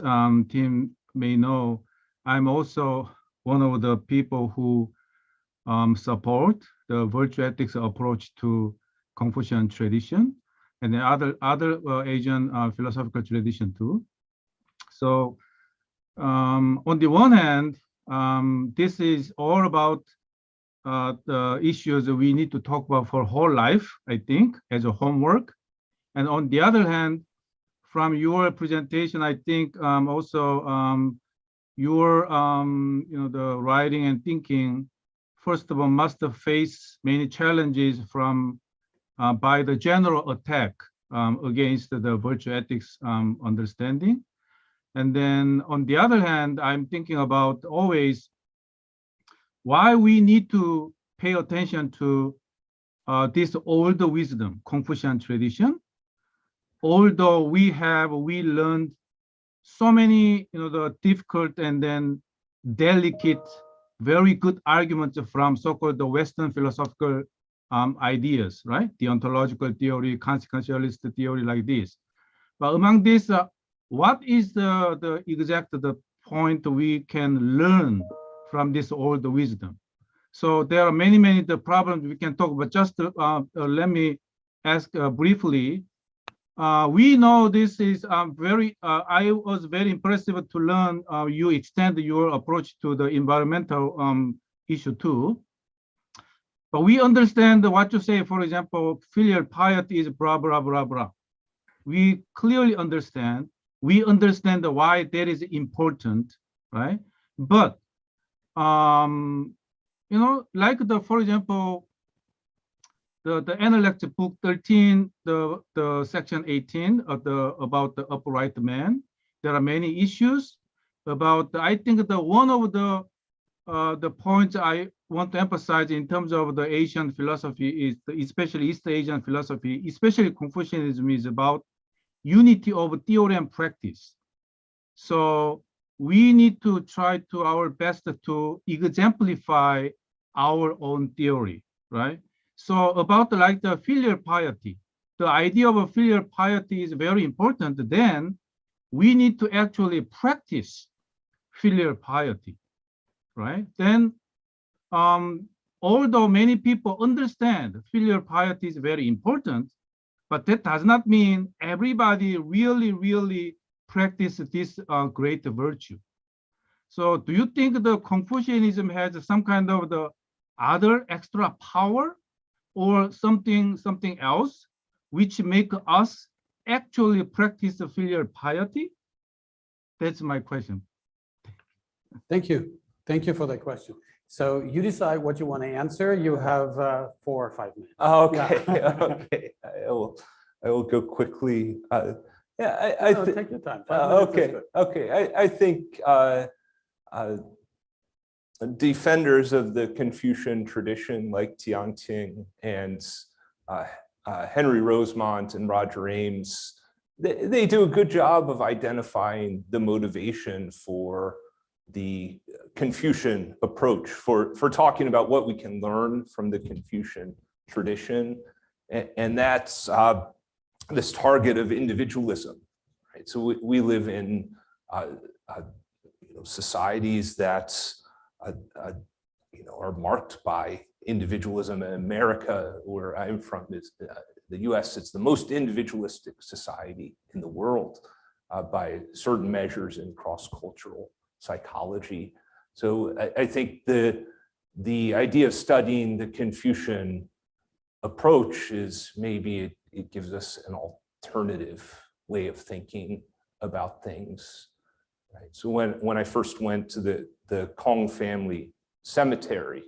Tim may know, I'm also one of the people who support the virtue ethics approach to Confucian tradition and the other Asian philosophical tradition too. So on the one hand, this is all about the issues that we need to talk about for whole life, I think, as a homework. And on the other hand, from your presentation, I think also your the writing and thinking, first of all, must face many challenges from by the general attack against the virtue ethics understanding. And then on the other hand, I'm thinking about always why we need to pay attention to this old wisdom, Confucian tradition. Although we learned so many, the difficult and then delicate, very good arguments from so-called the Western philosophical ideas, right? The ontological theory, consequentialist theory like this. But among this, what is the exact point we can learn from this old wisdom? So there are many the problems we can talk about. Just let me ask briefly. We know this is very, I was very impressed to learn you extend your approach to the environmental issue too. But we understand what you say, for example, filial piety is blah, blah, blah, blah. We clearly understand. We understand why that is important, right? But, like for example, the Analect book 13, the section 18 of about the upright man. There are many issues about. I think the one of the points I want to emphasize in terms of the Asian philosophy is especially East Asian philosophy, especially Confucianism, is about unity of theory and practice. So we need to try to our best to exemplify our own theory, right? So about like the filial piety, the idea of a filial piety is very important. Then we need to actually practice filial piety, right? Then although many people understand filial piety is very important, but that does not mean everybody really practice this great virtue. So do you think the Confucianism has some kind of the other extra power or something else which make us actually practice the filial piety? That's my question. Thank you. Thank you for that question. So you decide what you want to answer. You have 4 or 5 minutes. Okay, Yeah. okay. I will go quickly. Yeah, No, take your time. 5 minutes is okay, good. okay. I think defenders of the Confucian tradition like Tianting and Henry Rosemont and Roger Ames, they do a good job of identifying the motivation for the Confucian approach for talking about what we can learn from the Confucian tradition. And that's this target of individualism, right? So we live in societies that are marked by individualism. In America, where I'm from, is the US, it's the most individualistic society in the world by certain measures in cross-cultural psychology. So I think the idea of studying the Confucian approach is maybe it gives us an alternative way of thinking about things. Right? So when I first went to the Kong family cemetery,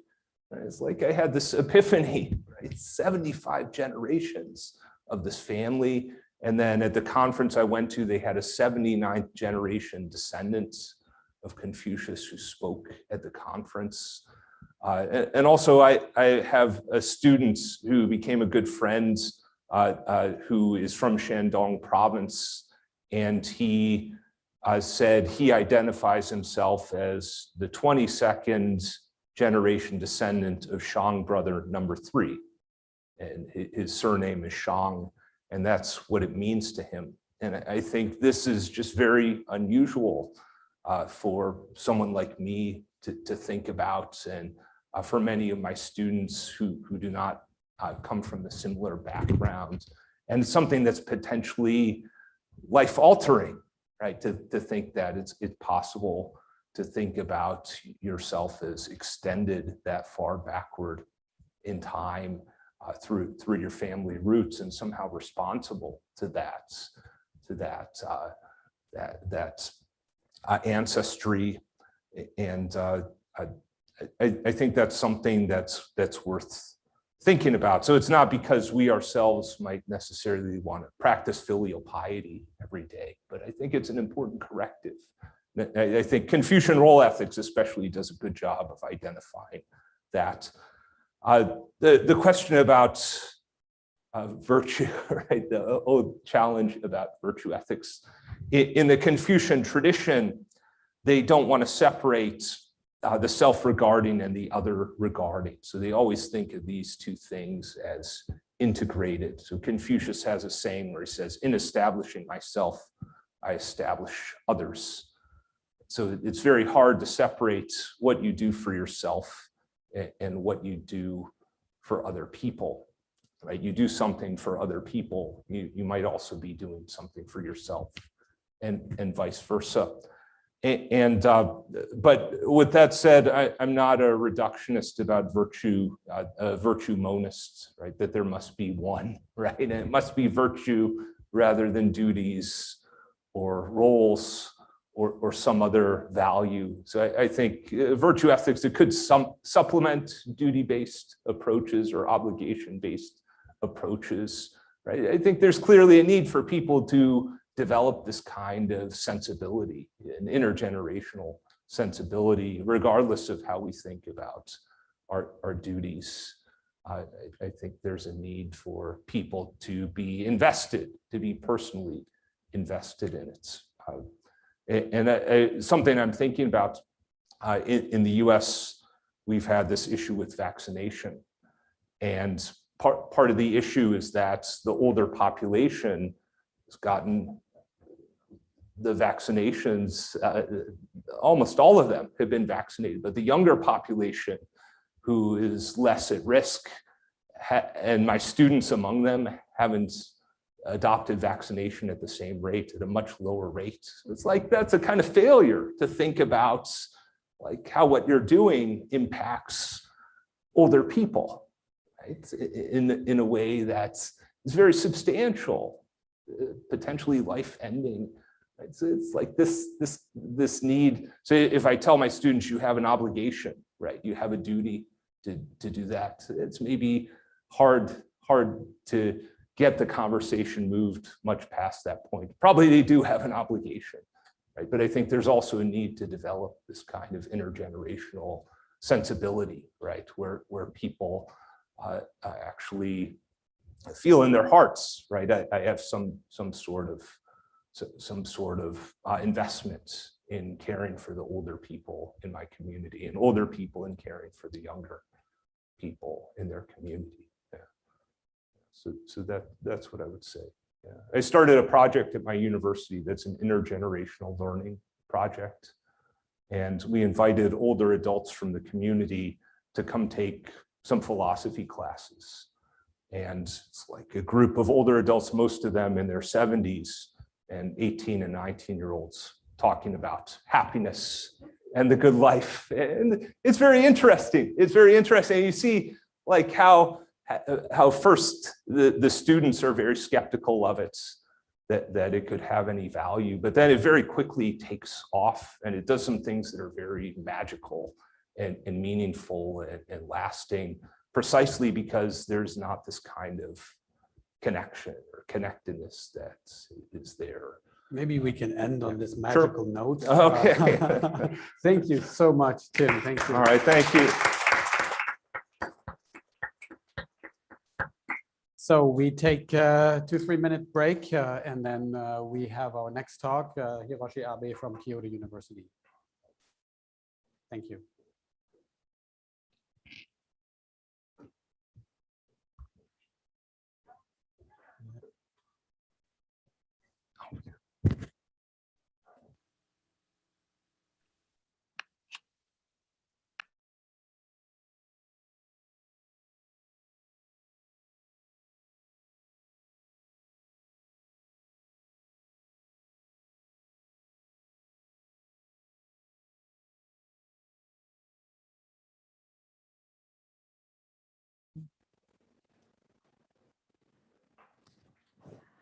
right, it's like I had this epiphany, right? 75 generations of this family. And then at the conference I went to, they had a 79th generation descendants of Confucius who spoke at the conference. And also I have a student who became a good friend who is from Shandong province. And he said he identifies himself as the 22nd generation descendant of Shang brother number 3. And his surname is Shang, and that's what it means to him. And I think this is just very unusual for someone like me to think about, and for many of my students who do not come from a similar background, and something that's potentially life-altering, right? To think that it's possible to think about yourself as extended that far backward in time through your family roots, and somehow responsible to that ancestry. And I think that's something that's worth thinking about. So it's not because we ourselves might necessarily want to practice filial piety every day, but I think it's an important corrective. I think Confucian role ethics especially does a good job of identifying that. The question about virtue, right? The old challenge about virtue ethics. In the Confucian tradition, they don't want to separate the self-regarding and the other-regarding. So they always think of these two things as integrated. So Confucius has a saying where he says, "In establishing myself, I establish others." So it's very hard to separate what you do for yourself and what you do for other people, right? You do something for other people, you might also be doing something for yourself, and vice versa. But with that said, I'm not a reductionist about virtue, virtue monist, right? That there must be one, right? And it must be virtue rather than duties or roles or some other value. So I think virtue ethics, it could supplement duty-based approaches or obligation-based approaches, right? I think there's clearly a need for people to develop this kind of sensibility, an intergenerational sensibility, regardless of how we think about our duties. I think there's a need for people to be invested, to be personally invested in it. Something I'm thinking about in the US, we've had this issue with vaccination. And part of the issue is that the older population has gotten the vaccinations, almost all of them have been vaccinated, but the younger population who is less at risk, and my students among them haven't adopted vaccination at the same rate, at a much lower rate. It's like, that's a kind of failure to think about like how what you're doing impacts older people, right? In a way that's very substantial, potentially life-ending. It's like this need. So if I tell my students you have an obligation, right? You have a duty to do that. It's maybe hard to get the conversation moved much past that point. Probably they do have an obligation, right? But I think there's also a need to develop this kind of intergenerational sensibility, right? Where people actually feel in their hearts, right? I have some sort of investment in caring for the older people in my community, and older people in caring for the younger people in their community. Yeah. So that's what I would say. Yeah. I started a project at my university that's an intergenerational learning project. And we invited older adults from the community to come take some philosophy classes. And it's like a group of older adults, most of them in their 70s, and 18 and 19-year-olds talking about happiness and the good life. And it's very interesting. It's very interesting. You see like how first the students are very skeptical of it, that it could have any value, but then it very quickly takes off and it does some things that are very magical and meaningful and lasting, precisely because there's not this kind of connection or connectedness that is there. Maybe we can end on this magical note. Okay. Thank you so much, Tim. Thank you. All right, thank you. So we take a 2-3 minute break and then we have our next talk, Hiroshi Abe from Kyoto University. Thank you.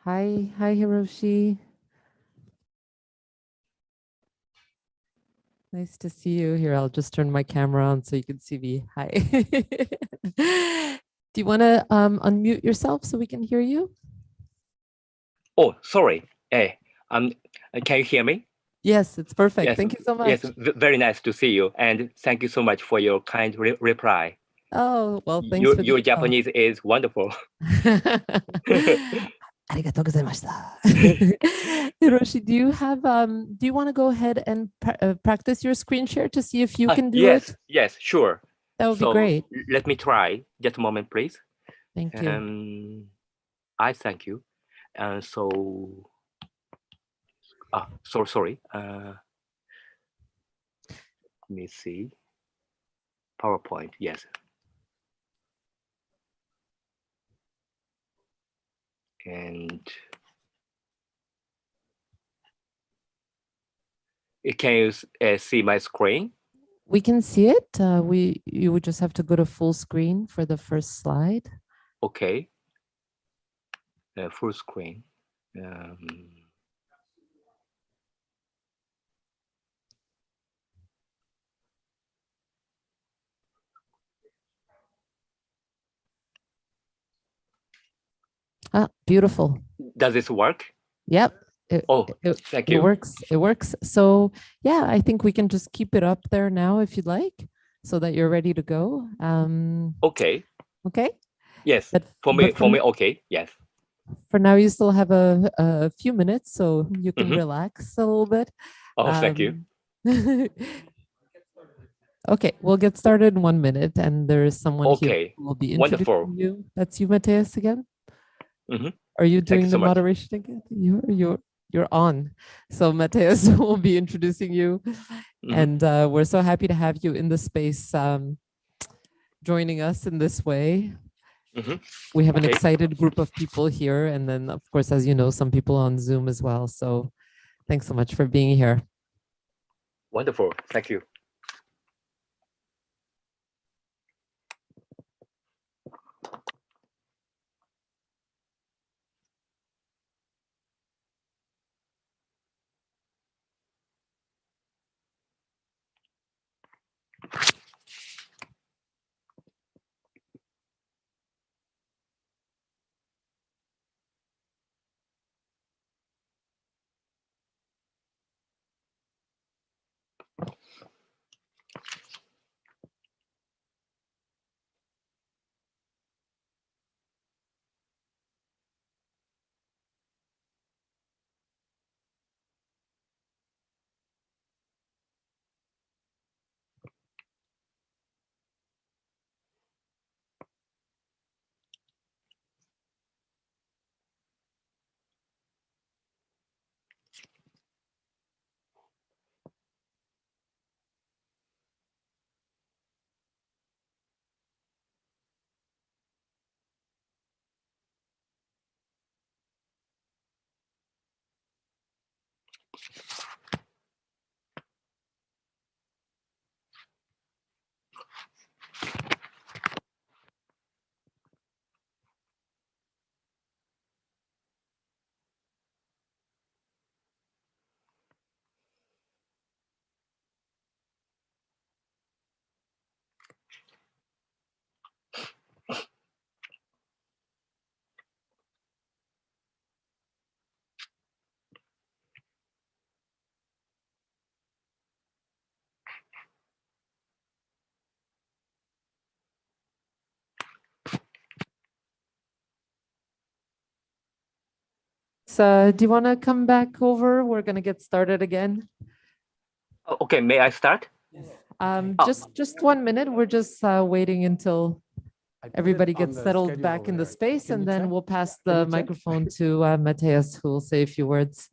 Hi, Hiroshi. Nice to see you here. I'll just turn my camera on so you can see me. Hi. Do you want to unmute yourself so we can hear you? Oh, sorry. Can you hear me? Yes, it's perfect. Yes, thank you so much. Yes, very nice to see you. And thank you so much for your kind reply. Oh, well, thanks for your Japanese is wonderful. Arigatou gozaimashita. Hiroshi, do you want to go ahead and practice your screen share to see if you can do it? Yes, sure. That would be great. Let me try. Just a moment, please. Thank you. I thank you. Sorry. Let me see. PowerPoint, yes. And can you see my screen? We can see it. You would just have to go to full screen for the first slide. Okay. Full screen. Ah, beautiful. Does this work? Yep. Thank It you. works. It works. So yeah, I think we can just keep it up there now if you'd like, so that you're ready to go. Okay. Okay. Yes. But, For me, okay. Yes. For now, you still have a few minutes, so you can relax a little bit. Oh, thank you. Okay, we'll get started in 1 minute, and there is someone here Okay. who will be Wonderful. introducing you. That's you, Matthias, again. Are you Thank doing you the so much. moderation again? You're on. So Matthias will be introducing you, and we're so happy to have you in the space, joining us in this way. We have an excited group of people here, and then, of course, as you know, some people on Zoom as well. So thanks so much for being here. Wonderful. Thank you. So do you want to come back over? We're going to get started again. Okay, may I start? Just 1 minute. We're just waiting until everybody gets settled back in the space, and then we'll pass the microphone to Matthias, who will say a few words.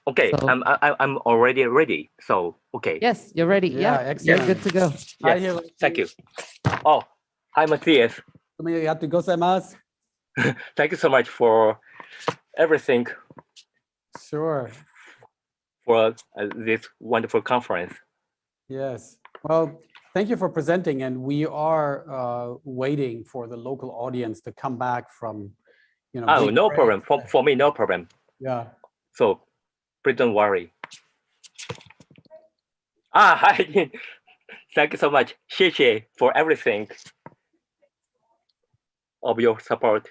Okay, So, I'm already ready. So okay. Yes, you're ready. Yeah, excellent. you're good to go. Yes, thank you. Oh, hi, Matthias. Thank you so much for everything. Sure. For this wonderful conference. Yes. Well, thank you for presenting, and we are waiting for the local audience to come back from, Oh, no problem. For me, no problem. Yeah. So, please don't worry. Hi. Thank you so much. 谢谢 for everything of your support.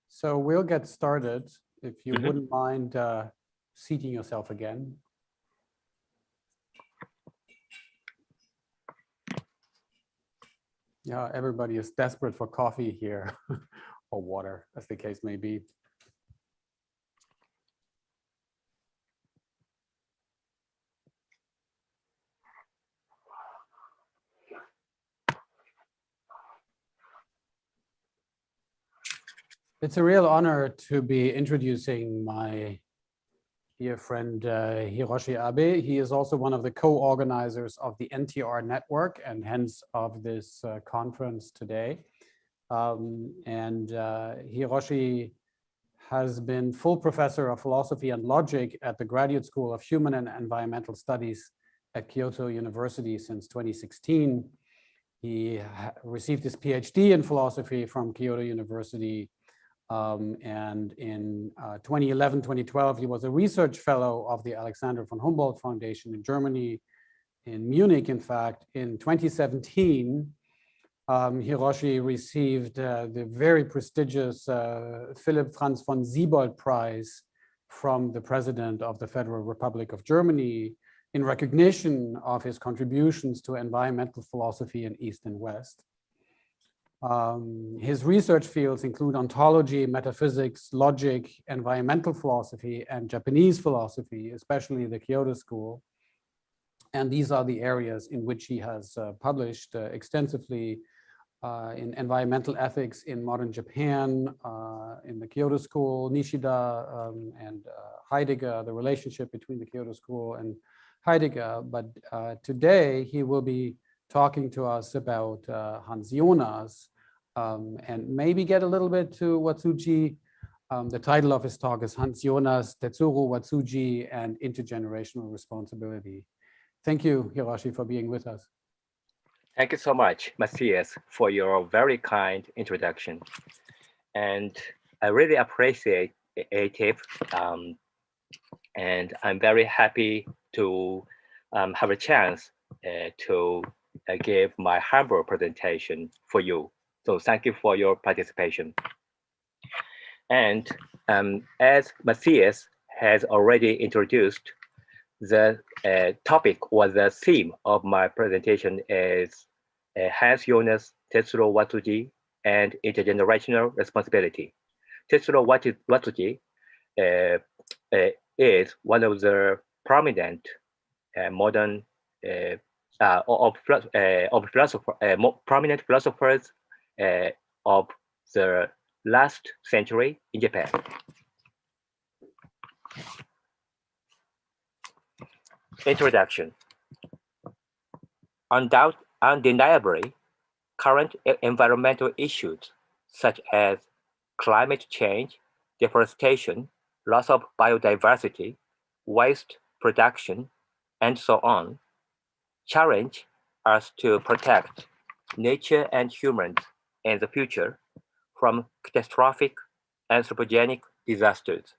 So we'll get started. If you wouldn't mind seating yourself again. Yeah, everybody is desperate for coffee here, or water, as the case may be. It's a real honor to be introducing my dear friend Hiroshi Abe. He is also one of the co-organizers of the NTR network and hence of this conference today. Hiroshi has been full professor of philosophy and logic at the Graduate School of Human and Environmental Studies at Kyoto University since 2016. He received his PhD in philosophy from Kyoto University. And in 2011, 2012, he was a research fellow of the Alexander von Humboldt Foundation in Germany, in Munich, in fact. In 2017, Hiroshi received the very prestigious Philipp Franz von Siebold Prize from the President of the Federal Republic of Germany in recognition of his contributions to environmental philosophy in East and West. His research fields include ontology, metaphysics, logic, environmental philosophy, and Japanese philosophy, especially the Kyoto School. And these are the areas in which he has published extensively in environmental ethics in modern Japan, in the Kyoto School, Nishida and Heidegger, the relationship between the Kyoto School and Heidegger. But today he will be talking to us about Hans Jonas and maybe get a little bit to Watsuji. The title of his talk is Hans Jonas, Tetsuro, Watsuji, and Intergenerational Responsibility. Thank you, Hiroshi, for being with us. Thank you so much, Matthias, for your very kind introduction. And I really appreciate it. And I'm very happy to have a chance to give my humble presentation for you. So thank you for your participation. And as Matthias has already introduced, the topic or the theme of my presentation is Hans Jonas, Tetsuro Watsuji, and Intergenerational Responsibility. Tetsuro Watsuji is one of the prominent modern prominent philosophers of the last century in Japan. Introduction. Undeniably, current environmental issues such as climate change, deforestation, loss of biodiversity, waste production, and so on, challenge us to protect nature and humans in the future from catastrophic anthropogenic disasters.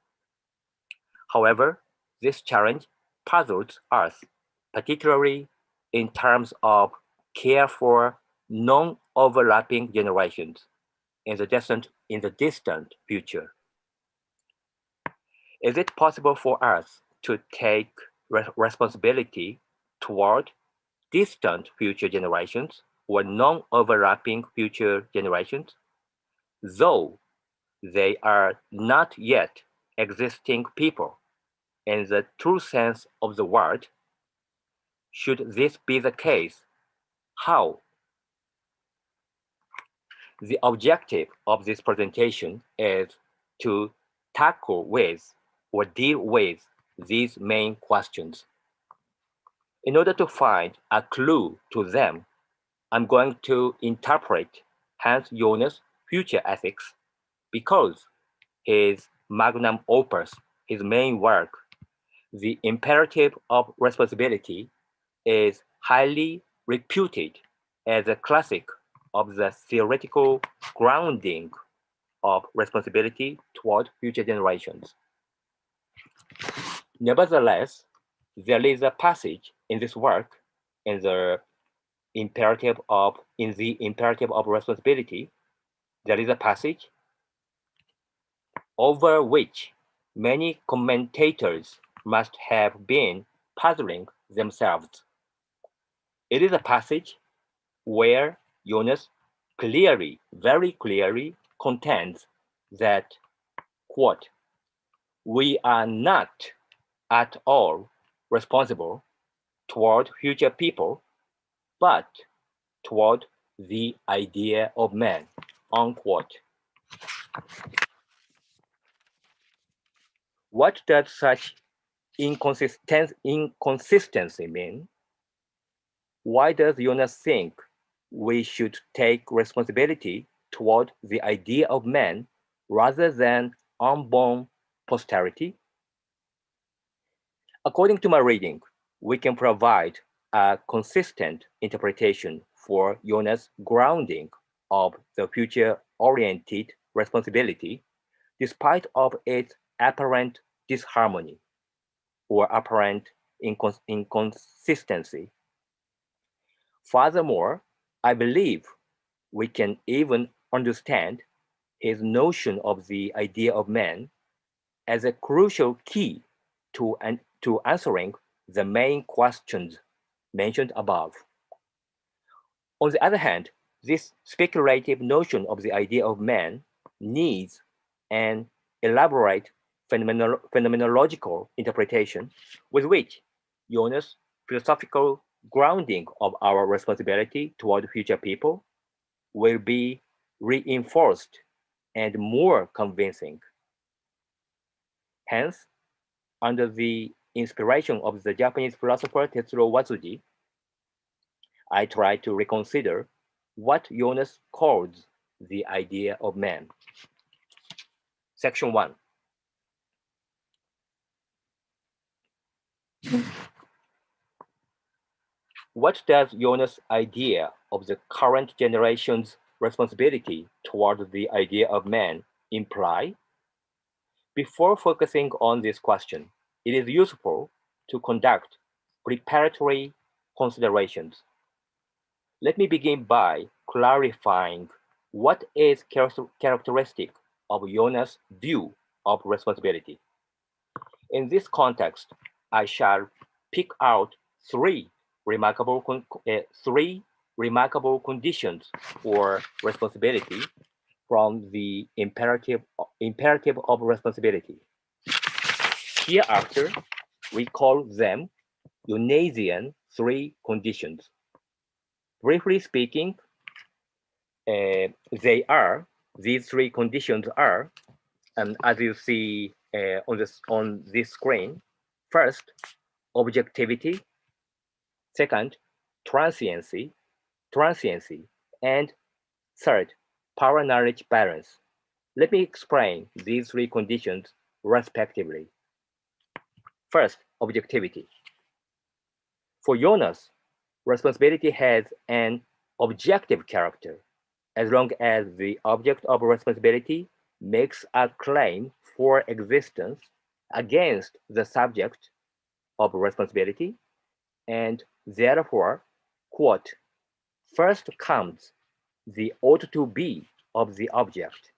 However, this challenge puzzles us, particularly in terms of care for non-overlapping generations in the distant future. Is it possible for us to take responsibility toward distant future generations or non-overlapping future generations, though they are not yet existing people in the true sense of the word? Should this be the case, how? The objective of this presentation is to tackle with or deal with these main questions. In order to find a clue to them, I'm going to interpret Hans Jonas' future ethics because his magnum opus, his main work, The Imperative of Responsibility, is highly reputed as a classic of the theoretical grounding of responsibility toward future generations. Nevertheless, there is a passage in this work, in the imperative of responsibility, there is a passage over which many commentators must have been puzzling themselves. It is a passage where Jonas clearly, very clearly contends that, quote, we are not at all responsible toward future people, but toward the idea of man, unquote. What does such inconsistency mean? Why does Jonas think we should take responsibility toward the idea of man rather than unborn posterity? According to my reading, we can provide a consistent interpretation for Jonas' grounding of the future-oriented responsibility, despite of its apparent disharmony or apparent inconsistency. Furthermore, I believe we can even understand his notion of the idea of man as a crucial key to answering the main questions mentioned above. On the other hand, this speculative notion of the idea of man needs an elaborate phenomenological interpretation with which Jonas' philosophical grounding of our responsibility toward future people will be reinforced and more convincing. Hence, under the inspiration of the Japanese philosopher Tetsuro Watsuji, I try to reconsider what Jonas calls the idea of man. Section 1. What does Jonas' idea of the current generation's responsibility toward the idea of man imply? Before focusing on this question, it is useful to conduct preparatory considerations. Let me begin by clarifying what is characteristic of Jonas' view of responsibility. In this context, I shall pick out three remarkable conditions for responsibility from the imperative of responsibility. Hereafter, we call them Junasian three conditions. Briefly speaking, these three conditions are, as you see on this screen, first, objectivity, second, transiency, and third, power-knowledge balance. Let me explain these three conditions respectively. First, objectivity. For Jonas, responsibility has an objective character as long as the object of responsibility makes a claim for existence against the subject of responsibility, and therefore, quote, first comes the ought to be of the object.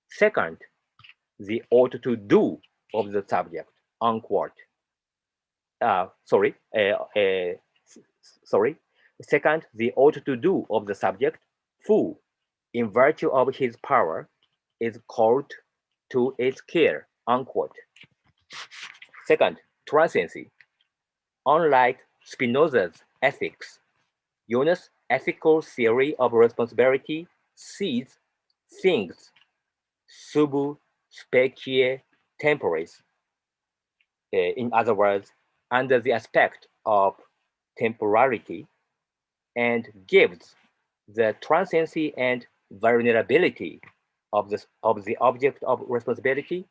Second, the ought to do of the subject, unquote. Second, the ought to do of the subject, who, in virtue of his power, is called to its care, unquote. Second, transiency. Unlike Spinoza's ethics, Jonas' ethical theory of responsibility sees things sub specie temporis. In other words, under the aspect of temporality, and gives the transiency and vulnerability of the object of responsibility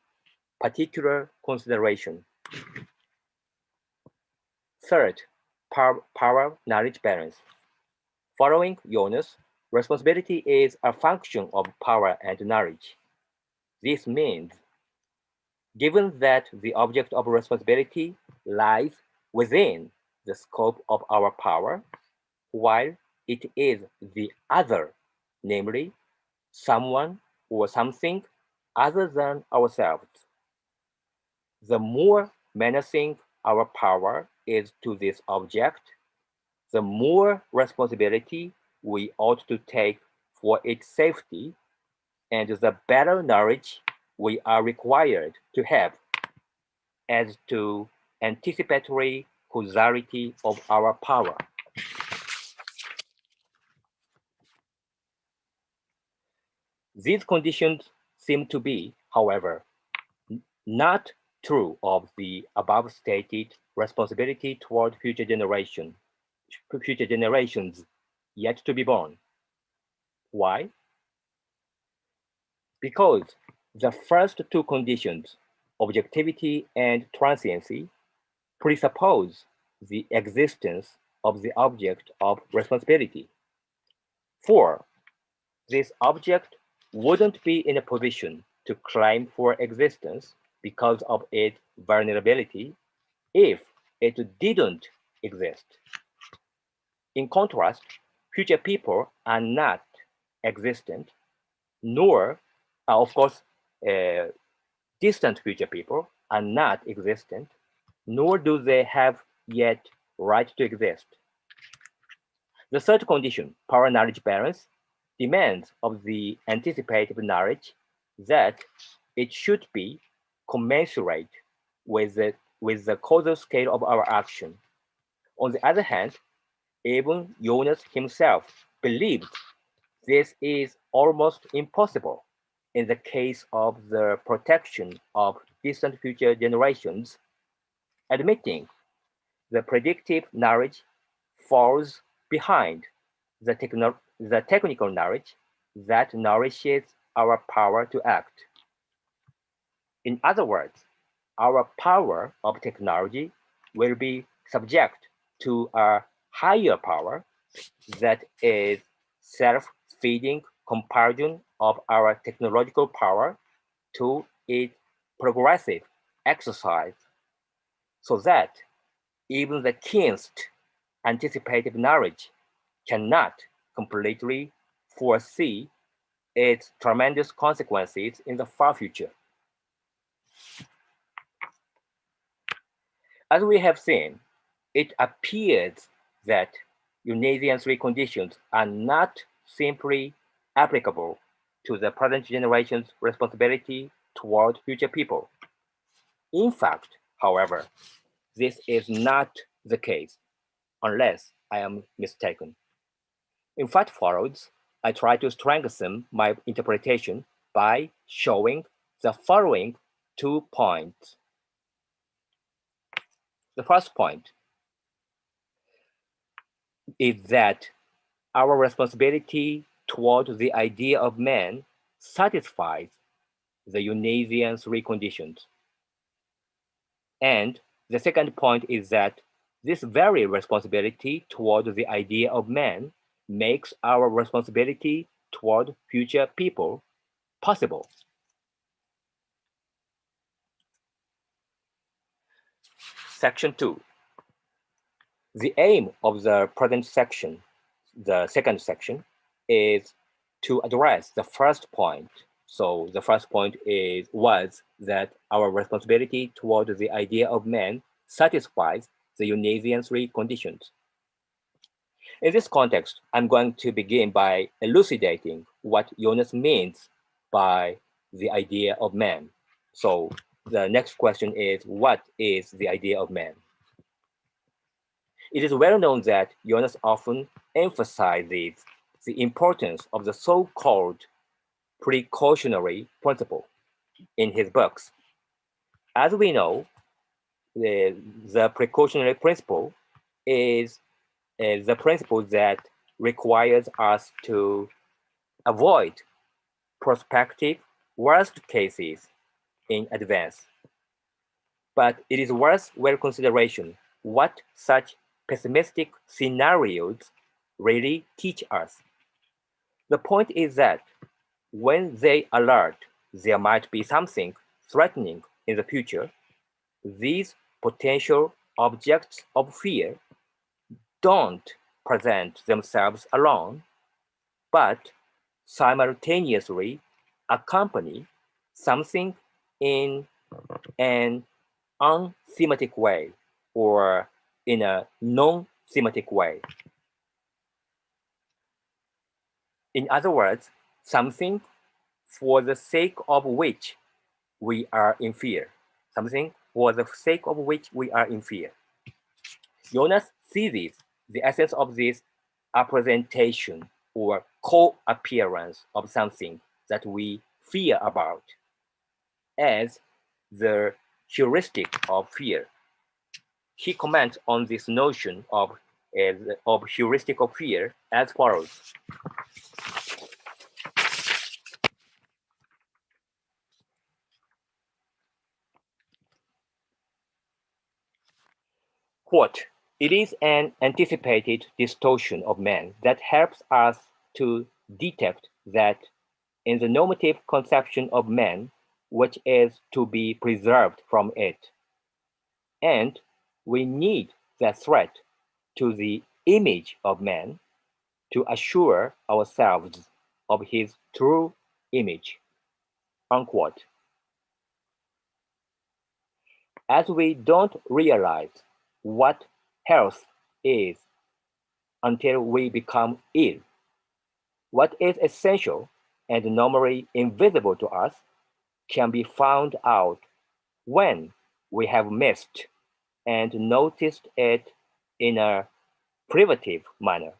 particular consideration. Third, power-knowledge balance. Following Jonas, responsibility is a function of power and knowledge. This means, given that the object of responsibility lies within the scope of our power, while it is the other, namely, someone or something other than ourselves, the more menacing our power is to this object, the more responsibility we ought to take for its safety, and the better knowledge we are required to have as to anticipatory causality of our power. These conditions seem to be, however, not true of the above stated responsibility toward future generations yet to be born. Why? Because the first two conditions, objectivity and transiency, presuppose the existence of the object of responsibility. For this object wouldn't be in a position to claim for existence because of its vulnerability if it didn't exist. In contrast, future people are not existent, nor, of course, distant future people are not existent, nor do they have yet right to exist. The third condition, power knowledge balance, demands of the anticipative knowledge that it should be commensurate with the causal scale of our action. On the other hand, even Jonas himself believed this is almost impossible in the case of the protection of distant future generations, admitting the predictive knowledge falls behind the technical knowledge that nourishes our power to act. In other words, our power of technology will be subject to a higher power that is self-feeding comparison of our technological power to its progressive exercise, so that even the keenest anticipative knowledge cannot completely foresee its tremendous consequences in the far future. As we have seen, it appears that Unasian three conditions are not simply applicable to the present generation's responsibility toward future people. In fact, however, this is not the case, unless I am mistaken. In what follows, I try to strengthen my interpretation by showing the following 2 points. The first point is that our responsibility toward the idea of man satisfies the Unasian three conditions. And the second point is that this very responsibility toward the idea of man makes our responsibility toward future people possible. Section 2. The aim of the present section, the second section, is to address the first point. So the first point was that our responsibility toward the idea of man satisfies the Unasian three conditions. In this context, I'm going to begin by elucidating what Jonas means by the idea of man. So the next question is, what is the idea of man? It is well known that Jonas often emphasizes the importance of the so-called precautionary principle in his books. As we know, the precautionary principle is the principle that requires us to avoid prospective worst cases in advance. But it is worth well consideration what such pessimistic scenarios really teach us. The point is that when they alert there might be something threatening in the future, these potential objects of fear don't present themselves alone, but simultaneously accompany something in an unthematic way or in a non-thematic way. In other words, something for the sake of which we are in fear. Something for the sake of which we are in fear. Jonas seizes the essence of this representation or co-appearance of something that we fear about as the heuristic of fear. He comments on this notion of heuristic of fear as follows. Quote, it is an anticipated distortion of man that helps us to detect that in the normative conception of man, which is to be preserved from it. And we need the threat to the image of man to assure ourselves of his true image, unquote. As we don't realize what health is until we become ill, what is essential and normally invisible to us can be found out when we have missed and noticed it in a privative manner.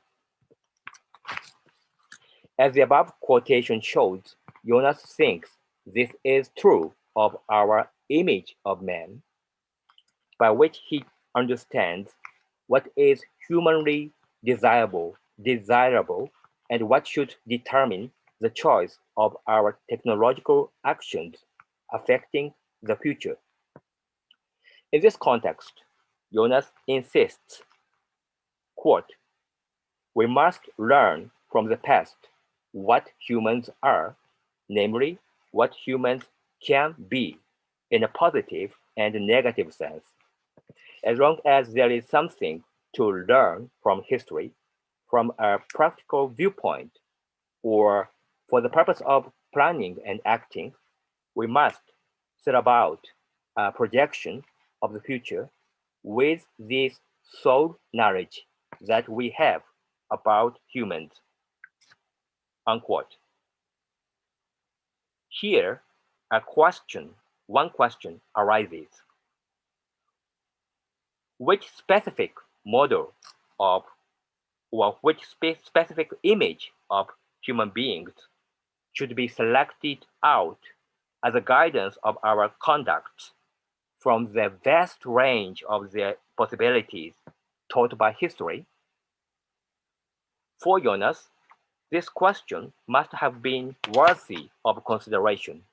As the above quotation shows, Jonas thinks this is true of our image of man, by which he understands what is humanly desirable, and what should determine the choice of our technological actions affecting the future. In this context, Jonas insists, quote, we must learn from the past what humans are, namely what humans can be in a positive and negative sense. As long as there is something to learn from history, from a practical viewpoint, or for the purpose of planning and acting, we must set about a projection of the future with this sole knowledge that we have about humans, unquote. Here, one question arises. Which specific model of, or which specific image of human beings should be selected out as a guidance of our conduct from the vast range of the possibilities taught by history? For Jonas, this question must have been worthy of consideration.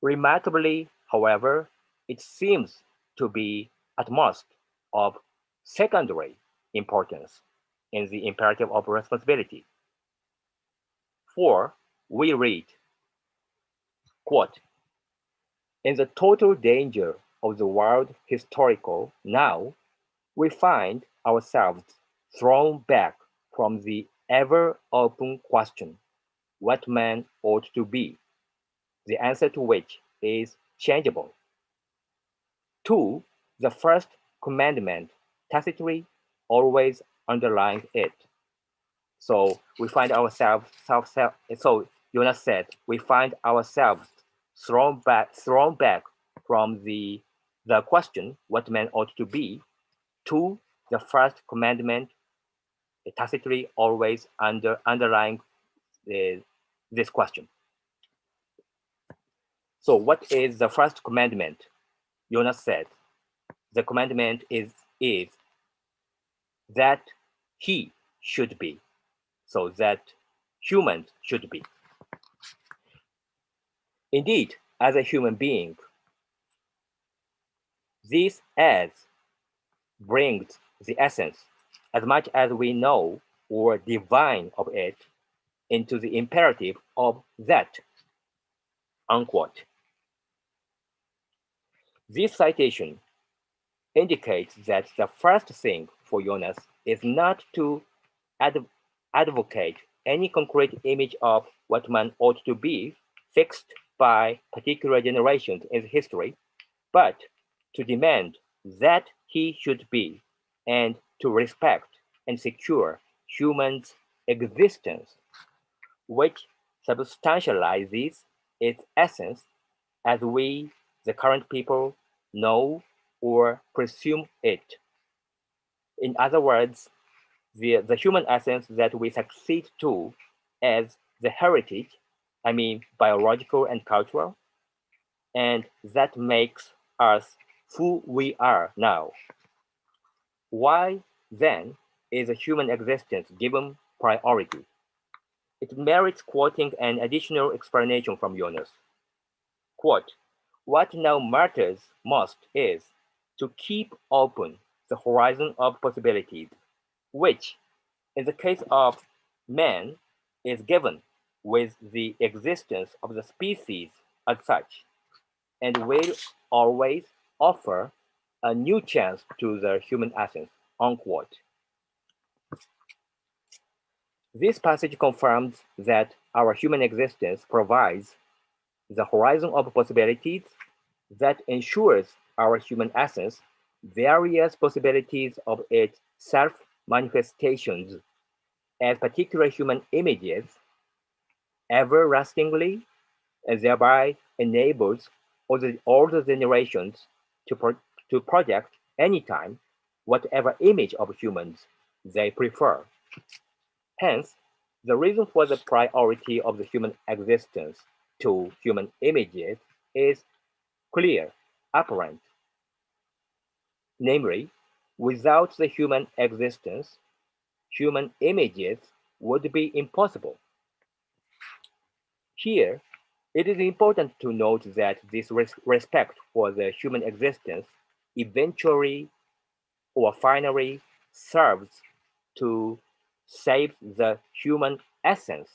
Remarkably, however, it seems to be at most of secondary importance in the imperative of responsibility. For we read, quote, in the total danger of the world historical now, we find ourselves thrown back from the ever-open question, what man ought to be, the answer to which is changeable, to the first commandment tacitly always underlying it. So we find ourselves, so Jonas said, we find ourselves thrown back from the question, what man ought to be, to the first commandment tacitly always underlying this question. So what is the first commandment? Jonas said, the commandment is that he should be, so that humans should be. Indeed, as a human being, this as brings the essence, as much as we know or divine of it, into the imperative of that, unquote. This citation indicates that the first thing for Jonas is not to advocate any concrete image of what man ought to be fixed by particular generations in history, but to demand that he should be and to respect and secure humans' existence, which substantializes its essence as we, the current people, know or presume it. In other words, the human essence that we succeed to as the heritage, I mean biological and cultural, and that makes us who we are now. Why, then, is a human existence given priority? It merits quoting an additional explanation from Jonas. Quote, "What now matters most is to keep open the horizon of possibilities, which, in the case of man, is given with the existence of the species as such, and will always offer a new chance to the human essence." Unquote. This passage confirms that our human existence provides the horizon of possibilities that ensures our human essence various possibilities of its self-manifestations as particular human images everlastingly, and thereby enables all the generations to project anytime whatever image of humans they prefer. Hence, the reason for the priority of the human existence to human images is clear, apparent. Namely, without the human existence, human images would be impossible. Here, it is important to note that this respect for the human existence eventually or finally serves to save the human essence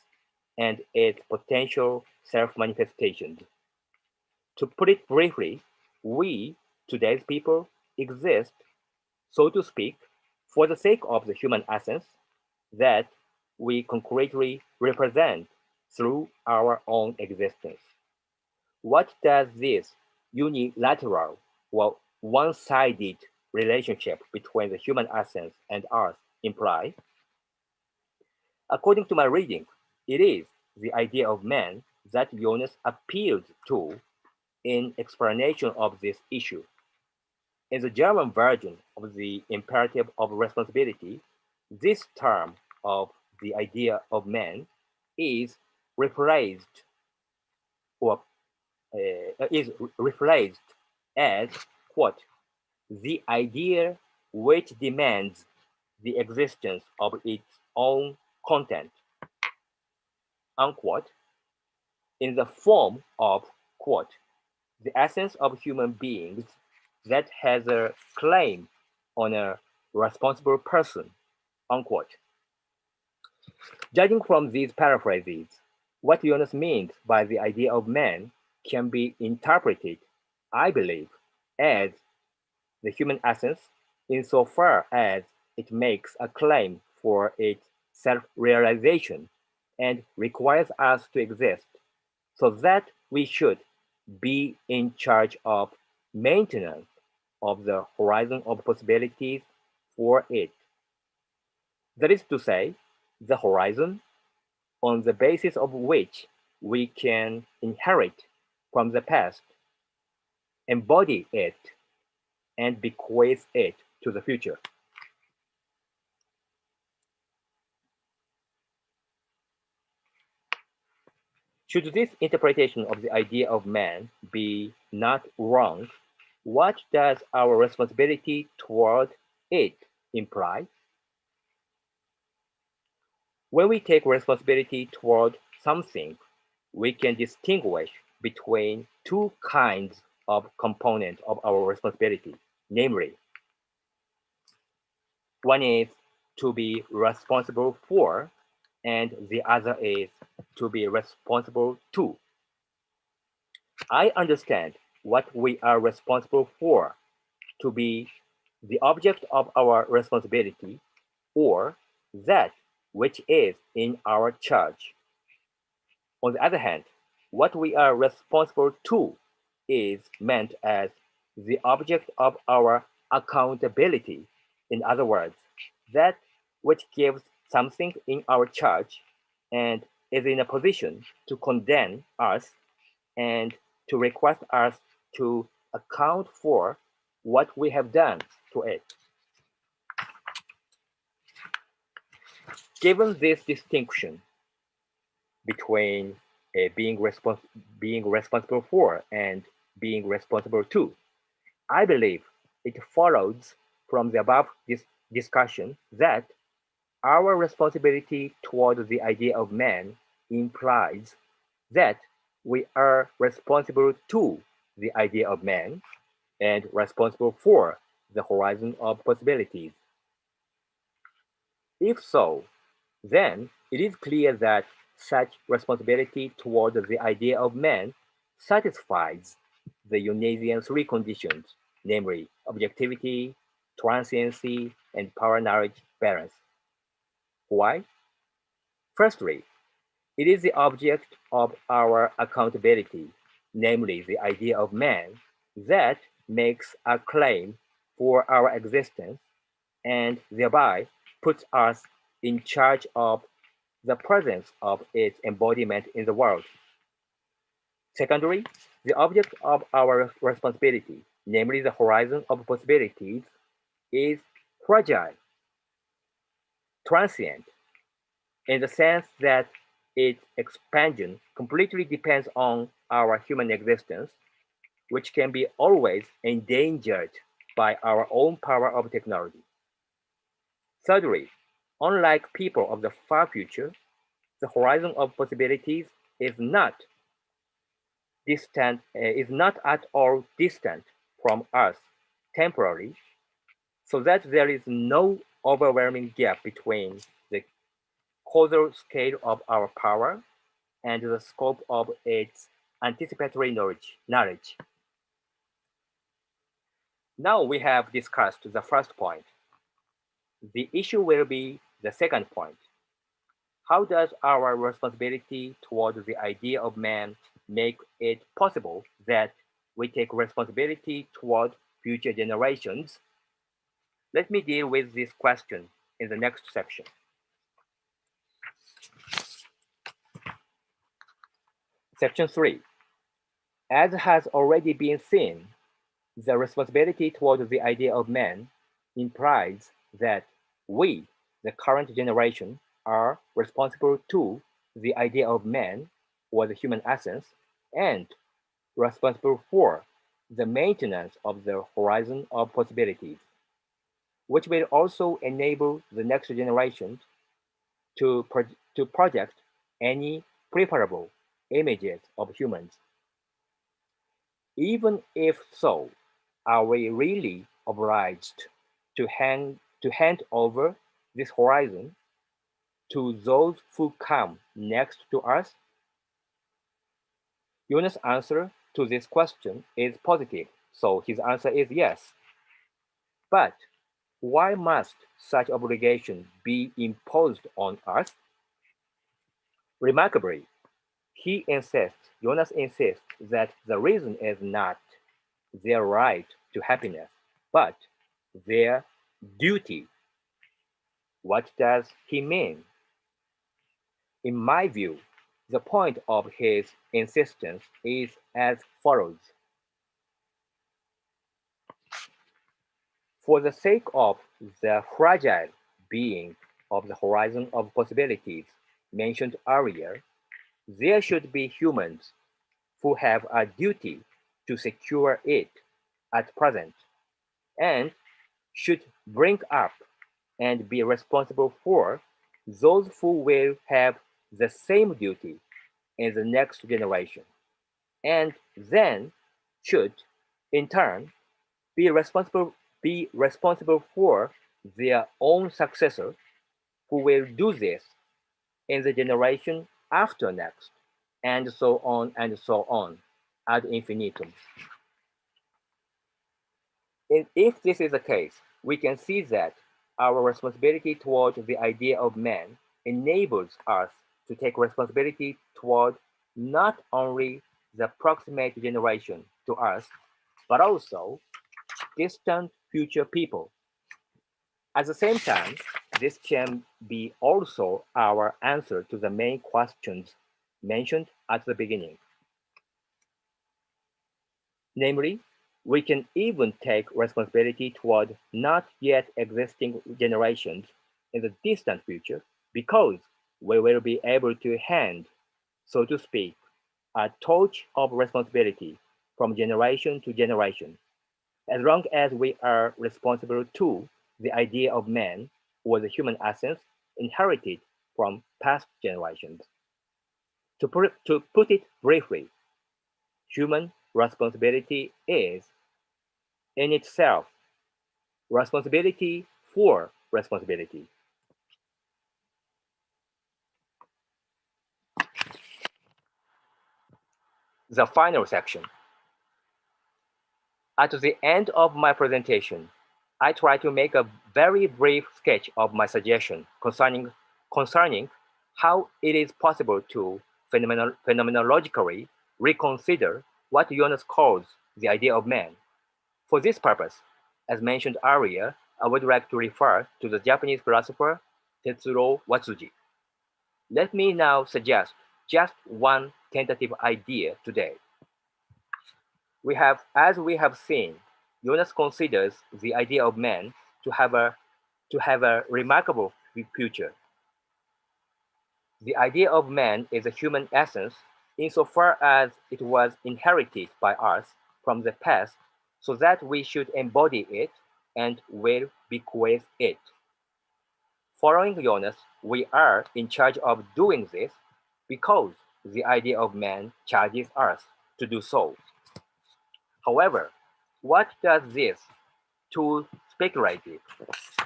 and its potential self-manifestations. To put it briefly, we, today's people, exist, so to speak, for the sake of the human essence that we concretely represent through our own existence. What does this unilateral or one-sided relationship between the human essence and us imply? According to my reading, it is the idea of man that Jonas appealed to in explanation of this issue. In the German version of the imperative of responsibility, this term of the idea of man is rephrased or is rephrased as, quote, "the idea which demands the existence of its own content," unquote, in the form of, quote, "the essence of human beings that has a claim on a responsible person," unquote. Judging from these paraphrases, what Jonas means by the idea of man can be interpreted, I believe, as the human essence insofar as it makes a claim for its self-realization and requires us to exist, so that we should be in charge of maintenance of the horizon of possibilities for it. That is to say, the horizon on the basis of which we can inherit from the past, embody it, and bequeath it to the future. Should this interpretation of the idea of man be not wrong, what does our responsibility toward it imply? When we take responsibility toward something, we can distinguish between two kinds of components of our responsibility, namely, one is to be responsible for, and the other is to be responsible to. I understand what we are responsible for to be the object of our responsibility, or that which is in our charge. On the other hand, what we are responsible to is meant as the object of our accountability. In other words, that which gives something in our charge and is in a position to condemn us and to request us to account for what we have done to it. Given this distinction between being responsible for and being responsible to. I believe it follows from the above discussion that our responsibility toward the idea of man implies that we are responsible to the idea of man and responsible for the horizon of possibilities. If so, then it is clear that such responsibility toward the idea of man satisfies the Unasian three conditions, namely objectivity, transiency, and power-knowledge balance. Why? Firstly, it is the object of our accountability, namely the idea of man, that makes a claim for our existence and thereby puts us in charge of the presence of its embodiment in the world. Secondly, the object of our responsibility, namely the horizon of possibilities, is fragile, transient, in the sense that its expansion completely depends on our human existence, which can be always endangered by our own power of technology. Thirdly, unlike people of the far future, the horizon of possibilities is not at all distant from us temporarily, so that there is no overwhelming gap between the causal scale of our power and the scope of its anticipatory knowledge. Now we have discussed the first point. The issue will be the second point. How does our responsibility toward the idea of man make it possible that we take responsibility toward future generations? Let me deal with this question in the next section. Section 3. As has already been seen, the responsibility toward the idea of man implies that we, the current generation, are responsible to the idea of man or the human essence and responsible for the maintenance of the horizon of possibilities, which will also enable the next generation to project any preferable images of humans. Even if so, are we really obliged to hand over this horizon to those who come next to us? Jonas' answer to this question is positive, so his answer is yes. But why must such obligation be imposed on us? Remarkably, Jonas insists that the reason is not their right to happiness, but their duty. What does he mean? In my view, the point of his insistence is as follows. For the sake of the fragile being of the horizon of possibilities mentioned earlier, there should be humans who have a duty to secure it at present and should bring up and be responsible for those who will have the same duty in the next generation, and then should, in turn, be responsible for their own successor who will do this in the generation after next, and so on ad infinitum. If this is the case, we can see that our responsibility toward the idea of man enables us to take responsibility toward not only the proximate generation to us, but also distant future people. At the same time, this can be also our answer to the main questions mentioned at the beginning. Namely, we can even take responsibility toward not yet existing generations in the distant future because we will be able to hand, so to speak, a torch of responsibility from generation to generation, as long as we are responsible to the idea of man or the human essence inherited from past generations. To put it briefly, human responsibility is, in itself, responsibility for responsibility. The final section. At the end of my presentation, I try to make a very brief sketch of my suggestion concerning how it is possible to phenomenologically reconsider what Jonas calls the idea of man. For this purpose, as mentioned earlier, I would like to refer to the Japanese philosopher Tetsuro Watsuji. Let me now suggest just one tentative idea today. As we have seen, Jonas considers the idea of man to have a remarkable future. The idea of man is a human essence insofar as it was inherited by us from the past, so that we should embody it and will bequeath it. Following Jonas, we are in charge of doing this because the idea of man charges us to do so. However, what does this too speculative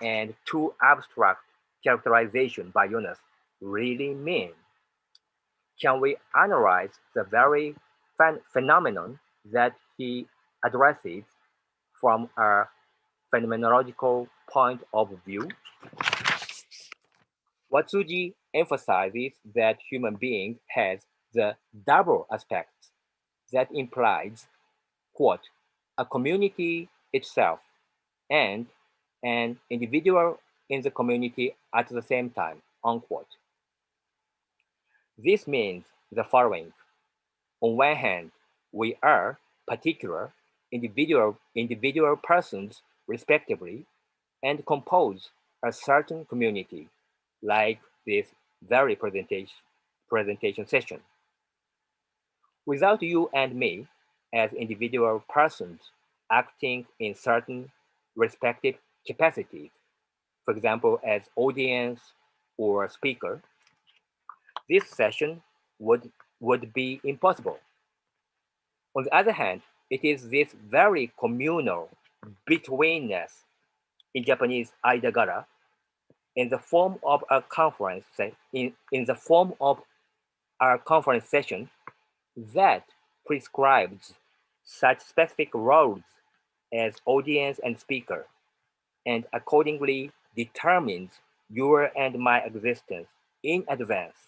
and too abstract characterization by Jonas really mean? Can we analyze the very phenomenon that he addresses from a phenomenological point of view? Watsuji emphasizes that human being has the double aspects that implies, quote, a community itself and an individual in the community at the same time, unquote. This means the following. On one hand, we are particular individual persons respectively and compose a certain community, like this very presentation session. Without you and me, as individual persons acting in certain respective capacities, for example, as audience or speaker, this session would be impossible. On the other hand, it is this very communal betweenness, in Japanese aidagara, in the form of a conference session that prescribes such specific roles as audience and speaker, and accordingly determines your and my existence in advance.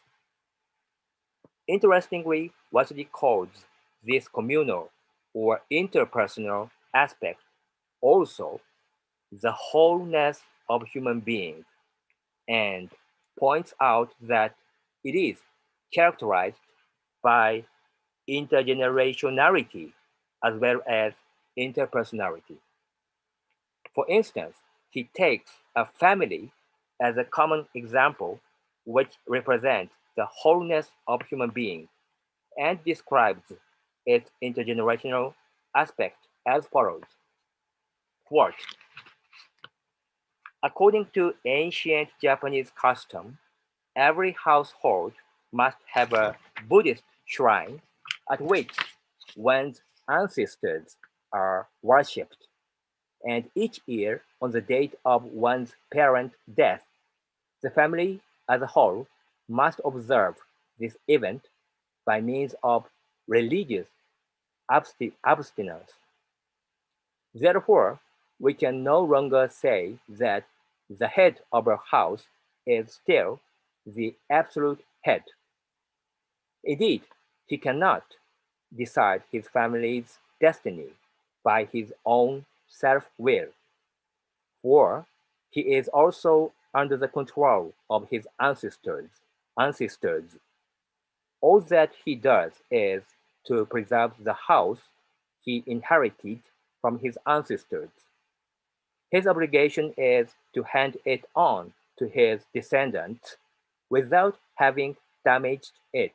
Interestingly, Watsuji calls this communal or interpersonal aspect also the wholeness of human being, and points out that it is characterized by intergenerationality as well as interpersonality. For instance, he takes a family as a common example which represents the wholeness of human being and describes its intergenerational aspect as follows. Quote, according to ancient Japanese custom, every household must have a Buddhist shrine at which one's ancestors are worshipped. And each year, on the date of one's parent's death, the family as a whole must observe this event by means of religious abstinence. Therefore, we can no longer say that the head of a house is still the absolute head. Indeed, he cannot decide his family's destiny by his own self-will, for he is also under the control of his ancestors. All that he does is to preserve the house he inherited from his ancestors. His obligation is to hand it on to his descendants without having damaged it.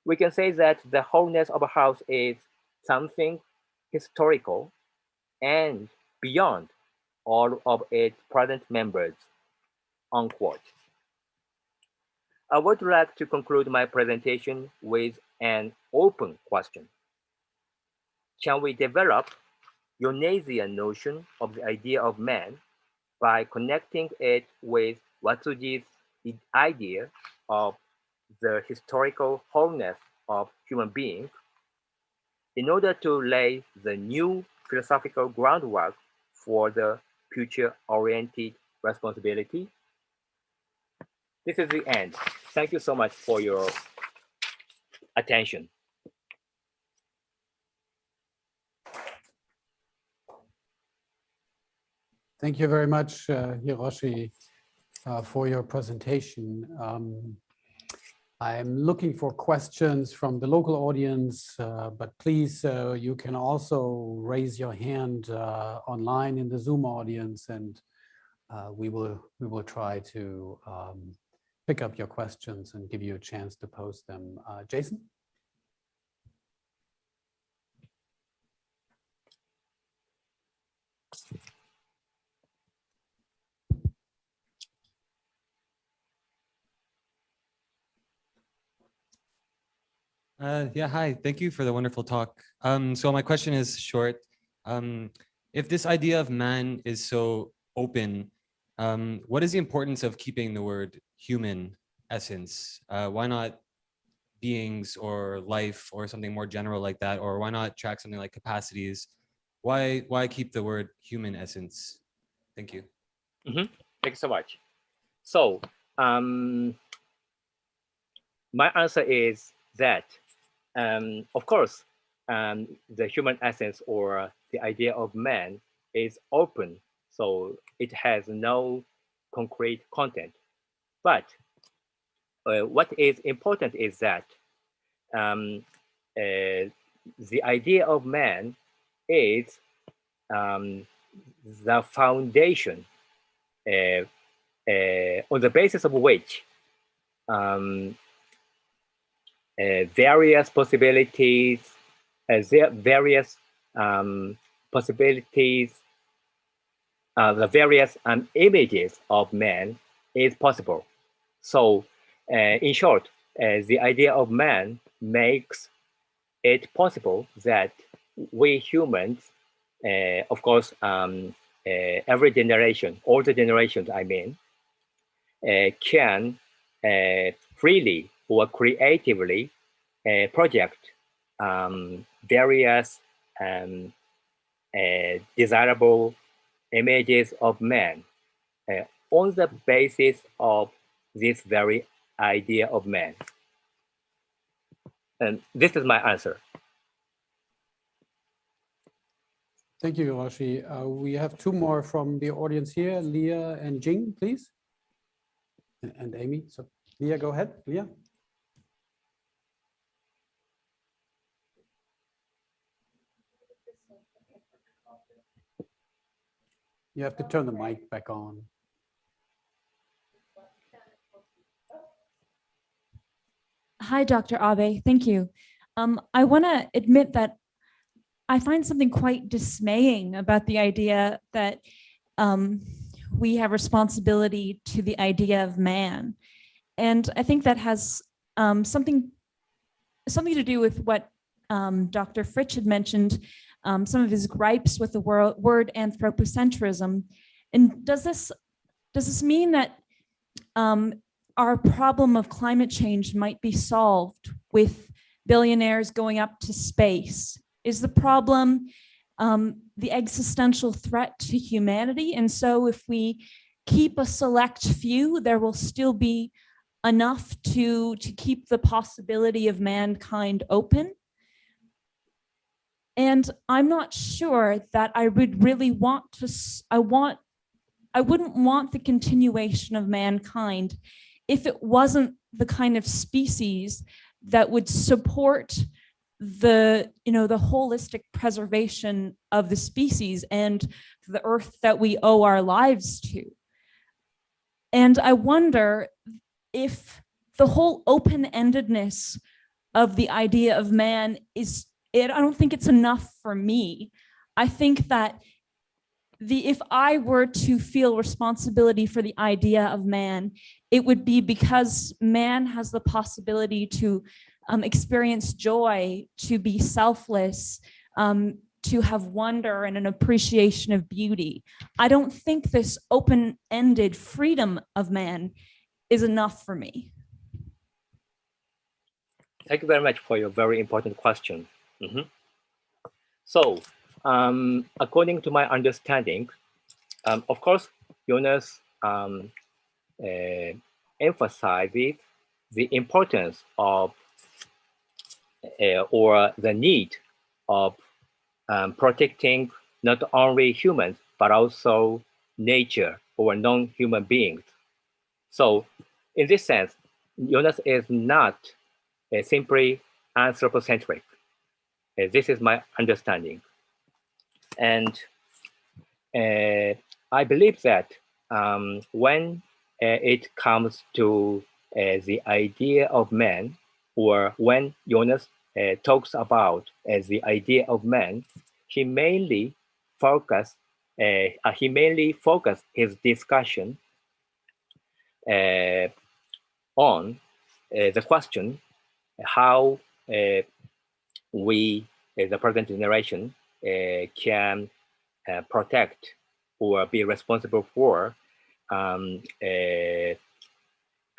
We can say that the wholeness of a house is something historical and beyond all of its present members, unquote. I would like to conclude my presentation with an open question. Can we develop Yonesian notion of the idea of man by connecting it with Watsuji's idea of the historical wholeness of human beings in order to lay the new philosophical groundwork for the future-oriented responsibility? This is the end. Thank you so much for your attention. Thank you very much, Hiroshi, for your presentation. I'm looking for questions from the local audience, but please, you can also raise your hand online in the Zoom audience, and we will try to pick up your questions and give you a chance to pose them. Jason? Yeah, hi. Thank you for the wonderful talk. So my question is short. If this idea of man is so open, what is the importance of keeping the word human essence? Why not beings or life or something more general like that? Or why not track something like capacities? Why keep the word human essence? Thank you. Thank you so much. So my answer is that, of course, the human essence or the idea of man is open, so it has no concrete content. But what is important is that the idea of man is the foundation on the basis of which various possibilities, the various images of man is possible. So, in short, the idea of man makes it possible that we humans, of course, every generation, all the generations, I mean, can freely or creatively project various desirable images of man on the basis of this very idea of man. And this is my answer. Thank you, Hiroshi. We have two more from the audience here, Leah and Jing, please. And Amy. So Leah, go ahead. Leah. You have to turn the mic back on. Hi, Dr. Abe. Thank you. I want to admit that I find something quite dismaying about the idea that we have responsibility to the idea of man. And I think that has something to do with what Dr. Fritsch had mentioned, some of his gripes with the word anthropocentrism. And does this mean that our problem of climate change might be solved with billionaires going up to space? Is the problem the existential threat to humanity? And so if we keep a select few, there will still be enough to keep the possibility of mankind open? And I'm not sure that I would really want to, I wouldn't want the continuation of mankind if it wasn't the kind of species that would support the holistic preservation of the species and the earth that we owe our lives to. And I wonder if the whole open-endedness of the idea of man is I don't think it's enough for me. I think that if I were to feel responsibility for the idea of man, it would be because man has the possibility to experience joy, to be selfless, to have wonder and an appreciation of beauty. I don't think this open-ended freedom of man is enough for me. Thank you very much for your very important question. So, according to my understanding, of course, Jonas emphasizes the importance of or the need of protecting not only humans, but also nature or non-human beings. So in this sense, Jonas is not simply anthropocentric. This is my understanding. And I believe that when it comes to the idea of man, or when Jonas talks about the idea of man, he mainly focus his discussion on the question how we, the present generation, can protect or be responsible for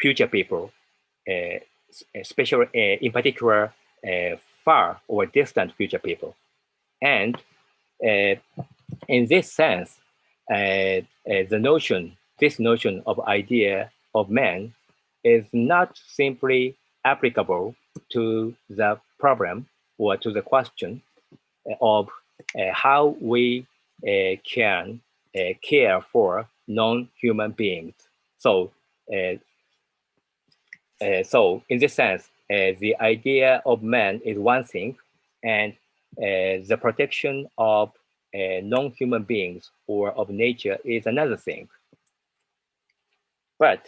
future people, especially in particular far or distant future people. And in this sense, this notion of idea of man is not simply applicable to the problem or to the question of how we can care for non-human beings. So, so in this sense, the idea of man is one thing, and the protection of non-human beings or of nature is another thing. But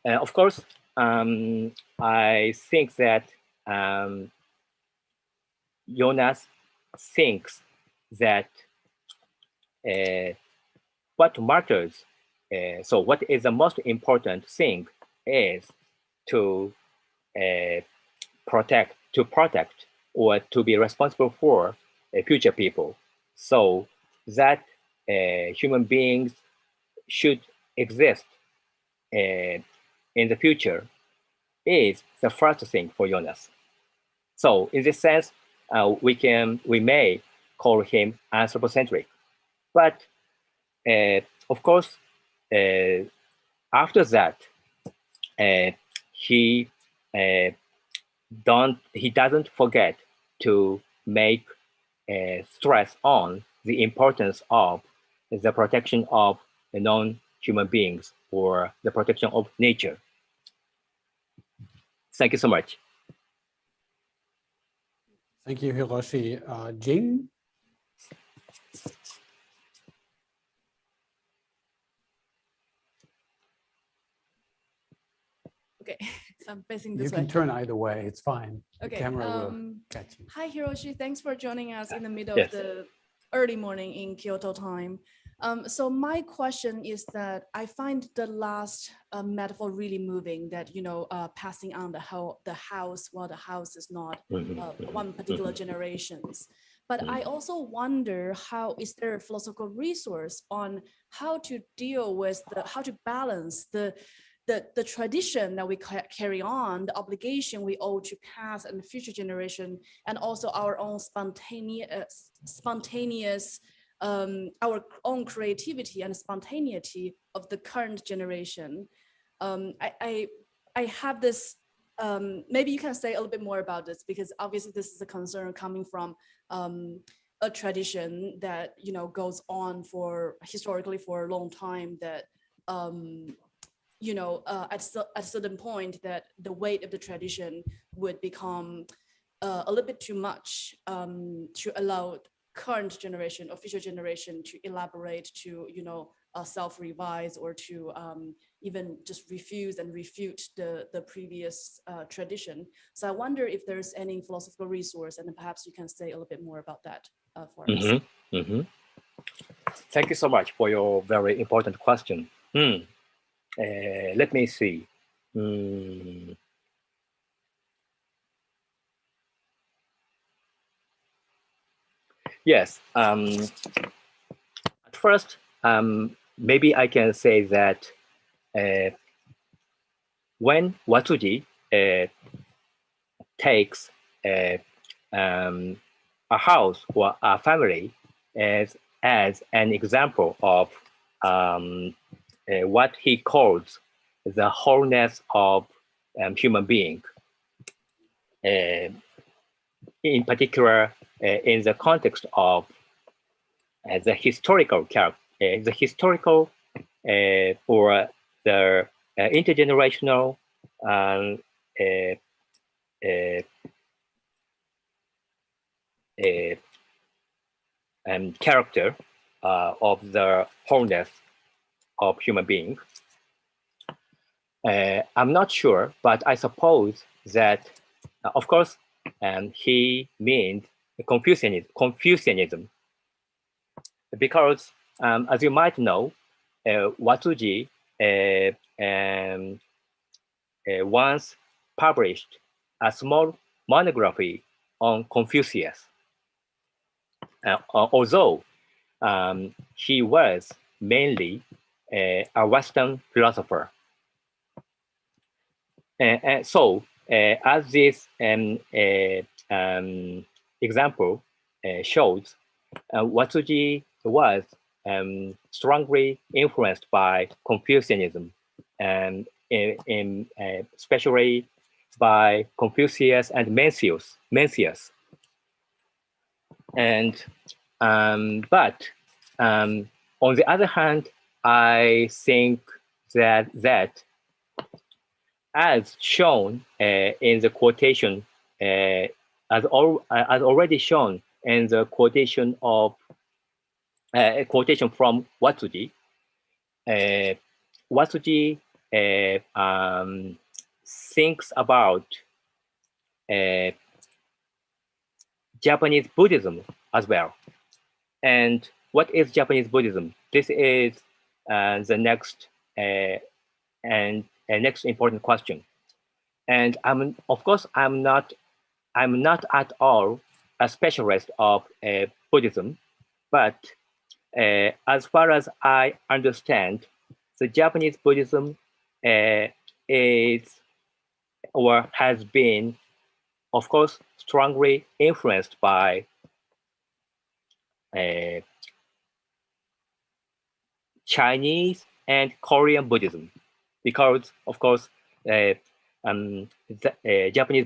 of course, I think that Jonas thinks that what matters, so what is the most important thing is to protect or to be responsible for future people, so that human beings should exist in the future is the first thing for Jonas. So in this sense, we may call him anthropocentric, but of course, after that, he doesn't forget to make stress on the importance of the protection of the non-human beings or the protection of nature. Thank you so much. Thank you, Hiroshi. Jing? Okay, so I'm facing this You way. can turn either way, it's fine. Okay. The camera will catch you. Hi, Hiroshi. Thanks for joining us in the middle Yes. of the early morning in Kyoto time. So my question is that I find the last metaphor really moving, that, you know, passing on the house while the house is not one particular generations. But I also wonder, how is there a philosophical resource on how to deal with how to balance the tradition that we carry on, the obligation we owe to past and future generation, and also our own spontaneous our own creativity and spontaneity of the current generation. I have this, maybe you can say a little bit more about this, because obviously this is a concern coming from a tradition that, you know, goes on historically for a long time, that you know, at a certain point that the weight of the tradition would become a little bit too much to allow current generation or future generation to elaborate, to, you know, self-revise or to even just refuse and refute the previous tradition. So I wonder if there's any philosophical resource, and perhaps you can say a little bit more about that for us. Thank you so much for your very important question. Let me see. Yes. At first, maybe I can say that when Watsuji takes a house or a family as an example of what he calls the wholeness of human being, in particular in the context of the historical or the intergenerational character of the wholeness of human being. I'm not sure, but I suppose that, of course, he means Confucianism, because as you might know, Watsuji once published a small monography on Confucius. Although he was mainly a Western philosopher. And so, as this example shows, Watsuji was strongly influenced by Confucianism, and especially by Confucius and Matthias. And but on the other hand, I think that as shown in the quotation, as already shown in the quotation of a quotation from Watsuji, Watsuji thinks about Japanese Buddhism as well. And what is Japanese Buddhism? This is the next next important question. And of course, I'm not at all a specialist of Buddhism, but as far as I understand, the Japanese Buddhism is or has been, of course, strongly influenced by Chinese and Korean Buddhism, because, of course, Japanese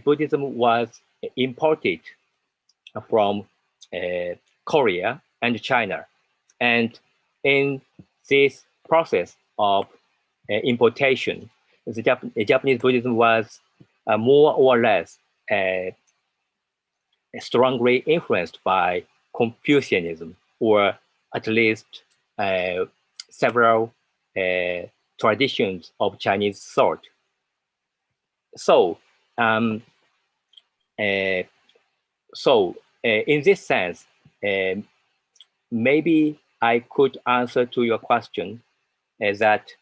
Buddhism was imported from Korea and China. And in this process of importation, the Japanese Buddhism was more or less strongly influenced by Confucianism, or at least several traditions of Chinese thought. So, in this sense, maybe I could answer to your question that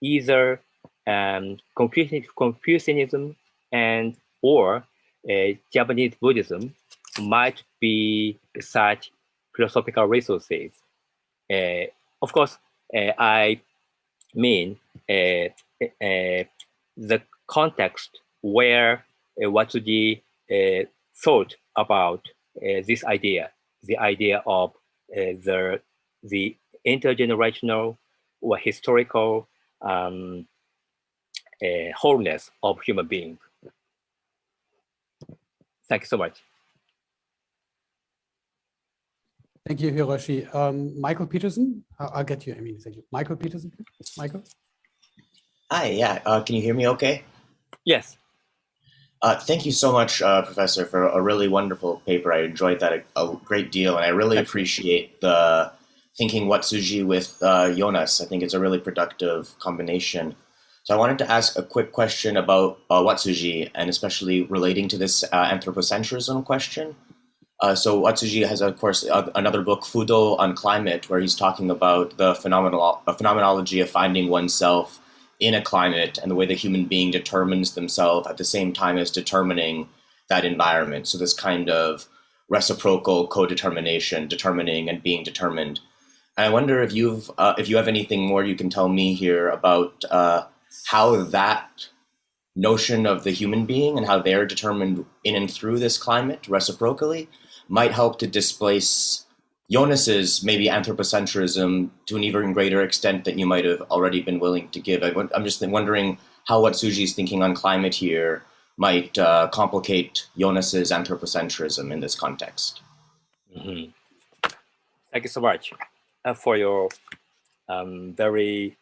either Confucianism and or Japanese Buddhism might be such philosophical resources. Of course, I mean the context where Watsuji thought about this idea, the idea of the intergenerational or historical wholeness of human being. Thank you so much. Thank you, Hiroshi. Michael Peterson, I'll get you. Thank you. Michael Peterson, Michael. Hi, yeah. Can you hear me okay? Yes. Thank you so much, Professor, for a really wonderful paper. I enjoyed that a great deal, and I really appreciate the thinking Watsuji with Jonas. I think it's a really productive combination. So I wanted to ask a quick question about Watsuji, and especially relating to this anthropocentrism question. So Watsuji has, of course, another book, Fudo on Climate, where he's talking about the phenomenology of finding oneself in a climate and the way the human being determines themselves at the same time as determining that environment. So this kind of reciprocal co-determination, determining and being determined. And I wonder if you have anything more you can tell me here about how that notion of the human being and how they're determined in and through this climate reciprocally might help to displace Jonas's maybe anthropocentrism to an even greater extent that you might have already been willing to give. I'm just wondering how Watsuji's thinking on climate here might complicate Jonas's anthropocentrism in this context. Mm-hmm. Thank you so much for your very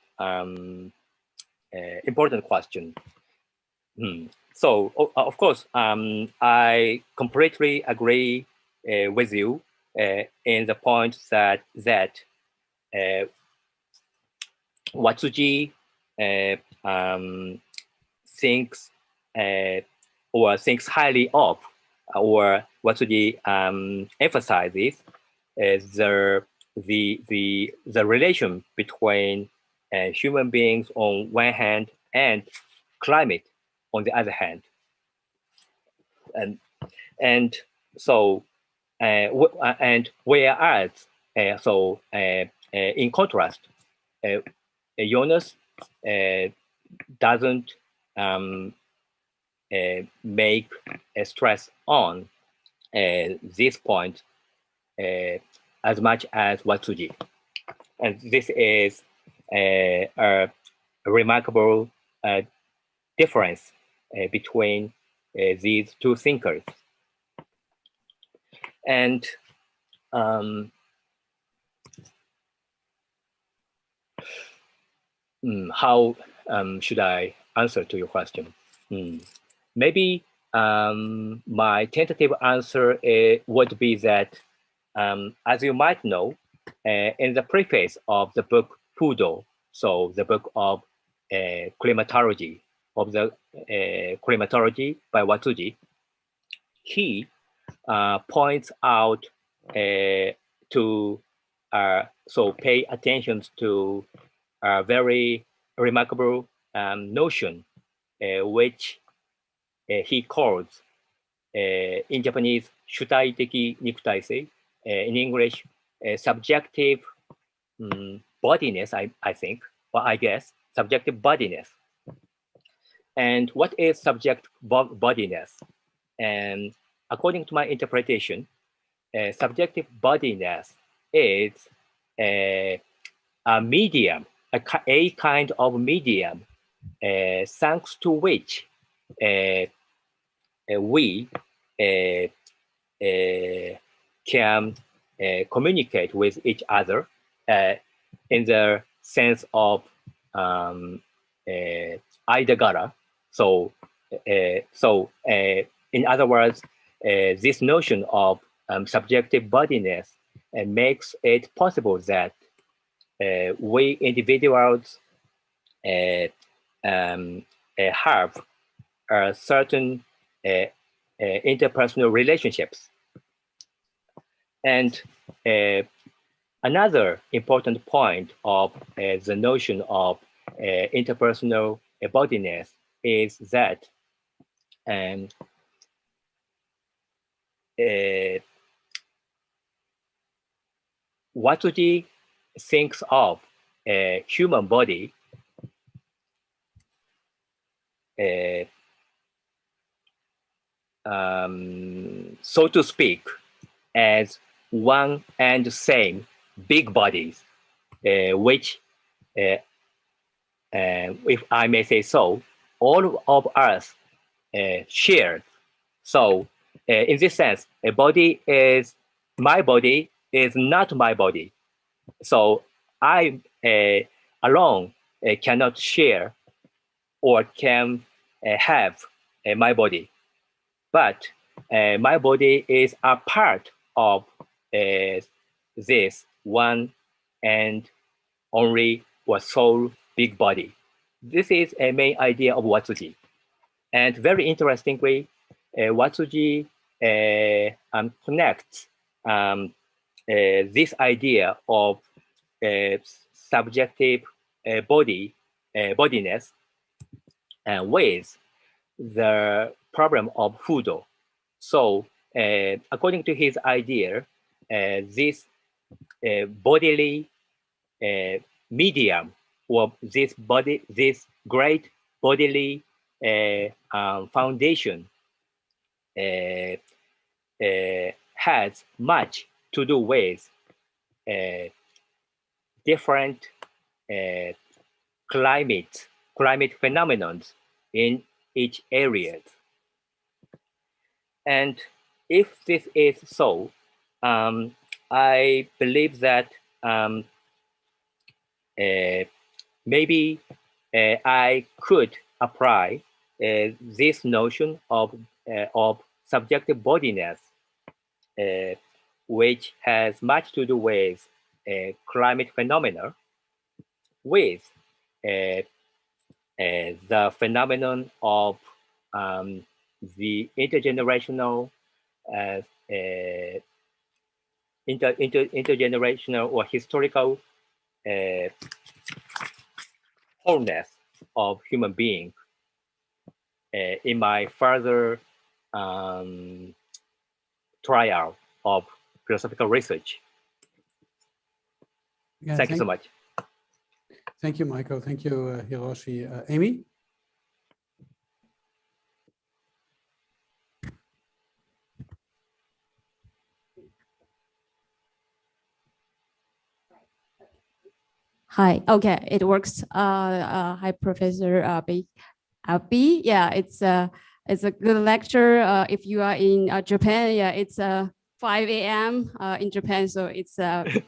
important question. So, of course, I completely agree with you in the point that Watsuji thinks highly of, or Watsuji emphasizes the relation between human beings on one hand and climate on the other hand, and so and whereas in contrast, Jonas doesn't make a stress on this point as much as Watsuji, and this is a remarkable difference between these two thinkers. And how should I answer to your question? Maybe my tentative answer would be that, as you might know, in the preface of the book Fudo, so the book of climatology, climatology by Watsuji, he points out to pay attention to a very remarkable notion which he calls in Japanese 主体的肉体性, in English subjective bodiness, I think, or I guess subjective bodiness. And what is subjective bodiness? And according to my interpretation, subjective bodiness is a medium, a kind of medium, thanks to which we can communicate with each other in the sense of aidagara. So in other words, this notion of subjective bodiness makes it possible that we individuals have certain interpersonal relationships. And another important point of the notion of interpersonal bodiness is that Watsuji thinks of a human body so to speak, as one and the same big bodies, which, if I may say so, all of us share. So in this sense, a body is my body is not my body. So I alone cannot share or can have my body. But my body is a part of this one and only or soul big body. This is a main idea of Watsuji. And very interestingly, Watsuji connects this idea of subjective bodiness with the problem of Fudo. So according to his idea, this bodily medium, or this great bodily foundation has much to do with different climate phenomena in each area. And if this is so, I believe that maybe I could apply this notion of subjective bodiness, which has much to do with climate phenomena, with the phenomenon of the intergenerational intergenerational or historical wholeness of human being in my further trial of philosophical research. Yeah, thank you so much. Thank you, Michael. Thank you, Hiroshi. Amy? Hi. Okay, it works. Hi, Professor B. Yeah, it's a good lecture. If you are in Japan, yeah, it's 5 a.m. In Japan, so it's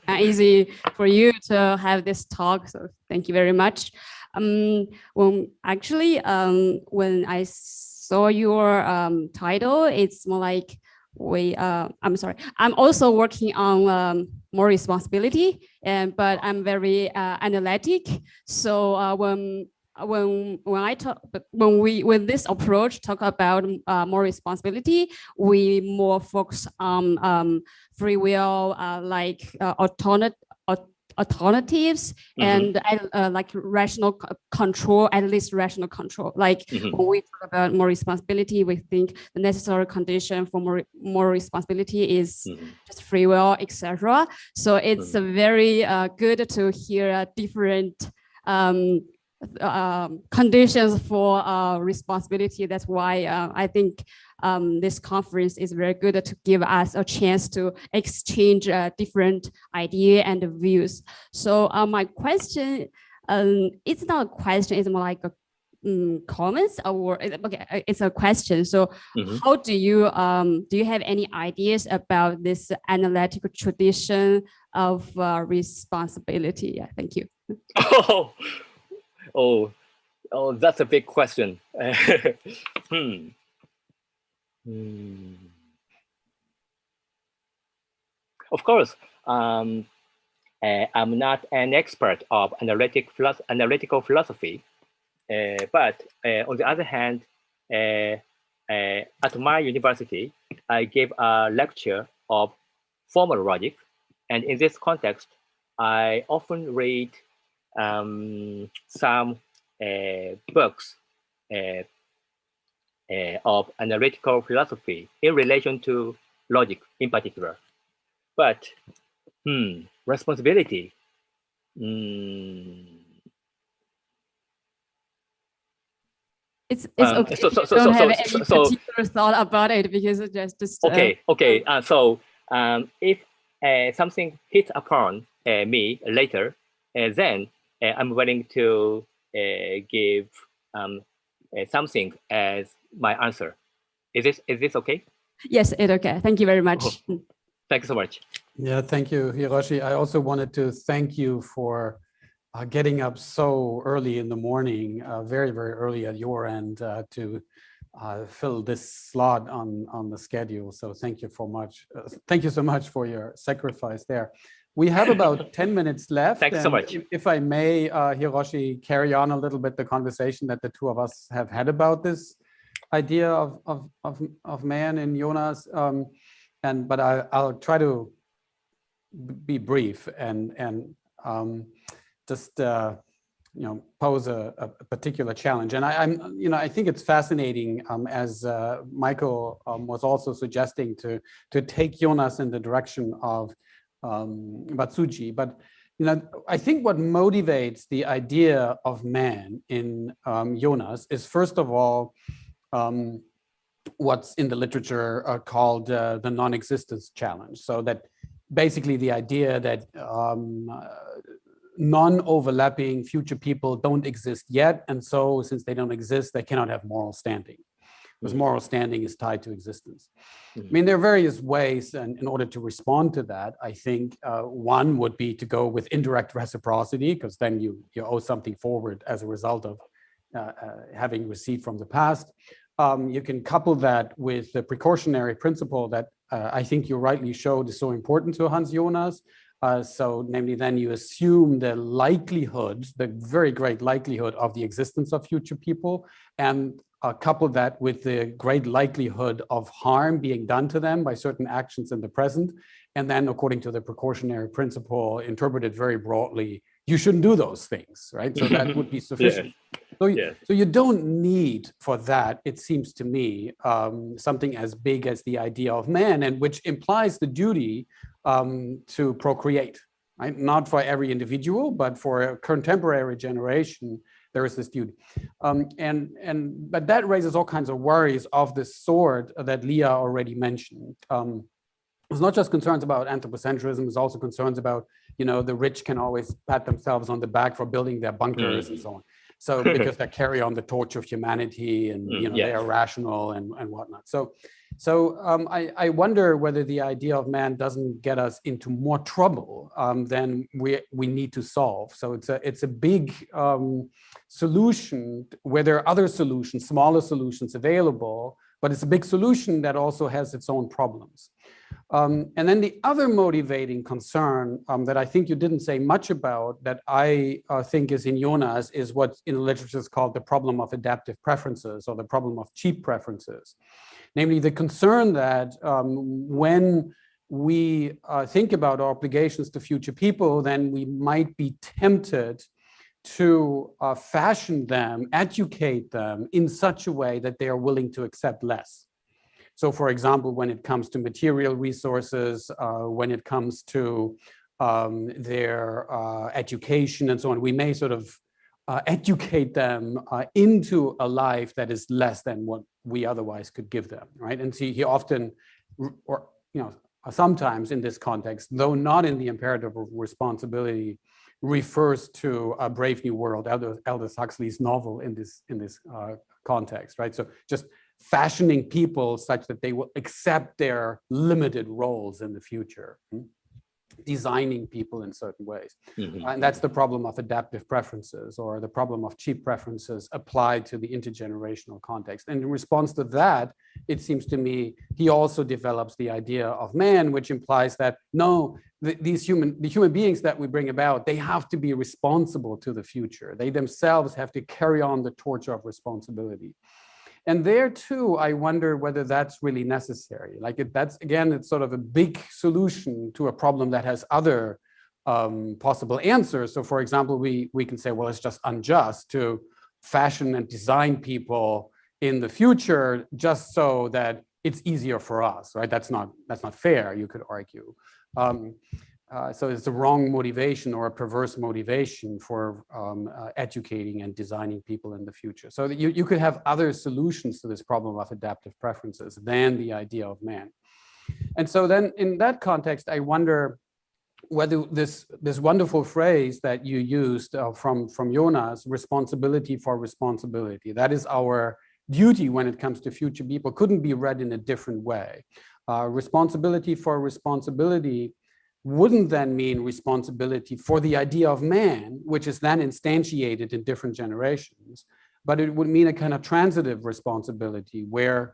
easy for you to have this talk. So thank you very much. When I saw your title, it's more like I'm sorry. I'm also working on more responsibility, but I'm very analytic. So when this approach talk about more responsibility, we more focus on free will, alternatives, and like rational control, at least rational control. Like when we talk about more responsibility, we think the necessary condition for more responsibility is just free will, etc. So it's very good to hear different conditions for responsibility. That's why I think this conference is very good to give us a chance to exchange different ideas and views. So my question, it's not a question, it's more like a comments, or okay, it's a question. So how do you have any ideas about this analytical tradition of responsibility? Yeah, thank you. Oh, that's a big question. Of course, I'm not an expert of analytical philosophy, but on the other hand, at my university, I gave a lecture of formal logic, and in this context, I often read some books of analytical philosophy in relation to logic in particular. But responsibility. It's okay. So don't have any particular thought about it, because it's just okay. So if something hits upon me later, then I'm willing to give something as my answer. Is this okay? Yes, it's okay. Thank you very much. Thank you so much. Yeah, thank you, Hiroshi. I also wanted to thank you for getting up so early in the morning, very, very early at your end, to fill this slot on the schedule. So thank you so much. Thank you so much for your sacrifice there. We have about 10 minutes left. Thanks so and much. If I may, Hiroshi, carry on a little bit the conversation that the two of us have had about this idea of man in Jonas. But I'll try to be brief and just pose a particular challenge. And I think it's fascinating, as Michael was also suggesting, to take Jonas in the direction of Watsuji. But I think what motivates the idea of man in Jonas is, first of all, what's in the literature called the non-existence challenge. So that basically the idea that non-overlapping future people don't exist yet, and so since they don't exist, they cannot have moral standing, because moral standing is tied to existence. I mean, there are various ways, and in order to respond to that, I think one would be to go with indirect reciprocity, because then you owe something forward as a result of having received from the past. You can couple that with the precautionary principle that I think you rightly showed is so important to Hans Jonas. So namely, then you assume the likelihood, the very great likelihood of the existence of future people, and couple that with the great likelihood of harm being done to them by certain actions in the present. And then, according to the precautionary principle, interpreted very broadly, you shouldn't do those things, right? So that would be sufficient. So you don't need for that, it seems to me, something as big as the idea of man, and which implies the duty to procreate, right? Not for every individual, but for a contemporary generation, there is this duty. But that raises all kinds of worries of the sort that Leah already mentioned. It's not just concerns about anthropocentrism, it's also concerns about, the rich can always pat themselves on the back for building their bunkers and so on. So because they carry on the torch of humanity, and they are rational and whatnot. So I wonder whether the idea of man doesn't get us into more trouble than we need to solve. So it's a big solution where there are other solutions, smaller solutions available, but it's a big solution that also has its own problems. And then the other motivating concern that I think you didn't say much about, that I think is in Jonas, is what in the literature is called the problem of adaptive preferences, or the problem of cheap preferences. Namely, the concern that when we think about our obligations to future people, then we might be tempted to fashion them, educate them in such a way that they are willing to accept less. So, for example, when it comes to material resources, when it comes to their education and so on, we may sort of educate them into a life that is less than what we otherwise could give them, right? And see, he often, or sometimes in this context, though not in the imperative of responsibility, refers to A Brave New World, Aldous Huxley's novel in this context, right? So just fashioning people such that they will accept their limited roles in the future, designing people in certain ways. And that's the problem of adaptive preferences, or the problem of cheap preferences applied to the intergenerational context. And in response to that, it seems to me, he also develops the idea of man, which implies that no, the human beings that we bring about, they have to be responsible to the future. They themselves have to carry on the torch of responsibility. And there too, I wonder whether that's really necessary. Like it's sort of a big solution to a problem that has other possible answers. So for example, we can say, well, it's just unjust to fashion and design people in the future just so that it's easier for us, right? That's not fair, you could argue. So it's a wrong motivation, or a perverse motivation for educating and designing people in the future. So that you could have other solutions to this problem of adaptive preferences than the idea of man. And so then in that context, I wonder whether this wonderful phrase that you used from Jonas, responsibility for responsibility, that is our duty when it comes to future people, couldn't be read in a different way. Responsibility for responsibility wouldn't then mean responsibility for the idea of man, which is then instantiated in different generations, but it would mean a kind of transitive responsibility where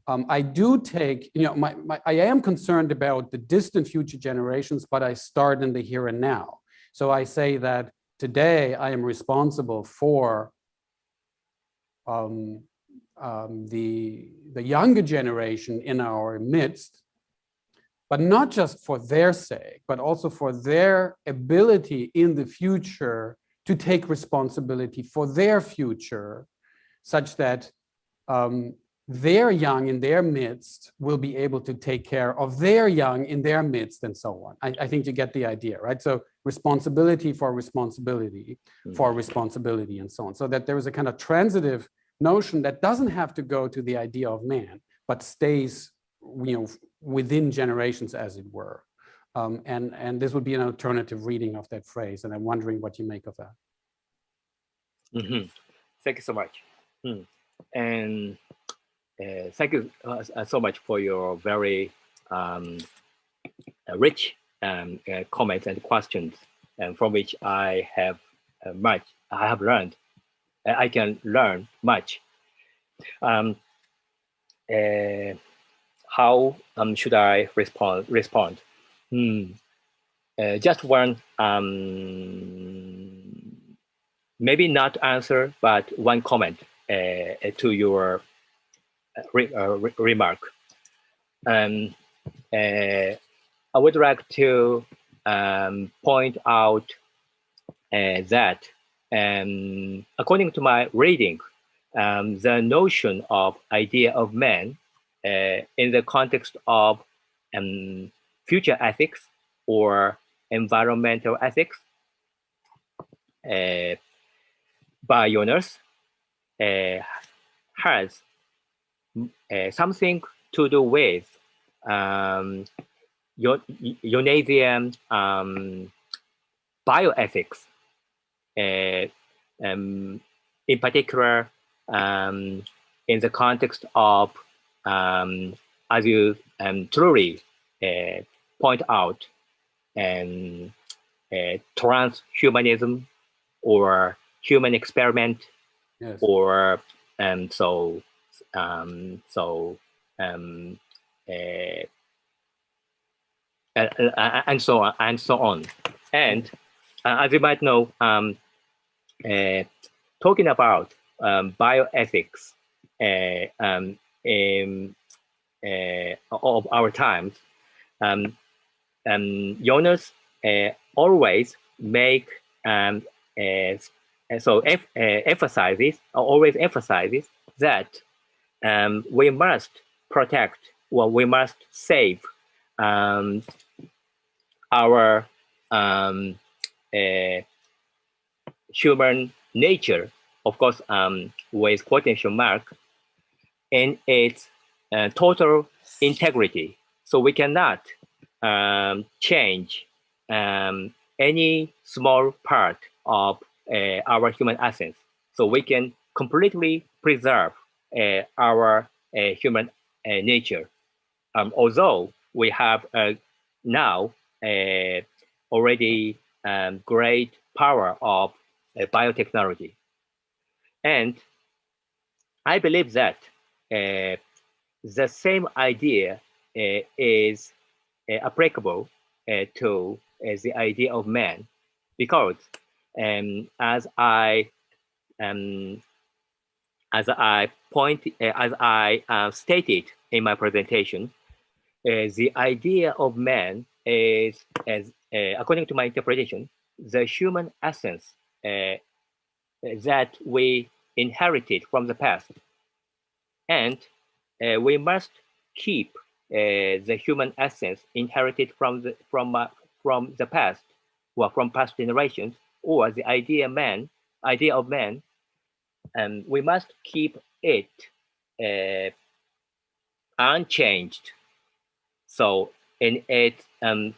I do take, I am concerned about the distant future generations, but I start in the here and now. So I say that today I am responsible for the younger generation in our midst, but not just for their sake, but also for their ability in the future to take responsibility for their future, such that their young in their midst will be able to take care of their young in their midst, and so on. I think you get the idea, right? So responsibility for responsibility, and so on. So that there is a kind of transitive notion that doesn't have to go to the idea of man, but stays, within generations, as it were. And this would be an alternative reading of that phrase, and I'm wondering what you make of that. Thank you so much. And thank you so much for your very rich comments and questions, and from which I have learned. I can learn much. How should I respond? Just one, maybe not answer, but one comment to your remark. I would like to point out that according to my reading, the notion of idea of man in the context of future ethics or environmental ethics by Jonas has something to do with Unasian bioethics, in particular in the context of, as you truly point out, transhumanism or human experiment, yes. Or and so on. And as you might know, talking about bioethics of our times, Jonas always make always emphasizes that we must protect, or we must save our human nature, of course, with quotation mark, in its total integrity. So we cannot change any small part of our human essence. So we can completely preserve our human nature. Although we have now already great power of biotechnology. And I believe that the same idea is applicable to the idea of man, because as I stated in my presentation, the idea of man is, according to my interpretation, the human essence that we inherited from the past, and we must keep the human essence inherited from the past, or from past generations, or the idea of man, and we must keep it unchanged. So in its in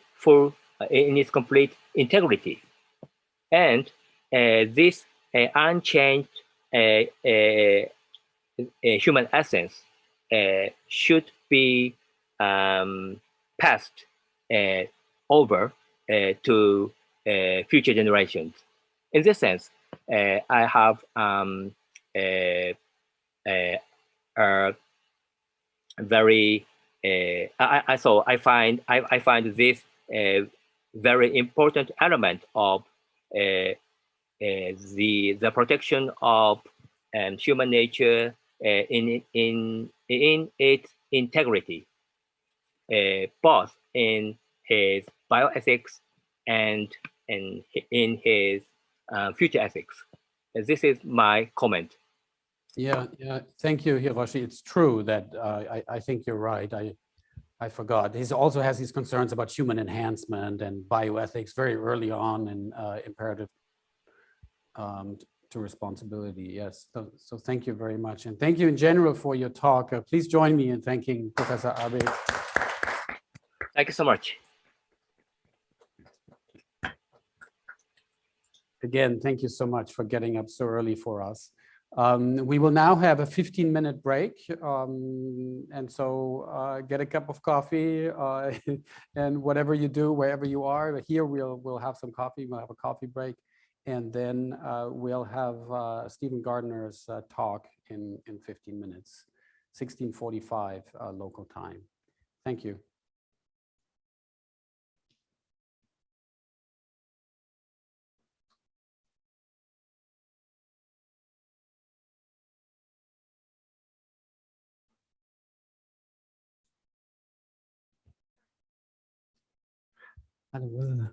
its complete integrity, and this unchanged human essence should be passed over to future generations. In this sense, I have very I find this a very important element of the protection of human nature in its integrity, both in his bioethics and in his future ethics. This is my comment. Yeah, thank you, Hiroshi. It's true that I think you're right. I forgot. He also has these concerns about human enhancement and bioethics very early on in imperative to responsibility. Yes, so thank you very much. And thank you in general for your talk. Please join me in thanking Professor Abe. Thank you so much. Again, thank you so much for getting up so early for us. We will now have a 15-minute break. And so get a cup of coffee and whatever you do, wherever you are. Here we'll have some coffee, we'll have a coffee break. And then we'll have Stephen Gardiner's talk in 15 minutes, 16:45 local time. Thank you. Hello.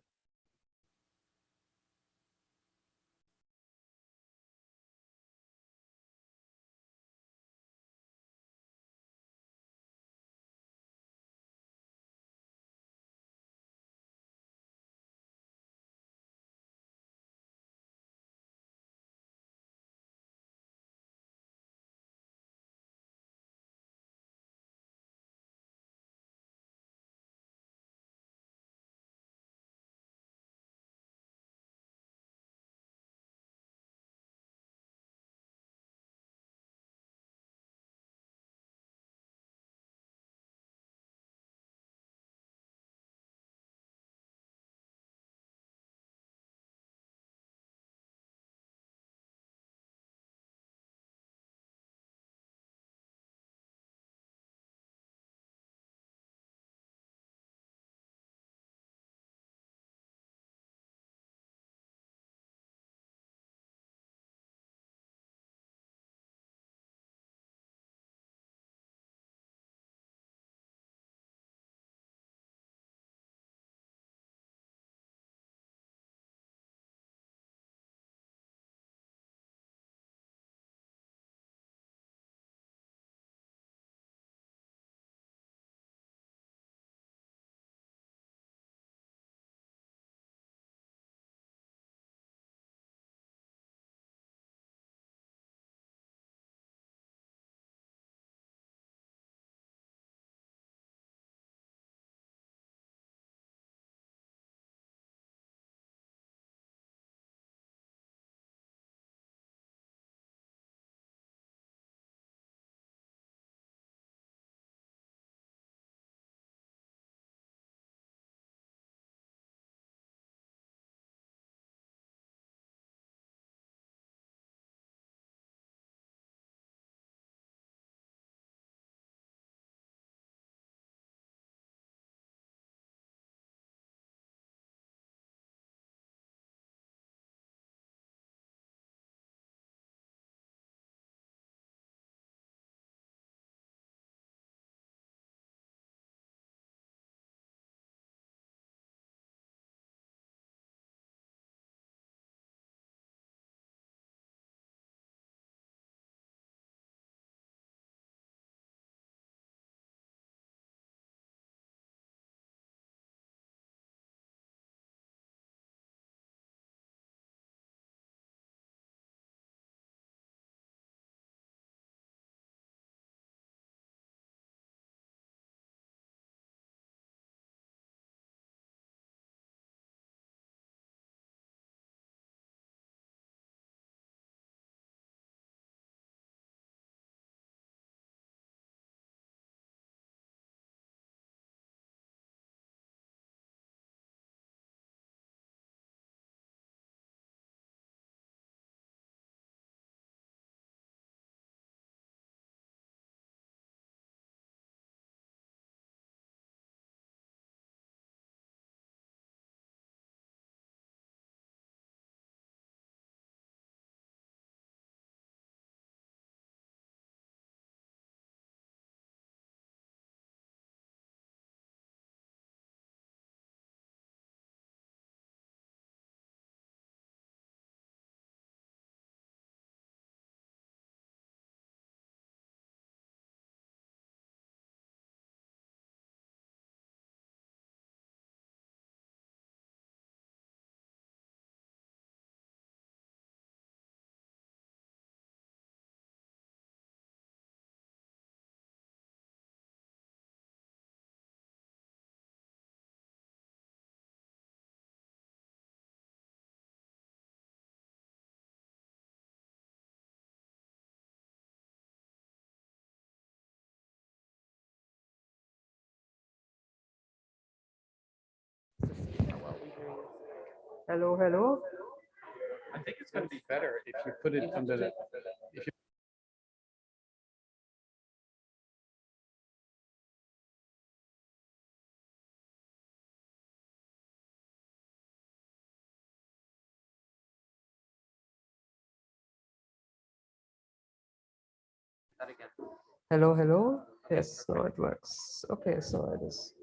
Hello, hello. I think it's going to be better if you put it under the, if you Hello, hello. Yes, so it works. Okay, so it is.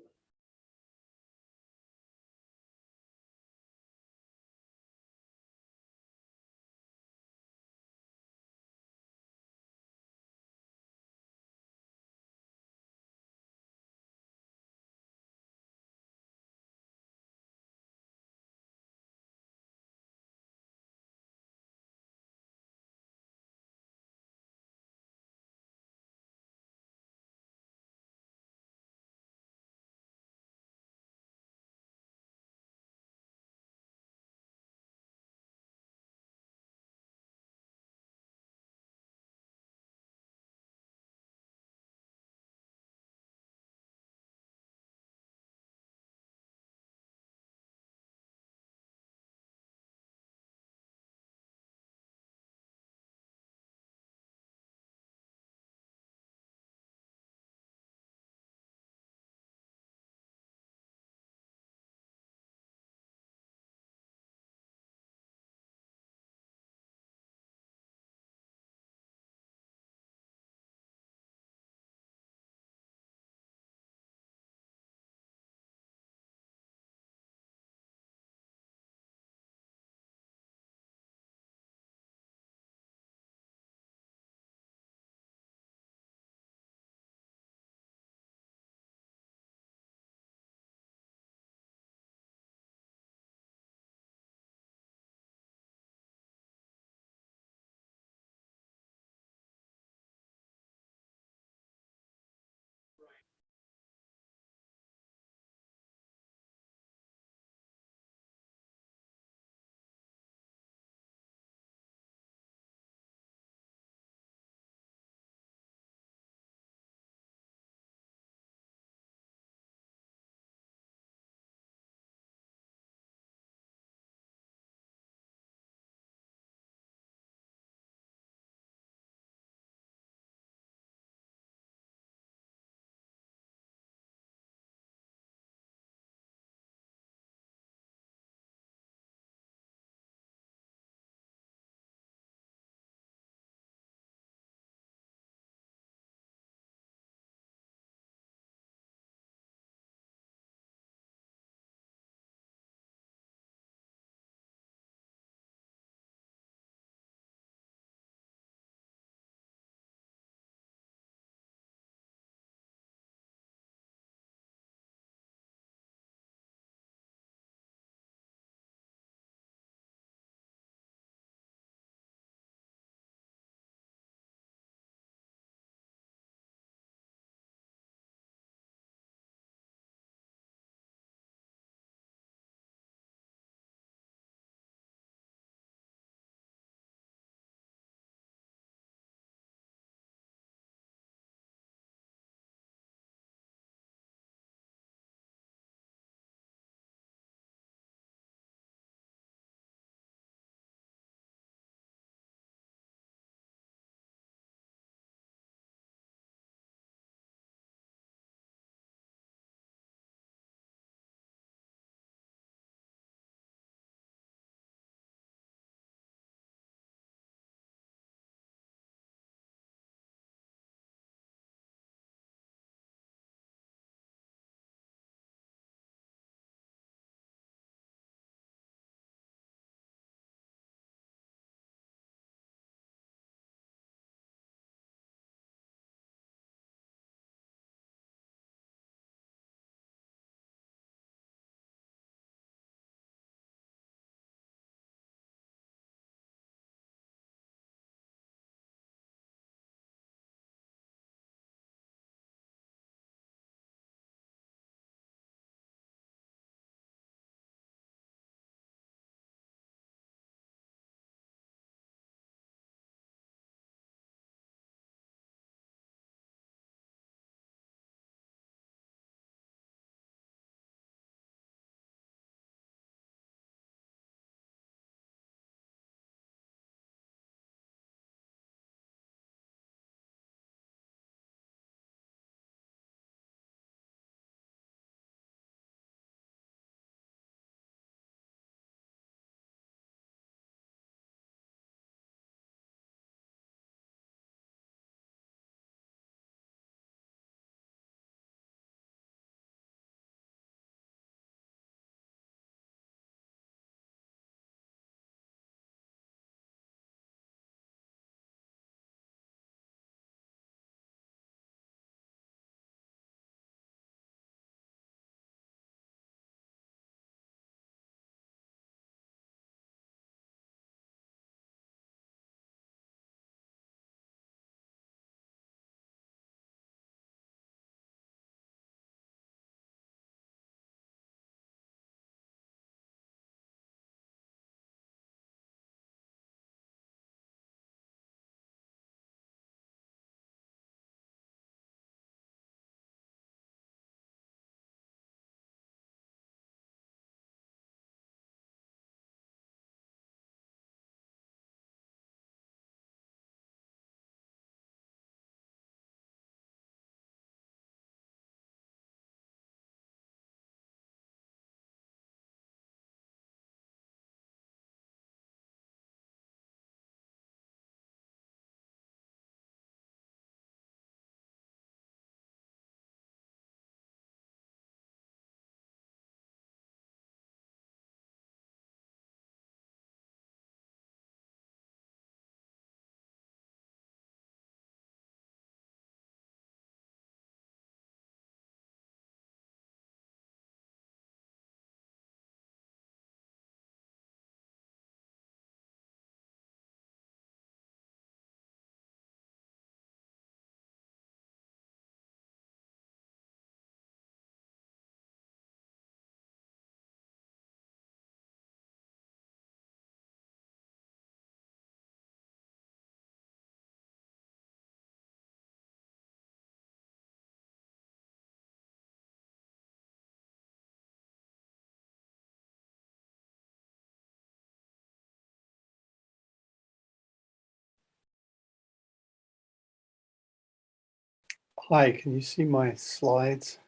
Hi, can you see my slides?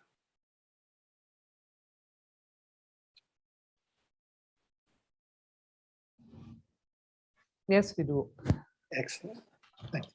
Yes, we do. Excellent. Thank you.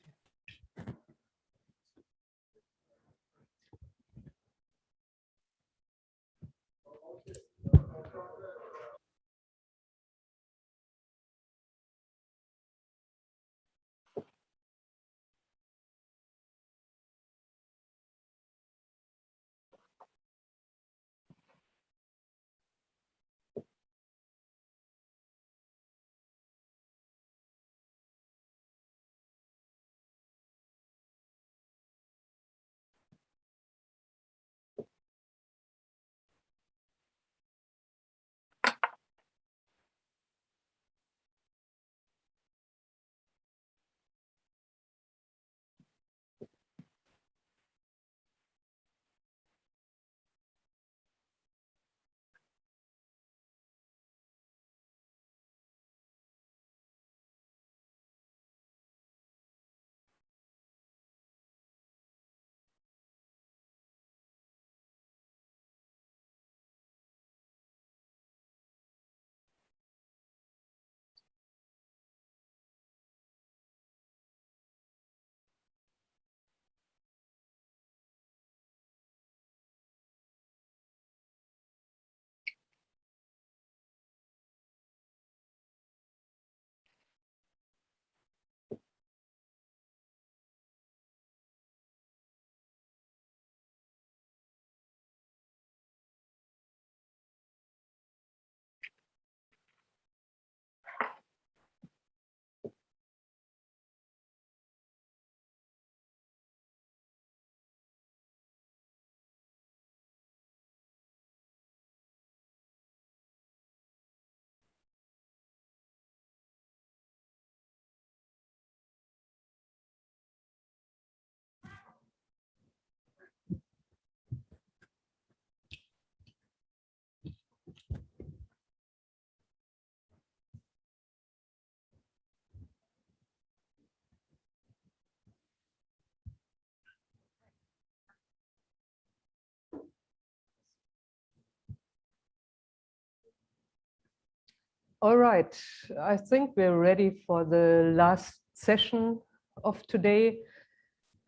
All right, I think we're ready for the last session of today.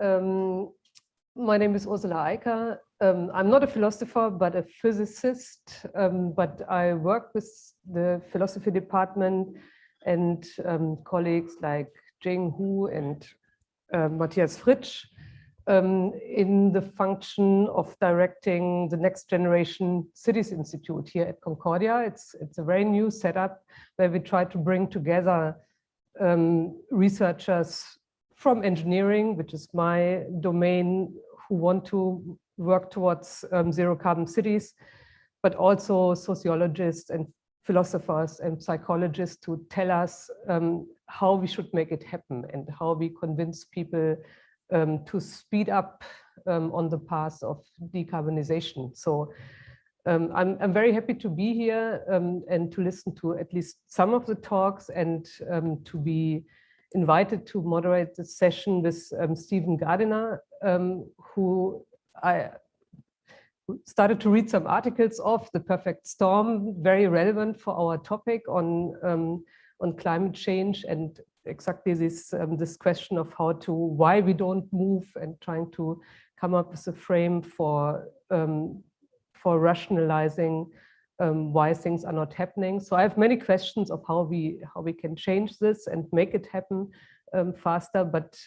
My name is Ursula Eicker. I'm not a philosopher, but a physicist, but I work with the philosophy department and colleagues like Jing and Matthias Fritsch in the function of directing the Next Generation Cities Institute here at Concordia. It's a very new setup where we try to bring together researchers from engineering, which is my domain, who want to work towards zero carbon cities, but also sociologists and philosophers and psychologists to tell us how we should make it happen and how we convince people to speed up on the path of decarbonization. So I'm very happy to be here and to listen to at least some of the talks and to be invited to moderate this session with Stephen Gardiner, who I started to read some articles of The Perfect Storm, very relevant for our topic on climate change and exactly this question of why we don't move and trying to come up with a frame for rationalizing why things are not happening. So I have many questions of how we can change this and make it happen faster. But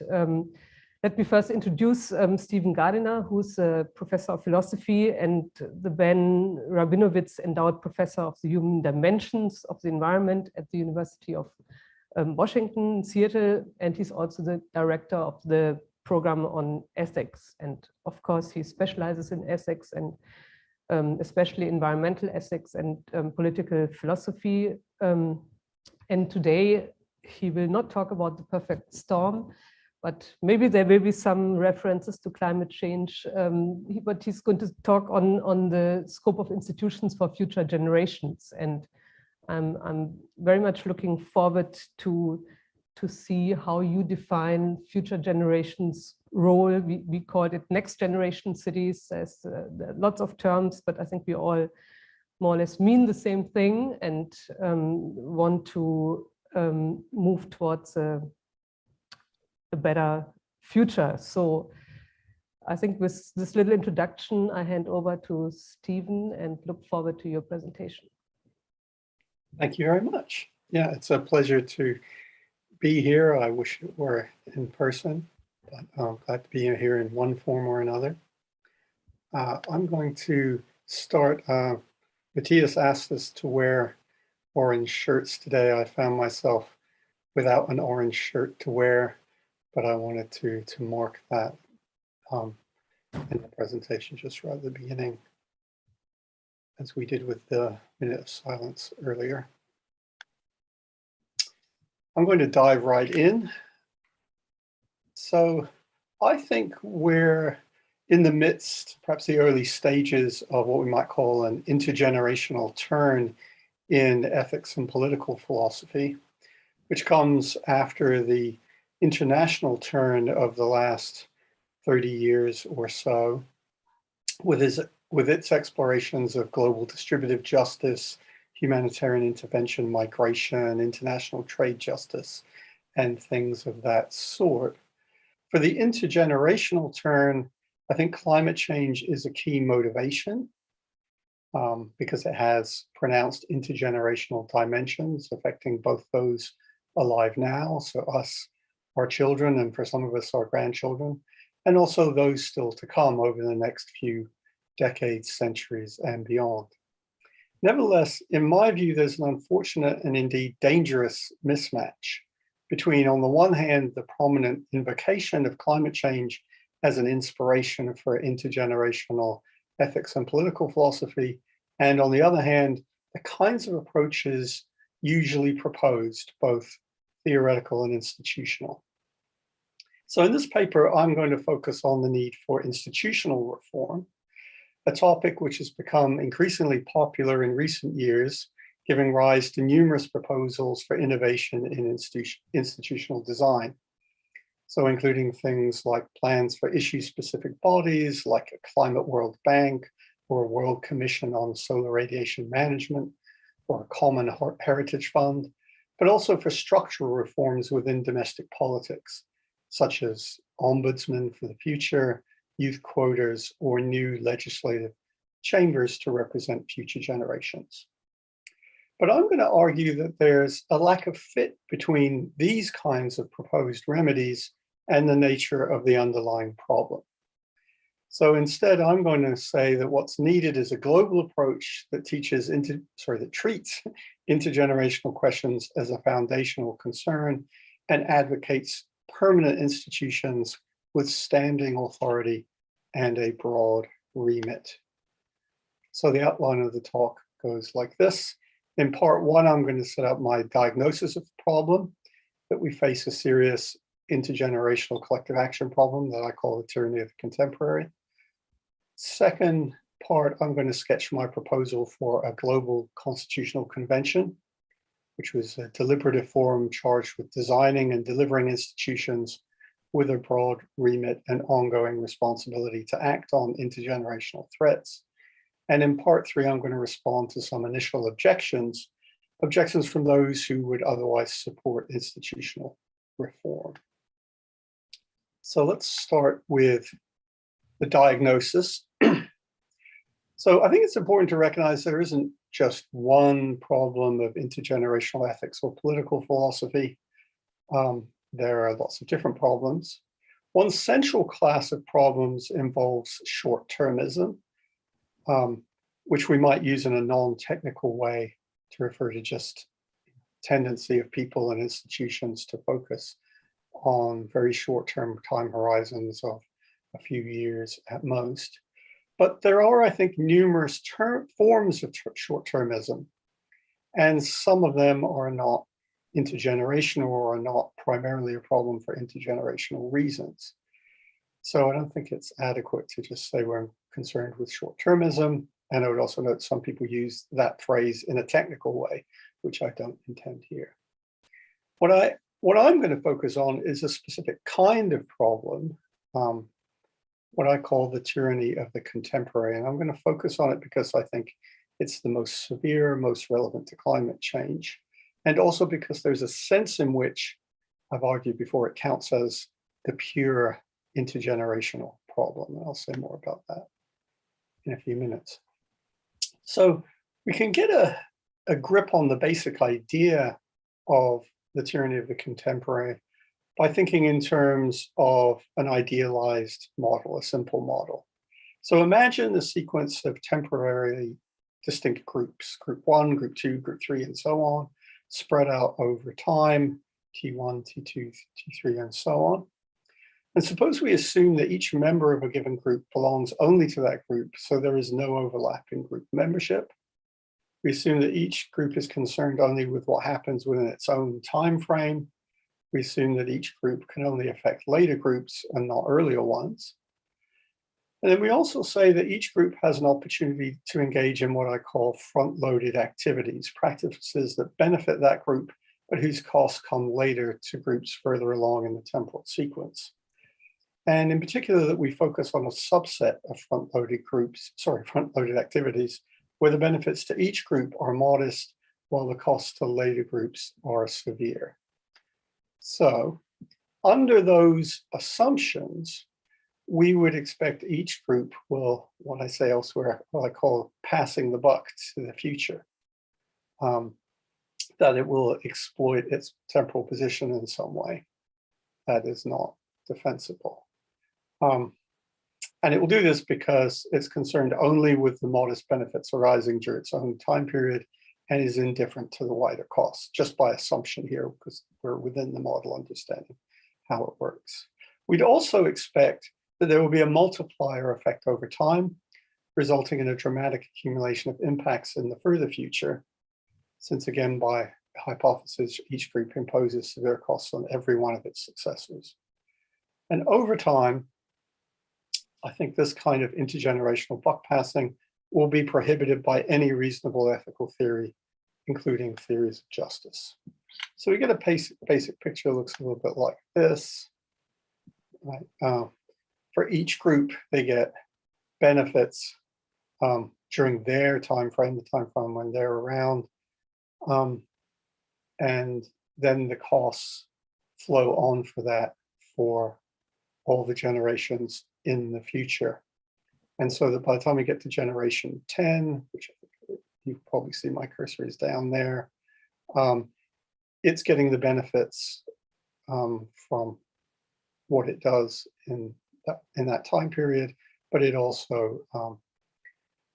let me first introduce Stephen Gardiner, who's a professor of philosophy and the Ben Rabinowitz Endowed Professor of the Human Dimensions of the Environment at the University of Washington, Seattle, and he's also the director of the program on ethics. And of course, he specializes in ethics and especially environmental ethics and political philosophy. And today, he will not talk about the perfect storm, but maybe there will be some references to climate change, but he's going to talk on the scope of institutions for future generations. And I'm very much looking forward to to see how you define future generations' role. We called it next generation cities. There's lots of terms, but I think we all more or less mean the same thing and want to move towards a better future. So I think with this little introduction, I hand over to Stephen and look forward to your presentation. Thank you very much. Yeah, it's a pleasure to be here. I wish it were in person, but I'm glad to be here in one form or another. I'm going to start. Matthias asked us to wear orange shirts today. I found myself without an orange shirt to wear, but I wanted to mark that in the presentation just right at the beginning, as we did with the minute of silence earlier. I'm going to dive right in. So I think we're in the midst, perhaps the early stages of what we might call an intergenerational turn in ethics and political philosophy, which comes after the international turn of the last 30 years or so, with its explorations of global distributive justice, humanitarian intervention, migration, international trade justice, and things of that sort. For the intergenerational turn, I think climate change is a key motivation because it has pronounced intergenerational dimensions affecting both those alive now, so us, our children, and for some of us, our grandchildren, and also those still to come over the next few decades, centuries, and beyond. Nevertheless, in my view, there's an unfortunate and indeed dangerous mismatch between, on the one hand, the prominent invocation of climate change as an inspiration for intergenerational ethics and political philosophy, and on the other hand, the kinds of approaches usually proposed, both theoretical and institutional. So in this paper, I'm going to focus on the need for institutional reform, a topic which has become increasingly popular in recent years, giving rise to numerous proposals for innovation in institutional design. So including things like plans for issue-specific bodies, like a Climate World Bank, or a World Commission on Solar Radiation Management, or a Common Heritage Fund, but also for structural reforms within domestic politics, such as ombudsmen for the future, youth quotas, or new legislative chambers to represent future generations. But I'm going to argue that there's a lack of fit between these kinds of proposed remedies and the nature of the underlying problem. So instead, I'm going to say that what's needed is a global approach that treats intergenerational questions as a foundational concern and advocates permanent institutions with standing authority and a broad remit. So the outline of the talk goes like this. In part one, I'm going to set up my diagnosis of the problem, that we face a serious intergenerational collective action problem that I call the tyranny of the contemporary. Second part, I'm going to sketch my proposal for a global constitutional convention, which was a deliberative forum charged with designing and delivering institutions with a broad remit and ongoing responsibility to act on intergenerational threats. And in part three, I'm going to respond to some initial objections from those who would otherwise support institutional reform. So let's start with the diagnosis. So I think it's important to recognize there isn't just one problem of intergenerational ethics or political philosophy. There are lots of different problems. One central class of problems involves short-termism, which we might use in a non-technical way to refer to just tendency of people and institutions to focus on very short-term time horizons of a few years at most. But there are, I think, numerous forms of short-termism, and some of them are not intergenerational or are not primarily a problem for intergenerational reasons. So I don't think it's adequate to just say we're concerned with short-termism. And I would also note some people use that phrase in a technical way, which I don't intend here. What I What I'm going to focus on is a specific kind of problem, what I call the tyranny of the contemporary. And I'm going to focus on it because I think it's the most severe, most relevant to climate change. And also because there's a sense in which, I've argued before, it counts as the pure intergenerational problem. And I'll say more about that in a few minutes. So we can get a grip on the basic idea of the tyranny of the contemporary by thinking in terms of an idealized model, a simple model. So imagine a sequence of temporarily distinct groups, group 1, group 2, group 3, and so on, spread out over time, T1, T2, T3, and so on. And suppose we assume that each member of a given group belongs only to that group, so there is no overlap in group membership. We assume that each group is concerned only with what happens within its own time frame. We assume that each group can only affect later groups and not earlier ones. And then we also say that each group has an opportunity to engage in what I call front-loaded activities, practices that benefit that group, but whose costs come later to groups further along in the temporal sequence. And in particular, that we focus on a subset of front-loaded activities, where the benefits to each group are modest, while the costs to later groups are severe. So under those assumptions, we would expect each group will, what I say elsewhere, what I call passing the buck to the future, that it will exploit its temporal position in some way that is not defensible. And it will do this because it's concerned only with the modest benefits arising during its own time period and is indifferent to the wider costs, just by assumption here, because we're within the model understanding how it works. We'd also expect that there will be a multiplier effect over time, resulting in a dramatic accumulation of impacts in the further future, since again, by hypothesis, each group imposes severe costs on every one of its successors. And over time, I think this kind of intergenerational buck passing will be prohibited by any reasonable ethical theory, including theories of justice. So we get a basic picture that looks a little bit like this. Right? For each group, they get benefits during their time frame, the time frame when they're around, and then the costs flow on for that for all the generations in the future. And so that by the time we get to generation 10, which I think you probably see my cursor is down there, it's getting the benefits from what it does in that time period, but it also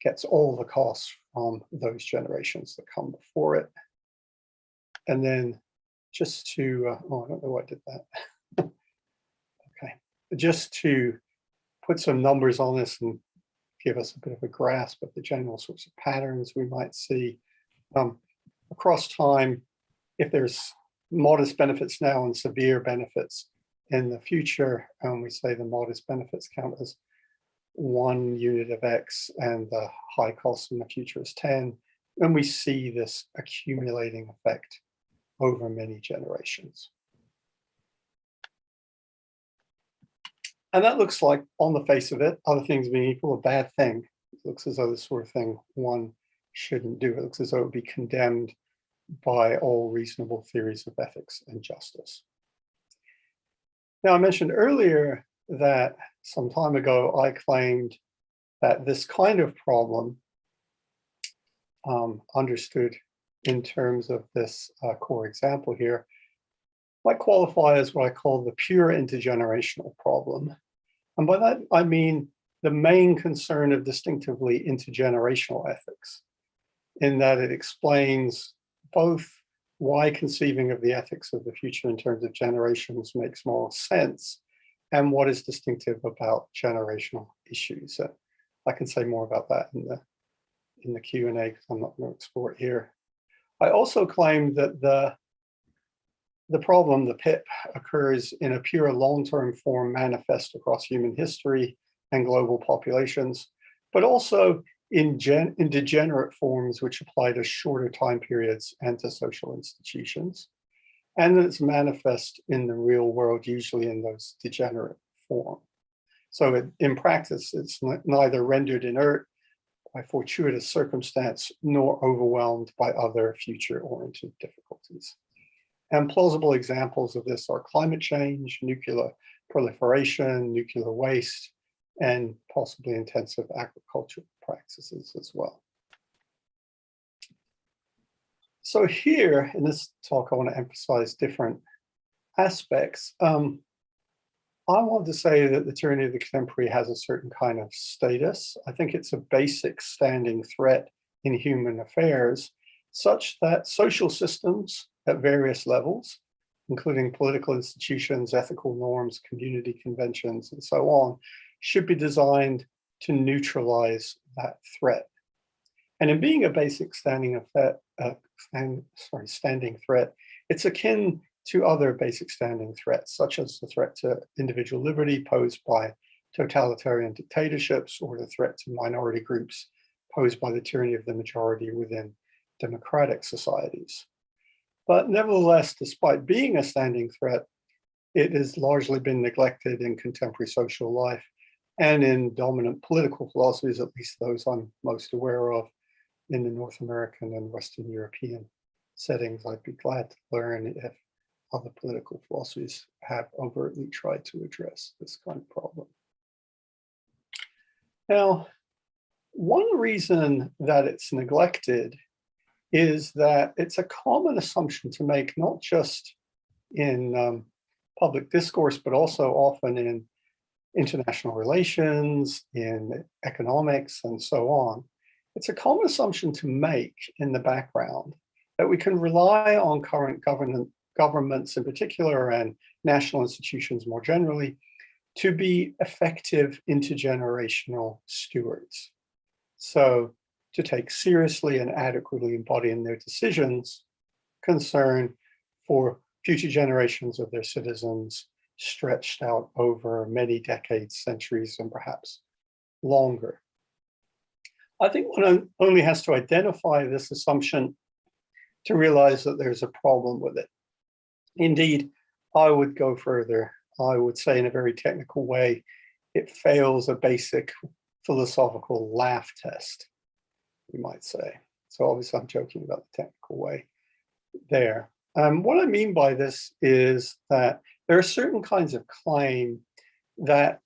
gets all the costs from those generations that come before it. And then just to, oh, I don't know why I did that. Okay, just to put some numbers on this and give us a bit of a grasp of the general sorts of patterns we might see. Across time, if there's modest benefits now and severe benefits in the future, we say the modest benefits count as 1 unit of X and the high cost in the future is 10, and we see this accumulating effect over many generations. And that looks like, on the face of it, other things being equal, a bad thing. It looks as though the sort of thing one shouldn't do. It looks as though it would be condemned by all reasonable theories of ethics and justice. Now, I mentioned earlier that some time ago, I claimed that this kind of problem, understood in terms of this core example here, might qualify as what I call the pure intergenerational problem. And by that, I mean the main concern of distinctively intergenerational ethics, in that it explains both why conceiving of the ethics of the future in terms of generations makes moral sense, and what is distinctive about generational issues. I can say more about that in the Q&A, because I'm not going to explore it here. I also claim that the problem, the PIP, occurs in a pure long-term form manifest across human history and global populations, but also in degenerate forms which apply to shorter time periods and to social institutions. and that it's manifest in the real world, usually in those degenerate form. So in practice, it's neither rendered inert by fortuitous circumstance nor overwhelmed by other future-oriented difficulties. And plausible examples of this are climate change, nuclear proliferation, nuclear waste, and possibly intensive agricultural practices as well. So here in this talk, I want to emphasize different aspects. I want to say that the tyranny of the contemporary has a certain kind of status. I think it's a basic standing threat in human affairs, such that social systems at various levels, including political institutions, ethical norms, community conventions, and so on, should be designed to neutralize that threat. And in being a basic standing threat, it's akin to other basic standing threats, such as the threat to individual liberty posed by totalitarian dictatorships, or the threat to minority groups posed by the tyranny of the majority within democratic societies. But nevertheless, despite being a standing threat, it has largely been neglected in contemporary social life and in dominant political philosophies, at least those I'm most aware of in the North American and Western European settings. I'd be glad to learn if other political philosophies have overtly tried to address this kind of problem. Now, one reason that it's neglected is that it's a common assumption to make, not just in public discourse, but also often in international relations, in economics, and so on. It's a common assumption to make in the background that we can rely on current governments in particular and national institutions more generally to be effective intergenerational stewards. So to take seriously and adequately embody in their decisions concern for future generations of their citizens stretched out over many decades, centuries, and perhaps longer. I think one only has to identify this assumption to realize that there's a problem with it. Indeed, I would go further. I would say in a very technical way, it fails a basic philosophical laugh test, you might say. So obviously I'm joking about the technical way there. What I mean by this is that there are certain kinds of claim that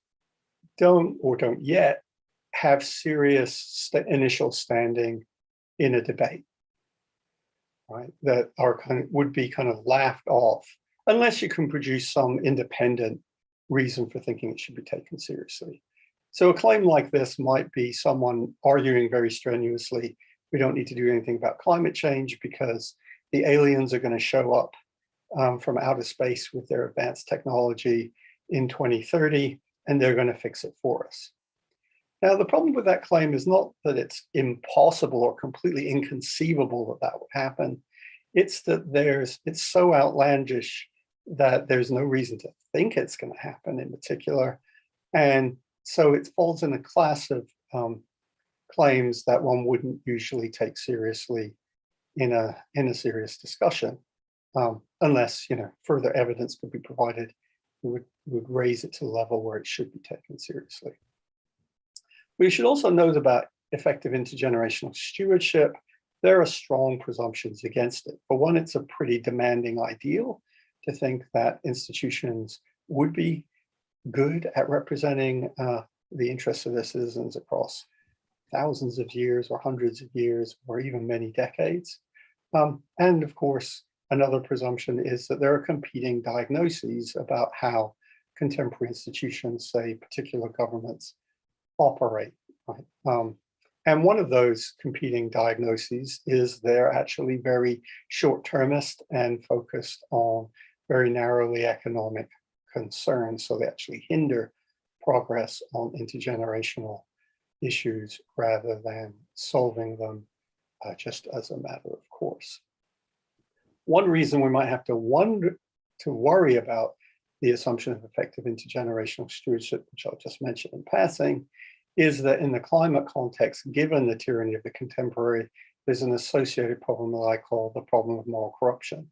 don't yet have serious initial standing in a debate, right? That are would be kind of laughed off unless you can produce some independent reason for thinking it should be taken seriously. So a claim like this might be someone arguing very strenuously, we don't need to do anything about climate change because the aliens are going to show up from outer space with their advanced technology in 2030, and they're going to fix it for us. Now, the problem with that claim is not that it's impossible or completely inconceivable that that would happen. It's that it's so outlandish that there's no reason to think it's going to happen in particular. And so it falls in a class of claims that one wouldn't usually take seriously in a serious discussion, unless further evidence could be provided, would raise it to the level where it should be taken seriously. We should also note about effective intergenerational stewardship, there are strong presumptions against it. For one, it's a pretty demanding ideal to think that institutions would be good at representing the interests of their citizens across thousands of years or hundreds of years or even many decades. And of course, another presumption is that there are competing diagnoses about how contemporary institutions, say particular governments, operate. Right? And one of those competing diagnoses is they're actually very short-termist and focused on very narrowly economic concerns. So they actually hinder progress on intergenerational issues rather than solving them just as a matter of course. One reason we might have to worry about the assumption of effective intergenerational stewardship, which I'll just mention in passing, is that in the climate context, given the tyranny of the contemporary, there's an associated problem that I call the problem of moral corruption.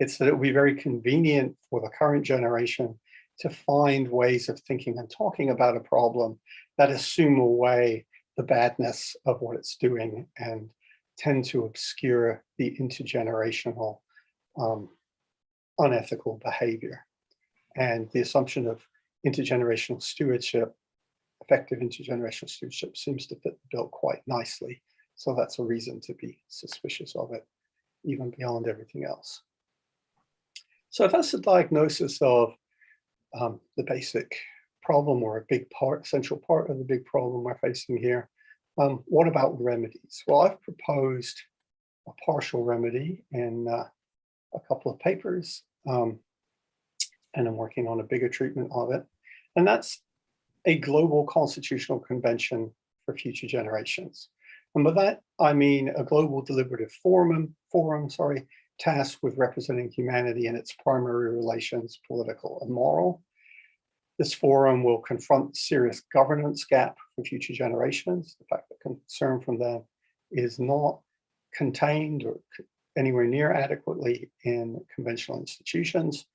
It's that it will be very convenient for the current generation to find ways of thinking and talking about a problem that assume away the badness of what it's doing and tend to obscure the intergenerational unethical behavior. And the assumption of intergenerational stewardship, effective intergenerational stewardship, seems to fit the bill quite nicely. So that's a reason to be suspicious of it, even beyond everything else. So if that's the diagnosis of the basic problem, or a big part, central part of the big problem we're facing here, what about remedies? Well, I've proposed a partial remedy in a couple of papers, and I'm working on a bigger treatment of it. And that's a global constitutional convention for future generations. And by that, I mean a global deliberative forum, tasked with representing humanity in its primary relations, political and moral. This forum will confront the serious governance gap for future generations, the fact that concern from them is not contained or anywhere near adequately in conventional institutions.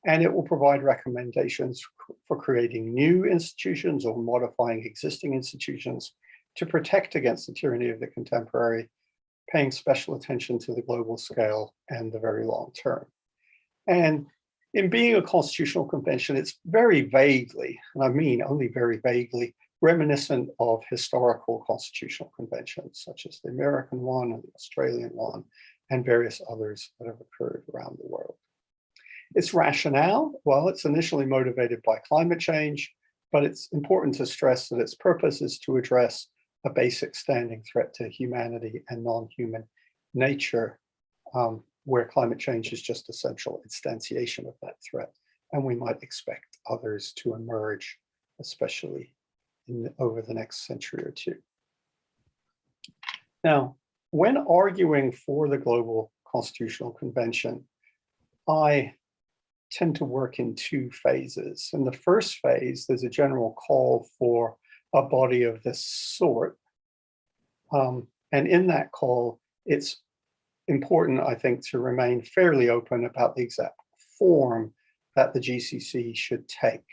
And it will provide recommendations for creating new institutions or modifying existing institutions to protect against the tyranny of the contemporary, paying special attention to the global scale and the very long term. And in being a constitutional convention, it's very vaguely, and I mean only very vaguely, reminiscent of historical constitutional conventions, such as the American one and the Australian one, and various others that have occurred around the world. Its rationale, well, it's initially motivated by climate change, but it's important to stress that its purpose is to address a basic standing threat to humanity and non-human nature, where climate change is just a central instantiation of that threat. And we might expect others to emerge, especially over the next century or two. Now, when arguing for the Global Constitutional Convention, I tend to work in two phases. In the first phase, there's a general call for a body of this sort. And in that call, it's important, I think, to remain fairly open about the exact form that the GCC should take,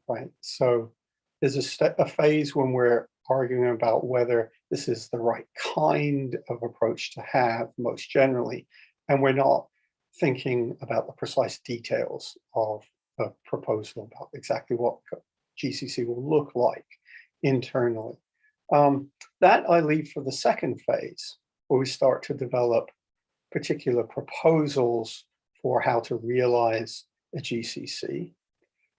right? So there's a phase when we're arguing about whether this is the right kind of approach to have most generally, and we're not thinking about the precise details of a proposal about exactly what GCC will look like internally. That I leave for the second phase, where we start to develop particular proposals for how to realize a GCC.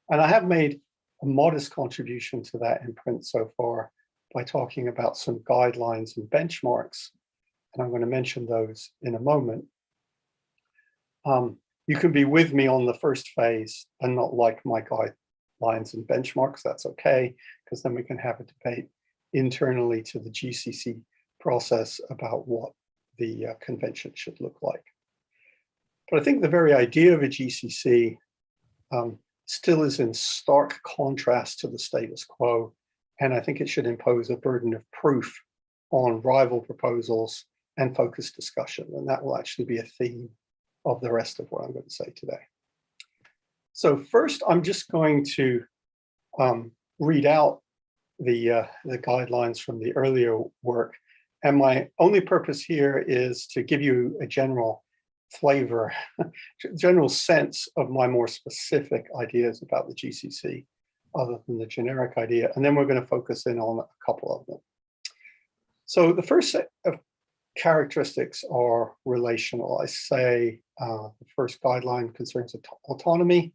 And I have made a modest contribution to that in print so far by talking about some guidelines and benchmarks, and I'm going to mention those in a moment. You can be with me on the first phase and not like my guidelines and benchmarks. That's okay, because then we can have a debate internally to the GCC process about what the convention should look like. But I think the very idea of a GCC still is in stark contrast to the status quo, and I think it should impose a burden of proof on rival proposals and focused discussion, and that will actually be a theme of the rest of what I'm going to say today. So first, I'm just going to read out the guidelines from the earlier work. And my only purpose here is to give you a general flavor, general sense of my more specific ideas about the GCC, other than the generic idea. And then we're going to focus in on a couple of them. So the first set of characteristics are relational. I say the first guideline concerns autonomy.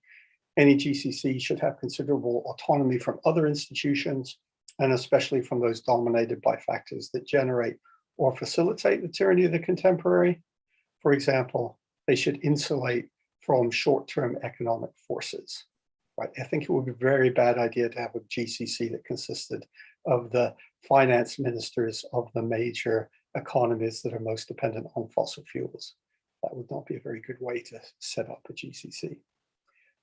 Any GCC should have considerable autonomy from other institutions, and especially from those dominated by factors that generate or facilitate the tyranny of the contemporary. For example, they should insulate from short-term economic forces. Right? I think it would be a very bad idea to have a GCC that consisted of the finance ministers of the major economies that are most dependent on fossil fuels. That would not be a very good way to set up a GCC.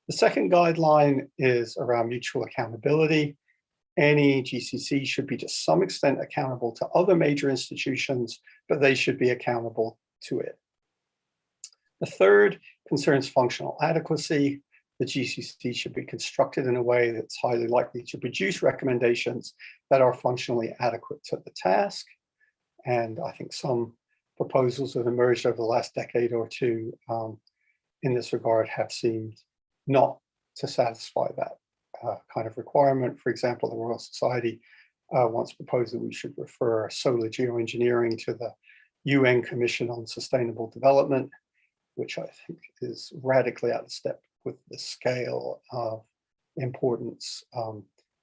The second guideline is around mutual accountability. Any GCC should be to some extent accountable to other major institutions, but they should be accountable to it. The third concerns functional adequacy. The GCC should be constructed in a way that's highly likely to produce recommendations that are functionally adequate to the task. And I think some proposals that emerged over the last decade or two in this regard have seemed not to satisfy that kind of requirement. For example, the Royal Society once proposed that we should refer solar geoengineering to the UN Commission on Sustainable Development, which I think is radically out of step with the scale of importance,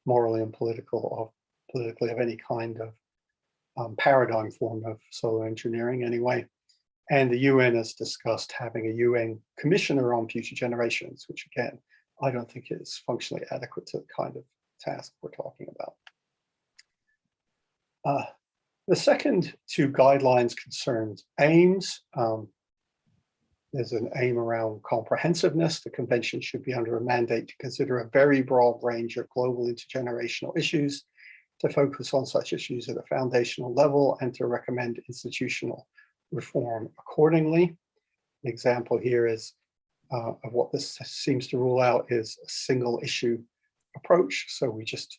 morally and politically of any kind of paradigm form of solar engineering anyway. And the UN has discussed having a UN commissioner on future generations, which again, I don't think is functionally adequate to the kind of task we're talking about. The second two guidelines concerned aims. There's an aim around comprehensiveness. The convention should be under a mandate to consider a very broad range of global intergenerational issues, to focus on such issues at a foundational level, and to recommend institutional reform accordingly. The example here is of what this seems to rule out is a single issue approach. So we just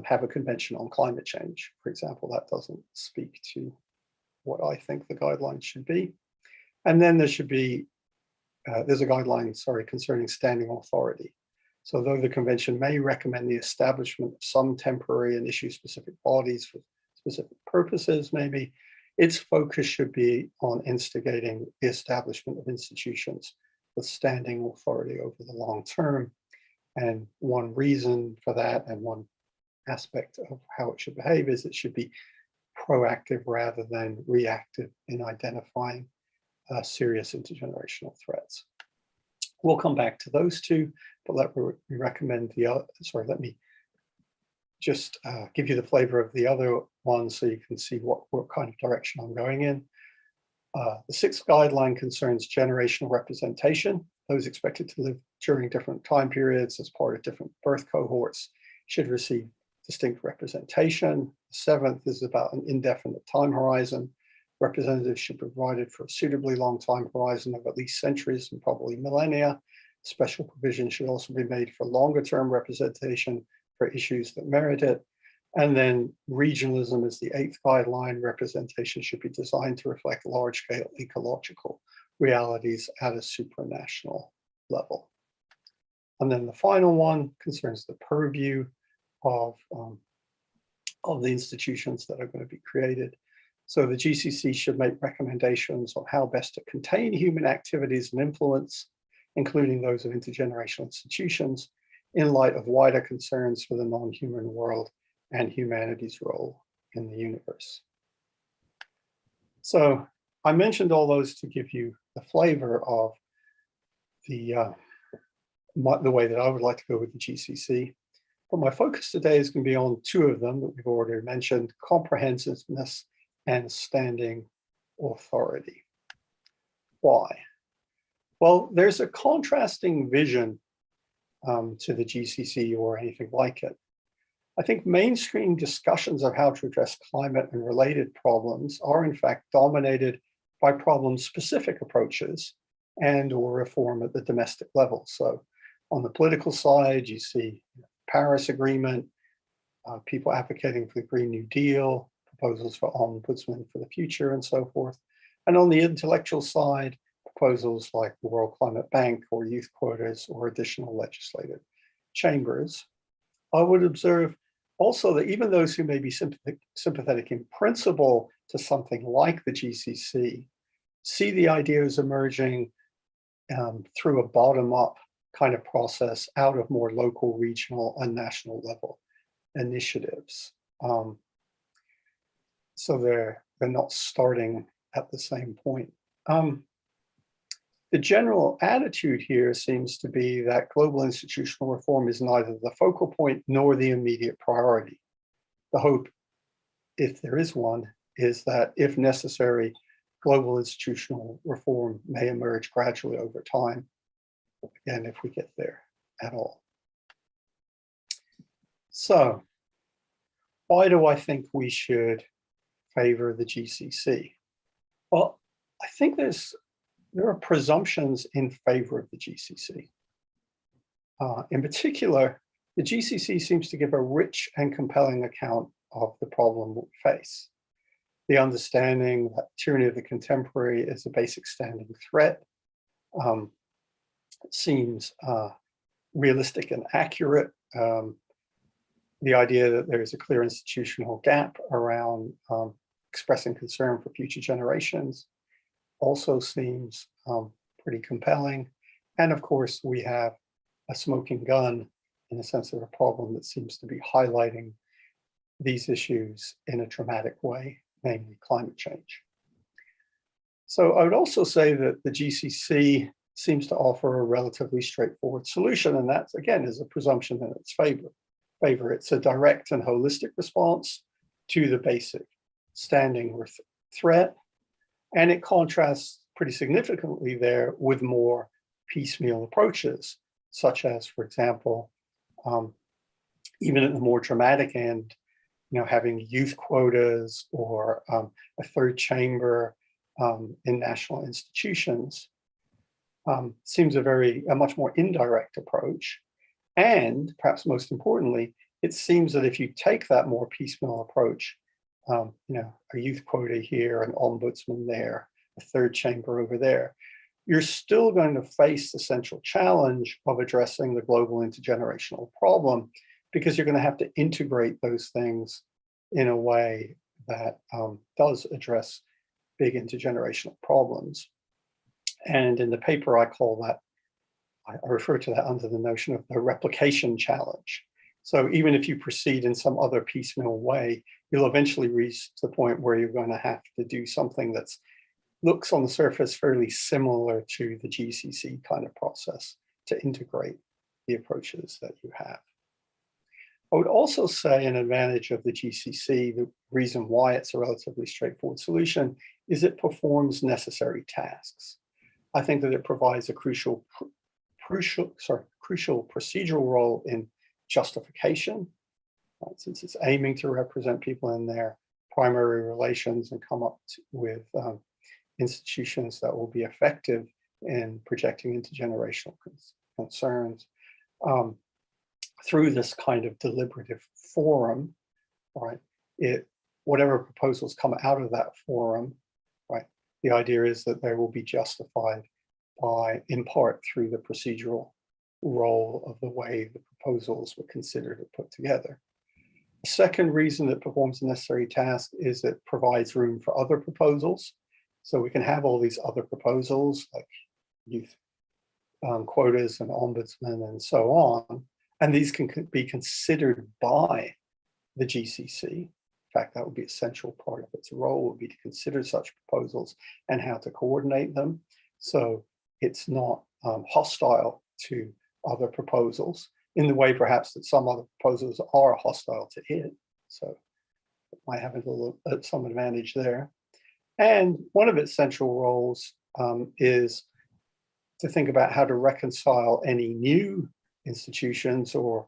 have a convention on climate change, for example. That doesn't speak to what I think the guidelines should be. And then there should be, there's a guideline, concerning standing authority. So though the convention may recommend the establishment of some temporary and issue-specific bodies for specific purposes, maybe, its focus should be on instigating the establishment of institutions with standing authority over the long term. And one reason for that, and one aspect of how it should behave, is it should be proactive rather than reactive in identifying serious intergenerational threats. We'll come back to those two, but let me recommend the other, let me just give you the flavor of the other one so you can see what kind of direction I'm going in. The sixth guideline concerns generational representation. Those expected to live during different time periods as part of different birth cohorts should receive distinct representation. The seventh is about an indefinite time horizon. Representatives should be provided for a suitably long time horizon of at least centuries and probably millennia. Special provision should also be made for longer term representation for issues that merit it. And then regionalism is the eighth guideline. Representation should be designed to reflect large scale ecological realities at a supranational level. And then the final one concerns the purview of the institutions that are going to be created. So the GCC should make recommendations on how best to contain human activities and influence, including those of intergenerational institutions, in light of wider concerns for the non-human world and humanity's role in the universe. So I mentioned all those to give you the flavor of the way that I would like to go with the GCC. But my focus today is going to be on two of them that we've already mentioned: comprehensiveness and standing authority. Why? Well, there's a contrasting vision to the GCC or anything like it. I think mainstream discussions of how to address climate and related problems are in fact dominated by problem-specific approaches and or reform at the domestic level. So on the political side, you see Paris Agreement, people advocating for the Green New Deal, proposals for ombudsman for the future and so forth. And on the intellectual side, proposals like the World Climate Bank or youth quotas or additional legislative chambers. I would observe also that even those who may be sympathetic in principle to something like the GCC see the ideas emerging through a bottom-up kind of process out of more local, regional, and national level initiatives. So they're not starting at the same point. The general attitude here seems to be that global institutional reform is neither the focal point nor the immediate priority. The hope, if there is one, is that if necessary, global institutional reform may emerge gradually over time, again, if we get there at all. So, why do I think we should favor the GCC? Well, I think there's there are presumptions in favor of the GCC. In particular, the GCC seems to give a rich and compelling account of the problem we face. The understanding that tyranny of the contemporary is a basic standing threat seems realistic and accurate. The idea that there is a clear institutional gap around expressing concern for future generations also seems pretty compelling. And of course, we have a smoking gun in the sense of a problem that seems to be highlighting these issues in a dramatic way, namely climate change. So I would also say that the GCC seems to offer a relatively straightforward solution, and that, again, is a presumption in its favor. It's a direct and holistic response to the basic standing threat, and it contrasts pretty significantly there with more piecemeal approaches, such as, for example, even at the more dramatic end, having youth quotas or a third chamber in national institutions seems a much more indirect approach. And perhaps most importantly, it seems that if you take that more piecemeal approach, a youth quota here, an ombudsman there, a third chamber over there, you're still going to face the central challenge of addressing the global intergenerational problem, because you're going to have to integrate those things in a way that does address big intergenerational problems. And in the paper, I refer to that under the notion of the replication challenge. So even if you proceed in some other piecemeal way, you'll eventually reach the point where you're going to have to do something that looks on the surface fairly similar to the GCC kind of process to integrate the approaches that you have. I would also say an advantage of the GCC, the reason why it's a relatively straightforward solution, is it performs necessary tasks. I think that it provides a crucial procedural role in justification, since it's aiming to represent people in their primary relations and come up with institutions that will be effective in projecting intergenerational concerns through this kind of deliberative forum, right? Whatever proposals come out of that forum, right? The idea is that they will be justified in part through the procedural role of the way the proposals were considered and put together. The second reason it performs a necessary task is it provides room for other proposals. So we can have all these other proposals like youth quotas and ombudsman and so on, and these can be considered by the GCC. In fact, that would be a central part of its role, would be to consider such proposals and how to coordinate them. So it's not hostile to other proposals in the way perhaps that some other proposals are hostile to it. So it might have some advantage there. And one of its central roles is to think about how to reconcile any new institutions or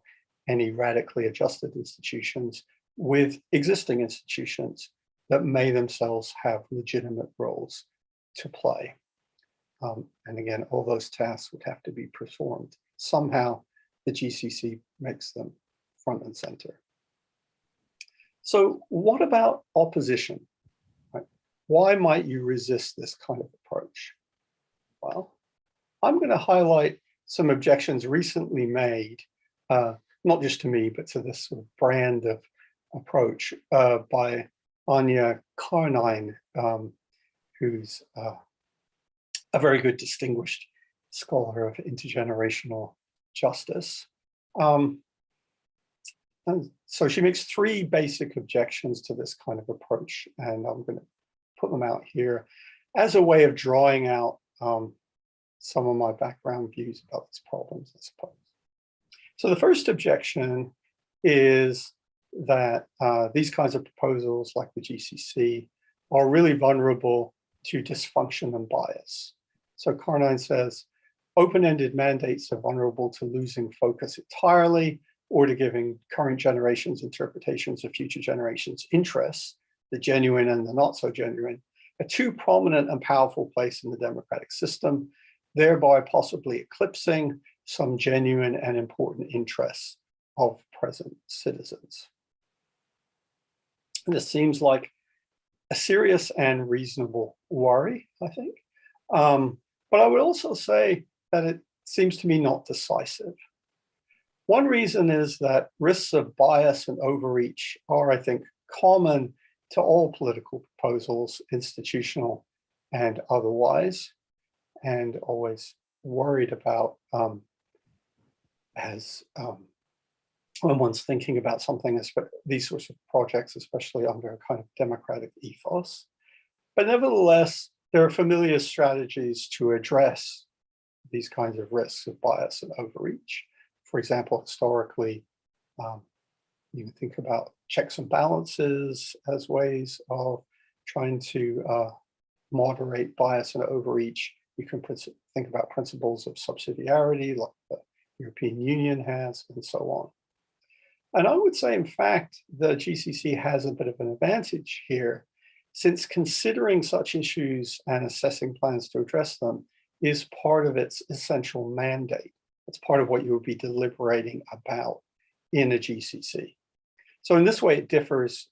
any radically adjusted institutions with existing institutions that may themselves have legitimate roles to play. And again, all those tasks would have to be performed. Somehow the GCC makes them front and center. So what about opposition? Right? Why might you resist this kind of approach? Well, I'm going to highlight some objections recently made, not just to me, but to this sort of brand of approach by Anya Karnine, who's a very good distinguished scholar of intergenerational justice. And so she makes three basic objections to this kind of approach, and I'm going to put them out here as a way of drawing out some of my background views about these problems, I suppose. So the first objection is that these kinds of proposals like the GCC are really vulnerable to dysfunction and bias. So Karnine says, open-ended mandates are vulnerable to losing focus entirely or to giving current generations interpretations of future generations' interests, the genuine and the not so genuine, a too prominent and powerful place in the democratic system, thereby possibly eclipsing some genuine and important interests of present citizens. And this seems like a serious and reasonable worry, I think. But I would also say that it seems to me not decisive. One reason is that risks of bias and overreach are, I think, common to all political proposals, institutional and otherwise, and always worried about when one's thinking about something, these sorts of projects, especially under a kind of democratic ethos. But nevertheless, there are familiar strategies to address these kinds of risks of bias and overreach. For example, historically, you can think about checks and balances as ways of trying to moderate bias and overreach. You can think about principles of subsidiarity, like the European Union has, and so on. And I would say, in fact, the GCC has a bit of an advantage here, since considering such issues and assessing plans to address them is part of its essential mandate. It's part of what you would be deliberating about in a GCC. So in this way, it differs,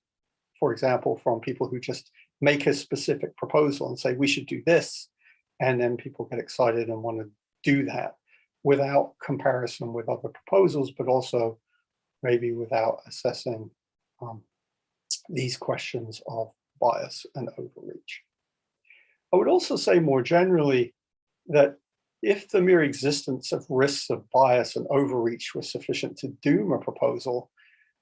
for example, from people who just make a specific proposal and say, we should do this, and then people get excited and want to do that without comparison with other proposals, but also maybe without assessing these questions of bias and overreach. I would also say more generally that if the mere existence of risks of bias and overreach was sufficient to doom a proposal,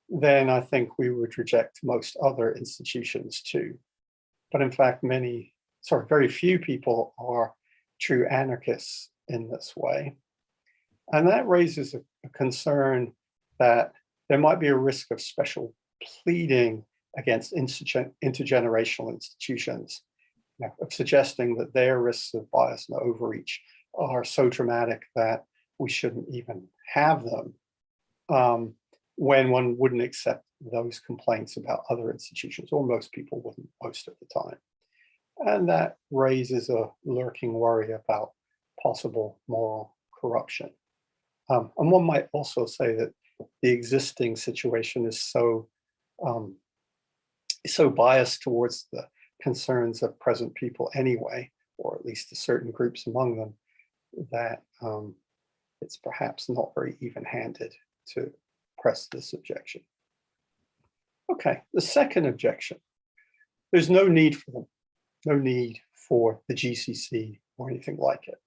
then I think we would reject most other institutions too. But in fact, very few people are true anarchists in this way. And that raises a concern that there might be a risk of special pleading against intergenerational institutions, of suggesting that their risks of bias and overreach are so dramatic that we shouldn't even have them, when one wouldn't accept those complaints about other institutions, or most people wouldn't most of the time. And that raises a lurking worry about possible moral corruption. And one might also say that the existing situation is so biased towards the concerns of present people anyway, or at least certain groups among them, that it's perhaps not very even-handed to press this objection. Okay, the second objection, there's no need for them, no need for the GCC or anything like it.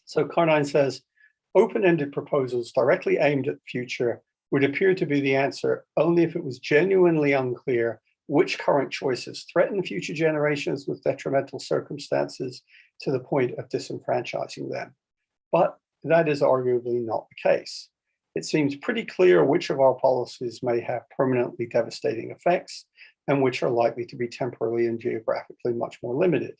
So Carnine says, open-ended proposals directly aimed at the future would appear to be the answer only if it was genuinely unclear which current choices threaten future generations with detrimental circumstances to the point of disenfranchising them. But that is arguably not the case. It seems pretty clear which of our policies may have permanently devastating effects and which are likely to be temporarily and geographically much more limited.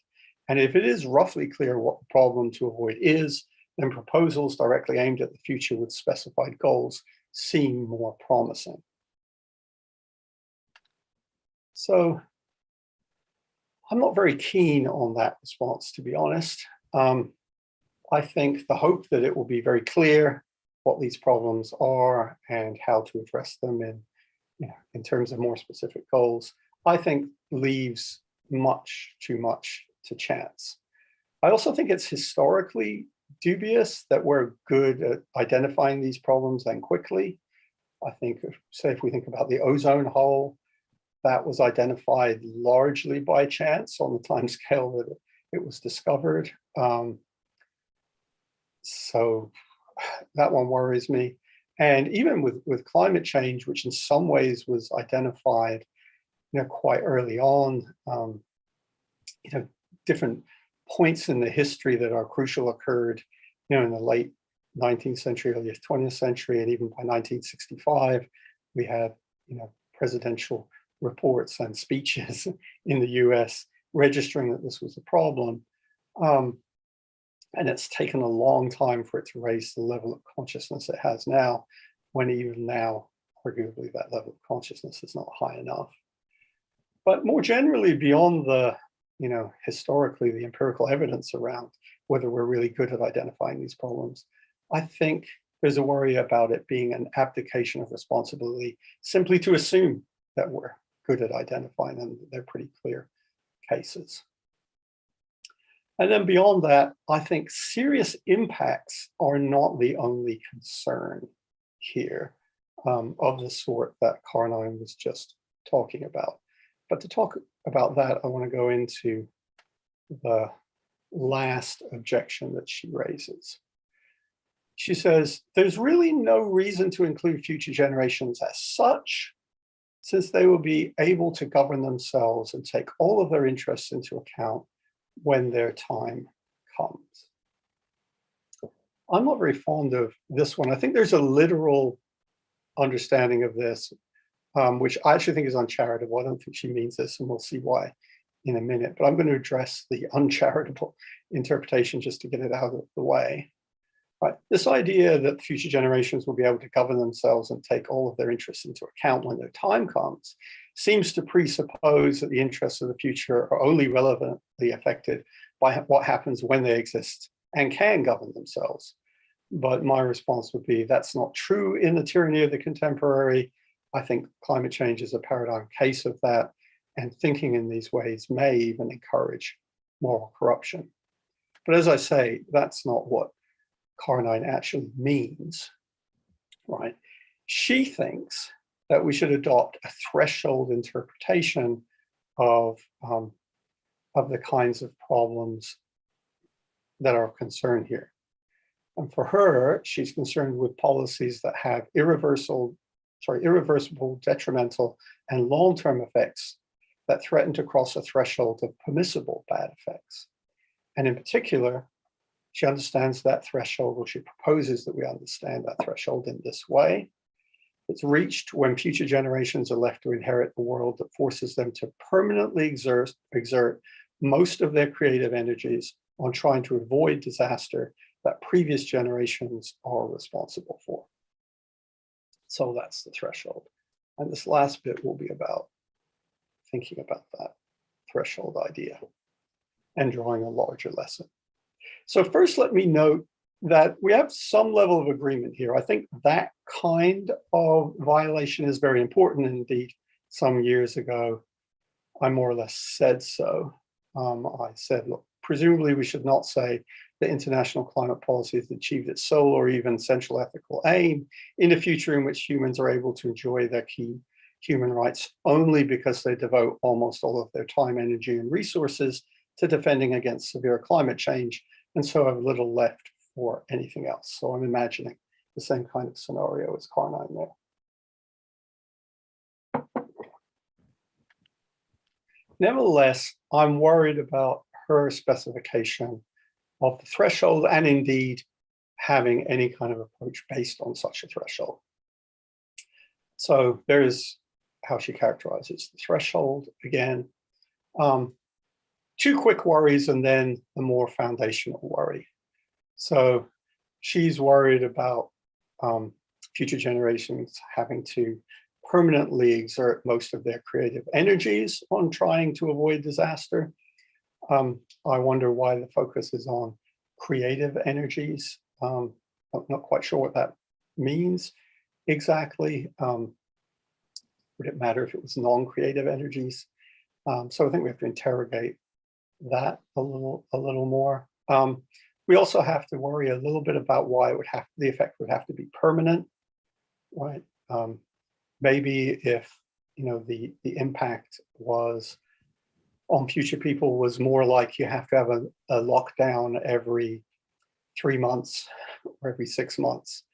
And if it is roughly clear what the problem to avoid is, then proposals directly aimed at the future with specified goals seem more promising. So I'm not very keen on that response, to be honest. I think the hope that it will be very clear what these problems are and how to address them in terms of more specific goals, I think leaves much too much to chance. I also think it's historically dubious that we're good at identifying these problems and quickly. I think, say, if we think about the ozone hole, that was identified largely by chance on the time scale that it was discovered. So that one worries me. And even with climate change, which in some ways was identified quite early on, different points in the history that are crucial occurred in the late 19th century, early 20th century, and even by 1965, we had presidential reports and speeches in the US registering that this was a problem. And it's taken a long time for it to raise the level of consciousness it has now, when even now, arguably, that level of consciousness is not high enough. But more generally, beyond the historically the empirical evidence around whether we're really good at identifying these problems. I think there's a worry about it being an abdication of responsibility simply to assume that we're good at identifying them. They're pretty clear cases. And then beyond that, I think serious impacts are not the only concern here of the sort that Carnine was just talking about. But to talk about that, I want to go into the last objection that she raises. She says, there's really no reason to include future generations as such, since they will be able to govern themselves and take all of their interests into account when their time comes. I'm not very fond of this one. I think there's a literal understanding of this, which I actually think is uncharitable. I don't think she means this, and we'll see why in a minute, but I'm going to address the uncharitable interpretation just to get it out of the way. Right. This idea that future generations will be able to govern themselves and take all of their interests into account when their time comes seems to presuppose that the interests of the future are only relevantly affected by what happens when they exist and can govern themselves. But my response would be that's not true in the tyranny of the contemporary. I think climate change is a paradigm case of that, and thinking in these ways may even encourage moral corruption. But as I say, that's not what Carnine actually means, right? She thinks that we should adopt a threshold interpretation of the kinds of problems that are of concern here. And for her, she's concerned with policies that have irreversible, detrimental, and long-term effects that threaten to cross a threshold of permissible bad effects. And in particular, she understands that threshold, or she proposes that we understand that threshold in this way. It's reached when future generations are left to inherit a world that forces them to permanently exert most of their creative energies on trying to avoid disaster that previous generations are responsible for. So that's the threshold. And this last bit will be about thinking about that threshold idea and drawing a larger lesson. So first, let me note that we have some level of agreement here. I think that kind of violation is very important. Indeed, some years ago, I more or less said so. I said, look, presumably we should not say that international climate policy has achieved its sole or even central ethical aim in a future in which humans are able to enjoy their key human rights only because they devote almost all of their time, energy, and resources to defending against severe climate change, and so have little left for anything else. So I'm imagining the same kind of scenario as Carnine there. Nevertheless, I'm worried about her specification of the threshold, and indeed having any kind of approach based on such a threshold. So there is how she characterizes the threshold again. Two quick worries and then the more foundational worry. So she's worried about future generations having to permanently exert most of their creative energies on trying to avoid disaster. I wonder why the focus is on creative energies. I'm not quite sure what that means exactly. Would it matter if it was non-creative energies? So I think we have to interrogate that a little more. We also have to worry a little bit about why it would have, the effect would have to be permanent, right? Maybe if the impact was on future people was more like you have to have a lockdown every 3 months or every 6 months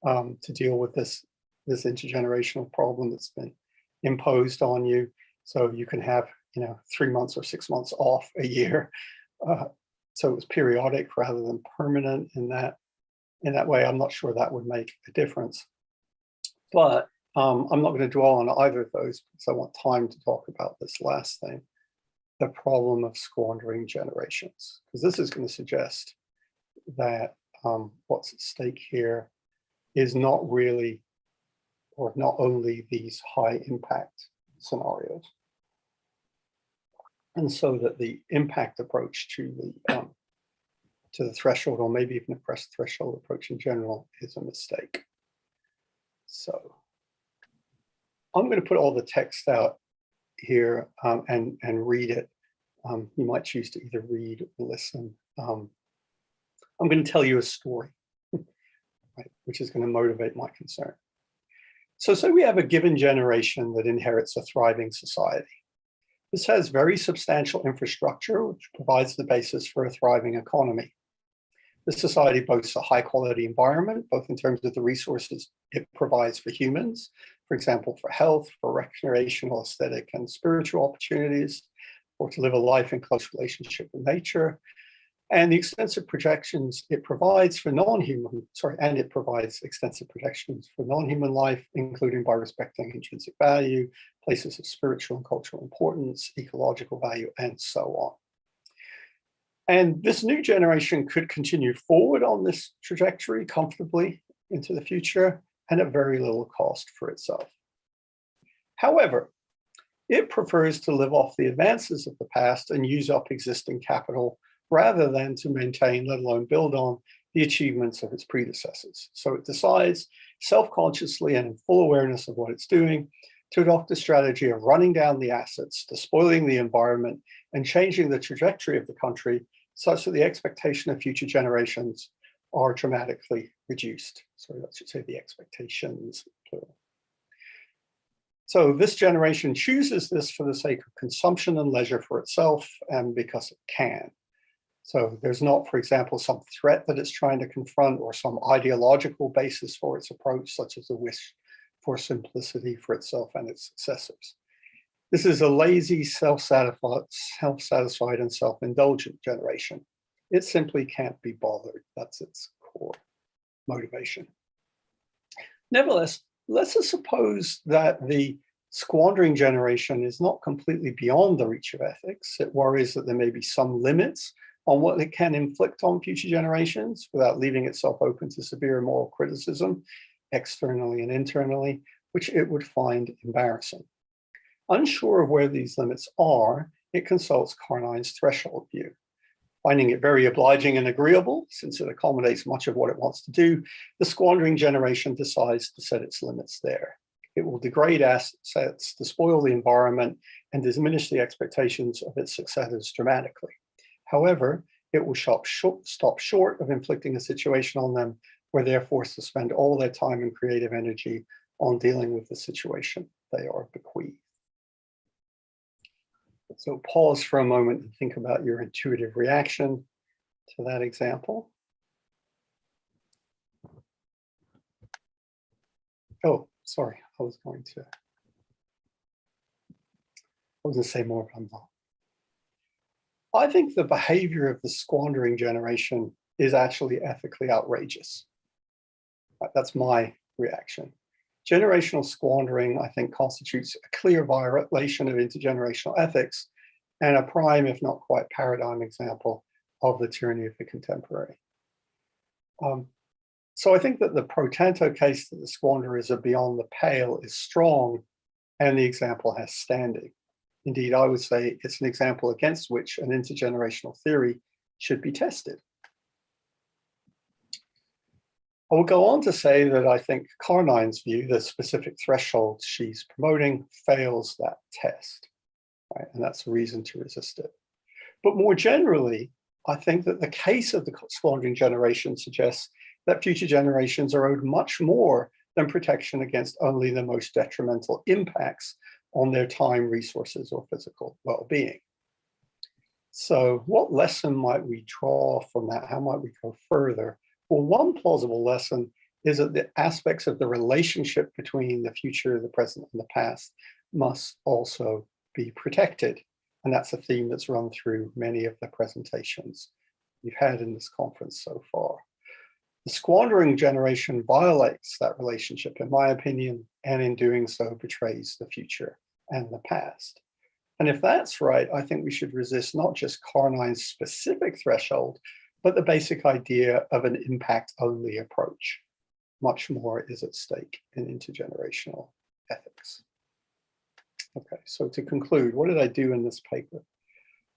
to deal with this intergenerational problem that's been imposed on you. So you can have 3 months or 6 months off a year. So it was periodic rather than permanent in that way. I'm not sure that would make a difference. But I'm not going to dwell on either of those because I want time to talk about this last thing, the problem of squandering generations, because this is going to suggest that what's at stake here is not really, or not only these high impact scenarios. And so that the impact approach to the threshold, or maybe even a press threshold approach in general, is a mistake. So I'm going to put all the text out here and read it. You might choose to either read or listen. I'm going to tell you a story, right, which is going to motivate my concern. So say we have a given generation that inherits a thriving society. This has very substantial infrastructure, which provides the basis for a thriving economy. The society boasts a high quality environment, both in terms of the resources it provides for humans, for example, for health, for recreational, aesthetic, and spiritual opportunities, or to live a life in close relationship with nature, and the extensive protections it provides for it provides extensive protections for non-human life, including by respecting intrinsic value, places of spiritual and cultural importance, ecological value, and so on. And this new generation could continue forward on this trajectory comfortably into the future and at very little cost for itself. However, it prefers to live off the advances of the past and use up existing capital rather than to maintain, let alone build on, the achievements of its predecessors. So it decides, self-consciously and in full awareness of what it's doing, to adopt a strategy of running down the assets, despoiling the environment, and changing the trajectory of the country such that the expectation of future generations are dramatically reduced. Sorry, that should say the expectations, plural. So this generation chooses this for the sake of consumption and leisure for itself and because it can. So there's not, for example, some threat that it's trying to confront or some ideological basis for its approach, such as a wish for simplicity for itself and its successors. This is a lazy, self-satisfied and self-indulgent generation. It simply can't be bothered. That's its core motivation. Nevertheless, let's suppose that the squandering generation is not completely beyond the reach of ethics. It worries that there may be some limits on what it can inflict on future generations without leaving itself open to severe moral criticism, externally and internally, which it would find embarrassing. Unsure of where these limits are, it consults Carnine's threshold view. Finding it very obliging and agreeable, since it accommodates much of what it wants to do, the squandering generation decides to set its limits there. It will degrade assets, despoil the environment, and diminish the expectations of its successors dramatically. However, it will stop short of inflicting a situation on them where they're forced to spend all their time and creative energy on dealing with the situation they are bequeathed. So pause for a moment and think about your intuitive reaction to that example. Oh, sorry, I was going to say more, but I'm not. I think the behavior of the squandering generation is actually ethically outrageous. That's my reaction. Generational squandering, I think, constitutes a clear violation of intergenerational ethics and a prime, if not quite paradigm example of the tyranny of the contemporary. So I think that the pro tanto case that the squanderers are beyond the pale is strong and the example has standing. Indeed, I would say it's an example against which an intergenerational theory should be tested. I will go on to say that I think Carnine's view, the specific threshold she's promoting, fails that test, right? And that's a reason to resist it. But more generally, I think that the case of the squandering generation suggests that future generations are owed much more than protection against only the most detrimental impacts on their time, resources, or physical well-being. So what lesson might we draw from that? How might we go further? Well, one plausible lesson is that the aspects of the relationship between the future, the present, and the past must also be protected. And that's a theme that's run through many of the presentations we've had in this conference so far. The squandering generation violates that relationship, in my opinion, and in doing so betrays the future and the past. And if that's right, I think we should resist not just Carnine's specific threshold, but the basic idea of an impact-only approach. Much more is at stake in intergenerational ethics. Okay, so to conclude, what did I do in this paper?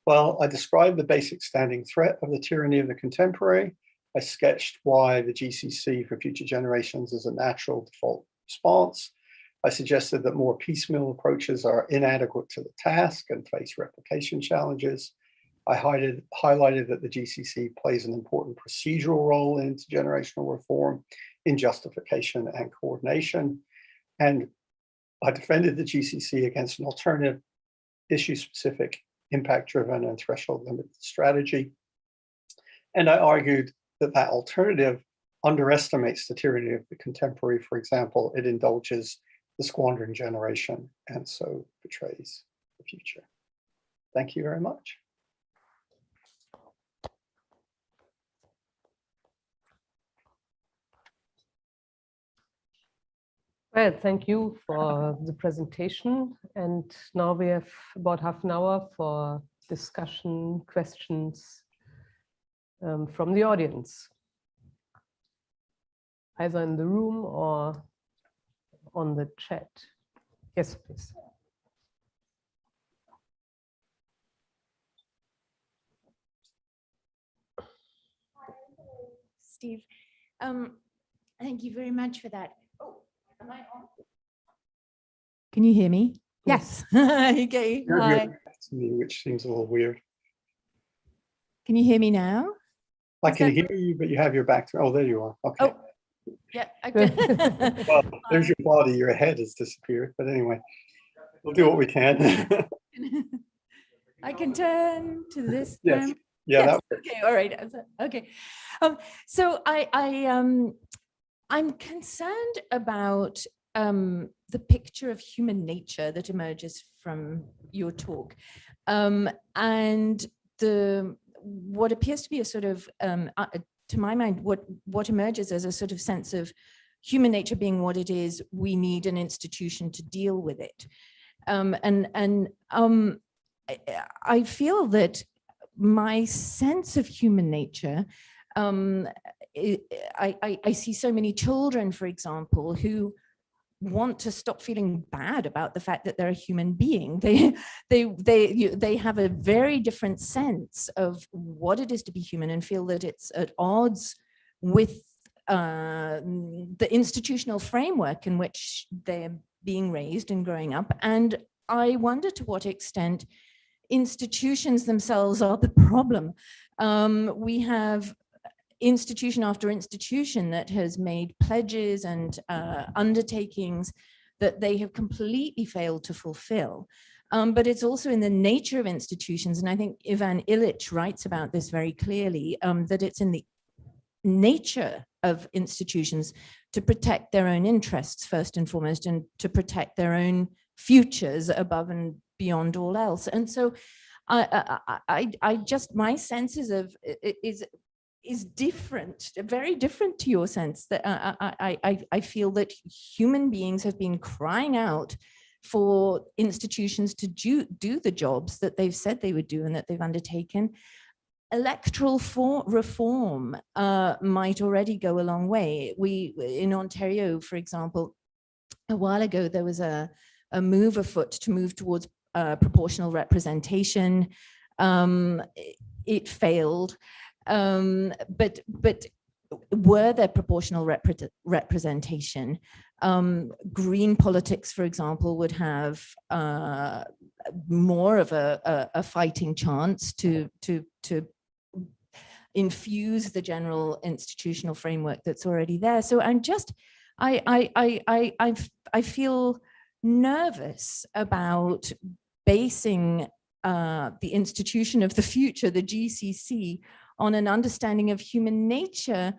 Well, I described the basic standing threat of the tyranny of the contemporary. I sketched why the GCC for future generations is a natural default response. I suggested that more piecemeal approaches are inadequate to the task and face replication challenges. I highlighted that the GCC plays an important procedural role in intergenerational reform, in justification and coordination. And I defended the GCC against an alternative, issue-specific, impact-driven and threshold-limited strategy. And I argued that that alternative underestimates the tyranny of the contemporary. For example, it indulges the squandering generation and so betrays the future. Thank you very much. Well, thank you for the presentation. And now we have about half an hour for discussion, questions from the audience, either in the room or on the chat. Yes, please. Steve, thank you very much for that. Oh, am I on? Can you hear me? Yes. Okay. You're Hi. here to me, which seems a little weird. Can you hear me now? I can hear you, but you have your back to. Oh, there you are. Okay. Oh, yeah. Okay. Well, there's your body. Your head has disappeared. But anyway, we'll do what we can. I can turn to this. Yes. Now. Yeah. Yes. That works. Okay. All right. Okay. So I'm concerned about the picture of human nature that emerges from your talk, and what appears to be a sort of, to my mind, what emerges as a sort of sense of human nature being what it is. We need an institution to deal with it, I feel that my sense of human nature. I see so many children, for example, who want to stop feeling bad about the fact that they're a human being. They have a very different sense of what it is to be human and feel that it's at odds with the institutional framework in which they're being raised and growing up. And I wonder to what extent institutions themselves are the problem. We have institution after institution that has made pledges and undertakings that they have completely failed to fulfill. But it's also in the nature of institutions, and I think Ivan Illich writes about this very clearly, that it's in the nature of institutions to protect their own interests first and foremost, and to protect their own futures above and beyond all else. And so I just, my senses of is different, very different to your sense. That I feel that human beings have been crying out for institutions to do the jobs that they've said they would do and that they've undertaken. Electoral reform might already go a long way. In Ontario, for example, a while ago, there was a move afoot to move towards proportional representation. It failed. But were there proportional representation? Green politics, for example, would have more of a fighting chance to infuse the general institutional framework that's already there. So I'm just, I feel nervous about basing the institution of the future, the GCC, on an understanding of human nature,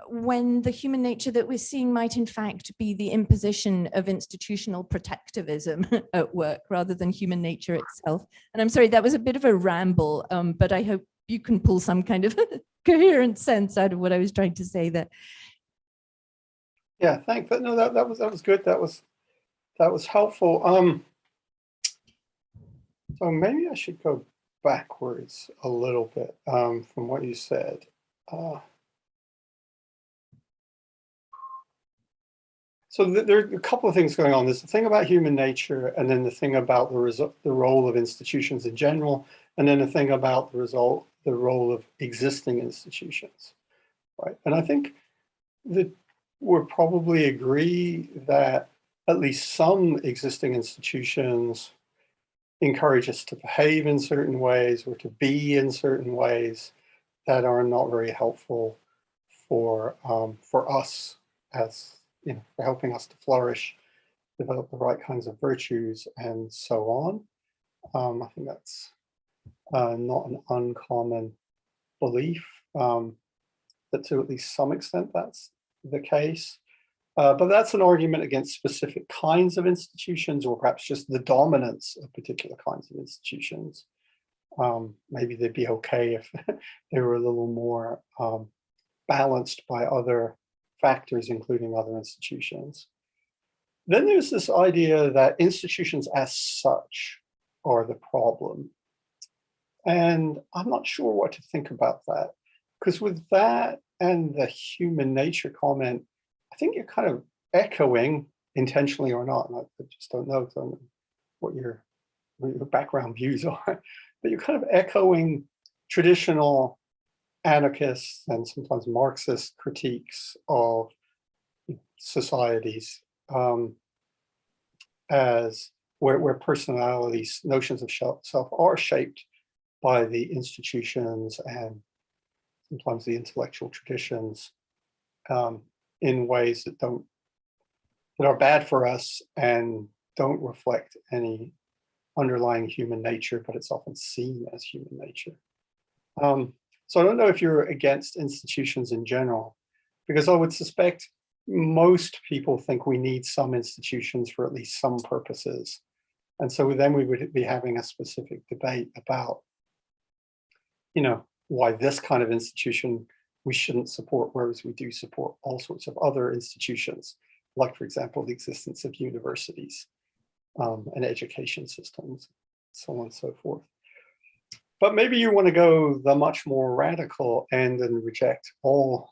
when the human nature that we're seeing might in fact be the imposition of institutional protectivism at work rather than human nature itself. And I'm sorry, that was a bit of a ramble, but I hope you can pull some kind of coherent sense out of what I was trying to say there. Yeah, thanks. No, that was good. That was helpful. So maybe I should go backwards a little bit from what you said. So there are a couple of things going on. There's the thing about human nature, and then the thing about the role of institutions in general, and then the thing about the role of existing institutions, right? And I think that we'll probably agree that at least some existing institutions encourage us to behave in certain ways or to be in certain ways that are not very helpful for us as, for helping us to flourish, develop the right kinds of virtues, and so on. I think that's not an uncommon belief, that to at least some extent that's the case. But that's an argument against specific kinds of institutions, or perhaps just the dominance of particular kinds of institutions. Maybe they'd be okay if they were a little more balanced by other factors, including other institutions. Then there's this idea that institutions as such are the problem. And I'm not sure what to think about that, because with that and the human nature comment, I think you're kind of echoing, intentionally or not, and I just don't know what your background views are, but you're kind of echoing traditional anarchists and sometimes Marxist critiques of societies as where personalities, notions of self are shaped by the institutions and sometimes the intellectual traditions in ways that are bad for us and don't reflect any underlying human nature, but it's often seen as human nature. So I don't know if you're against institutions in general, because I would suspect most people think we need some institutions for at least some purposes. And so then we would be having a specific debate about, why this kind of institution we shouldn't support, whereas we do support all sorts of other institutions, like, for example, the existence of universities and education systems, so on and so forth. But maybe you want to go the much more radical end and reject all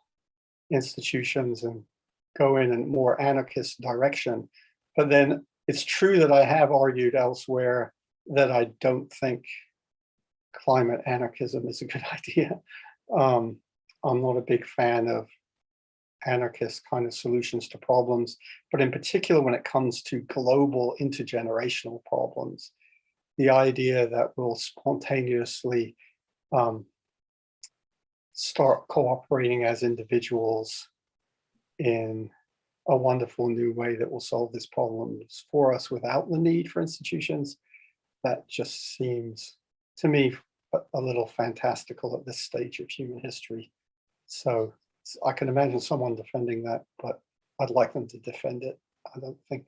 institutions and go in a more anarchist direction. But then it's true that I have argued elsewhere that I don't think climate anarchism is a good idea. I'm not a big fan of anarchist kind of solutions to problems, but in particular when it comes to global intergenerational problems, the idea that we'll spontaneously start cooperating as individuals in a wonderful new way that will solve this problem for us without the need for institutions, that just seems to me a little fantastical at this stage of human history. So I can imagine someone defending that, but I'd like them to defend it. I don't think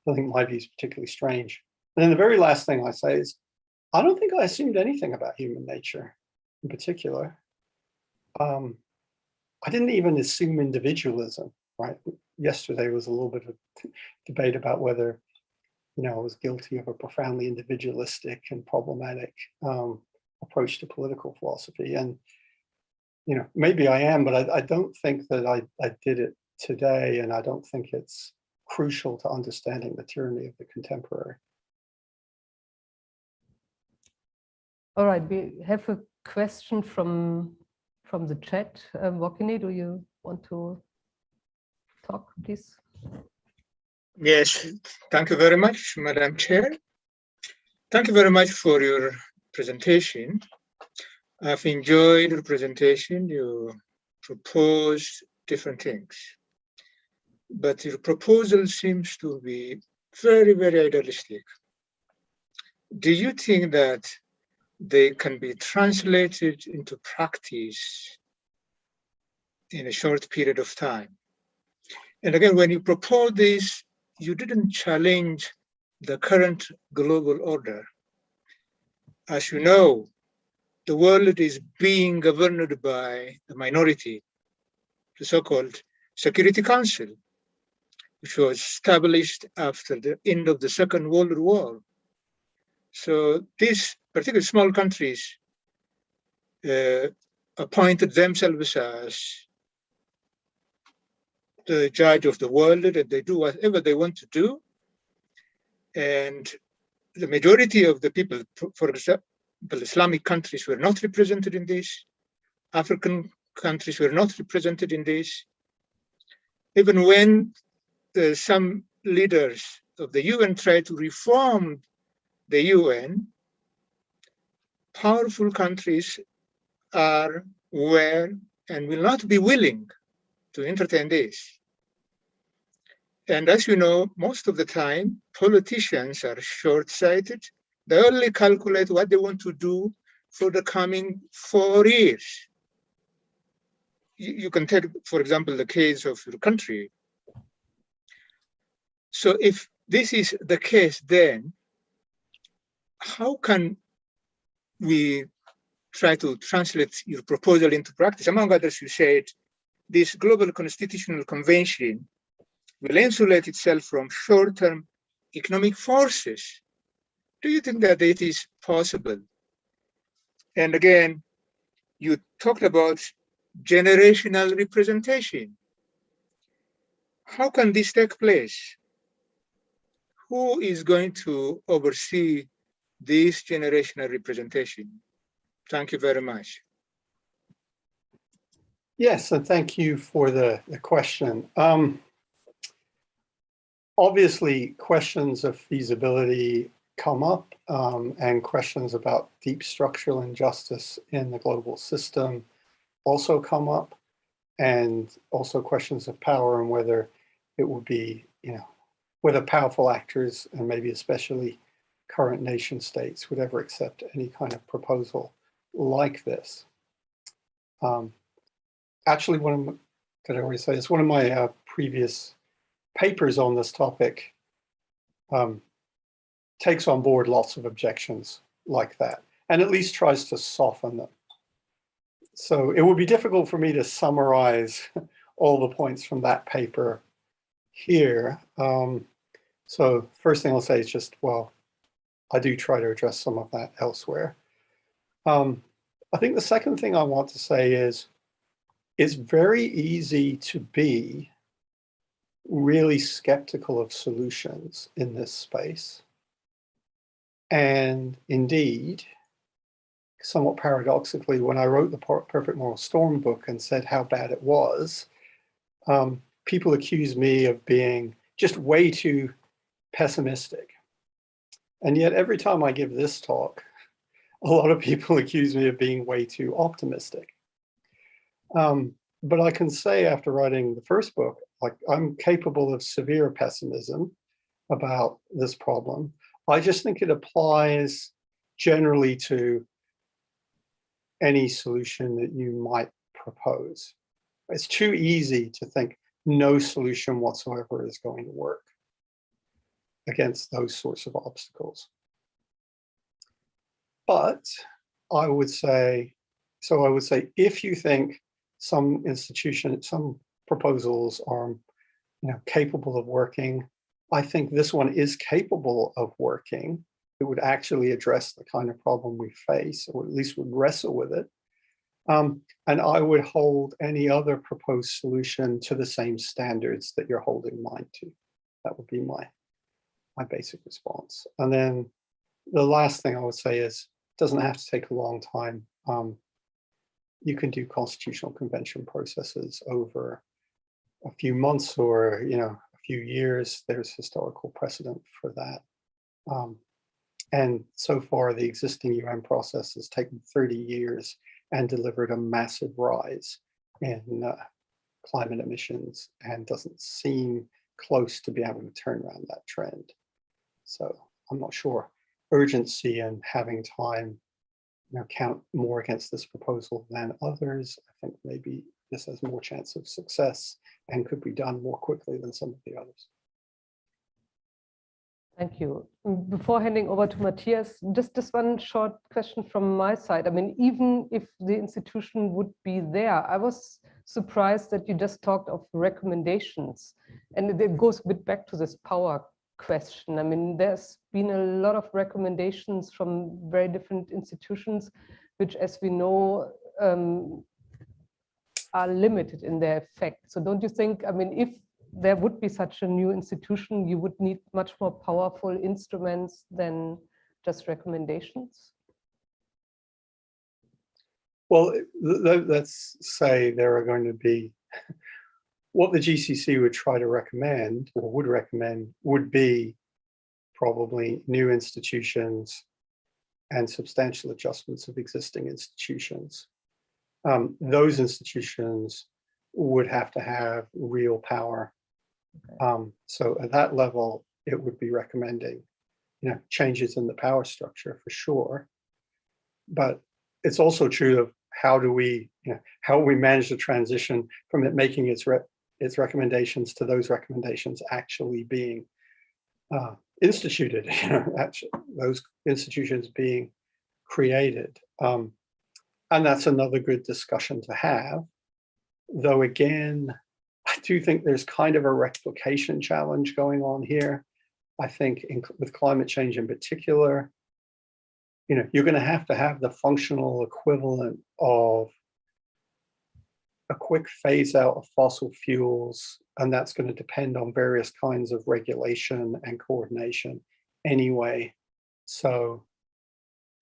my view is particularly strange. And then the very last thing I say is, I don't think I assumed anything about human nature in particular. I didn't even assume individualism, right? Yesterday was a little bit of a debate about whether, I was guilty of a profoundly individualistic and problematic approach to political philosophy. And, maybe I am, but I don't think that I did it today, and I don't think it's crucial to understanding the tyranny of the contemporary. All right, we have a question from the chat. Workineh, do you want to talk, please? Yes, thank you very much, Madam Chair. Thank you very much for your presentation. I've enjoyed your presentation. You proposed different things, but your proposal seems to be very, very idealistic. Do you think that they can be translated into practice in a short period of time? And again, when you propose this, you didn't challenge the current global order. As you know, the world is being governed by the minority, the so-called Security Council, which was established after the end of the Second World War. So these particularly small countries appointed themselves as the judge of the world, that they do whatever they want to do. And the majority of the people, for example, Islamic countries were not represented in this. African countries were not represented in this. Even when some leaders of the UN tried to reform the UN, powerful countries were and will not be willing to entertain this. And as you know, most of the time, politicians are short-sighted. They only calculate what they want to do for the coming 4 years. You can take, for example, the case of your country. So if this is the case, then how can we try to translate your proposal into practice? Among others, you said this global constitutional convention will insulate itself from short-term economic forces. Do you think that it is possible? And again, you talked about generational representation. How can this take place? Who is going to oversee this generational representation? Thank you very much. Yes, and thank you for the question. Obviously, questions of feasibility come up, and questions about deep structural injustice in the global system also come up, and also questions of power and whether it would be, whether powerful actors, and maybe especially current nation states, would ever accept any kind of proposal like this. Actually, did I already say this? One of my previous papers on this topic takes on board lots of objections like that, and at least tries to soften them. So it would be difficult for me to summarize all the points from that paper here. So first thing I'll say is just, well, I do try to address some of that elsewhere. I think the second thing I want to say is, it's very easy to be really skeptical of solutions in this space. And indeed, somewhat paradoxically, when I wrote the Perfect Moral Storm book and said how bad it was, people accused me of being just way too pessimistic. And yet every time I give this talk, a lot of people accuse me of being way too optimistic. But I can say after writing the first book, like, I'm capable of severe pessimism about this problem. I just think it applies generally to any solution that you might propose. It's too easy to think no solution whatsoever is going to work against those sorts of obstacles. But I would say, if you think some institution, some proposals are, capable of working, I think this one is capable of working. It would actually address the kind of problem we face, or at least would wrestle with it. And I would hold any other proposed solution to the same standards that you're holding mine to. That would be my basic response. And then the last thing I would say is, it doesn't have to take a long time. You can do constitutional convention processes over a few months or a few years. There's historical precedent for that. And so far, the existing UN process has taken 30 years and delivered a massive rise in climate emissions, and doesn't seem close to be able to turn around that trend. So I'm not sure urgency and having time count more against this proposal than others. I think maybe this has more chance of success and could be done more quickly than some of the others. Thank you. Before handing over to Matthias, just one short question from my side. I mean, even if the institution would be there, I was surprised that you just talked of recommendations. And it goes a bit back to this power question. I mean, there's been a lot of recommendations from very different institutions, which, as we know, are limited in their effect. So don't you think, I mean, if there would be such a new institution, you would need much more powerful instruments than just recommendations? Well, let's say there are going to be, what the GCC would try to recommend, or would recommend, would be probably new institutions and substantial adjustments of existing institutions. Those institutions would have to have real power. So at that level, it would be recommending, changes in the power structure for sure. But it's also true of how do we manage the transition from it making its recommendations to those recommendations actually being instituted, actually, those institutions being created. And that's another good discussion to have. Though again, I do think there's kind of a replication challenge going on here. I think with climate change in particular, you're going to have the functional equivalent of a quick phase out of fossil fuels, and that's going to depend on various kinds of regulation and coordination anyway. So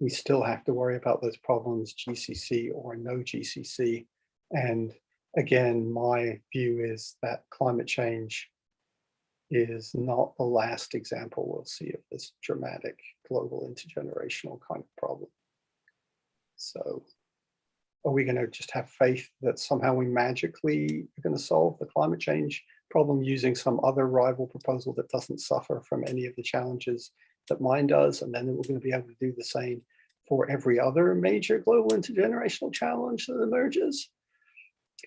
we still have to worry about those problems, GCC or no GCC. And again, my view is that climate change is not the last example we'll see of this dramatic global intergenerational kind of problem. So are we going to just have faith that somehow we magically are going to solve the climate change problem using some other rival proposal that doesn't suffer from any of the challenges that mine does, and then we're going to be able to do the same for every other major global intergenerational challenge that emerges?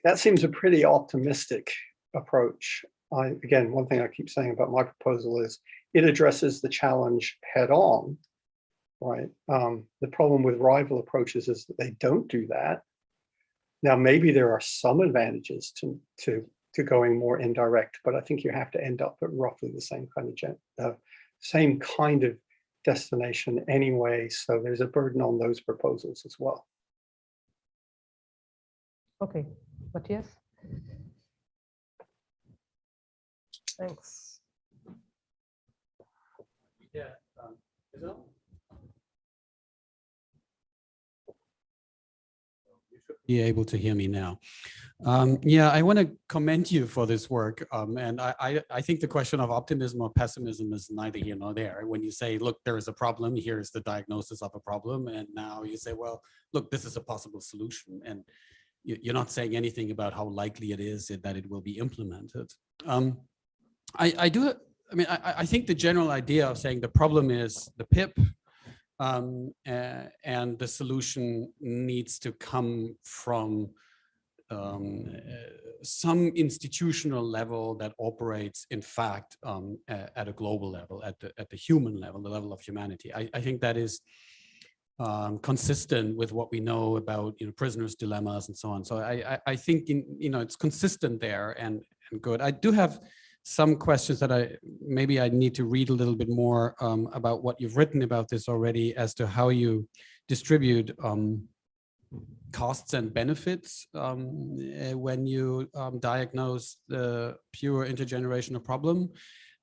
That seems a pretty optimistic approach. Again, one thing I keep saying about my proposal is it addresses the challenge head on, right? The problem with rival approaches is that they don't do that. Now, maybe there are some advantages to going more indirect, but I think you have to end up at roughly the same kind of destination anyway. So there's a burden on those proposals as well. Okay, Matthias. Thanks. Yeah, is it on? You should be able to hear me now. Yeah, I want to commend you for this work. And I think the question of optimism or pessimism is neither here nor there. When you say, look, there is a problem, here's the diagnosis of a problem. And now you say, well, look, this is a possible solution. And you're not saying anything about how likely it is that it will be implemented. I think the general idea of saying the problem is the PIP and the solution needs to come from some institutional level that operates, in fact, at a global level, at the human level, the level of humanity. I think that is consistent with what we know about prisoners' dilemmas and so on. So I think it's consistent there and good. I do have some questions that I need to read a little bit more about what you've written about this already as to how you distribute costs and benefits when you diagnose the pure intergenerational problem.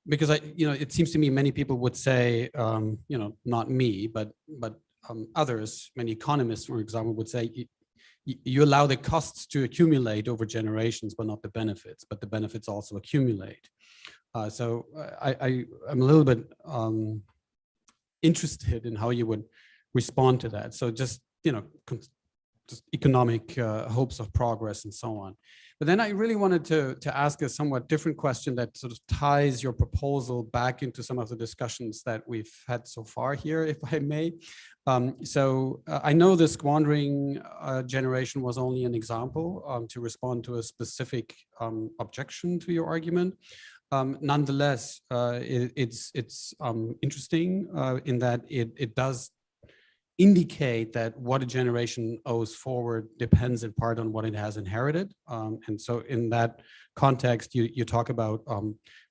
Because it seems to me many people would say, not me, but others, many economists, for example, would say you allow the costs to accumulate over generations, but not the benefits, but the benefits also accumulate. So I'm a little bit interested in how you would respond to that. So just economic hopes of progress and so on. But then I really wanted to ask a somewhat different question that sort of ties your proposal back into some of the discussions that we've had so far here, if I may. So I know the squandering generation was only an example to respond to a specific objection to your argument. Nonetheless, it's interesting in that it does indicate that what a generation owes forward depends in part on what it has inherited. And so in that context, you talk about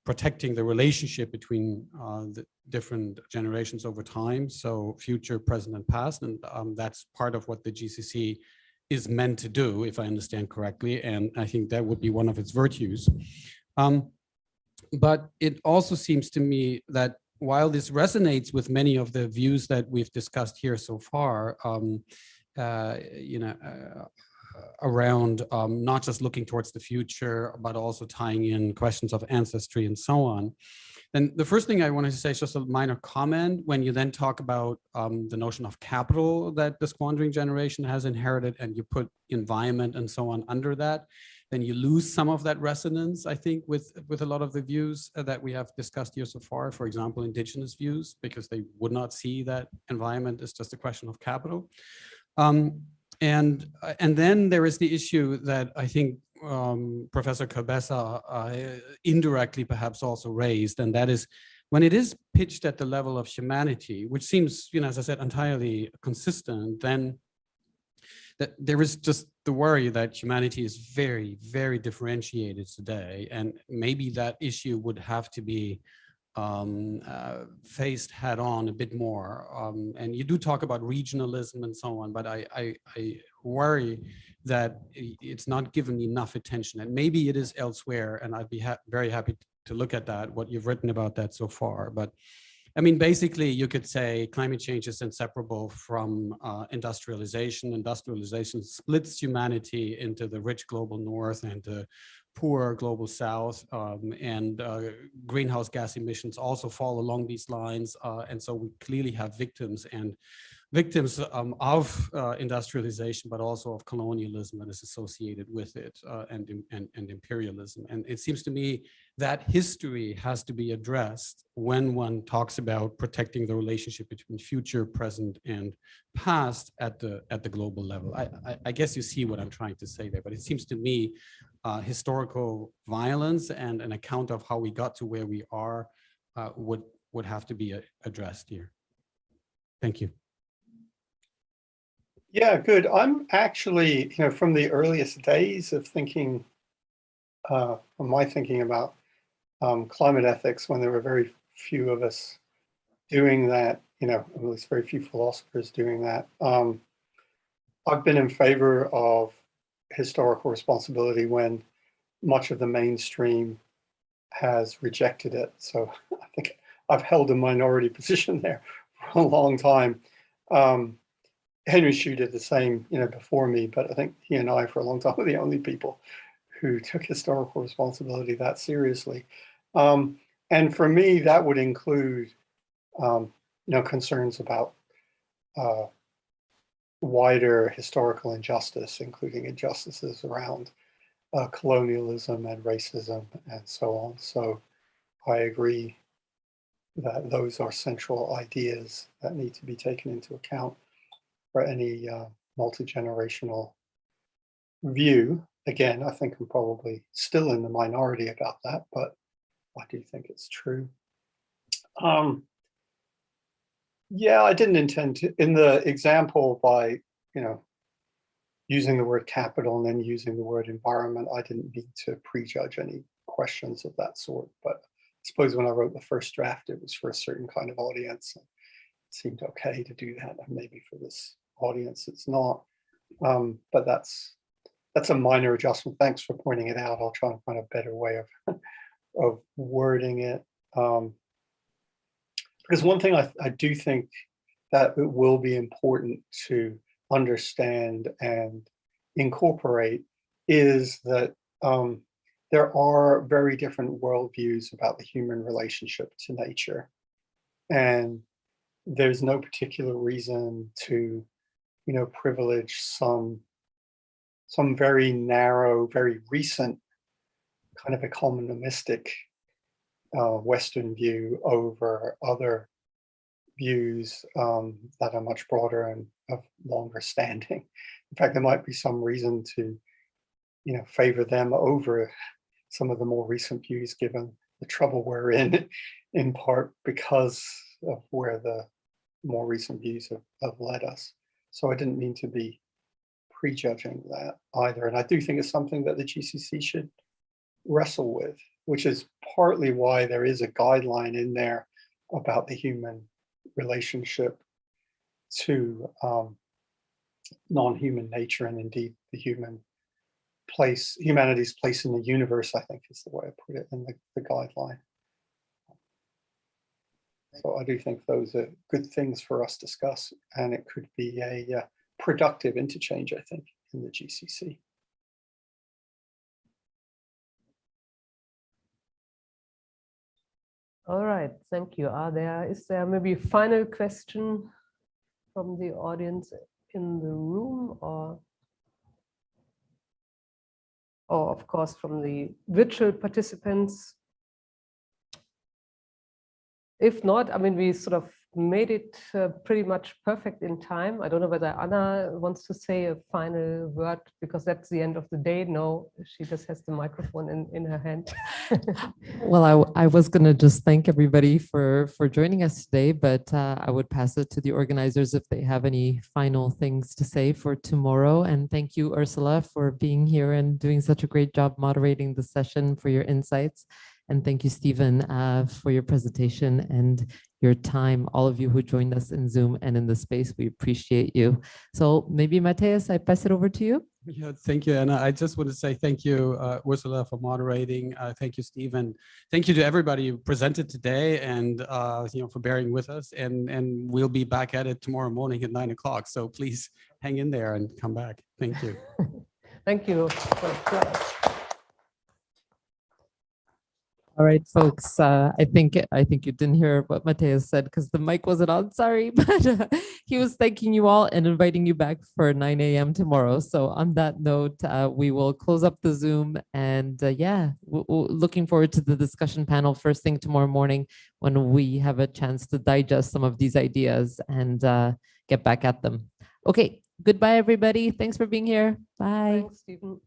protecting the relationship between the different generations over time, so future, present, and past. And that's part of what the GCC is meant to do, if I understand correctly, and I think that would be one of its virtues. But it also seems to me that while this resonates with many of the views that we've discussed here so far, around not just looking towards the future, but also tying in questions of ancestry and so on, then the first thing I wanted to say is just a minor comment. When you then talk about the notion of capital that the squandering generation has inherited, and you put environment and so on under that, then you lose some of that resonance, I think, with a lot of the views that we have discussed here so far, for example, indigenous views, because they would not see that environment as just a question of capital. And then there is the issue that I think Professor Kelbessa indirectly perhaps also raised, and that is when it is pitched at the level of humanity, which seems, as I said, entirely consistent, then that there is just the worry that humanity is very, very differentiated today, and maybe that issue would have to be faced head on a bit more. And you do talk about regionalism and so on, but I worry that it's not given enough attention, and maybe it is elsewhere, and I'd be very happy to look at that, what you've written about that so far. But I mean, basically, you could say climate change is inseparable from industrialization. Industrialization splits humanity into the rich global north and the poor global south, and greenhouse gas emissions also fall along these lines. And so we clearly have victims of industrialization, but also of colonialism that is associated with it, and imperialism. And it seems to me that history has to be addressed when one talks about protecting the relationship between future, present, and past at the global level. I guess you see what I'm trying to say there, but it seems to me historical violence and an account of how we got to where we are would have to be addressed here. Thank you. Yeah, good. I'm actually, from the earliest days of thinking, from my thinking about climate ethics, when there were very few of us doing that, at least very few philosophers doing that, I've been in favor of historical responsibility when much of the mainstream has rejected it. So I think I've held a minority position there for a long time. Henry Shue did the same, before me, but I think he and I, for a long time, were the only people who took historical responsibility that seriously. And for me, that would include, concerns about wider historical injustice, including injustices around colonialism and racism and so on. So I agree that those are central ideas that need to be taken into account for any multi-generational view. Again, I think I'm probably still in the minority about that, but I do think it's true. Yeah, I didn't intend to, in the example by, using the word capital and then using the word environment, I didn't mean to prejudge any questions of that sort. But I suppose when I wrote the first draft, it was for a certain kind of audience. It seemed okay to do that, and maybe for this audience it's not. But that's a minor adjustment. Thanks for pointing it out. I'll try and find a better way of wording it. Because one thing I do think that it will be important to understand and incorporate is that there are very different worldviews about the human relationship to nature. And there's no particular reason to, privilege some very narrow, very recent kind of economistic Western view over other views that are much broader and of longer standing. In fact, there might be some reason to, favor them over some of the more recent views, given the trouble we're in part because of where the more recent views have led us. So I didn't mean to be prejudging that either. And I do think it's something that the GCC should wrestle with, which is partly why there is a guideline in there about the human relationship to non-human nature and indeed the humanity's place in the universe, I think is the way I put it in the guideline. So I do think those are good things for us to discuss, and it could be a productive interchange, I think, in the GCC. All right, thank you. Is there maybe a final question from the audience in the room, or of course from the virtual participants? If not, I mean, we sort of made it pretty much perfect in time. I don't know whether Anna wants to say a final word, because that's the end of the day. No, she just has the microphone in her hand. Well, I was going to just thank everybody for joining us today, but I would pass it to the organizers if they have any final things to say for tomorrow. And thank you, Ursula, for being here and doing such a great job moderating the session, for your insights. And thank you, Stephen, for your presentation and your time. All of you who joined us in Zoom and in the space, we appreciate you. So maybe, Matthias, I pass it over to you. Yeah, thank you, Anna. I just want to say thank you, Ursula, for moderating. Thank you, Stephen. Thank you to everybody who presented today, and for bearing with us. And we'll be back at it tomorrow morning at 9 o'clock. So please hang in there and come back. Thank you. Thank you. All right, folks. I think you didn't hear what Matthias said because the mic wasn't on. Sorry, but he was thanking you all and inviting you back for 9 a.m. tomorrow. So on that note, we will close up the Zoom, and looking forward to the discussion panel first thing tomorrow morning when we have a chance to digest some of these ideas and get back at them. Okay, goodbye, everybody. Thanks for being here. Bye. Thanks, Stephen.